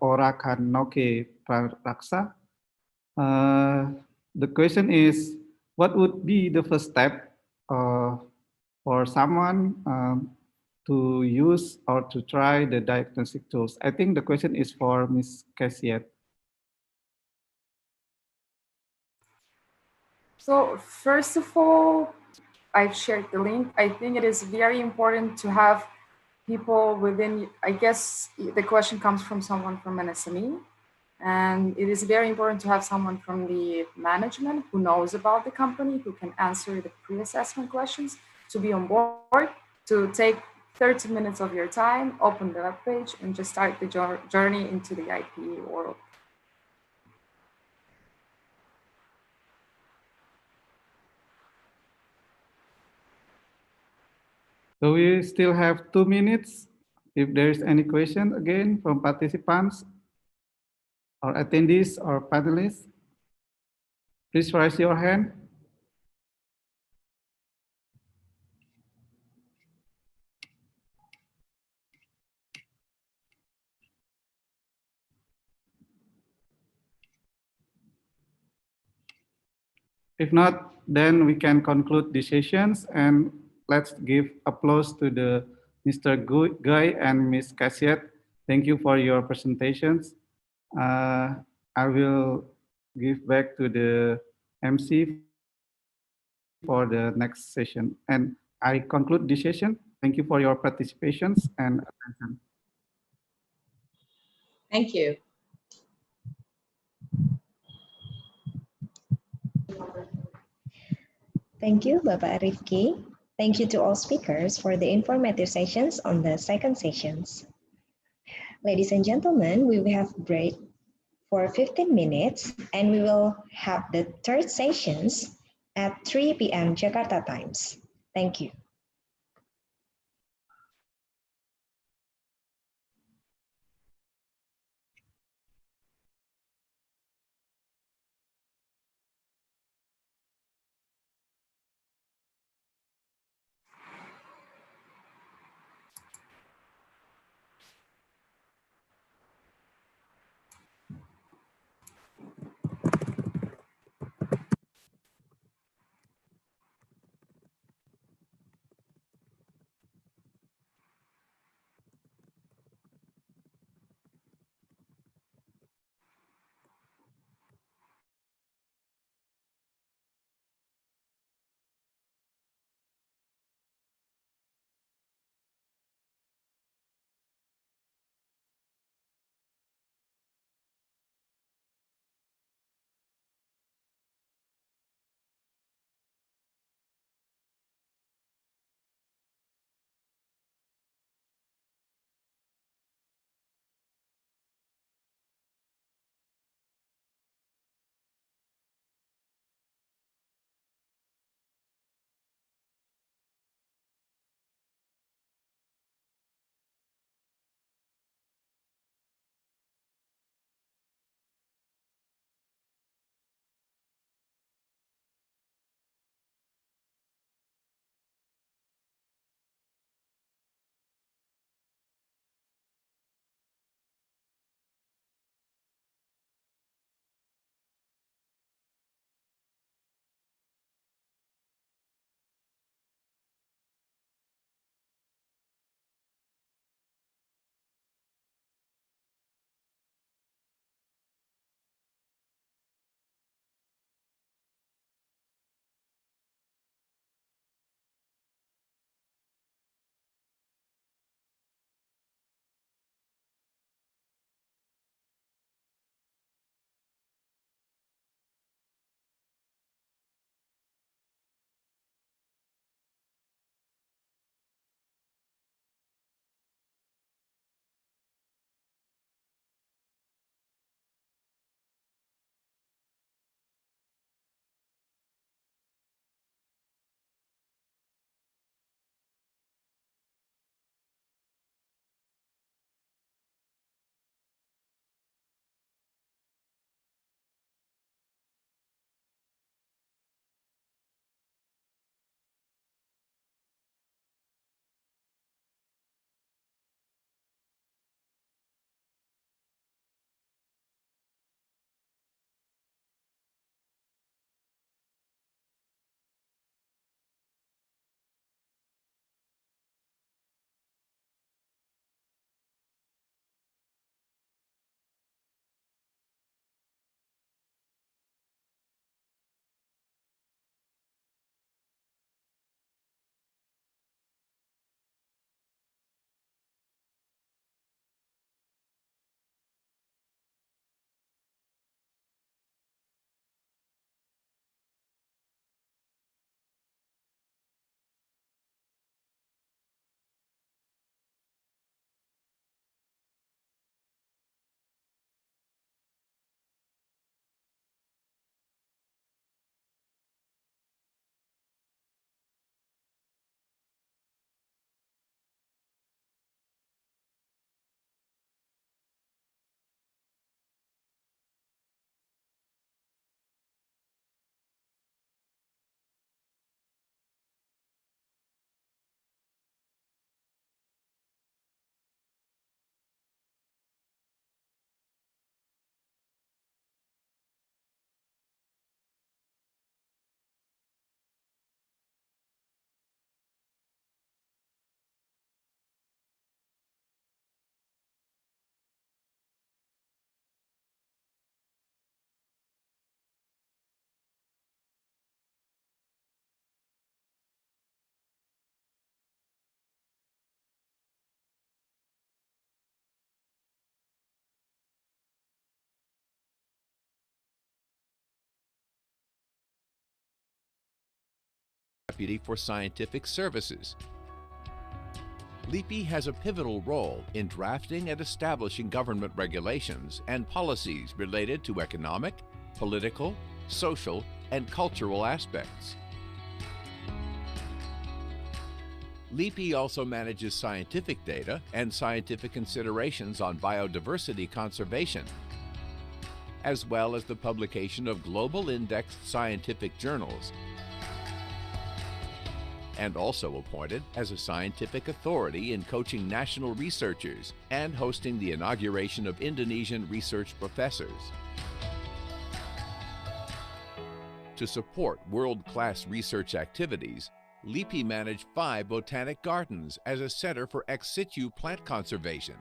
Orakanoke Praksa. The question is, what would be the first step for someone to use or to try the diagnostic tools? I think the question is for Ms. Cassiet. So first of all, I've shared the link. I think it is very important to have people within, I guess the question comes from someone from an SME, and it is very important to have someone from the management who knows about the company, who can answer the pre-assessment questions, to be on board, to take 30 minutes of your time, open the web page, and just start the journey into the IP world. So we still have 2 minutes. If there is any question again from participants or attendees or panelists, please raise your hand. If not, then we can conclude the sessions, and let's give applause to the Mr. Guy and Ms. Cassiet. Thank you for your presentations. I will give back to the MC for the next session. And I conclude the session. Thank you for your participations and attention. Thank you. Thank you, Bapak Rifki. Thank you to all speakers for the informative sessions on the second sessions. Ladies and gentlemen, we will have break for 15 minutes and we will have the third sessions at 3 p.m. Jakarta times. Thank you. Deputy for Scientific Services. LIPI has a pivotal role in drafting and establishing government regulations and policies related to economic, political, social, and cultural aspects. LIPI also manages scientific data and scientific considerations on biodiversity conservation, as well as the publication of global indexed scientific journals, and also appointed as a scientific authority in coaching national researchers and hosting the inauguration of Indonesian research professors. To support world-class research activities, LIPI managed 5 botanic gardens as a center for ex situ plant conservation,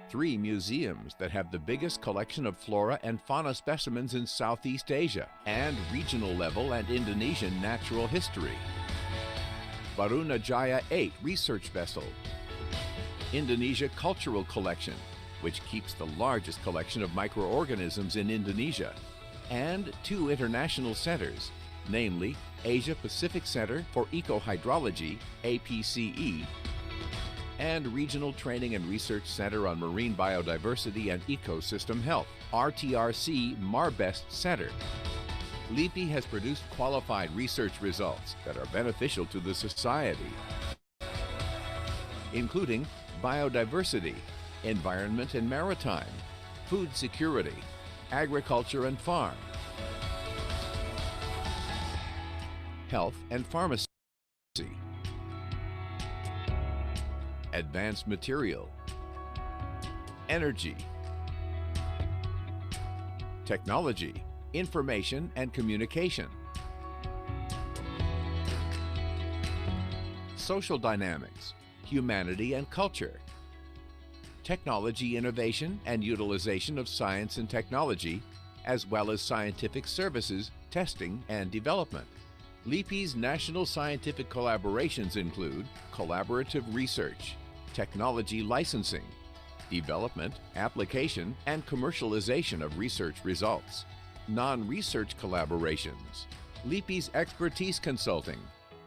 3 museums that have the biggest collection of flora and fauna specimens in Southeast Asia, and regional level and Indonesian natural history, Barunajaya 8 research vessel, Indonesia Cultural Collection, which keeps the largest collection of microorganisms in Indonesia, and 2 international centers, namely Asia Pacific Center for Ecohydrology, APCE, and Regional Training and Research Center on Marine Biodiversity and Ecosystem Health, RTRC Marbest Center. LIPI has produced qualified research results that are beneficial to the society, including biodiversity, environment and maritime, food security, agriculture and farm, health and pharmacy, advanced material, energy, technology, information and communication, social dynamics, humanity and culture, technology innovation and utilization of science and technology, as well as scientific services, testing and development. LIPI's national scientific collaborations include collaborative research, technology licensing, development, application, and commercialization of research results, non-research collaborations, LIPI's expertise consulting,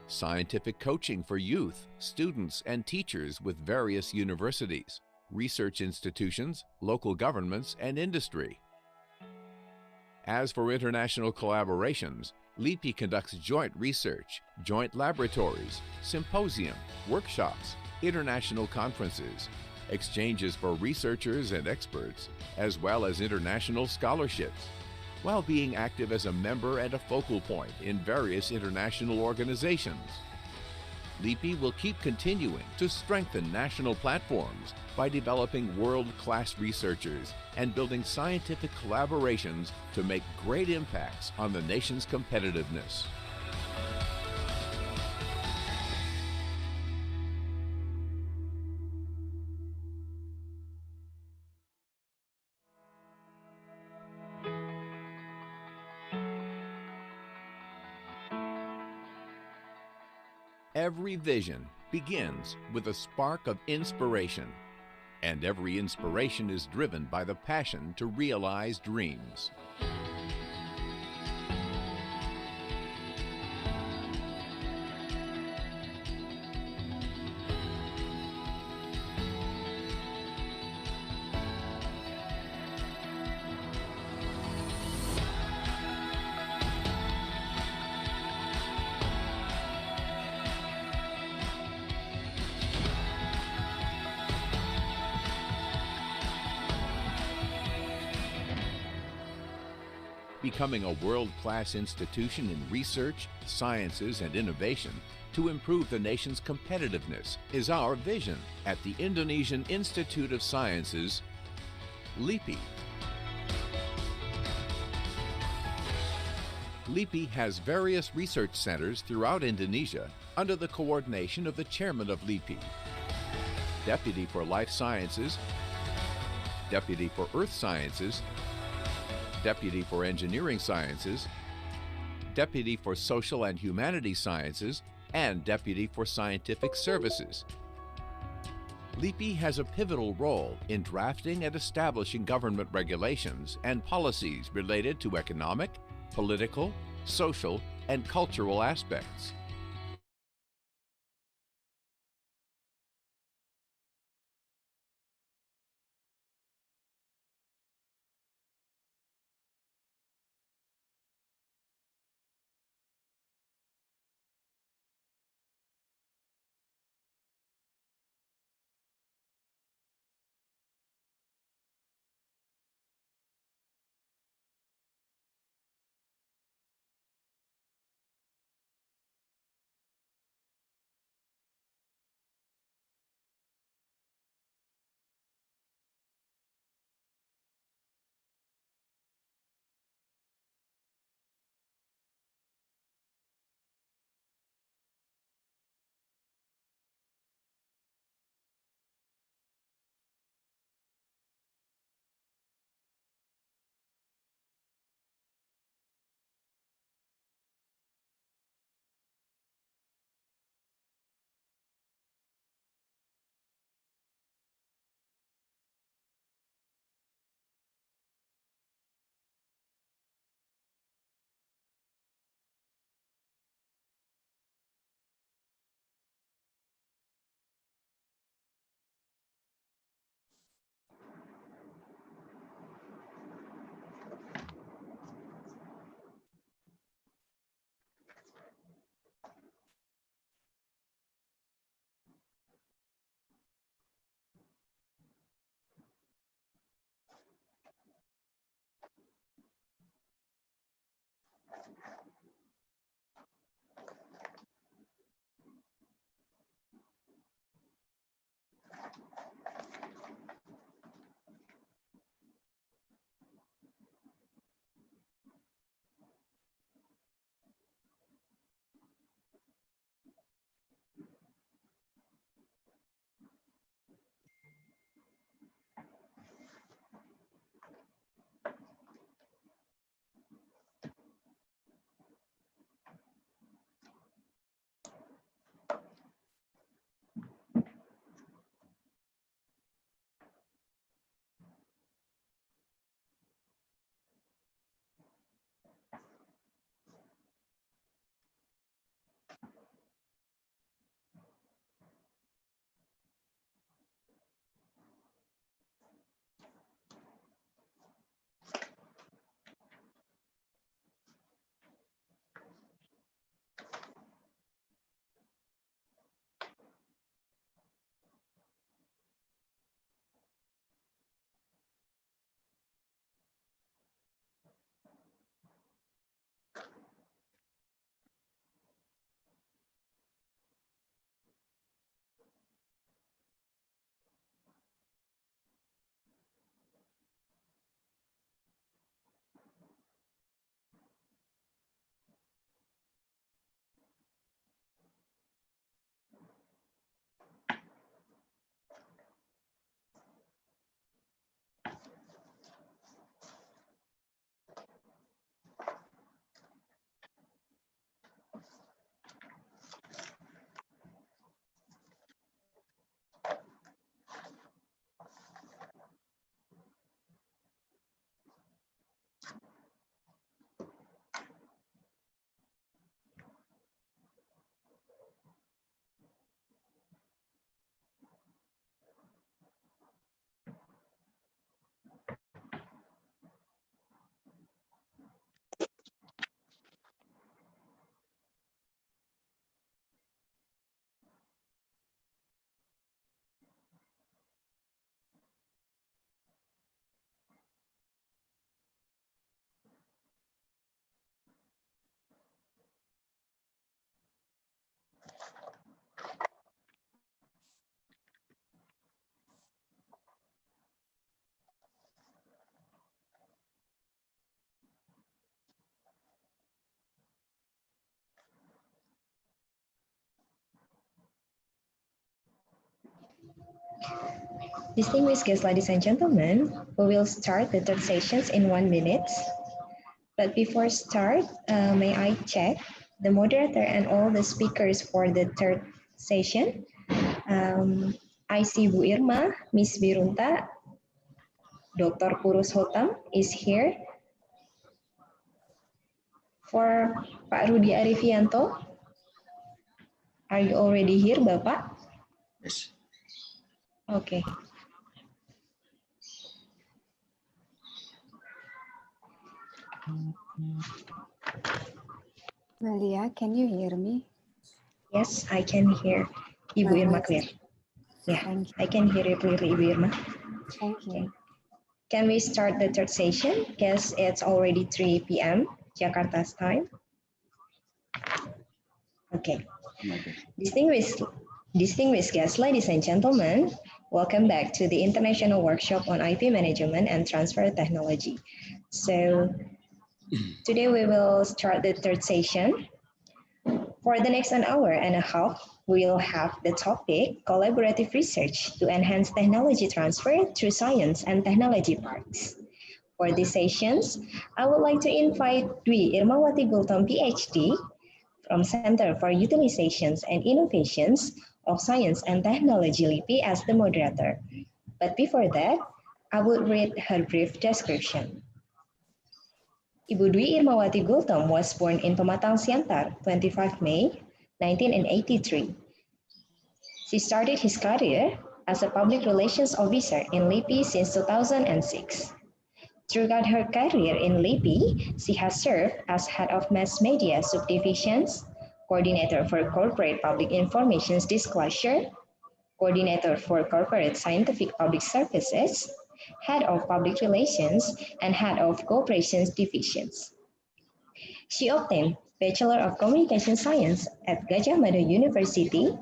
scientific coaching for youth, students, and teachers with various universities, research institutions, local governments, and industry. As for international collaborations, LIPI conducts joint research, joint laboratories, symposium, workshops, international conferences, exchanges for researchers and experts, as well as international scholarships, while being active as a member and a focal point in various international organizations. LIPI will keep continuing to strengthen national platforms by developing world-class researchers and building scientific collaborations to make great impacts on the nation's competitiveness. Every vision begins with a spark of inspiration, and every inspiration is driven by the passion to realize dreams. Becoming a world-class institution in research, sciences, and innovation to improve the nation's competitiveness is our vision at the Indonesian Institute of Sciences, LIPI. LIPI has various research centers throughout Indonesia under the coordination of the chairman of LIPI, Deputy for Life Sciences, Deputy for Earth Sciences, Deputy for Engineering Sciences, Deputy for Social and Humanities Sciences, and Deputy for Scientific Services. LIPI has a pivotal role in drafting and establishing government regulations and policies related to economic, political, social, and cultural aspects. Distinguished guests, ladies and gentlemen, we will start the third session in 1 minute. But before start, may I check the moderator and all the speakers for the third session? I see Bu Irma, Miss Birunta, Dr. Purus Hotam is here. For Pak Rudi Arifianto, are you already here, Bapak? Yes. Okay. Melia, can you hear me? Yes, I can hear Ibu Irma clear. Yeah, I can hear you clearly, Ibu Irma. Thank you. Can we start the third session? Guess it's already 3 p.m. Jakarta's time. Okay. Distinguished guests, ladies and gentlemen, welcome back to the International Workshop on IP Management and Transfer Technology. So today we will start the third session. For the next 1.5 hours, we will have the topic collaborative research to enhance technology transfer through science and technology parks. For these sessions, I would like to invite Dwi Irmawati Gultom, PhD, from Center for Utilizations and Innovations of Science and Technology LIPI as the moderator. But before that, I would read her brief description. Ibu Dwi Irmawati Gultom was born in Pematang Siantar, 25 May 1983. She started his career as a public relations officer in LIPI since 2006. Throughout her career in LIPI, she has served as head of mass media subdivisions, coordinator for corporate public information disclosure, coordinator for corporate scientific public services, head of public relations, and head of cooperations divisions. She obtained Bachelor of Communication Science at Gajah Mada University,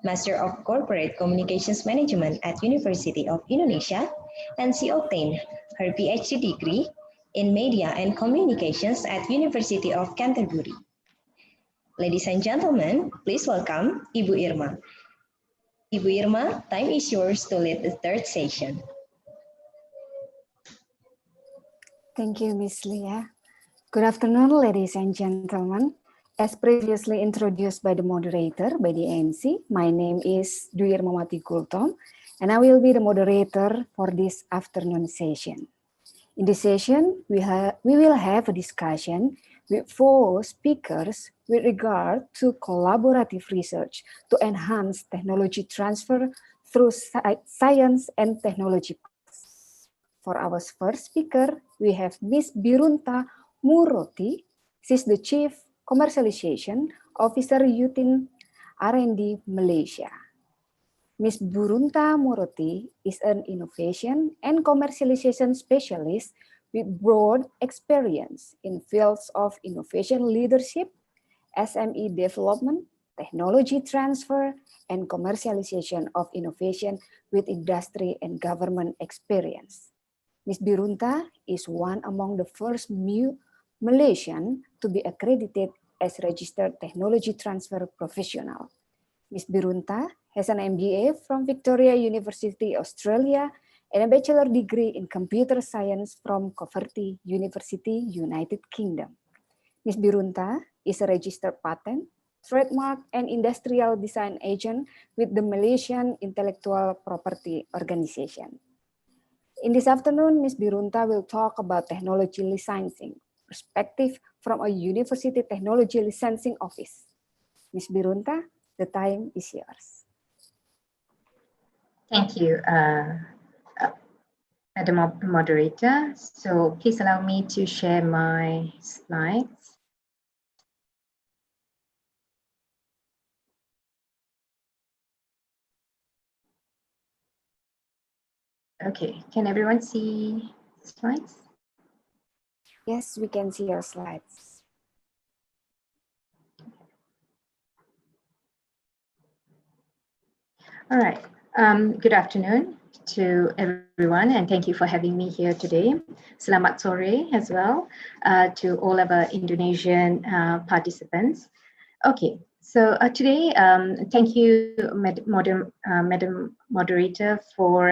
Master of Corporate Communications Management at University of Indonesia, and she obtained her PhD degree in Media and Communications at University of Canterbury. Ladies and gentlemen, please welcome Ibu Irma. Ibu Irma, time is yours to lead the third session. Thank you, Ms. Leah. Good afternoon, ladies and gentlemen. As previously introduced by the moderator, by the MC, my name is Dwi Irmawati Gultom, and I will be the moderator for this afternoon session. In this session, we will have a discussion with 4 speakers with regard to collaborative research to enhance technology transfer through science and technology. For our first speaker, we have Ms. Birunta Muroti. She's the Chief Commercialization Officer Utin R&D Malaysia. Ms. Birunta Muroti is an innovation and commercialization specialist with broad experience in fields of innovation leadership, SME development, technology transfer, and commercialization of innovation with industry and government experience. Ms. Birunta is one among the first Malaysian to be accredited as registered technology transfer professional. Ms. Birunta has an MBA from Victoria University, Australia, and a bachelor degree in computer science from Coverty University, United Kingdom. Ms. Birunta is a registered patent, trademark, and industrial design agent with the Malaysian Intellectual Property Organization. In this afternoon, Ms. Birunta will talk about technology licensing, perspective from a university technology licensing office. Ms. Birunta, the time is yours. Thank you, Madam Moderator. So please allow me to share my slides. Okay, can everyone see slides? Yes, we can see your slides. All right, good afternoon to everyone, and thank you for having me here today. Selamat sore as well to all of our Indonesian participants. Okay, So today, thank you, Madam Moderator, for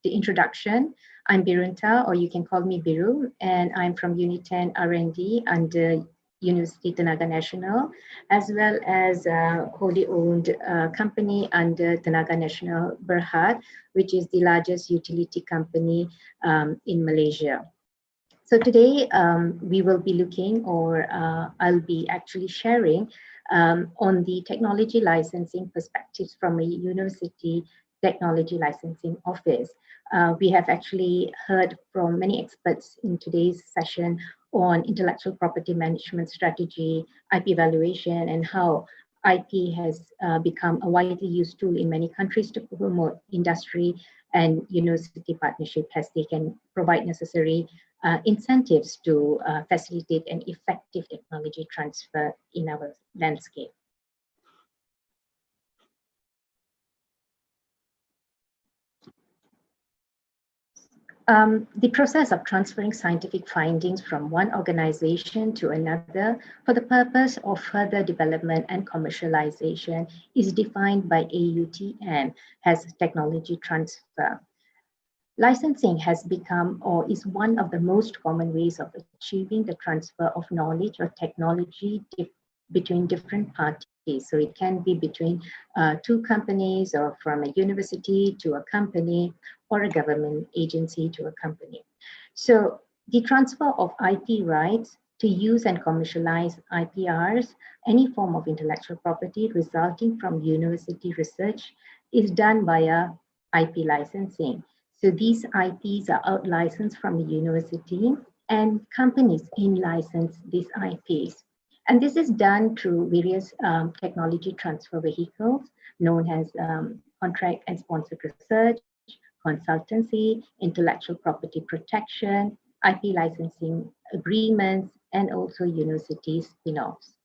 the introduction. I'm Birunta, or you can call me Biru, and I'm from Unit 10 R&D under University Tenaga Nasional, as well as a wholly owned company under Tenaga Nasional Berhad, which is the largest utility company in Malaysia. So today we will be looking, or I'll be actually sharing on the technology licensing perspectives from a university technology licensing office. We have actually heard from many experts in today's session on intellectual property management strategy, IP evaluation, and how IP has become a widely used tool in many countries to promote industry and university partnership, as they can provide necessary incentives to facilitate an effective technology transfer in our landscape. The process of transferring scientific findings from one organization to another for the purpose of further development and commercialization is defined by AUTM as technology transfer. Licensing has become, or is one of the most common ways of achieving the transfer of knowledge or technology between different parties. So it can be between two companies, or from a university to a company, or a government agency to a company. So the transfer of IP rights to use and commercialize IPRs, any form of intellectual property resulting from university research, is done via IP licensing. So these IPs are out-licensed from the university, and companies in-license these IPs. And this is done through various technology transfer vehicles known as contract and sponsored research, consultancy, intellectual property protection, IP licensing agreements, and also university spin-offs.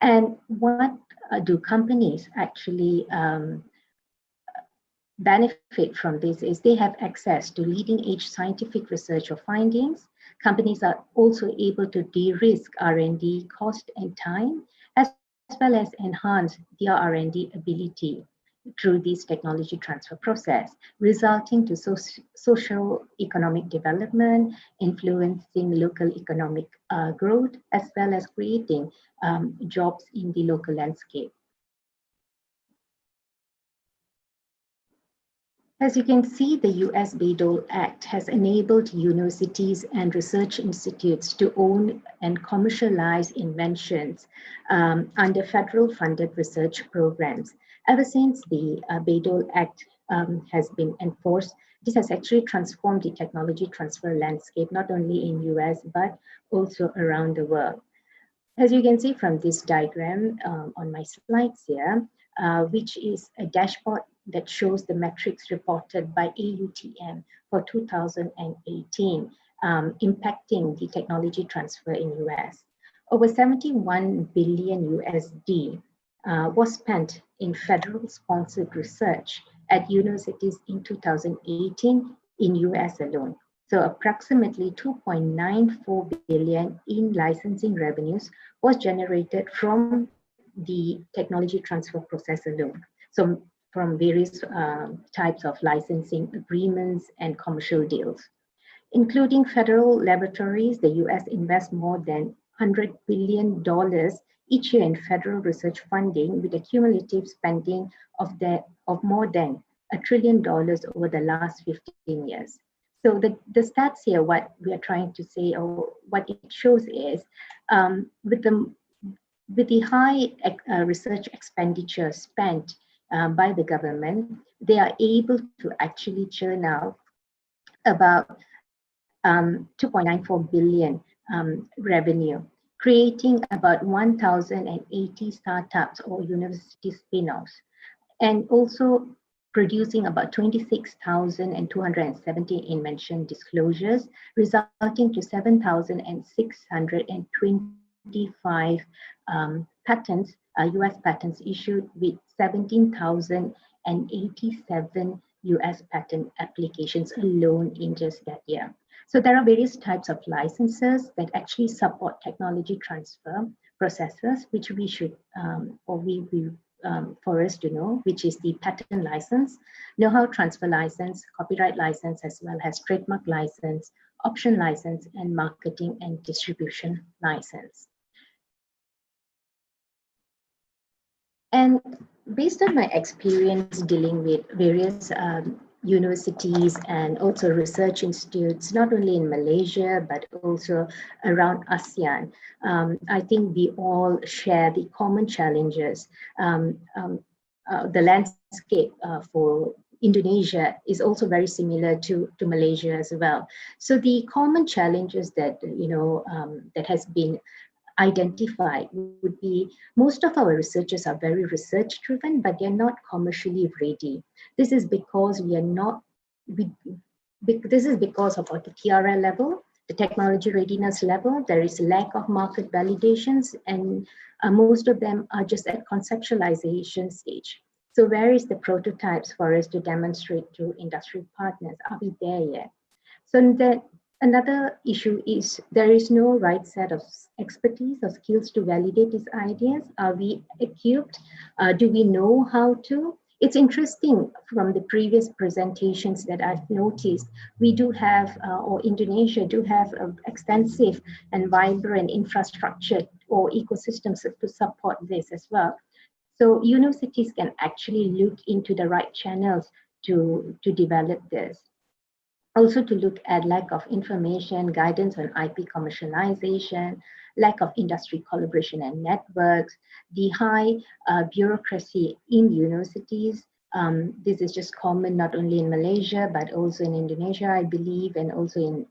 And what do companies actually benefit from this is they have access to leading-edge scientific research or findings. Companies are also able to de-risk R&D cost and time, as well as enhance their R&D ability through this technology transfer process, resulting to social economic development, influencing local economic growth, as well as creating jobs in the local landscape. As you can see, the US Berdaulat Act has enabled universities and research institutes to own and commercialize inventions under federal funded research programs. Ever since the Berdaulat Act has been enforced, this has actually transformed the technology transfer landscape, not only in US, but also around the world. As you can see from this diagram on my slides here, which is a dashboard that shows the metrics reported by AUTM for 2018, impacting the technology transfer in US. Over 71 billion USD was spent in federal sponsored research at universities in 2018 in US alone. So approximately 2.94 billion in licensing revenues was generated from the technology transfer process alone. So from various types of licensing agreements and commercial deals. Including federal laboratories, the US invests more than $100 billion each year in federal research funding, with a cumulative spending of more than $1 trillion over the last 15 years. So the stats here, what we are trying to say, or what it shows is, with the high research expenditure spent by the government, they are able to actually churn out about 2.94 billion revenue, creating about 1,080 startups or university spin-offs, and also producing about 26,270 invention disclosures, resulting to 7,625 patents, US patents issued, with 17,087 US patent applications alone in just that year. So there are various types of licenses that actually support technology transfer processes, which we should, for us to know, which is the patent license, know-how transfer license, copyright license, as well as trademark license, option license, and marketing and distribution license. And based on my experience dealing with various universities and also research institutes, not only in Malaysia, but also around ASEAN, I think we all share the common challenges. The landscape for Indonesia is also very similar to Malaysia as well. So the common challenges that, that has been identified would be, most of our researchers are very research driven, but they're not commercially ready. This is because this is because of the TRL level, the technology readiness level. There is a lack of market validations, and most of them are just at conceptualization stage. So where is the prototypes for us to demonstrate to industry partners? Are we there yet? So that another issue is there is no right set of expertise or skills to validate these ideas. Are we equipped? Do we know how to? It's interesting from the previous presentations that I've noticed, we do have, or Indonesia do have extensive and vibrant infrastructure or ecosystems to support this as well. So universities can actually look into the right channels to develop this. Also to look at lack of information, guidance on IP commercialization, lack of industry collaboration and networks, the high bureaucracy in universities. This is just common not only in Malaysia, but also in Indonesia, I believe, and also in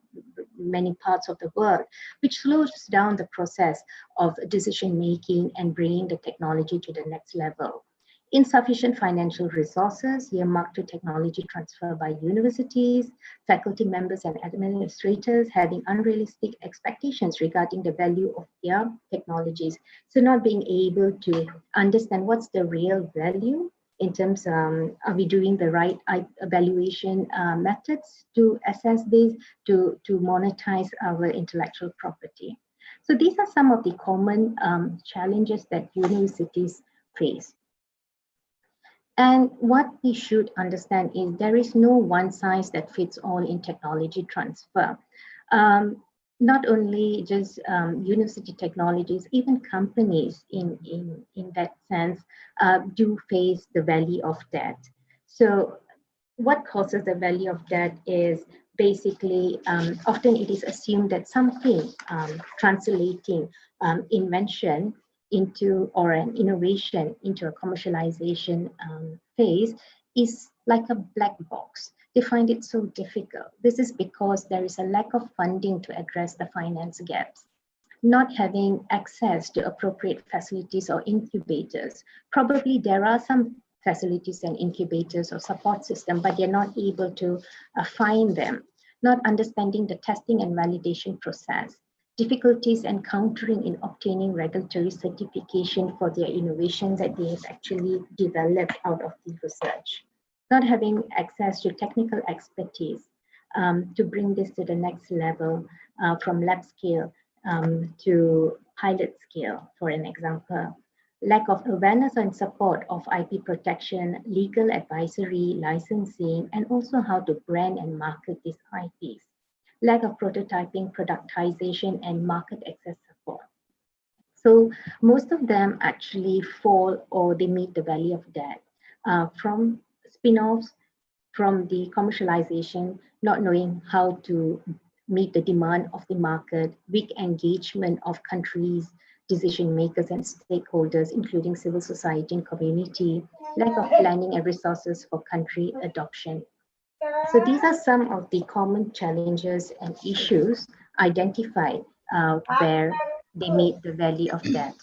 many parts of the world, which slows down the process of decision-making and bringing the technology to the next level. Insufficient financial resources earmarked to technology transfer by universities, faculty members and administrators having unrealistic expectations regarding the value of their technologies. So not being able to understand what's the real value in terms of, are we doing the right evaluation methods to assess this, to monetize our intellectual property. So these are some of the common challenges that universities face. And what we should understand is there is no one size that fits all in technology transfer. Not only just university technologies, even companies in that sense do face the valley of debt. So what causes the valley of debt is basically, often it is assumed that something translating invention into, or an innovation into a commercialization phase is like a black box. They find it so difficult. This is because there is a lack of funding to address the finance gaps. Not having access to appropriate facilities or incubators. Probably there are some facilities and incubators or support system, but they're not able to find them. Not understanding the testing and validation process. Difficulties encountering in obtaining regulatory certification for their innovation that they have actually developed out of the research. Not having access to technical expertise to bring this to the next level from lab scale to pilot scale, for an example. Lack of awareness and support of IP protection, legal advisory, licensing, and also how to brand and market these IPs. Lack of prototyping, productization, and market access support. So most of them actually fall, or they meet the valley of debt from spin-offs, from the commercialization, not knowing how to meet the demand of the market, weak engagement of countries, decision makers and stakeholders, including civil society and community, lack of planning and resources for country adoption. So these are some of the common challenges and issues identified where they meet the valley of debt.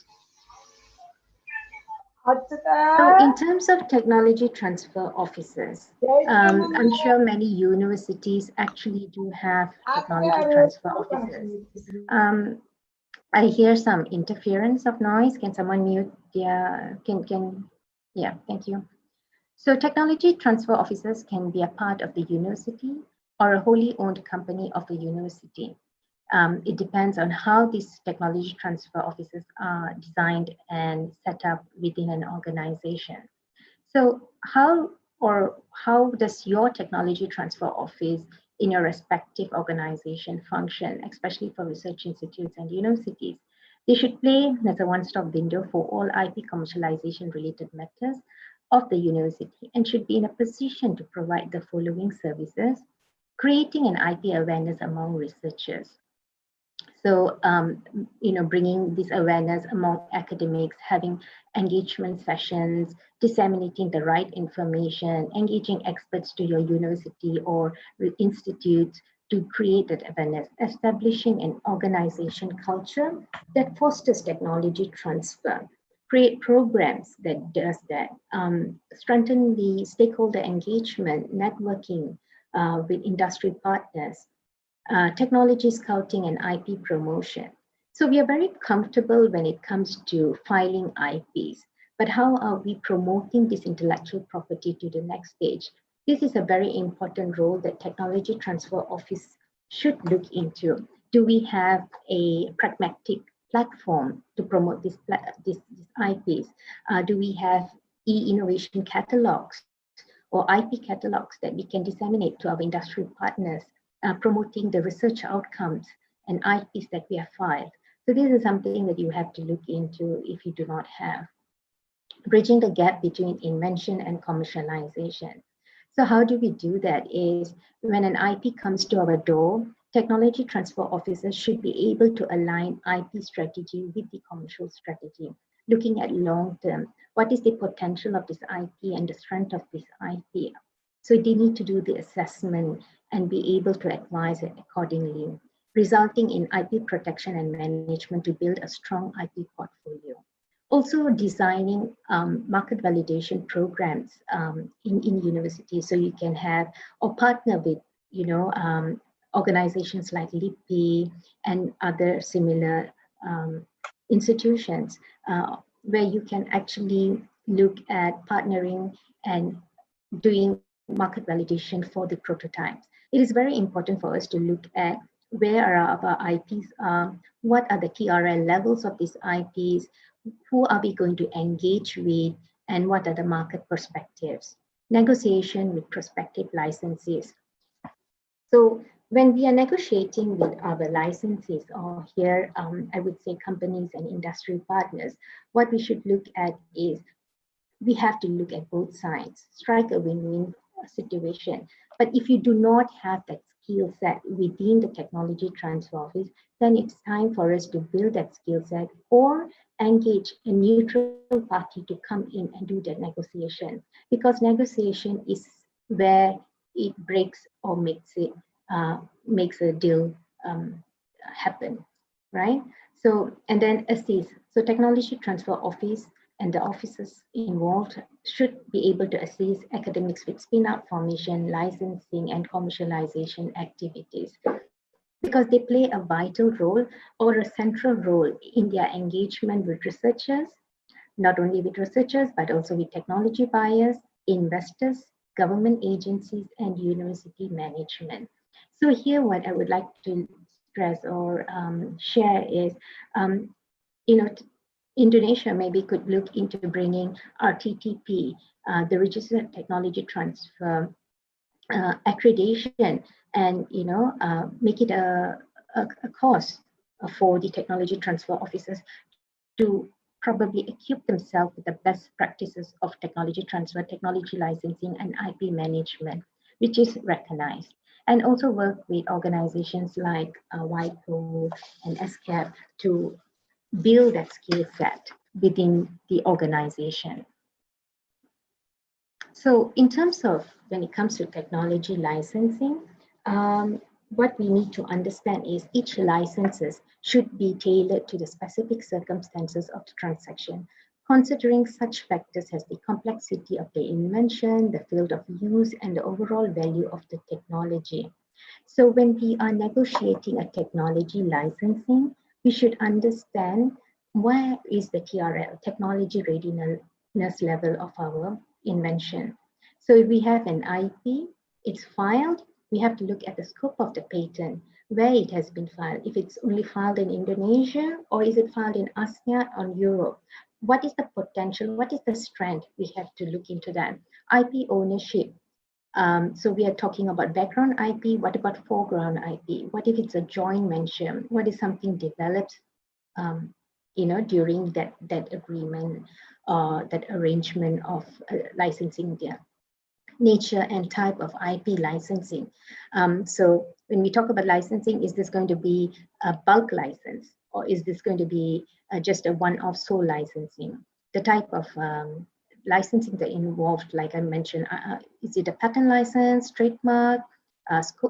So in terms of technology transfer offices, I'm sure many universities actually do have technology transfer offices. I hear some interference of noise. Can someone mute? Yeah, yeah, thank you. So technology transfer offices can be a part of the university or a wholly owned company of a university. It depends on how these technology transfer offices are designed and set up within an organization. So how does your technology transfer office in your respective organization function, especially for research institutes and universities? They should play as a one-stop window for all IP commercialization related matters of the university and should be in a position to provide the following services: creating an IP awareness among researchers. So, bringing this awareness among academics, having engagement sessions, disseminating the right information, engaging experts to your university or institute to create that awareness, establishing an organization culture that fosters technology transfer, create programs that does that, strengthen the stakeholder engagement, networking with industry partners, technology scouting and IP promotion. So we are very comfortable when it comes to filing IPs, but how are we promoting this intellectual property to the next stage? This is a very important role that Technology Transfer Office should look into. Do we have a pragmatic platform to promote these IPs? Do we have e-innovation catalogs or IP catalogs that we can disseminate to our industry partners, promoting the research outcomes and IPs that we have filed? So this is something that you have to look into if you do not have. Bridging the gap between invention and commercialization. So how do we do that is when an IP comes to our door, technology transfer officers should be able to align IP strategy with the commercial strategy, looking at long term. What is the potential of this IP and the strength of this IP? So they need to do the assessment and be able to advise it accordingly, resulting in IP protection and management to build a strong IP portfolio. Also designing market validation programs in universities, so you can have or partner with organizations like LIPI and other similar institutions where you can actually look at partnering and doing market validation for the prototypes. It is very important for us to look at where our IPs are, what are the TRL levels of these IPs, who are we going to engage with, and what are the market perspectives. Negotiation with prospective licensees. So when we are negotiating with our licensees, or here I would say companies and industry partners, what we should look at is we have to look at both sides, strike a win-win situation. But if you do not have that skill set within the technology transfer office, then it's time for us to build that skill set or engage a neutral party to come in and do that negotiation, because negotiation is where it breaks or makes a deal happen, right? So, and then assist. So technology transfer office and the officers involved should be able to assist academics with spin-out formation, licensing, and commercialization activities, because they play a vital role or a central role in their engagement with researchers, not only with researchers, but also with technology buyers, investors, government agencies, and university management. So here, what I would like to stress or share is, Indonesia maybe could look into bringing RTTP, the Registered Technology Transfer accreditation, and make it a course for the technology transfer officers to probably equip themselves with the best practices of technology transfer, technology licensing, and IP management, which is recognized. And also work with organizations like WIPO and SCAP to build that skill set within the organization. So in terms of when it comes to technology licensing, what we need to understand is each licenses should be tailored to the specific circumstances of the transaction, considering such factors as the complexity of the invention, the field of use, and the overall value of the technology. So when we are negotiating a technology licensing, we should understand where is the TRL, technology readiness level of our invention. So if we have an IP, it's filed, we have to look at the scope of the patent, where it has been filed, if it's only filed in Indonesia, or is it filed in ASEAN or Europe? What is the potential? What is the strength? We have to look into that. IP ownership. So we are talking about background IP. What about foreground IP? What if it's a joint venture? What is something developed, during that agreement, that arrangement of licensing there? Nature and type of IP licensing. So when we talk about licensing, is this going to be a bulk license, or is this going to be just a one-off sole licensing? The type of licensing that involved, like I mentioned, is it a patent license, trademark,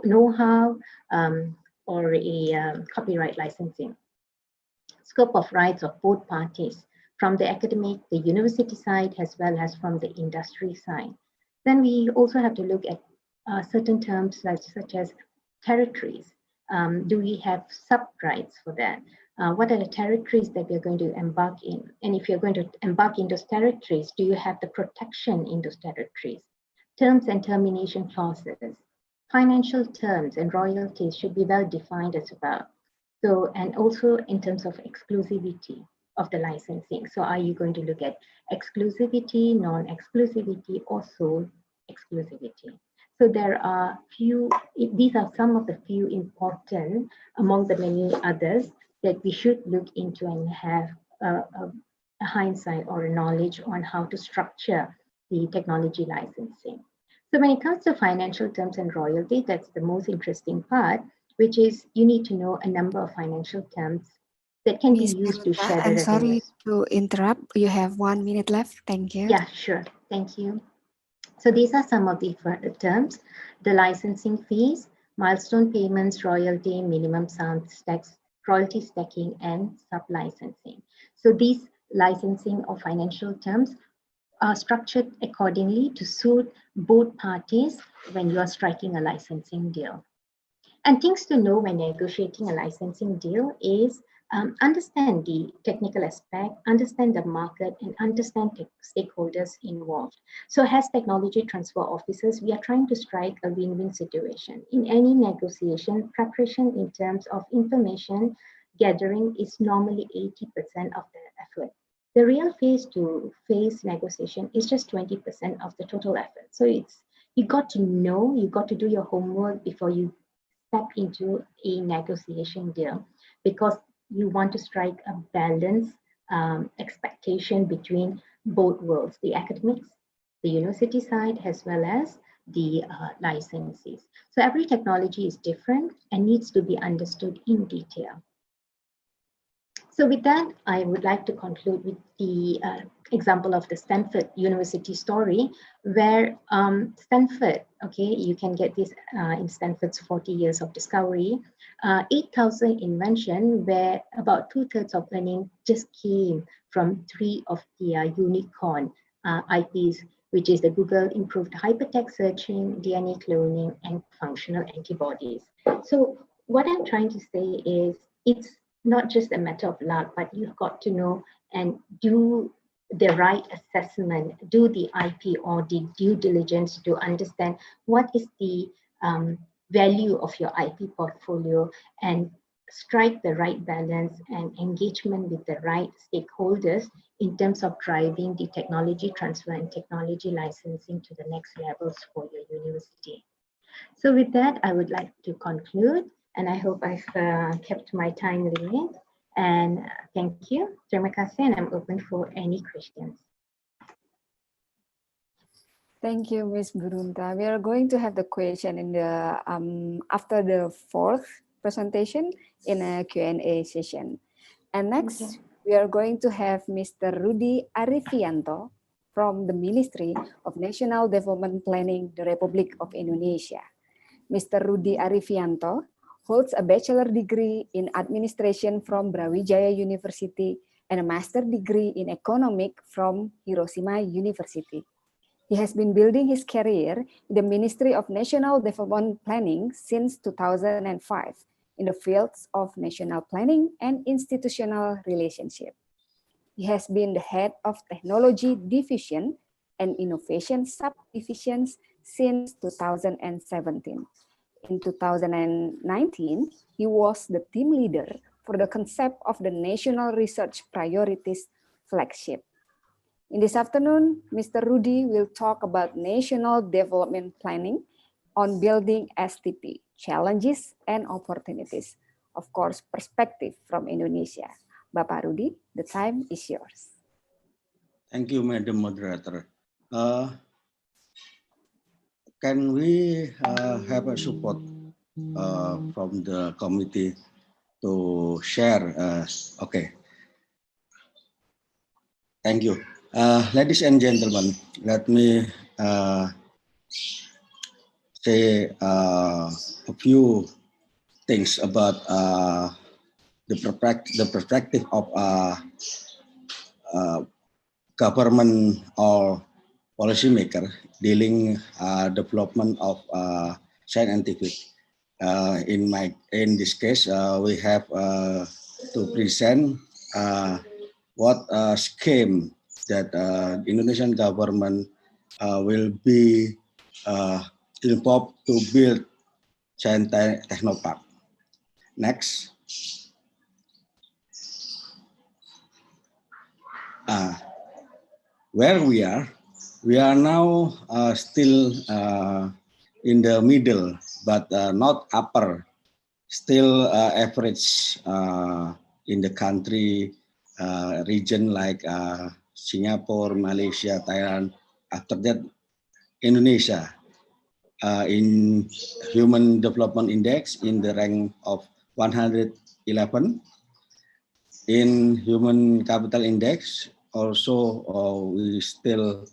know-how, or a copyright licensing? Scope of rights of both parties, from the academic, the university side, as well as from the industry side. Then we also have to look at certain terms such as territories. Do we have sub-rights for that? What are the territories that we're going to embark in? And if you're going to embark in those territories, do you have the protection in those territories? Terms and termination clauses. Financial terms and royalties should be well defined as well. So, and also in terms of exclusivity of the licensing. So are you going to look at exclusivity, non-exclusivity, or sole exclusivity? So there are these are some of the few important among the many others that we should look into and have a hindsight or a knowledge on how to structure the technology licensing. So when it comes to financial terms and royalty, that's the most interesting part, which is you need to know a number of financial terms that can be used to share the revenues. I'm sorry to interrupt. You have 1 minute left. Thank you. Yeah, sure. Thank you. So these are some of the terms: the licensing fees, milestone payments, royalty, minimum sum stacks, royalty stacking, and sub-licensing. So these licensing or financial terms are structured accordingly to suit both parties when you are striking a licensing deal. And things to know when negotiating a licensing deal is understand the technical aspect, understand the market, and understand stakeholders involved. So as technology transfer officers, we are trying to strike a win-win situation. In any negotiation, preparation in terms of information gathering is normally 80% of the effort. The real face-to-face negotiation is just 20% of the total effort. So you got to know, you got to do your homework before you step into a negotiation deal, because you want to strike a balanced expectation between both worlds, the academics, the university side, as well as the licensees. So every technology is different and needs to be understood in detail. So with that, I would like to conclude with the example of the Stanford University story, where Stanford, okay, you can get this in Stanford's 40 years of discovery, 8,000 invention, where about 2/3 of earning just came from 3 of the unicorn IPs, which is the Google improved hypertext searching, DNA cloning, and functional antibodies. So what I'm trying to say is it's not just a matter of luck, but you've got to know and do the right assessment, do the IP or the due diligence to understand what is the value of your IP portfolio, and strike the right balance and engagement with the right stakeholders in terms of driving the technology transfer and technology licensing to the next levels for your university. So with that, I would like to conclude, and I hope I've kept my time limit. And thank you. Terima kasih, and I'm open for any questions. Thank you, Ms. Burunta. We are going to have the question in the after the 4th presentation in a Q&A session. And next, we are going to have Mr. Rudy Arifianto from the Ministry of National Development Planning, the Republic of Indonesia. Mr. Rudy Arifianto holds a bachelor degree in administration from Brawijaya University and a master degree in economics from Hiroshima University. He has been building his career in the Ministry of National Development Planning since 2005 in the fields of national planning and institutional relationship. He has been the head of Technology Division and Innovation Subdivisions since 2017. In 2019, he was the team leader for the concept of the National Research Priorities Flagship. In this afternoon, Mr. Rudy will talk about National Development Planning on building STP, challenges and opportunities. Of course, perspective from Indonesia. Bapak Rudy, the time is yours. Thank you, Madam Moderator. Can we have a support from the committee to share? Okay. Thank you. Ladies and gentlemen, let me say a few things about the perspective of government or policymaker dealing development of scientific. In this case, we have to present what scheme that the Indonesian government will be involved to build Science Technopark. Next. Where we are now still in the middle, but not upper, still average in the country region like Singapore, Malaysia, Thailand. After that, Indonesia in Human Development Index in the rank of 111. In Human Capital Index, also we still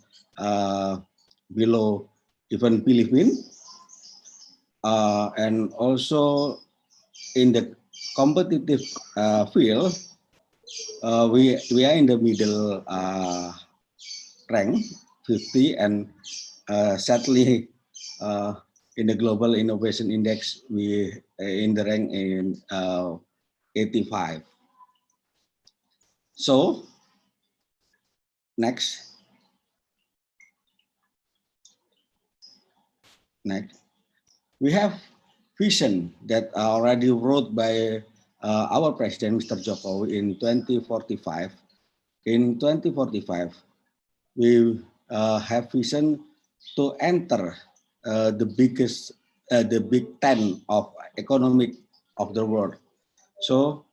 below even Philippines, and also in the competitive field, we are in the middle rank 50, and sadly in the Global Innovation Index we in the rank in 85. So next, we have vision that already wrote by our President, Mr. Jokowi, in 2045. In 2045, we have vision to enter the Big 10 of economic of the world. So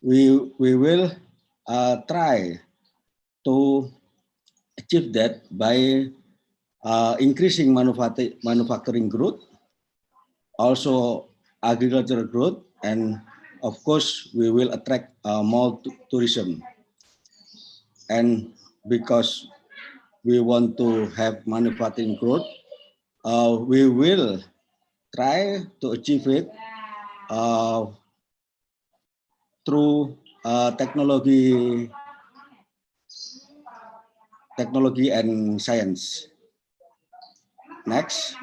we will try to achieve that by increasing manufacturing growth, also agricultural growth, and of course we will attract more tourism. And because we want to have manufacturing growth, we will try to achieve it through technology and science. Next.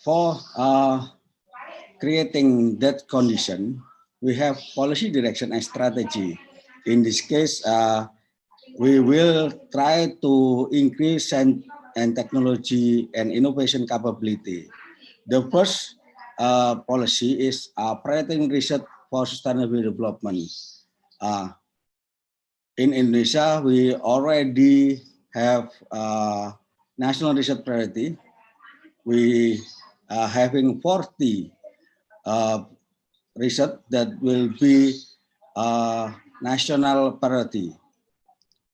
For creating that condition, we have policy direction and strategy. In this case, we will try to increase science and technology and innovation capability. The first policy is prioritizing research for sustainable development. In Indonesia, we already have national research priority. We are having 40 research that will be national priority.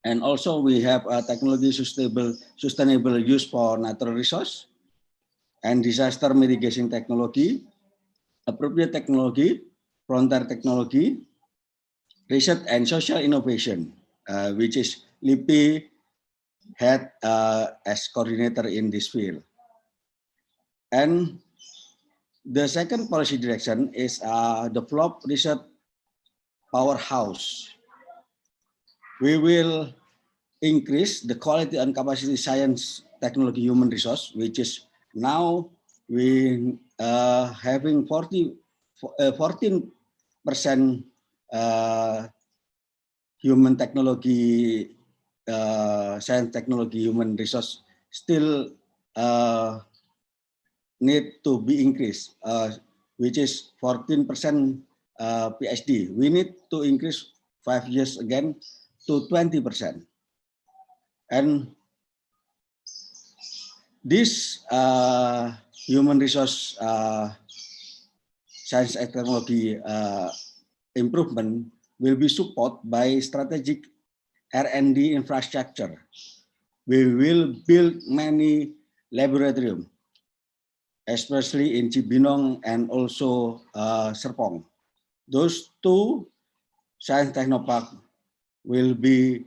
And also we have a technology sustainable use for natural resource and disaster mitigation technology, appropriate technology, frontier technology, research and social innovation, which is LIPI had as coordinator in this field. And the second policy direction is develop research powerhouse. We will increase the quality and capacity science, technology, human resource, which is now we having 14% human technology science, technology, human resource still need to be increased, which is 14% PhD. We need to increase 5 years again to 20%. And this human resource science and technology improvement will be supported by strategic R&D infrastructure. We will build many laboratoriums, especially in Cibinong and also Serpong. Those two science technopark will be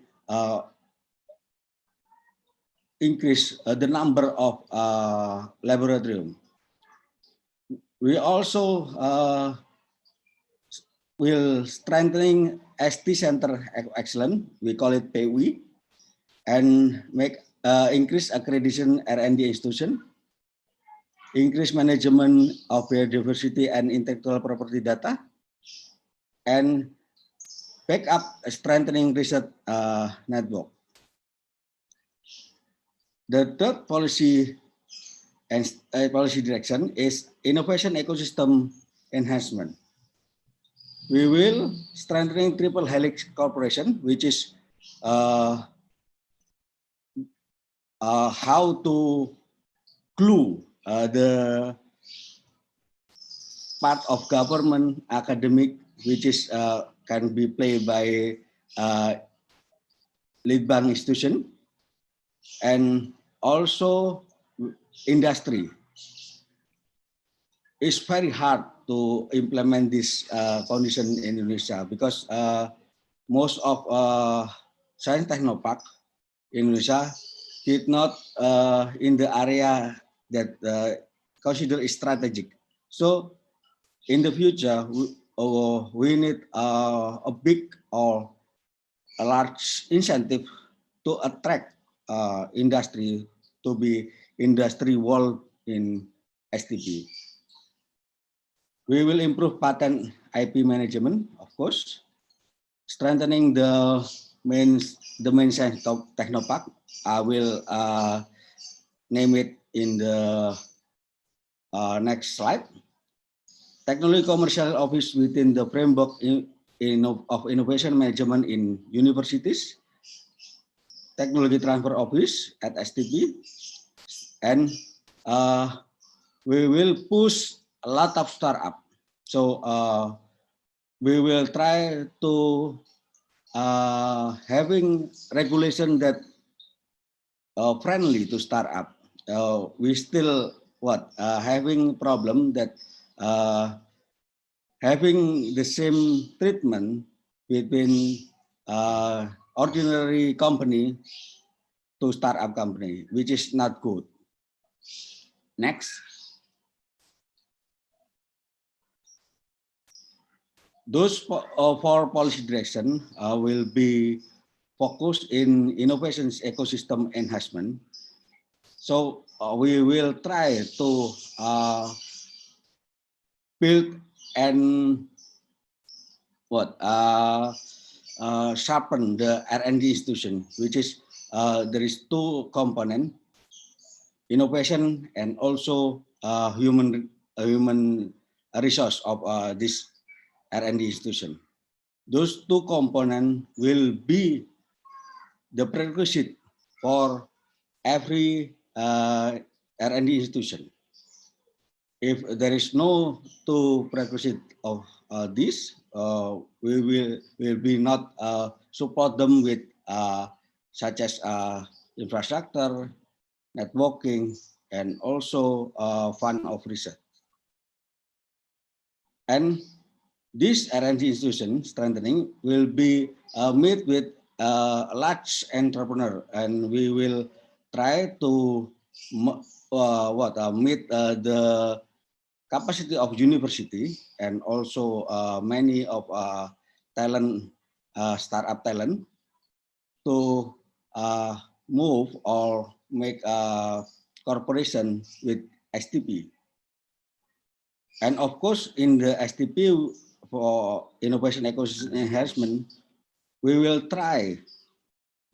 increase the number of laboratorium. We also will strengthening ST Center of Excellence, we call it PWI, and make increase accreditation R&D institution, increase management of biodiversity and intellectual property data, and back up strengthening research network. The third policy and policy direction is innovation ecosystem enhancement. We will strengthening triple helix cooperation, which is how to glue the part of government, academic, which is can be played by lead bank institution, and also industry. It's very hard to implement this condition in Indonesia because most of science technopark in Indonesia did not in the area that considered strategic. So in the future, we need a big or a large incentive to attract industry to be industry world in STP. We will improve patent IP management, of course, strengthening the main science technopark. I will name it in the next slide. Technology commercial office within the framework of innovation management in universities, technology transfer office at STP, and we will push a lot of startup. So we will try to having regulation that friendly to startup. We still having problem that having the same treatment between ordinary company to startup company, which is not good. Next. Those four policy direction will be focused in innovations ecosystem enhancement. So we will try to build and sharpen the R&D institution, which is there is two component, innovation and also human resource of this R&D institution. Those two components will be the prerequisite for every R&D institution. If there is no two prerequisite of this, we will be not support them with such as infrastructure, networking, and also fund of research. And this R&D institution strengthening will be meet with large entrepreneur, and we will try to meet the capacity of university and also many of talent, startup talent to move or make a corporation with STP. And of course, in the STP for innovation ecosystem enhancement, we will try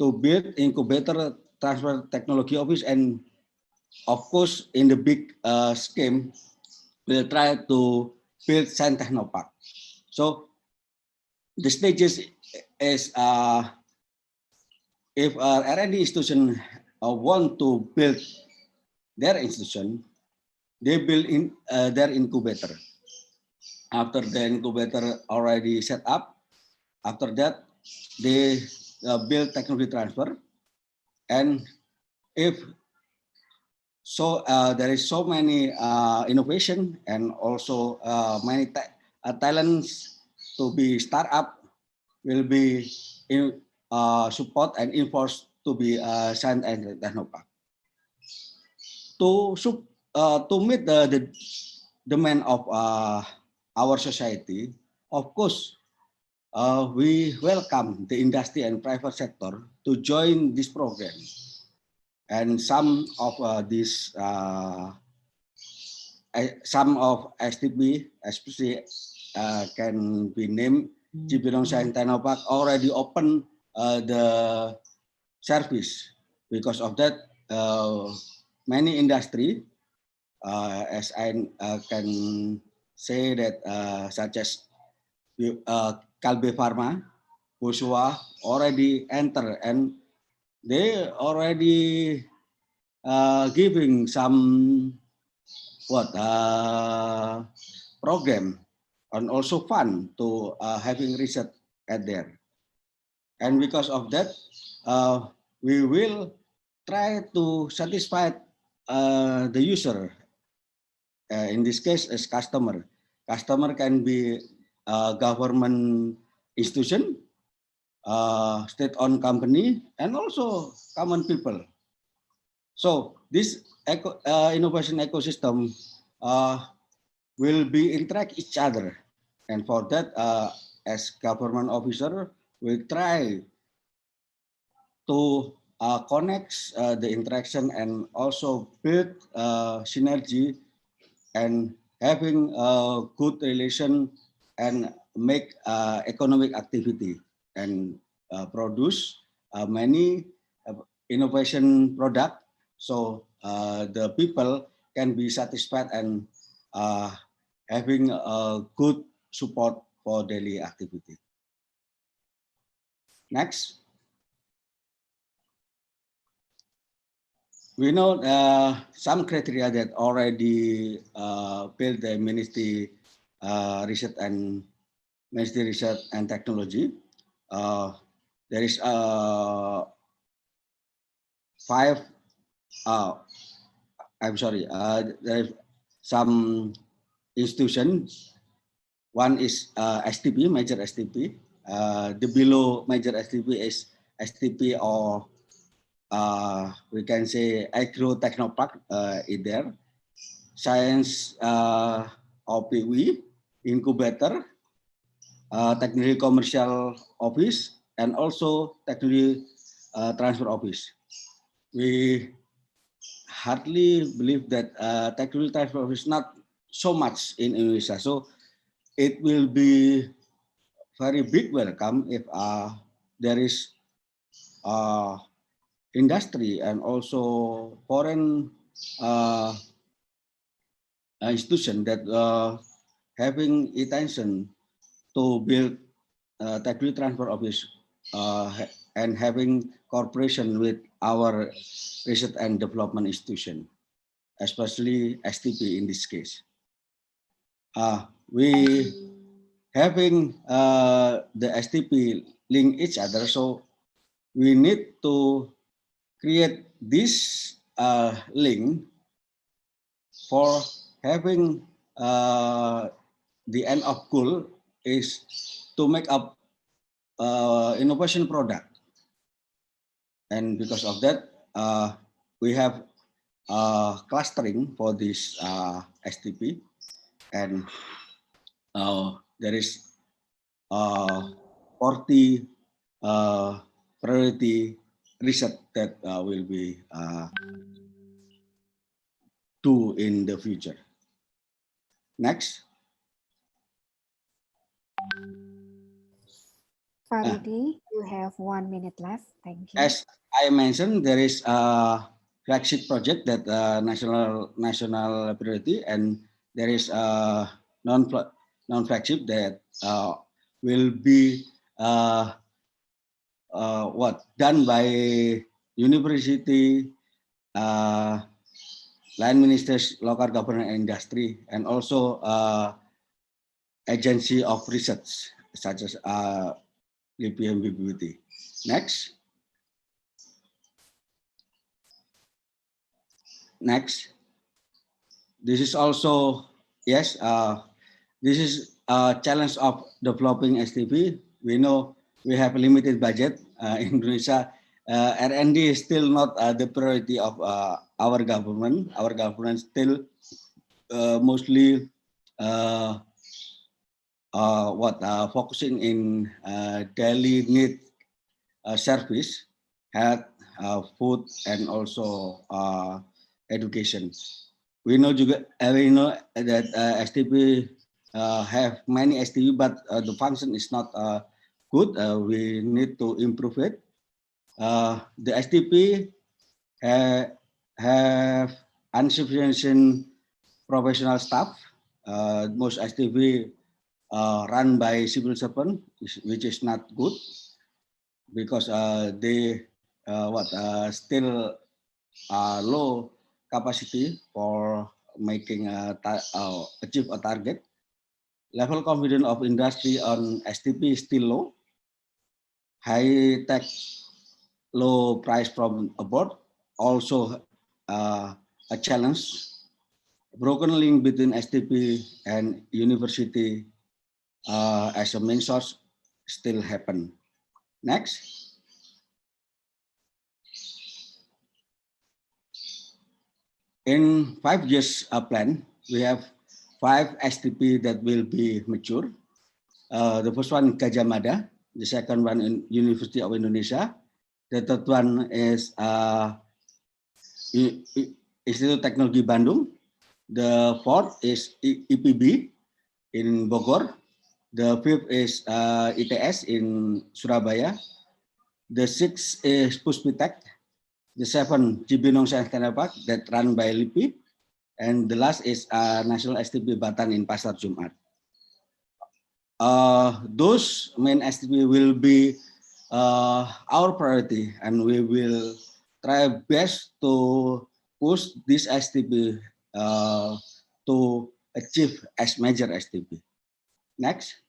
to build incubator transfer technology office, and of course, in the big scheme, we'll try to build Science Technopark. So the stages is if R&D institution want to build their institution, they build in their incubator. After the incubator already set up, after that they build technology transfer, and if so, there is so many innovation and also many talents to be startup will be in support and enforced to be Science and Technopark. To meet the demand of our society, of course, we welcome the industry and private sector to join this program. And some of STP, especially can be named Cibinong Science Technopark, already open the service. Because of that, many industry, as I can say that, such as Kalbe Pharma, Busua already enter, and they already giving some program and also fund to having research at there. And because of that, we will try to satisfy the user. In this case, as customer. Customer can be government institution, state-owned company, and also common people. So this innovation ecosystem will be interact each other, and for that, as government officer, we try to connect the interaction and also build synergy and having a good relation and make economic activity and produce many innovation product, so the people can be satisfied and having a good support for daily activity. Next. We know some criteria that already built the Ministry Research and Technology. There is 5. I'm sorry. There is some institutions. One is STP, major STP. The below major STP is STP or we can say agro technopark is there. Science OPW, incubator, technology commercial office, and also technology transfer office. We hardly believe that technology transfer office is not so much in Indonesia. So it will be very big welcome if there is industry and also foreign institution that having intention to build technology transfer office and having cooperation with our research and development institution, especially STP in this case. We having the STP link each other, so we need to create this link for having the end of goal is to make up innovation product. And because of that, we have clustering for this STP, and there is 40 priority research that will be do in the future. Next. Pak Rudi, you have 1 minute left. Thank you. As I mentioned, there is a flagship project that national priority, and there is a non-flagship that will be done by university, line ministers, local government and industry, and also agency of research such as LIPI and BPUT. Next. This is also, yes, this is a challenge of developing STP. We know we have limited budget in Indonesia. R&D is still not the priority of our government. Our government still mostly focusing in daily need service, health, food, and also education. We know that STP have many STP, but the function is not good. We need to improve it. The STP have insufficient professional staff. Most STP run by civil servant, which is not good because they still low capacity for making achieve a target. Level confidence of industry on STP is still low. High tech, low price from abroad also a challenge. Broken link between STP and university as a main source still happen. Next. In 5 years plan, we have 5 STP that will be mature. The first one Gajah Mada, the second one in University of Indonesia. The third one is Institut Teknologi Bandung. The fourth is IPB in Bogor. The fifth is ITS in Surabaya. The sixth is Puspitek. The seventh Cibinong Science Park that run by LIPI. And the last is National STP Batang in Pasar Jumat. Those main STP will be our priority, and we will try best to push this STP to achieve as major STP. Next.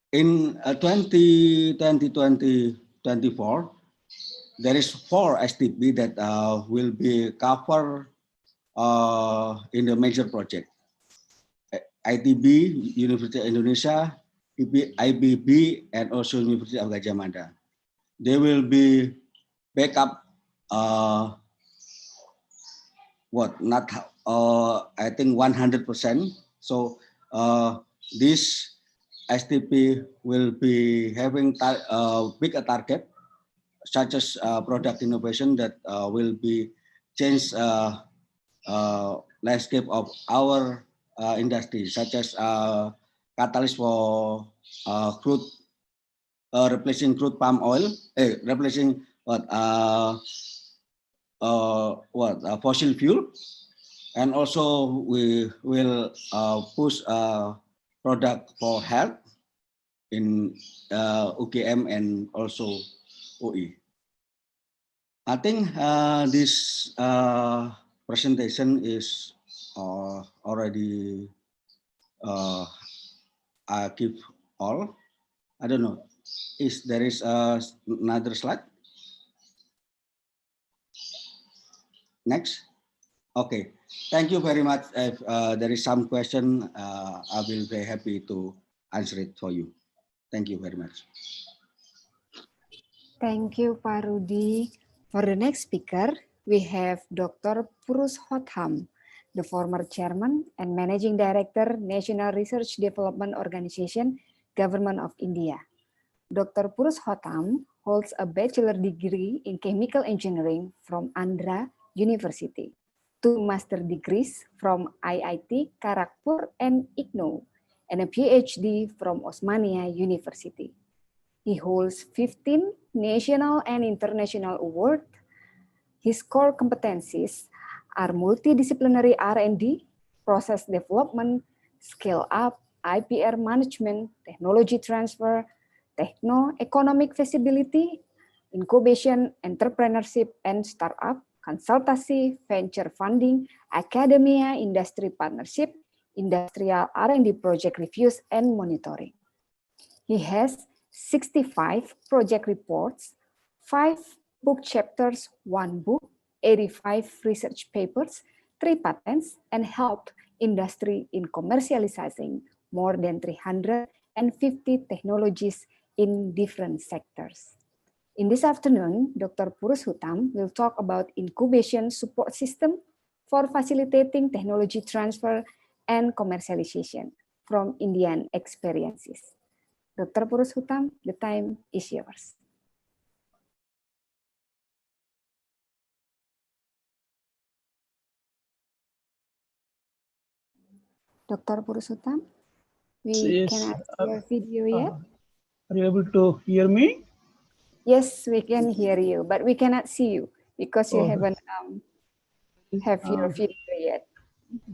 In 2024, there is 4 STP that will be covered in the major project. ITB, University of Indonesia, IBB, and also University of Gajah Mada. They will be backup. I think 100%. So this STP will be having bigger target, such as product innovation that will be change landscape of our industry, such as catalyst for crude, replacing crude palm oil, replacing fossil fuel, and also we will push product for health in UGM and also UI. I think this presentation is already I give all. I don't know. There is another slide? Next. Okay. Thank you very much. If there is some question, I will be happy to answer it for you. Thank you very much. Thank you, Pak Rudi. For the next speaker, we have Dr. Purus Hotham, the former Chairman and Managing Director, National Research Development Organization, Government of India. Dr. Purus Hotham holds a bachelor degree in chemical engineering from Andhra University. 2 master degrees from IIT Kharagpur and IGNOU, and a PhD from Osmania University. He holds 15 national and international awards. His core competencies are multidisciplinary R&D, process development, scale-up, IPR management, technology transfer, techno-economic feasibility, incubation, entrepreneurship and startup, consultancy, venture funding, academia, industry partnership, industrial R&D project reviews and monitoring. He has 65 project reports, 5 book chapters, 1 book, 85 research papers, 3 patents, and helped industry in commercializing more than 350 technologies in different sectors. In this afternoon, Dr. Purus Hutam will talk about incubation support system for facilitating technology transfer and commercialization from Indian experiences. Dr. Purus Hutam, the time is yours. Dr. Purus Hutam, we cannot see your video yet. Are you able to hear me? Yes, we can hear you, but we cannot see you because you haven't have your video yet.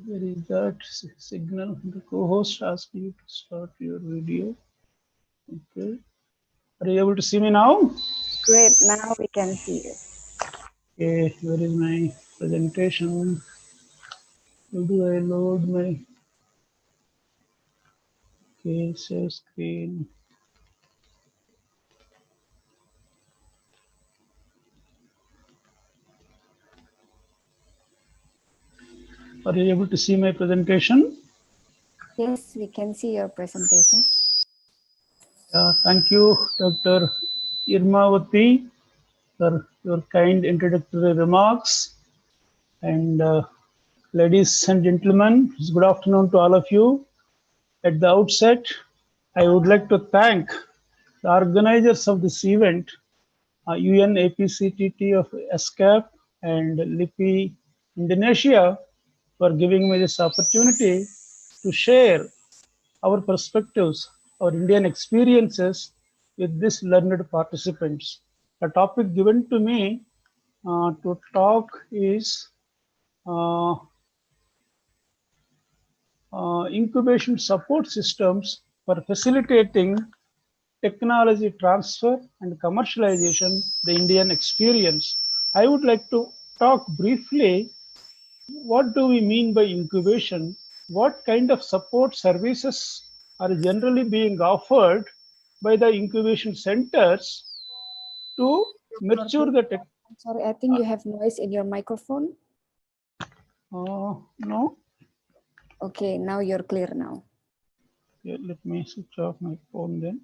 Where is that signal? The co-host asked you to start your video. Okay. Are you able to see me now? Great, now we can see you. Okay, where is my presentation? How do I load my share screen? Are you able to see my presentation? Yes, we can see your presentation. Thank you, Dr. Irmawati, for your kind introductory remarks. And ladies and gentlemen, good afternoon to all of you. At the outset, I would like to thank the organizers of this event, UNAPCTT of ESCAP and LIPI Indonesia, for giving me this opportunity to share our perspectives, our Indian experiences with these learned participants. The topic given to me to talk is incubation support systems for facilitating technology transfer and commercialization, the Indian experience. I would like to talk briefly, what do we mean by incubation? What kind of support services are generally being offered by the incubation centers to mature the tech? Sorry, I think you have noise in your microphone. No. Okay, now you're clear now. Okay, let me switch off my phone then.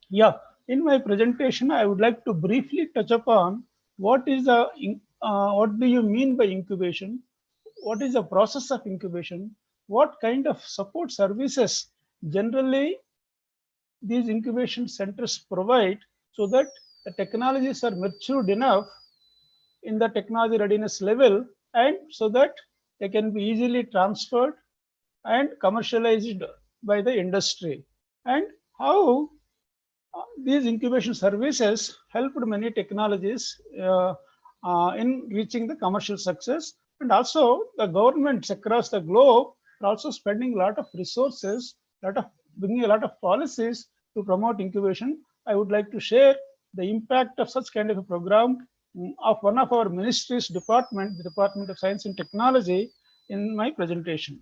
Yeah, in my presentation, I would like to briefly touch upon what is what do you mean by incubation? What is the process of incubation? What kind of support services generally these incubation centers provide so that the technologies are matured enough in the technology readiness level, and so that they can be easily transferred and commercialized by the industry, and how these incubation services helped many technologies in reaching the commercial success. And also the governments across the globe are also spending a lot of resources, bringing a lot of policies to promote incubation. I would like to share the impact of such kind of a program of one of our ministry's department, the Department of Science and Technology, in my presentation.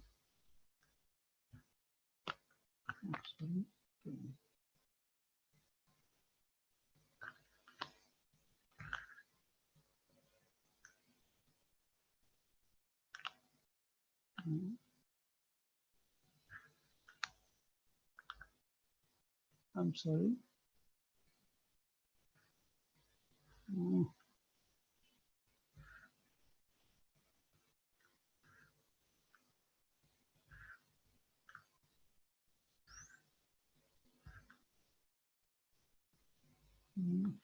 I'm sorry.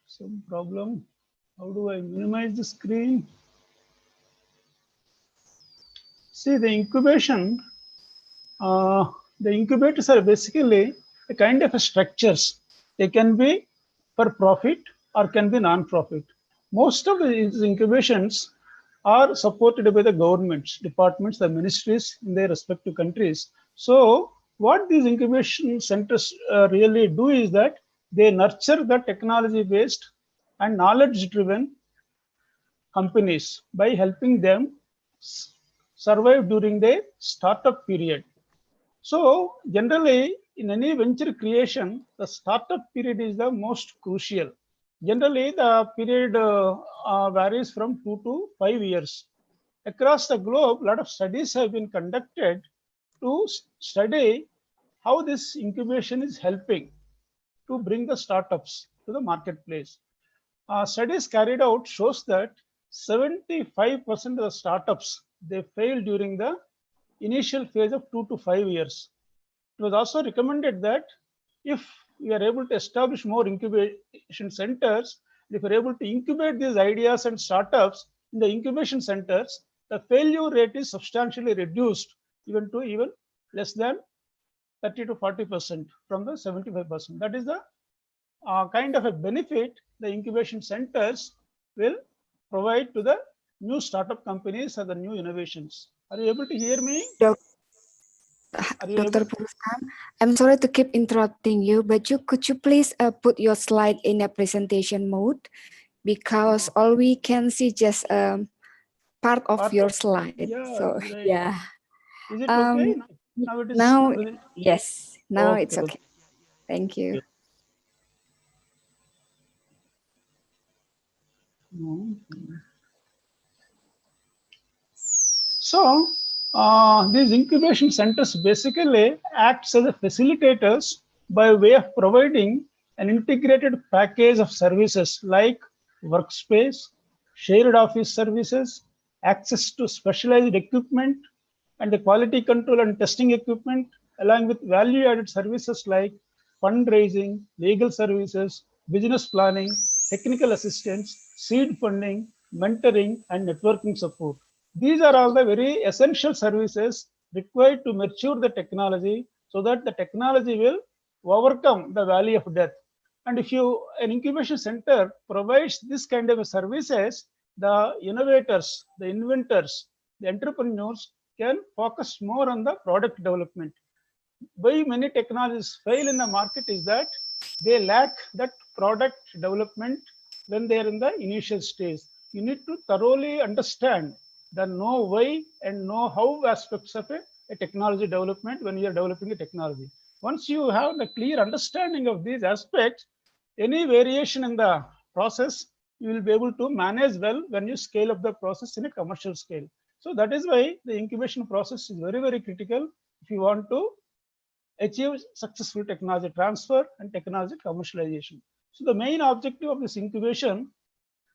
Some problem. How do I minimize the screen? See, the incubators are basically a kind of structures. They can be for profit or can be non-profit. Most of these incubations are supported by the governments, departments, the ministries in their respective countries. So what these incubation centers really do is that they nurture the technology-based and knowledge-driven companies by helping them survive during the startup period. So generally, in any venture creation, the startup period is the most crucial. Generally, the period varies from 2 to 5 years. Across the globe, a lot of studies have been conducted to study how this incubation is helping to bring the startups to the marketplace. Studies carried out shows that 75% of the startups, they fail during the initial phase of 2 to 5 years. It was also recommended that if we are able to establish more incubation centers, if we are able to incubate these ideas and startups in the incubation centers, the failure rate is substantially reduced even less than 30 to 40% from the 75%. That is the kind of a benefit the incubation centers will provide to the new startup companies or the new innovations. Are you able to hear me? Dr. Purusam, I'm sorry to keep interrupting you, but could you please put your slide in a presentation mode, because all we can see just part of your slide. Yeah, so right. yeah. Is it okay? Now it is. Yes. Now it's Okay. okay. Thank you. So these incubation centers basically acts as a facilitators by way of providing an integrated package of services like workspace, shared office services, access to specialized equipment, and the quality control and testing equipment, along with value-added services like fundraising, legal services, business planning, technical assistance, seed funding, mentoring, and networking support. These are all the very essential services required to mature the technology so that the technology will overcome the valley of death. And if an incubation center provides this kind of services, the innovators, the inventors, the entrepreneurs can focus more on the product development. Why many technologies fail in the market is that they lack that product development when they are in the initial stage. You need to thoroughly understand the know why and know how aspects of a technology development when you are developing a technology. Once you have the clear understanding of these aspects, any variation in the process, you will be able to manage well when you scale up the process in a commercial scale. So that is why the incubation process is very, very critical if you want to achieve successful technology transfer and technology commercialization. So the main objective of this incubation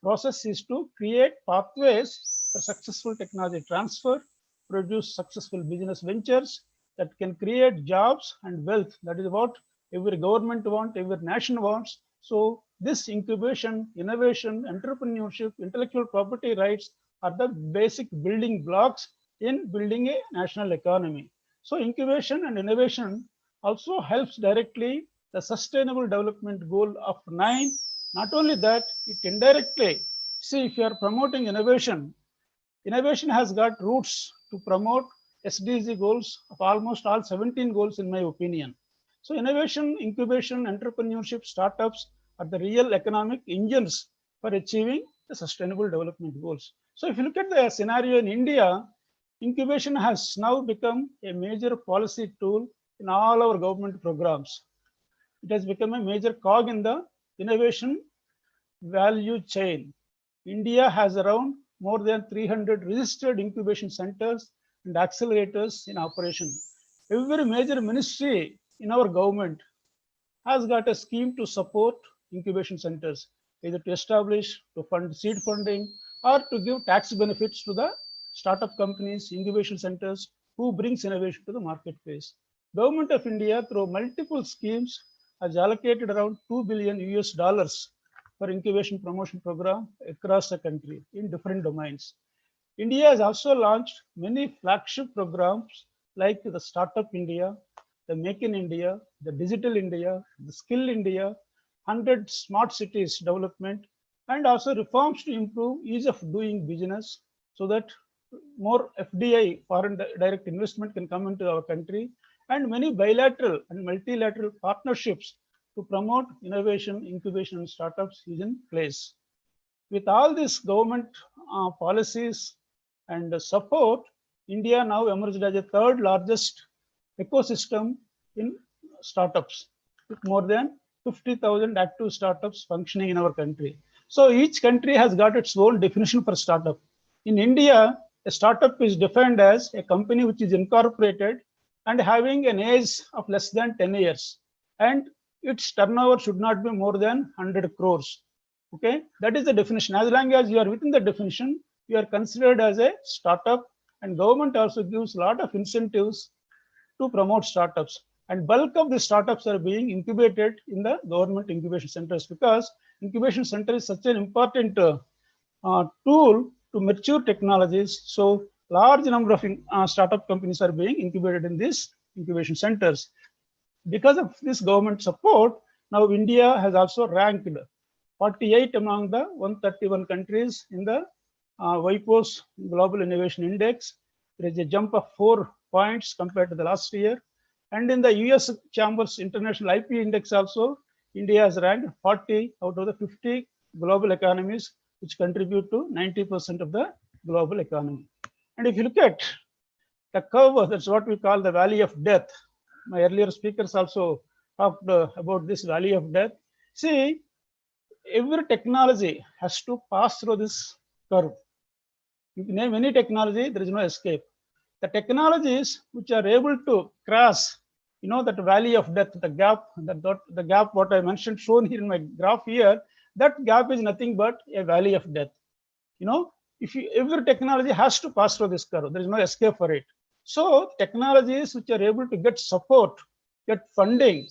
process is to create pathways for successful technology transfer, produce successful business ventures that can create jobs and wealth. That is what every government wants, every nation wants. So this incubation, innovation, entrepreneurship, intellectual property rights are the basic building blocks in building a national economy. So incubation and innovation also helps directly the sustainable development goal of 9. Not only that, it indirectly, see, if you are promoting innovation, innovation has got roots to promote SDG goals of almost all 17 goals in my opinion. So innovation, incubation, entrepreneurship, startups are the real economic engines for achieving the sustainable development goals. So if you look at the scenario in India, incubation has now become a major policy tool in all our government programs. It has become a major cog in the innovation value chain. India has around more than 300 registered incubation centers and accelerators in operation. Every major ministry in our government has got a scheme to support incubation centers, either to establish, to fund seed funding, or to give tax benefits to the startup companies, incubation centers who brings innovation to the marketplace. Government of India, through multiple schemes, has allocated around $2 billion for incubation promotion program across the country in different domains. India has also launched many flagship programs like the Startup India, the Make in India, the Digital India, the Skill India, 100 smart cities development, and also reforms to improve ease of doing business so that more FDI, foreign direct investment, can come into our country, and many bilateral and multilateral partnerships to promote innovation, incubation, and startups is in place. With all these government policies and support, India now emerged as the third largest ecosystem in startups, with more than 50,000 active startups functioning in our country. So each country has got its own definition for startup. In India, a startup is defined as a company which is incorporated and having an age of less than 10 years, and its turnover should not be more than 100 crores. Okay, that is the definition. As long as you are within the definition, you are considered as a startup, and government also gives a lot of incentives to promote startups. And bulk of the startups are being incubated in the government incubation centers, because incubation center is such an important tool to mature technologies. So large number of startup companies are being incubated in these incubation centers. Because of this government support, now India has also ranked 48 among the 131 countries in the WIPO's Global Innovation Index. There is a jump of 4 points compared to the last year. And in the US Chambers International IP Index also, India has ranked 40 out of the 50 global economies, which contribute to 90% of the global economy. And if you look at the curve, that's what we call the valley of death. My earlier speakers also talked about this valley of death. See, every technology has to pass through this curve. You can name any technology, there is no escape. The technologies which are able to cross, that valley of death, the gap, what I mentioned, shown here in my graph here, that gap is nothing but a valley of death. Every technology has to pass through this curve. There is no escape for it. So technologies which are able to get support, get funding,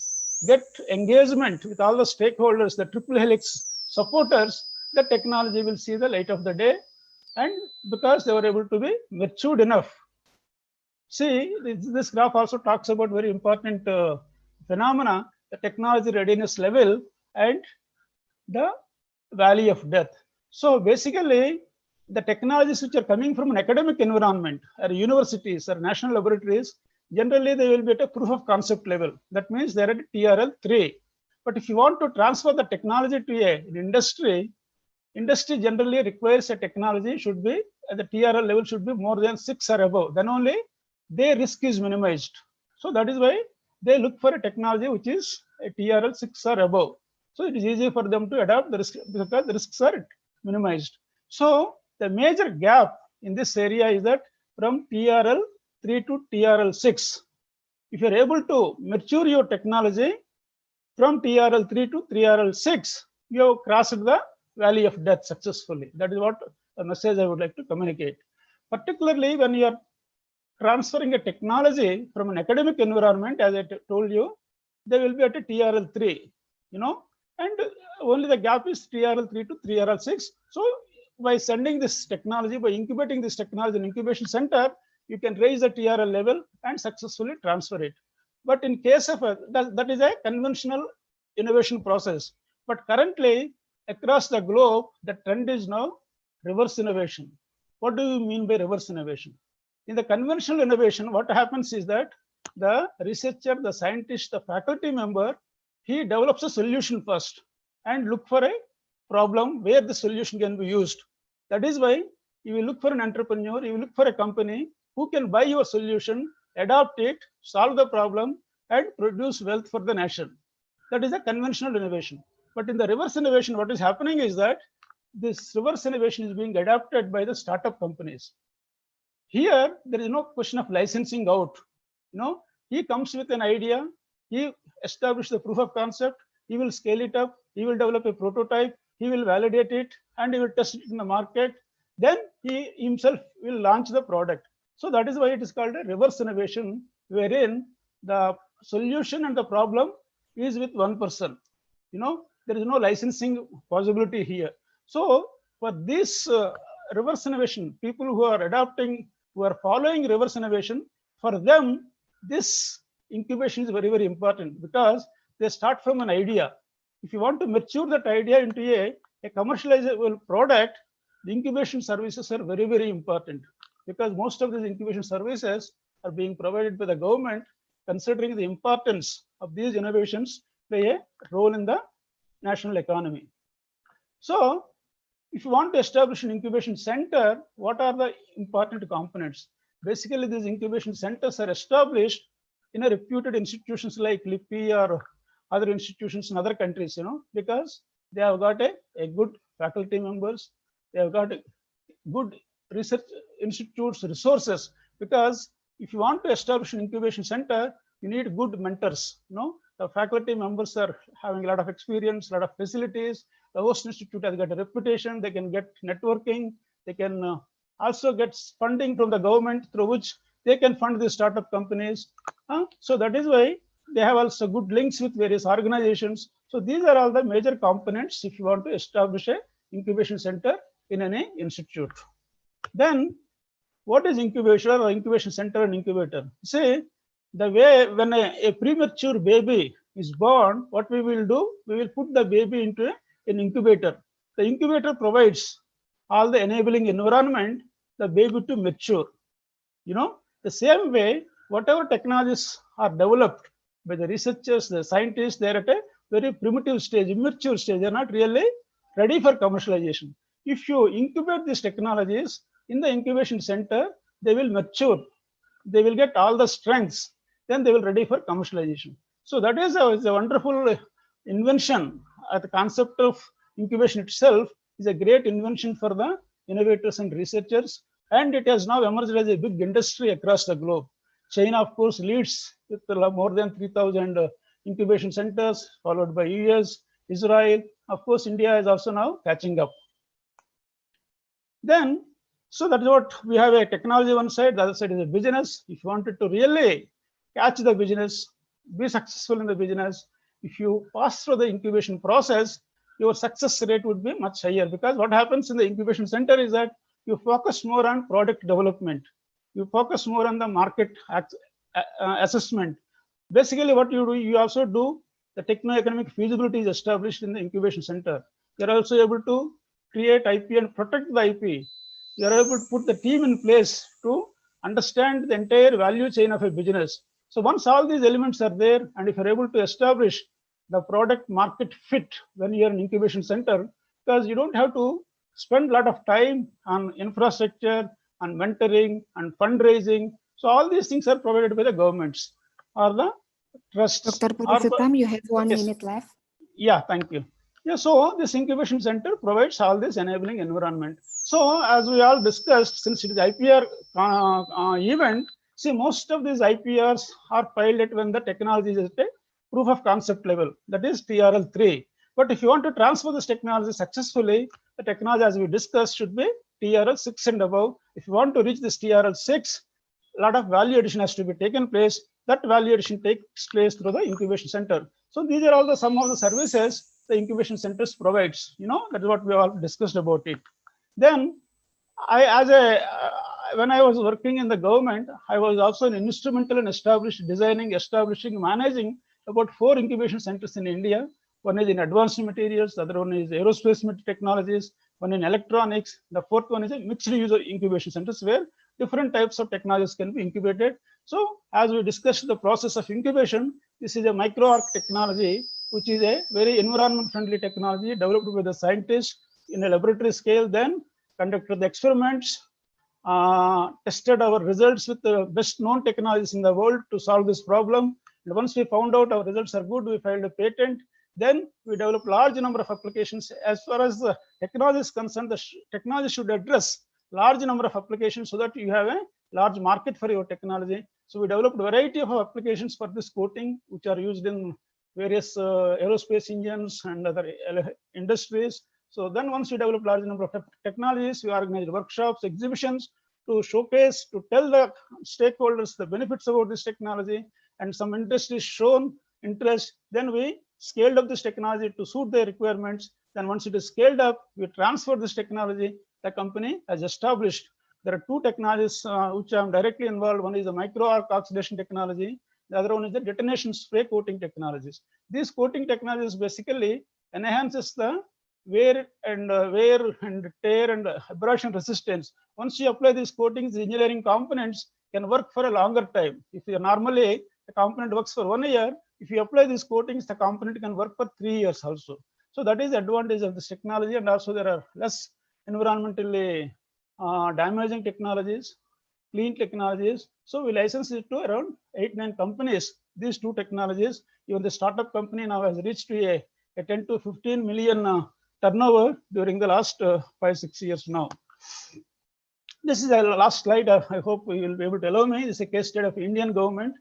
get engagement with all the stakeholders, the triple helix supporters, the technology will see the light of the day, and because they were able to be matured enough. See, this graph also talks about very important phenomena, the technology readiness level and the valley of death. So basically, the technologies which are coming from an academic environment, or universities or national laboratories, generally they will be at a proof of concept level. That means they're at TRL 3. But if you want to transfer the technology to an industry generally requires a technology should be at the TRL level should be more than 6 or above. Then only their risk is minimized. So that is why they look for a technology which is a TRL 6 or above. So it is easy for them to adopt the risk because the risks are minimized. So the major gap in this area is that from TRL 3 to TRL 6, if you are able to mature your technology from TRL 3 to TRL 6, you have crossed the valley of death successfully. That is what the message I would like to communicate. Particularly when you are transferring a technology from an academic environment, as I told you, they will be at a TRL 3, and only the gap is TRL 3 to TRL 6. So by sending this technology, by incubating this technology in incubation center, you can raise the TRL level and successfully transfer it. But in case of that is a conventional innovation process. But currently across the globe, the trend is now reverse innovation. What do you mean by reverse innovation? In the conventional innovation, what happens is that the researcher, the scientist, the faculty member, he develops a solution first and look for a problem where the solution can be used. That is why you will look for an entrepreneur, you will look for a company who can buy your solution, adopt it, solve the problem, and produce wealth for the nation. That is a conventional innovation. But in the reverse innovation, what is happening is that this reverse innovation is being adopted by the startup companies. Here, there is no question of licensing out. He comes with an idea, he establishes the proof of concept, he will scale it up, he will develop a prototype, he will validate it, and he will test it in the market. Then he himself will launch the product. So that is why it is called a reverse innovation, wherein the solution and the problem is with one person. There is no licensing possibility here. So for this reverse innovation, people who are adopting, who are following reverse innovation, for them, this incubation is very, very important because they start from an idea. If you want to mature that idea into a commercializable product, the incubation services are very, very important because most of these incubation services are being provided by the government, considering the importance of these innovations play a role in the national economy. So, if you want to establish an incubation center, what are the important components? Basically, these incubation centers are established in a reputed institutions like LIPI or other institutions in other countries, because they have got a good faculty members, they have got good research institutes resources. Because if you want to establish an incubation center, you need good mentors. The faculty members are having a lot of experience, a lot of facilities. The host institute has got a reputation. They can get networking. They can also get funding from the government through which they can fund the startup companies. So that is why they have also good links with various organizations. So these are all the major components if you want to establish a incubation center in any institute. Then what is incubation or incubation center and incubator? See, the way when a premature baby is born, what we will do, we will put the baby into an incubator. The incubator provides all the enabling environment the baby to mature. The same way, whatever technologies are developed by the researchers, the scientists, they are at a very primitive stage, immature stage. They are not really ready for commercialization. If you incubate these technologies in the incubation center, they will mature. They will get all the strengths. Then they will ready for commercialization. So that is a wonderful invention. The concept of incubation itself is a great invention for the innovators and researchers. And it has now emerged as a big industry across the globe. China, of course, leads with more than 3,000 incubation centers, followed by US, Israel. Of course, India is also now catching up. Then, so that's what we have a technology one side, the other side is a business. If you wanted to really catch the business, be successful in the business, if you pass through the incubation process, your success rate would be much higher, because what happens in the incubation center is that you focus more on product development. You focus more on the market assessment. Basically, what you do, you also do the techno-economic feasibility is established in the incubation center. You're also able to create IP and protect the IP. You're able to put the team in place to understand the entire value chain of a business. So once all these elements are there, and if you're able to establish the product market fit when you're in incubation center, because you don't have to spend a lot of time on infrastructure, on mentoring, and fundraising. So all these things are provided by the governments or the trusts. Dr. Purushottam, you have 1 minute left. Yeah, thank you. Yeah, so this incubation center provides all this enabling environment. So as we all discussed, since it is IPR event, see, most of these IPRs are filed when the technology is at a proof of concept level, that is TRL 3. But if you want to transfer this technology successfully, the technology, as we discussed, should be TRL 6 and above. If you want to reach this TRL 6, a lot of value addition has to be taken place. That value addition takes place through the incubation center. So these are all some of the services the incubation centers provides. That is what we all discussed about it. Then, when I was working in the government, I was also an instrumental in establishing, managing about 4 incubation centers in India. One is in advanced materials, the other one is aerospace technologies, one in electronics, the fourth one is a mixed use incubation centers where different types of technologies can be incubated. So as we discussed the process of incubation, this is a micro-arc technology, which is a very environment-friendly technology developed by the scientists in a laboratory scale, then conducted the experiments, tested our results with the best known technologies in the world to solve this problem. And once we found out our results are good, we filed a patent. Then we developed large number of applications. As far as the technology is concerned, the technology should address large number of applications so that you have a large market for your technology. So we developed a variety of applications for this coating, which are used in various aerospace engines and other industries. So then once we develop large number of technologies, we organized workshops, exhibitions to showcase, to tell the stakeholders the benefits about this technology, and some industries shown interest. Then we scaled up this technology to suit their requirements. Then once it is scaled up, we transfer this technology the company has established. There are two technologies which I am directly involved. One is the micro arc oxidation technology. The other one is the detonation spray coating technologies. These coating technologies basically enhances the wear and tear and abrasion resistance. Once you apply these coatings, the engineering components can work for a longer time. If you normally the component works for 1 year, if you apply these coatings, the component can work for 3 years also. So that is the advantage of this technology, and also there are less environmentally damaging technologies, clean technologies. So we license it to around 8-9 companies. These two technologies, even the startup company now has reached to a 10 to 15 million turnover during the last 5-6 years now. This is the last slide. I hope you will be able to allow me. This is a case study of Indian government.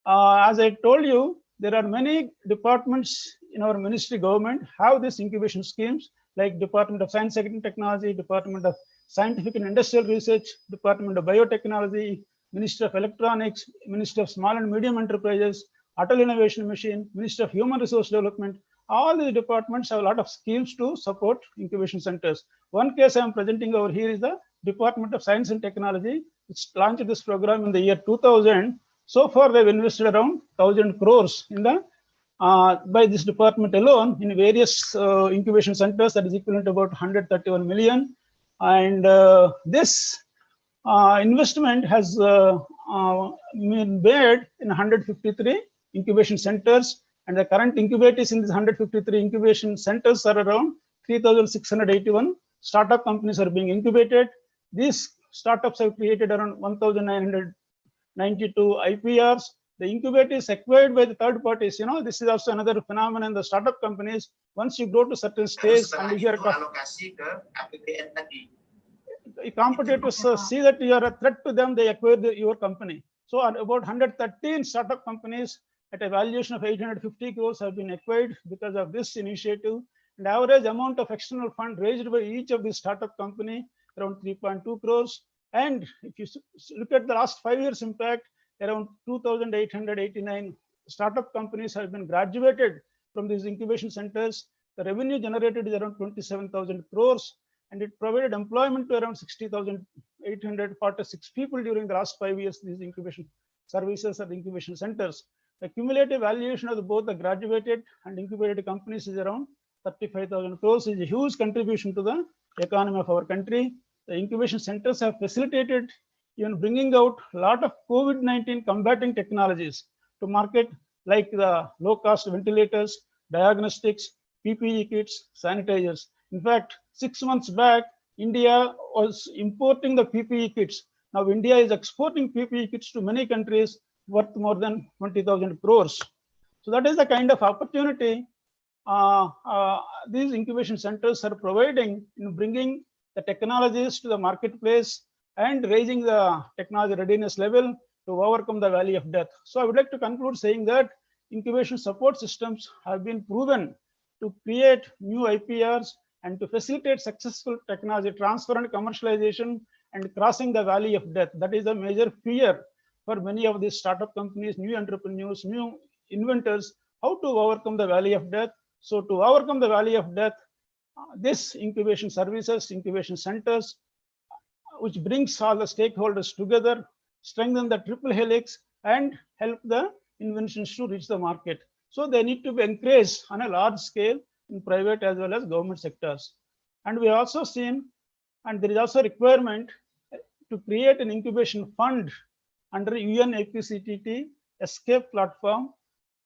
As I told you, there are many departments in our ministry government have these incubation schemes, like Department of Science and Technology, Department of Scientific and Industrial Research, Department of Biotechnology, Ministry of Electronics, Ministry of Small and Medium Enterprises, Atal Innovation Mission, Ministry of Human Resource Development. All these departments have a lot of schemes to support incubation centers. One case I am presenting over here is the Department of Science and Technology, which launched this program in the year 2000. So far, they've invested around 1,000 crores in the by this department alone in various incubation centers, that is equivalent to about 131 million. And this investment has been made in 153 incubation centers, and the current incubators in these 153 incubation centers are around 3,681 startup companies are being incubated. These startups have created around 1,992 IPRs. The incubator is acquired by the third parties. You know, this is also another phenomenon in the startup companies. Once you go to certain stage and you hear competitors see that you are a threat to them, they acquire your company. So about 113 startup companies at a valuation of 850 crores have been acquired because of this initiative. And average amount of external fund raised by each of these startup company around 3.2 crores. And if you look at the last 5 years impact, around 2,889 startup companies have been graduated from these incubation centers. The revenue generated is around 27,000 crores, and it provided employment to around 60,846 people during the last 5 years. These incubation services or incubation centers. The cumulative valuation of both the graduated and incubated companies is around 35,000 crores. Is a huge contribution to the economy of our country. The incubation centers have facilitated even bringing out a lot of COVID-19 combating technologies to market, like the low-cost ventilators, diagnostics, PPE kits, sanitizers. In fact, 6 months back, India was importing the PPE kits. Now India is exporting PPE kits to many countries worth more than 20,000 crores. So that is the kind of opportunity these incubation centers are providing in bringing the technologies to the marketplace and raising the technology readiness level to overcome the valley of death. So I would like to conclude saying that incubation support systems have been proven to create new IPRs and to facilitate successful technology transfer and commercialization and crossing the valley of death. That is a major fear for many of these startup companies, new entrepreneurs, new inventors, how to overcome the valley of death. So to overcome the valley of death, this incubation services, incubation centers, which brings all the stakeholders together, strengthen the triple helix and help the inventions to reach the market. So they need to be encouraged on a large scale in private as well as government sectors. And we have also seen, and there is also a requirement to create an incubation fund under UNAPCTT ESCAPE platform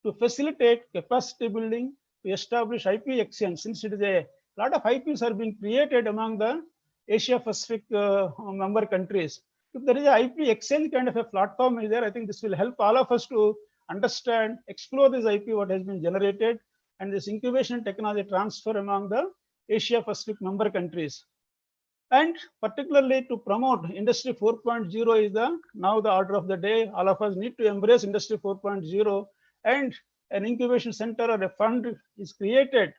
to facilitate capacity building, to establish IP exchange, since it is a lot of IPs are being created among the Asia Pacific member countries. If there is an IP exchange kind of a platform is there, I think this will help all of us to understand, explore this IP, what has been generated, and this incubation technology transfer among the Asia Pacific member countries. And particularly to promote Industry 4.0 is now the order of the day. All of us need to embrace Industry 4.0, and an incubation center or a fund is created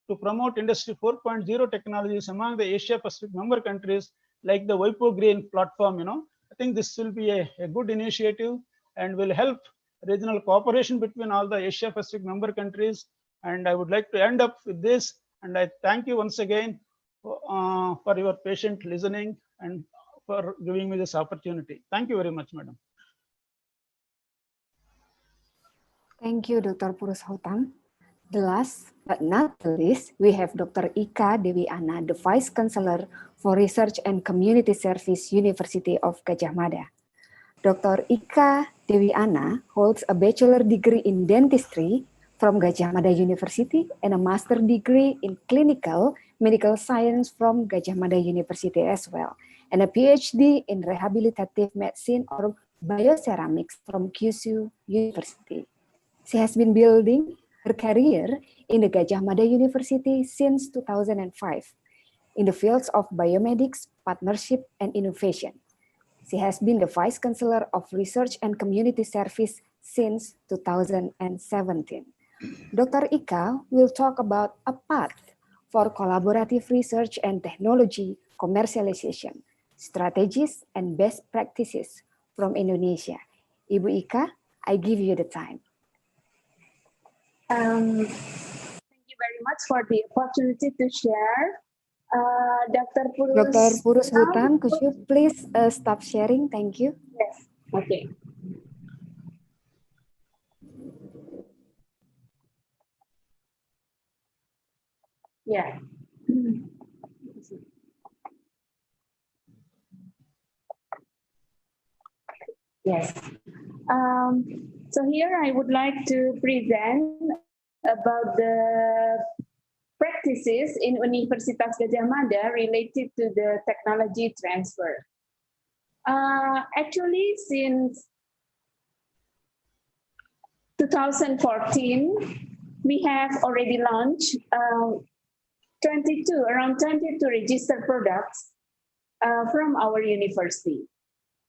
to promote Industry 4.0 technologies among the Asia Pacific member countries, like the WIPO Green platform. You know, I think this will be a good initiative and will help regional cooperation between all the Asia Pacific member countries. And I would like to end up with this. And I thank you once again for your patient listening and for giving me this opportunity. Thank you very much, madam. Thank you, Dr. Purushottam. The last but not the least, we have Dr. Ika Dewi Ana, the Vice Chancellor for Research and Community Service, University of Gadjah Mada. Dr. Ika Dewi Ana holds a bachelor degree in dentistry from Gadjah Mada University and a master degree in clinical medical science from Gadjah Mada University as well, and a PhD in rehabilitative medicine or bioceramics from Kyushu University. She has been building her career in the Gadjah Mada University since 2005 in the fields of biomedics, partnership, and innovation. She has been the Vice Chancellor of Research and Community Service since 2017. Dr. Ika will talk about a path for collaborative research and technology commercialization, strategies, and best practices from Indonesia. Ibu Ika, I give you the time. Thank you very much for the opportunity to share. Dr. Purushottam, could you please stop sharing? Thank you. Yes, okay. Yeah. Yes. So here I would like to present about the practices in Universitas Gadjah Mada related to the technology transfer. Actually, since 2014, we have already launched around 22 registered products from our university.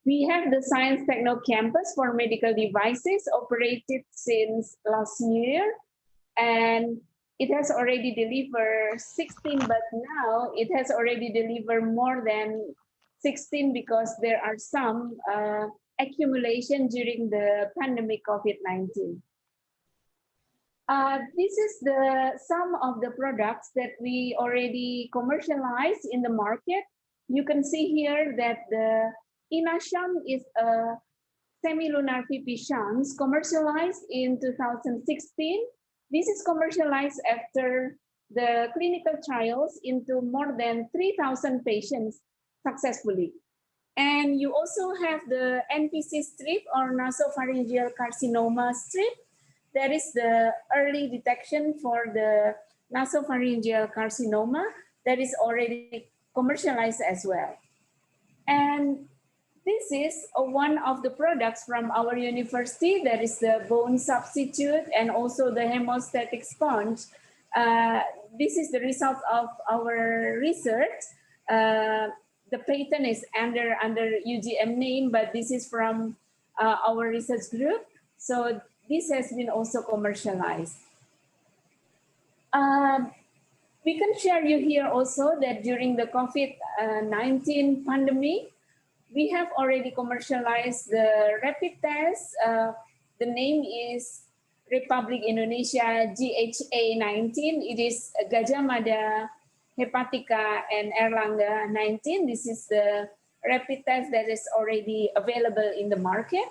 We have the Science Techno Campus for medical devices operated since last year, and it has already delivered 16, but now it has already delivered more than 16 because there are some accumulation during the pandemic COVID-19. This is some of the products that we already commercialized in the market. You can see here that the Inasham is a semi-lunar VP shunts commercialized in 2016. This is commercialized after the clinical trials into more than 3,000 patients successfully. And you also have the NPC strip or nasopharyngeal carcinoma strip. That is the early detection for the nasopharyngeal carcinoma that is already commercialized as well. And this is one of the products from our university, that is the bone substitute and also the hemostatic sponge. This is the result of our research. The patent is under UGM name, but this is from our research group. So this has been also commercialized. We can share you here also that during the COVID-19 pandemic, we have already commercialized the rapid test. The name is Republic Indonesia GHA-19. It is Gadjah Mada Hepatica and Erlangga 19. This is the rapid test that is already available in the market.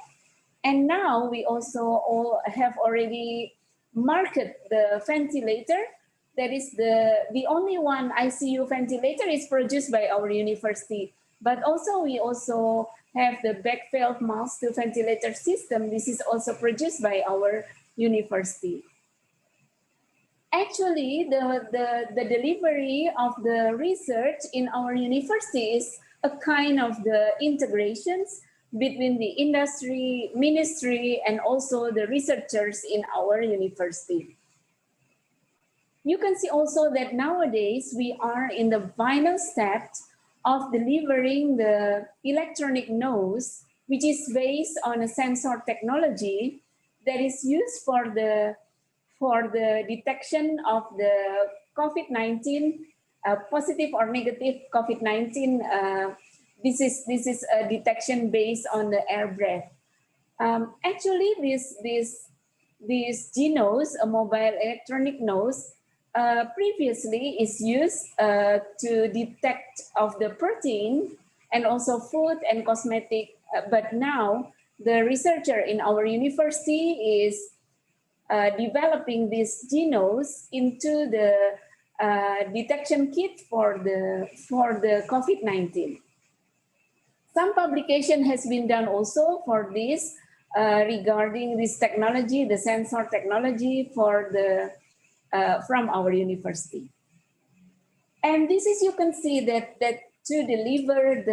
And now we also have already marketed the ventilator. That is the only one ICU ventilator is produced by our university. But also we also have the backfilled mask to ventilator system. This is also produced by our university. Actually, the delivery of the research in our university is a kind of the integrations between the industry, ministry, and also the researchers in our university. You can see also that nowadays we are in the final step of delivering the electronic nose, which is based on a sensor technology that is used for the detection of the COVID-19, positive or negative COVID-19. This is a detection based on the air breath. Actually, this G-nose, a mobile electronic nose, previously is used to detect of the protein and also food and cosmetic, but now the researcher in our university is developing these genomes into the detection kit for the COVID-19. Some publication has been done also for this regarding this technology, the sensor technology for the from our university. And this is, you can see that to deliver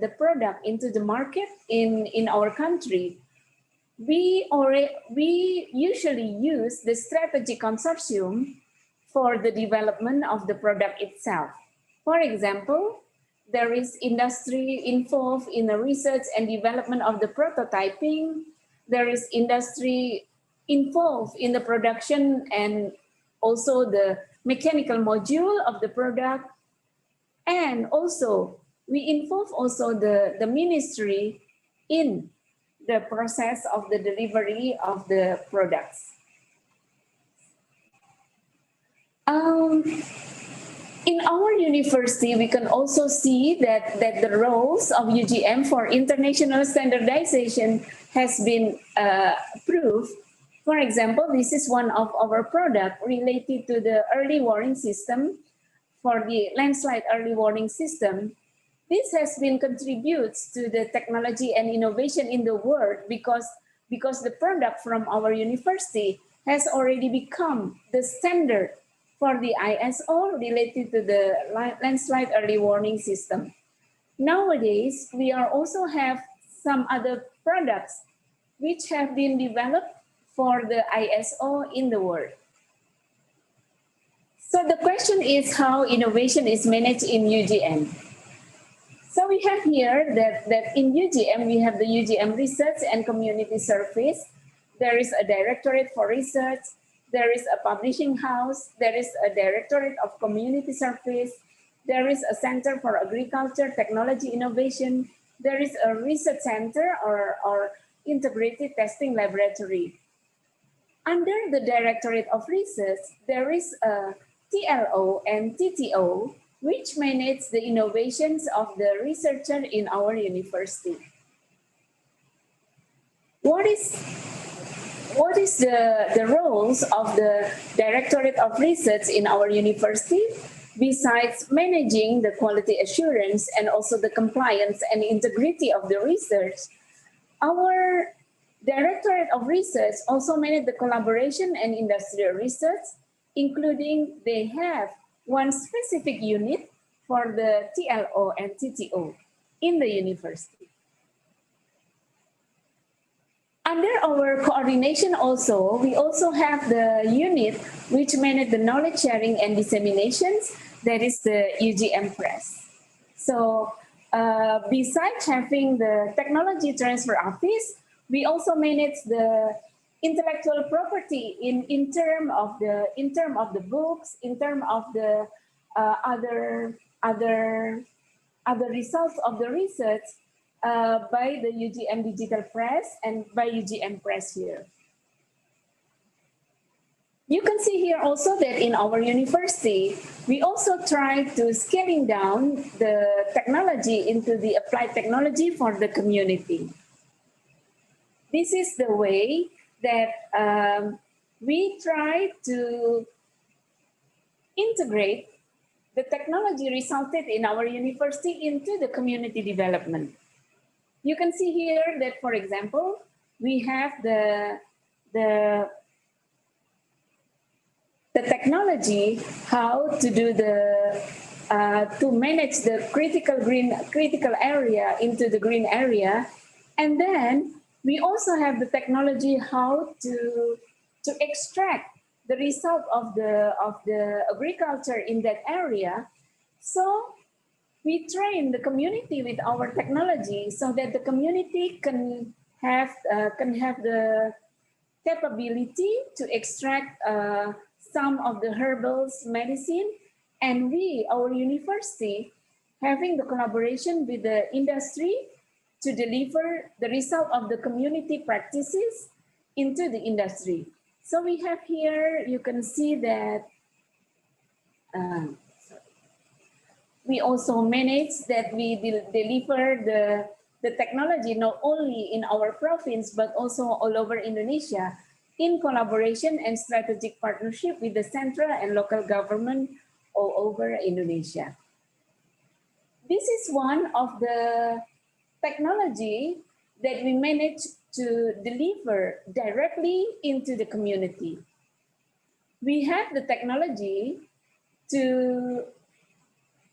the product into the market in our country, we usually use the strategic consortium for the development of the product itself. For example, there is industry involved in the research and development of the prototyping. There is industry involved in the production and also the mechanical module of the product. And also, we involve also the ministry in the process of the delivery of the products. In our university, we can also see that the roles of UGM for international standardization has been approved. For example, this is one of our products related to the early warning system for the landslide early warning system. This has been contributes to the technology and innovation in the world because the product from our university has already become the standard for the ISO related to the landslide early warning system. Nowadays, we are also have some other products which have been developed for the ISO in the world. So the question is how innovation is managed in UGM. So we have here that in UGM, we have the UGM Research and Community Service. There is a Directorate for Research. There is a publishing house. There is a Directorate of Community Service. There is a Center for Agriculture, Technology, Innovation. There is a research center or integrated testing laboratory. Under the Directorate of Research, there is a TLO and TTO, which manage the innovations of the researcher in our university. What is the roles of the Directorate of Research in our university? Besides managing the quality assurance and also the compliance and integrity of the research, our Directorate of Research also manage the collaboration and industrial research, including they have one specific unit for the TLO and TTO in the university. Under our coordination also, we also have the unit which manage the knowledge sharing and disseminations, that is the UGM Press. So besides having the technology transfer office, we also manage the intellectual property in term of the books, in term of the other results of the research by the UGM Digital Press and by UGM Press here. You can see here also that in our university, we also try to scaling down the technology into the applied technology for the community. This is the way that we try to integrate the technology resulted in our university into the community development. You can see here that, for example, we have the technology how to do to manage the critical area into the green area, and then we also have the technology how to extract the result of the agriculture in that area. So we train the community with our technology so that the community can have the capability to extract some of the herbals medicine, and we, our university, having the collaboration with the industry to deliver the result of the community practices into the industry. So we have here, you can see that we also manage that we deliver the technology not only in our province, but also all over Indonesia in collaboration and strategic partnership with the central and local government all over Indonesia. This is one of the technology that we manage to deliver directly into the community. We have the technology to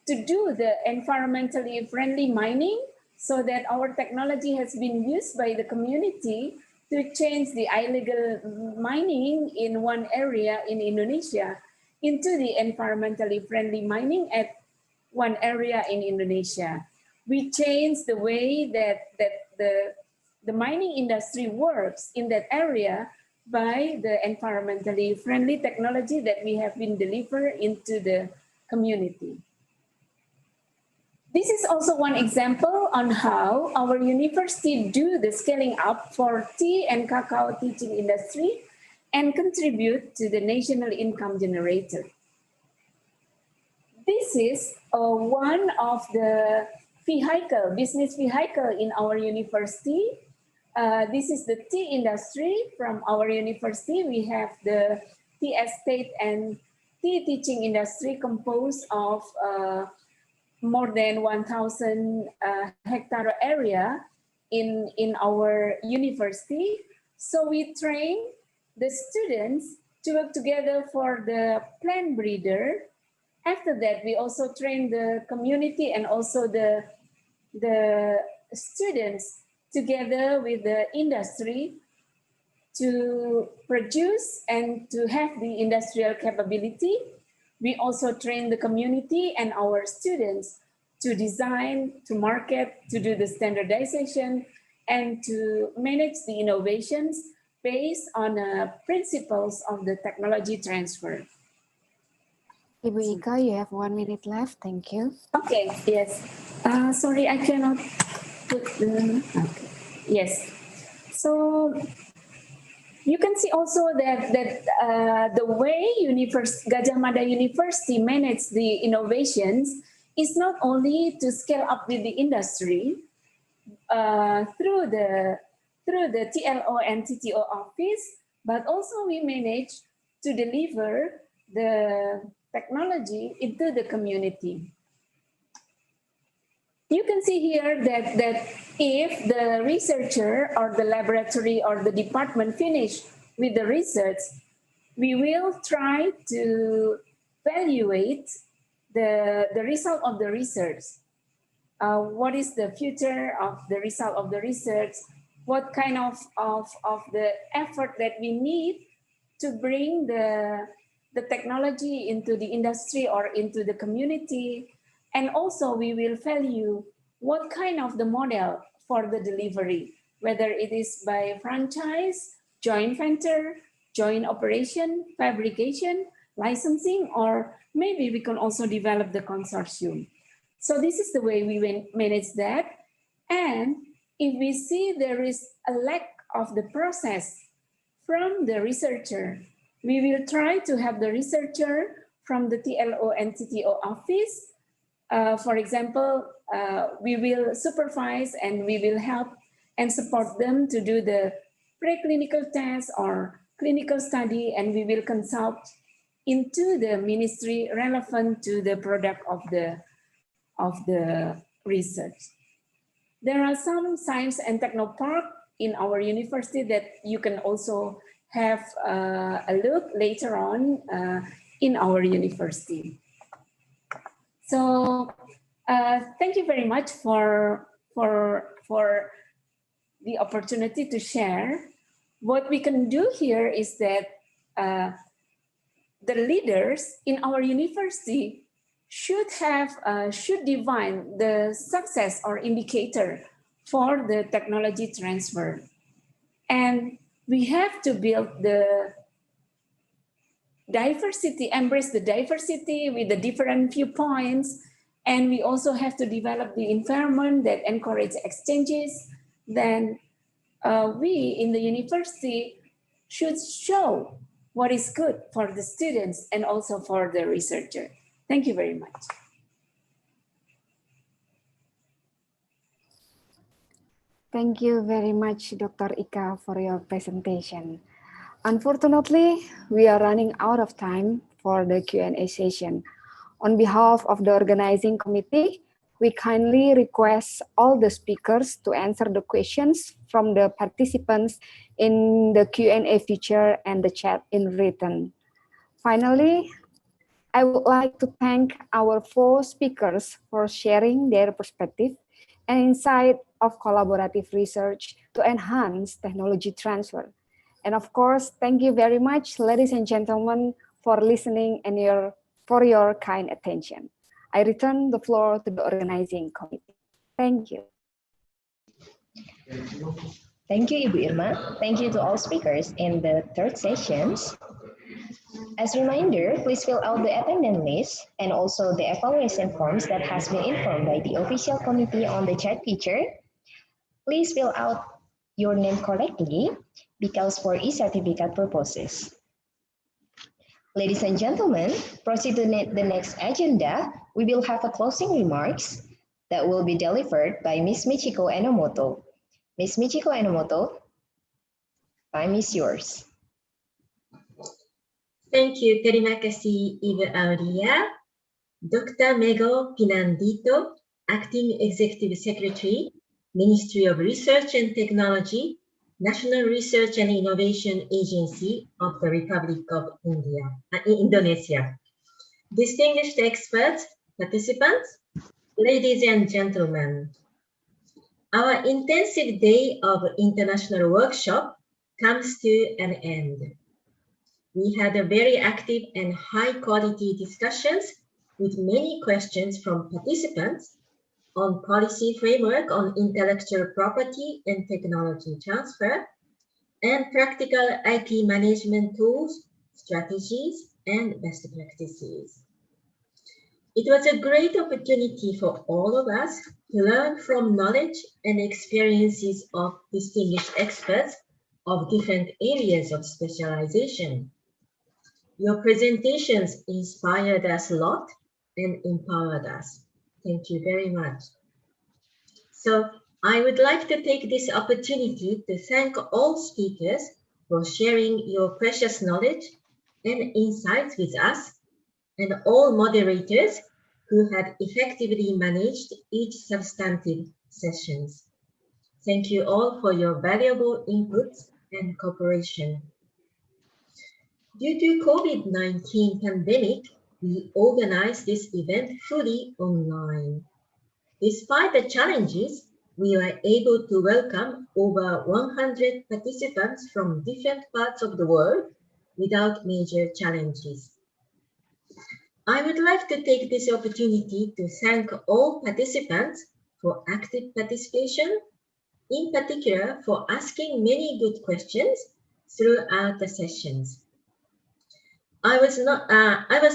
do the environmentally friendly mining, so that our technology has been used by the community to change the illegal mining in one area in Indonesia into the environmentally friendly mining at one area in Indonesia. We changed the way that the mining industry works in that area by the environmentally friendly technology that we have been delivered into the community. This is also one example on how our university do the scaling up for tea and cacao teaching industry and contribute to the national income generator. This is one of the business vehicle in our university. This is the tea industry from our university. We have the tea estate and tea teaching industry composed of more than 1,000 hectare area in our university. So we train the students to work together for the plant breeder. After that, we also train the community and also the students together with the industry to produce and to have the industrial capability. We also train the community and our students to design, to market, to do the standardization, and to manage the innovations based on principles of the technology transfer. Ibu Ika, you have 1 minute left. Thank you. Okay, yes. Sorry, I cannot put the... Okay. Yes. So you can see also that the way Gajah Mada University manage the innovations is not only to scale up with the industry through the TLO and TTO office, but also we manage to deliver the technology into the community. You can see here that if the researcher or the laboratory or the department finish with the research, we will try to evaluate the result of the research. What is the future of the result of the research? What kind of the effort that we need to bring the technology into the industry or into the community? And also we will value what kind of the model for the delivery, whether it is by franchise, joint venture, joint operation, fabrication, licensing, or maybe we can also develop the consortium. So this is the way we manage that. And if we see there is a lack of the process from the researcher, we will try to have the researcher from the TLO and TTO office. For example, we will supervise and we will help and support them to do the preclinical tests or clinical study, and we will consult into the ministry relevant to the product of the research. There are some science and techno park in our university that you can also have a look later on in our university. So thank you very much for the opportunity to share. What we can do here is that the leaders in our university should define the success or indicator for the technology transfer. And we have to build the diversity, embrace the diversity with the different viewpoints. And we also have to develop the environment that encourages exchanges. Then we in the university should show what is good for the students and also for the researcher. Thank you very much. Thank you very much, Dr. Ika, for your presentation. Unfortunately, we are running out of time for the Q&A session. On behalf of the organizing committee, we kindly request all the speakers to answer the questions from the participants in the Q&A feature and the chat in written. Finally, I would like to thank our 4 speakers for sharing their perspective and insight of collaborative research to enhance technology transfer. And of course, thank you very much, ladies and gentlemen, for listening and for your kind attention. I return the floor to the organizing committee. Thank you. Thank you, Ibu Irma. Thank you to all speakers in the third sessions. As a reminder, please fill out the attendance list and also the evaluation forms that has been informed by the official committee on the chat feature. Please fill out your name correctly because for e-certificate purposes. Ladies and gentlemen, proceed to the next agenda. We will have a closing remarks that will be delivered by Ms. Michiko Enomoto. Ms. Michiko Enomoto, time is yours. Thank you. Terima kasih, Ibu Aulia. Dr. Mego Pinandito, Acting Executive Secretary, Ministry of Research and Technology, National Research and Innovation Agency of the Republic of Indonesia. Distinguished experts, participants, ladies and gentlemen, our intensive day of international workshop comes to an end. We had a very active and high-quality discussions with many questions from participants on policy framework on intellectual property and technology transfer, and practical IP management tools, strategies, and best practices. It was a great opportunity for all of us to learn from knowledge and experiences of distinguished experts of different areas of specialization. Your presentations inspired us a lot and empowered us. Thank you very much. So I would like to take this opportunity to thank all speakers for sharing your precious knowledge and insights with us, and all moderators who had effectively managed each substantive sessions. Thank you all for your valuable inputs and cooperation. Due to COVID-19 pandemic, we organized this event fully online. Despite the challenges, we were able to welcome over 100 participants from different parts of the world without major challenges. I would like to take this opportunity to thank all participants for active participation, in particular for asking many good questions throughout the sessions. I was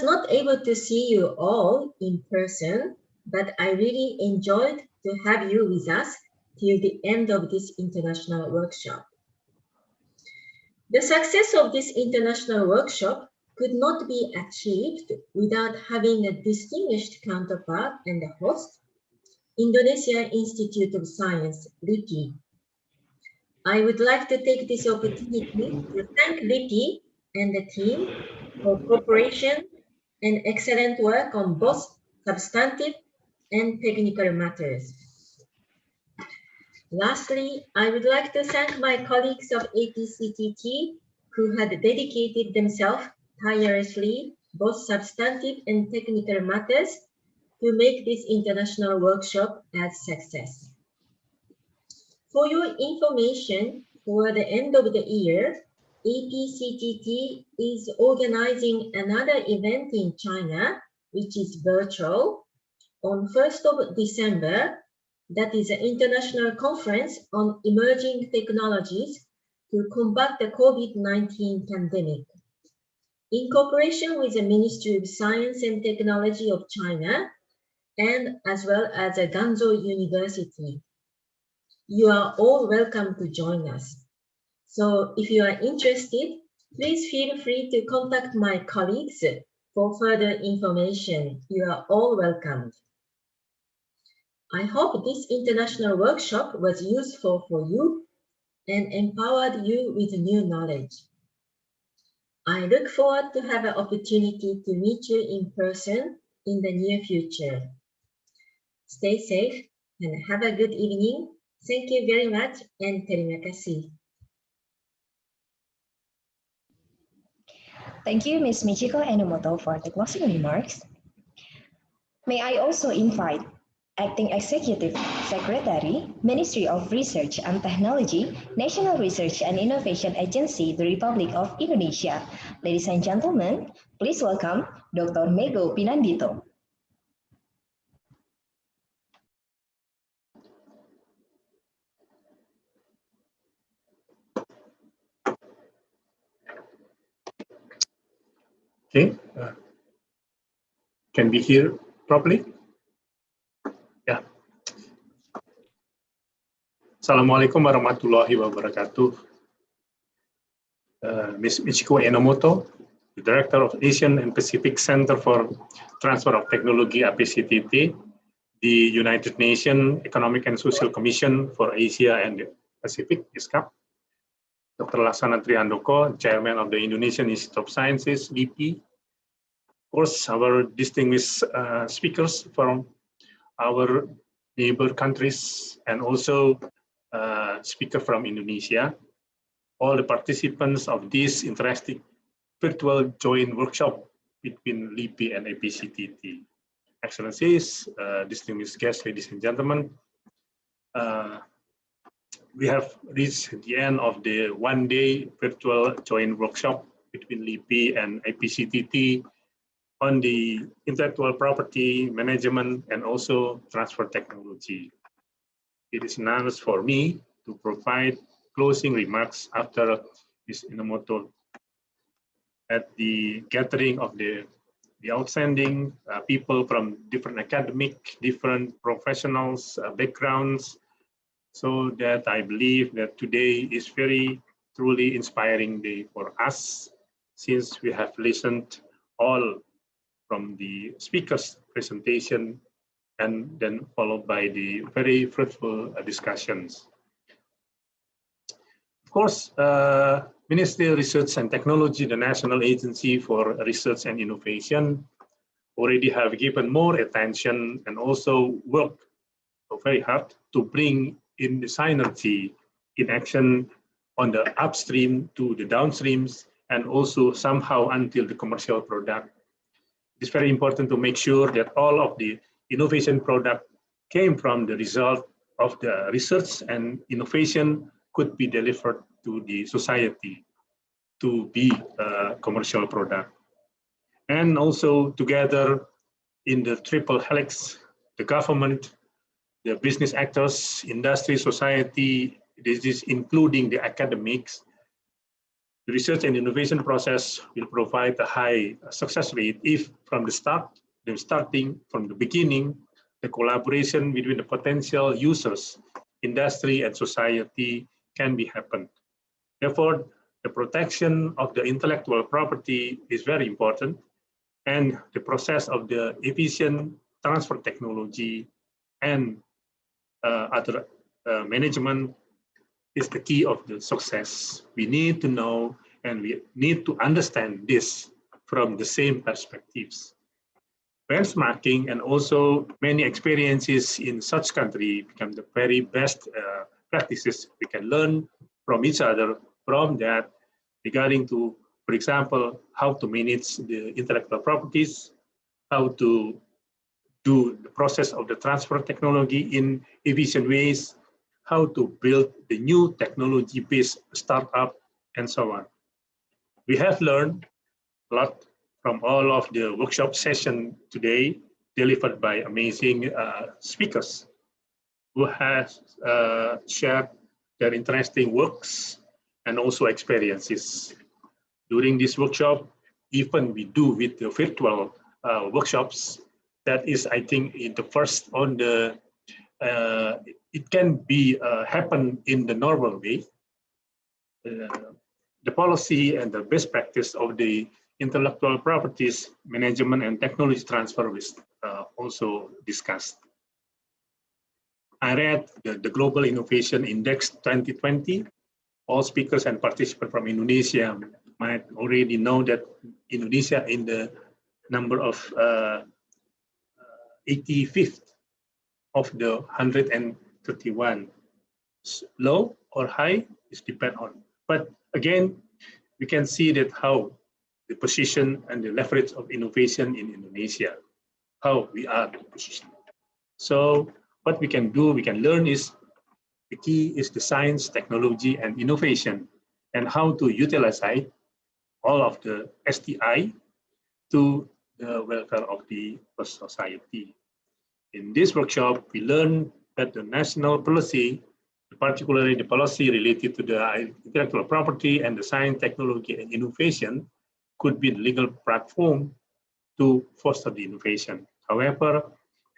not able to see you all in person, but I really enjoyed to have you with us till the end of this international workshop. The success of this international workshop could not be achieved without having a distinguished counterpart and a host, Indonesia Institute of Science, LIPI. I would like to take this opportunity to thank LIPI and the team for cooperation and excellent work on both substantive and technical matters. Lastly, I would like to thank my colleagues of APCTT who had dedicated themselves tirelessly, both substantive and technical matters, to make this international workshop a success. For your information, toward the end of the year, APCTT is organizing another event in China, which is virtual, on 1st of December. That is an international conference on emerging technologies to combat the COVID-19 pandemic. In cooperation with the Ministry of Science and Technology of China, and as well as a Ganzhou University. You are all welcome to join us. So if you are interested, please feel free to contact my colleagues For further information, you are all welcomed. I hope this international workshop was useful for you and empowered you with new knowledge. I look forward to have an opportunity to meet you in person in the near future. Stay safe and have a good evening. Thank you very much and terima kasih. Thank you, Ms. Michiko Enomoto, for the closing remarks. May I also invite Acting Executive Secretary, Ministry of Research and Technology, National Research and Innovation Agency, the Republic of Indonesia. Ladies and gentlemen, please welcome Dr. Mego Pinandito. Okay, can we hear properly? Yeah. Assalamualaikum warahmatullahi wabarakatuh. Ms. Michiko Enomoto, the Director of Asian and Pacific Center for Transfer of Technology, APCTT, the United Nations Economic and Social Commission for Asia and the Pacific, ISCAP, Dr. Laksana Trihandoko, Chairman of the Indonesian Institute of Sciences, LIPI, of course, our distinguished speakers from our neighbor countries, and also speaker from Indonesia, all the participants of this interesting virtual joint workshop between LIPI and APCTT. Excellencies, distinguished guests, ladies and gentlemen, we have reached the end of the one-day virtual joint workshop between LIPI and APCTT on the intellectual property management and also transfer technology. It is an honor for me to provide closing remarks after Ms. Enomoto at the gathering of the outstanding people from different academic, different professionals, backgrounds, so that I believe that today is very truly inspiring day for us, since we have listened all from the speaker's presentation and then followed by the very fruitful discussions. Of course, Ministry of Research and Technology, the National Agency for Research and Innovation, already have given more attention and also worked very hard to bring in the synergy in action on the upstream to the downstreams and also somehow until the commercial product. It's very important to make sure that all of the innovation product came from the result of the research and innovation could be delivered to the society to be a commercial product. And also together in the triple helix, the government, the business actors, industry, society, this is including the academics. The research and innovation process will provide a high success rate if from the start, starting from the beginning, the collaboration between the potential users, industry and society can be happened. Therefore, the protection of the intellectual property is very important, and the process of the efficient transfer technology and other management is the key of the success. We need to know and we need to understand this from the same perspectives. Benchmarking and also many experiences in such country become the very best practices we can learn from each other from that regarding to, for example, how to manage the intellectual properties, how to do the process of the transfer technology in efficient ways, how to build the new technology-based startup, and so on. We have learned a lot from all of the workshop session today, delivered by amazing speakers who have shared their interesting works and also experiences. During this workshop, even we do with the virtual workshops, that is, I think, the first on the it can be happen in the normal way. The policy and the best practice of the intellectual properties management and technology transfer was also discussed. I read the Global Innovation Index 2020. All speakers and participants from Indonesia might already know that Indonesia in the number of 85th of the 131. Low or high is depend on. But again, we can see that how the position and the leverage of innovation in Indonesia, how we are positioned. So what we can do, we can learn is, the key is the science, technology, and innovation, and how to utilize all of the STI to the welfare of the society. In this workshop, we learn that the national policy, particularly the policy related to the intellectual property and the science, technology, and innovation, could be the legal platform to foster the innovation. However,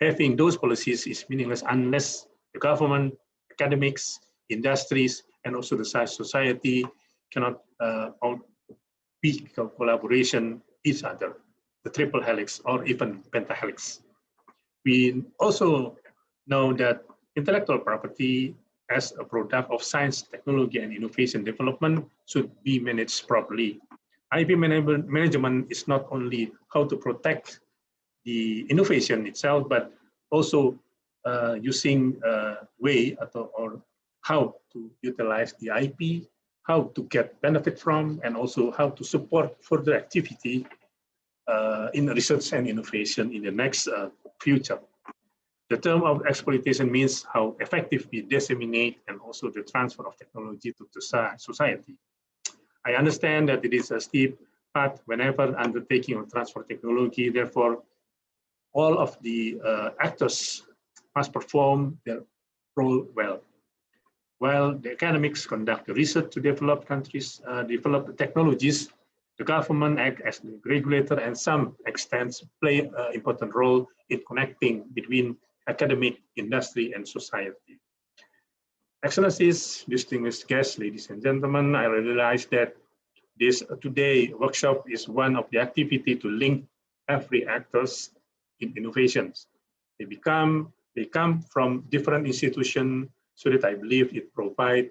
having those policies is meaningless unless the government, academics, industries, and also the society cannot be collaboration each other, the triple helix or even pentahelix. We also know that intellectual property as a product of science, technology, and innovation development should be managed properly. IP management is not only how to protect the innovation itself, but also using way or how to utilize the IP, how to get benefit from, and also how to support further activity in research and innovation in the next future. The term of exploitation means how effective we disseminate and also the transfer of technology to the society. I understand that it is a steep path whenever undertaking or transfer technology. Therefore, all of the actors must perform their role well. While the academics conduct the research to develop countries, develop the technologies, the government act as the regulator and some extent play an important role in connecting between academic, industry, and society. Excellencies, distinguished guests, ladies and gentlemen, I realize that this today workshop is one of the activity to link every actors in innovations. They come from different institutions, so that I believe it provides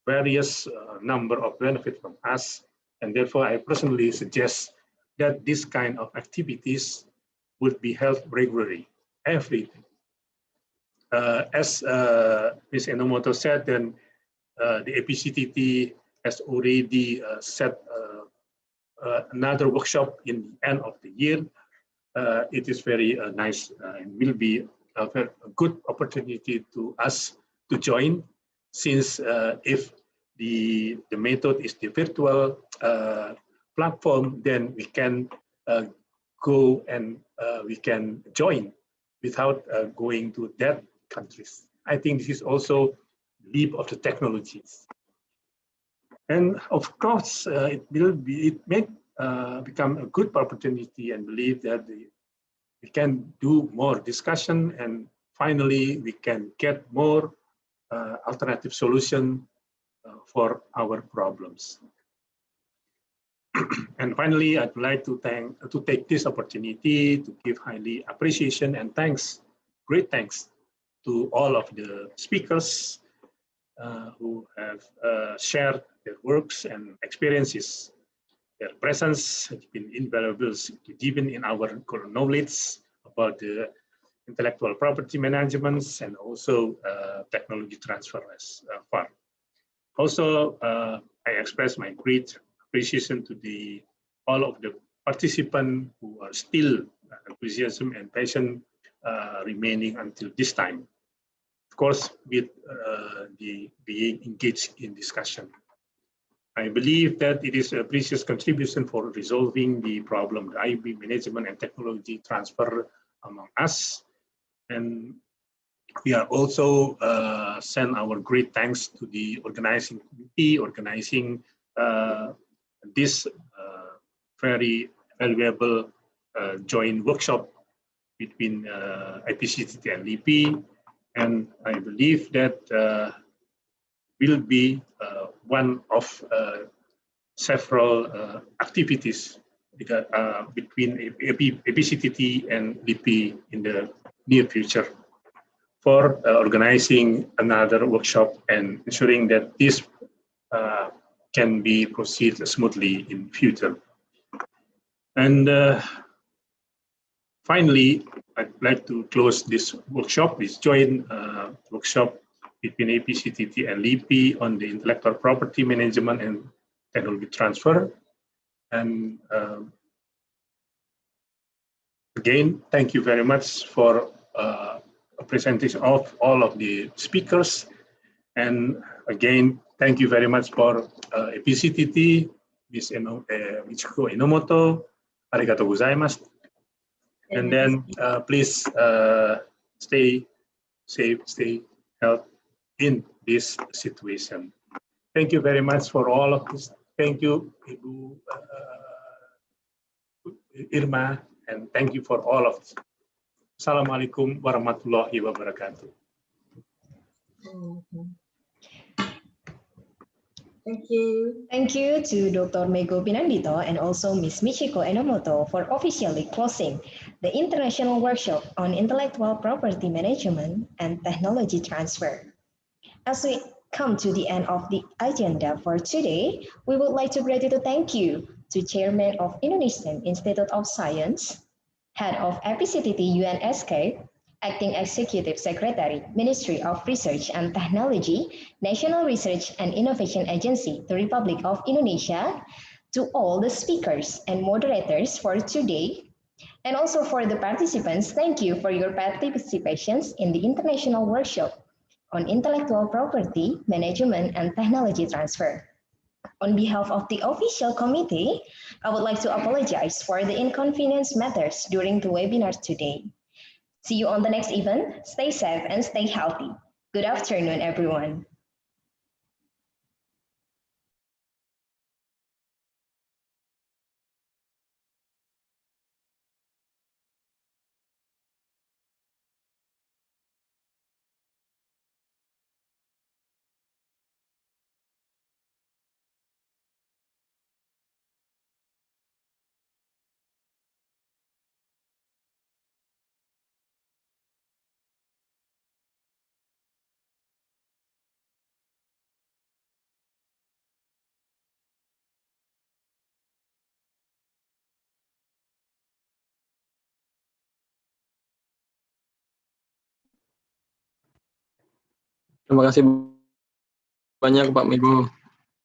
various number of benefits from us. And therefore, I personally suggest that this kind of activities would be held regularly, every day. As Ms. Enomoto said, then the APCTT has already set another workshop in the end of the year. It is very nice and will be a very good opportunity to us to join, since if the method is the virtual platform, then we can go and we can join without going to that countries. I think this is also the leap of the technologies. And of course, it may become a good opportunity, and believe that we can do more discussion, and finally we can get more alternative solution for our problems. And finally, I'd like to take this opportunity to give highly appreciation and thanks, great thanks, to all of the speakers who have shared their works and experiences. Their presence has been invaluable to deepen in our knowledge about the intellectual property management and also technology transfer as far. Also, I express my great appreciation to all of the participants who are still enthusiasm and passion remaining until this time. Of course, with being engaged in discussion. I believe that it is a precious contribution for resolving the problem, the IP management and technology transfer among us. And we are also send our great thanks to the organizing committee, organizing this very valuable joint workshop between IPCTT and LIPI. And I believe that will be one of several activities between EPCTT and LIPI in the near future for organizing another workshop and ensuring that this can be proceed smoothly in future. And finally, I'd like to close this workshop, this joint workshop between EPCTT and LIPI on the intellectual property management and technology transfer. And again, thank you very much for a presentation of all of the speakers. And again, thank you very much for EPCTT, Ms. Michiko Enomoto, arigatou gozaimasu. And then please stay safe, stay healthy in this situation. Thank you very much for all of this. Thank you, Ibu Irma, and thank you for all of this. Assalamualaikum warahmatullahi wabarakatuh. Thank you. Thank you to Dr. Mego Pinandito and also Ms. Michiko Enomoto for officially closing the International Workshop on Intellectual Property Management and Technology Transfer. As we come to the end of the agenda for today, we would like to greatly thank you to Chairman of Indonesian Institute of Science, Head of EPCTT UNSK, Acting Executive Secretary, Ministry of Research and Technology, National Research and Innovation Agency, the Republic of Indonesia, to all the speakers and moderators for today, and also for the participants, thank you for your participations in the International Workshop on Intellectual Property Management and Technology Transfer. On behalf of the official committee, I would like to apologize for the inconvenience matters during the webinar today. See you on the next event. Stay safe and stay healthy. Good afternoon, everyone. Terima kasih banyak Pak Mego.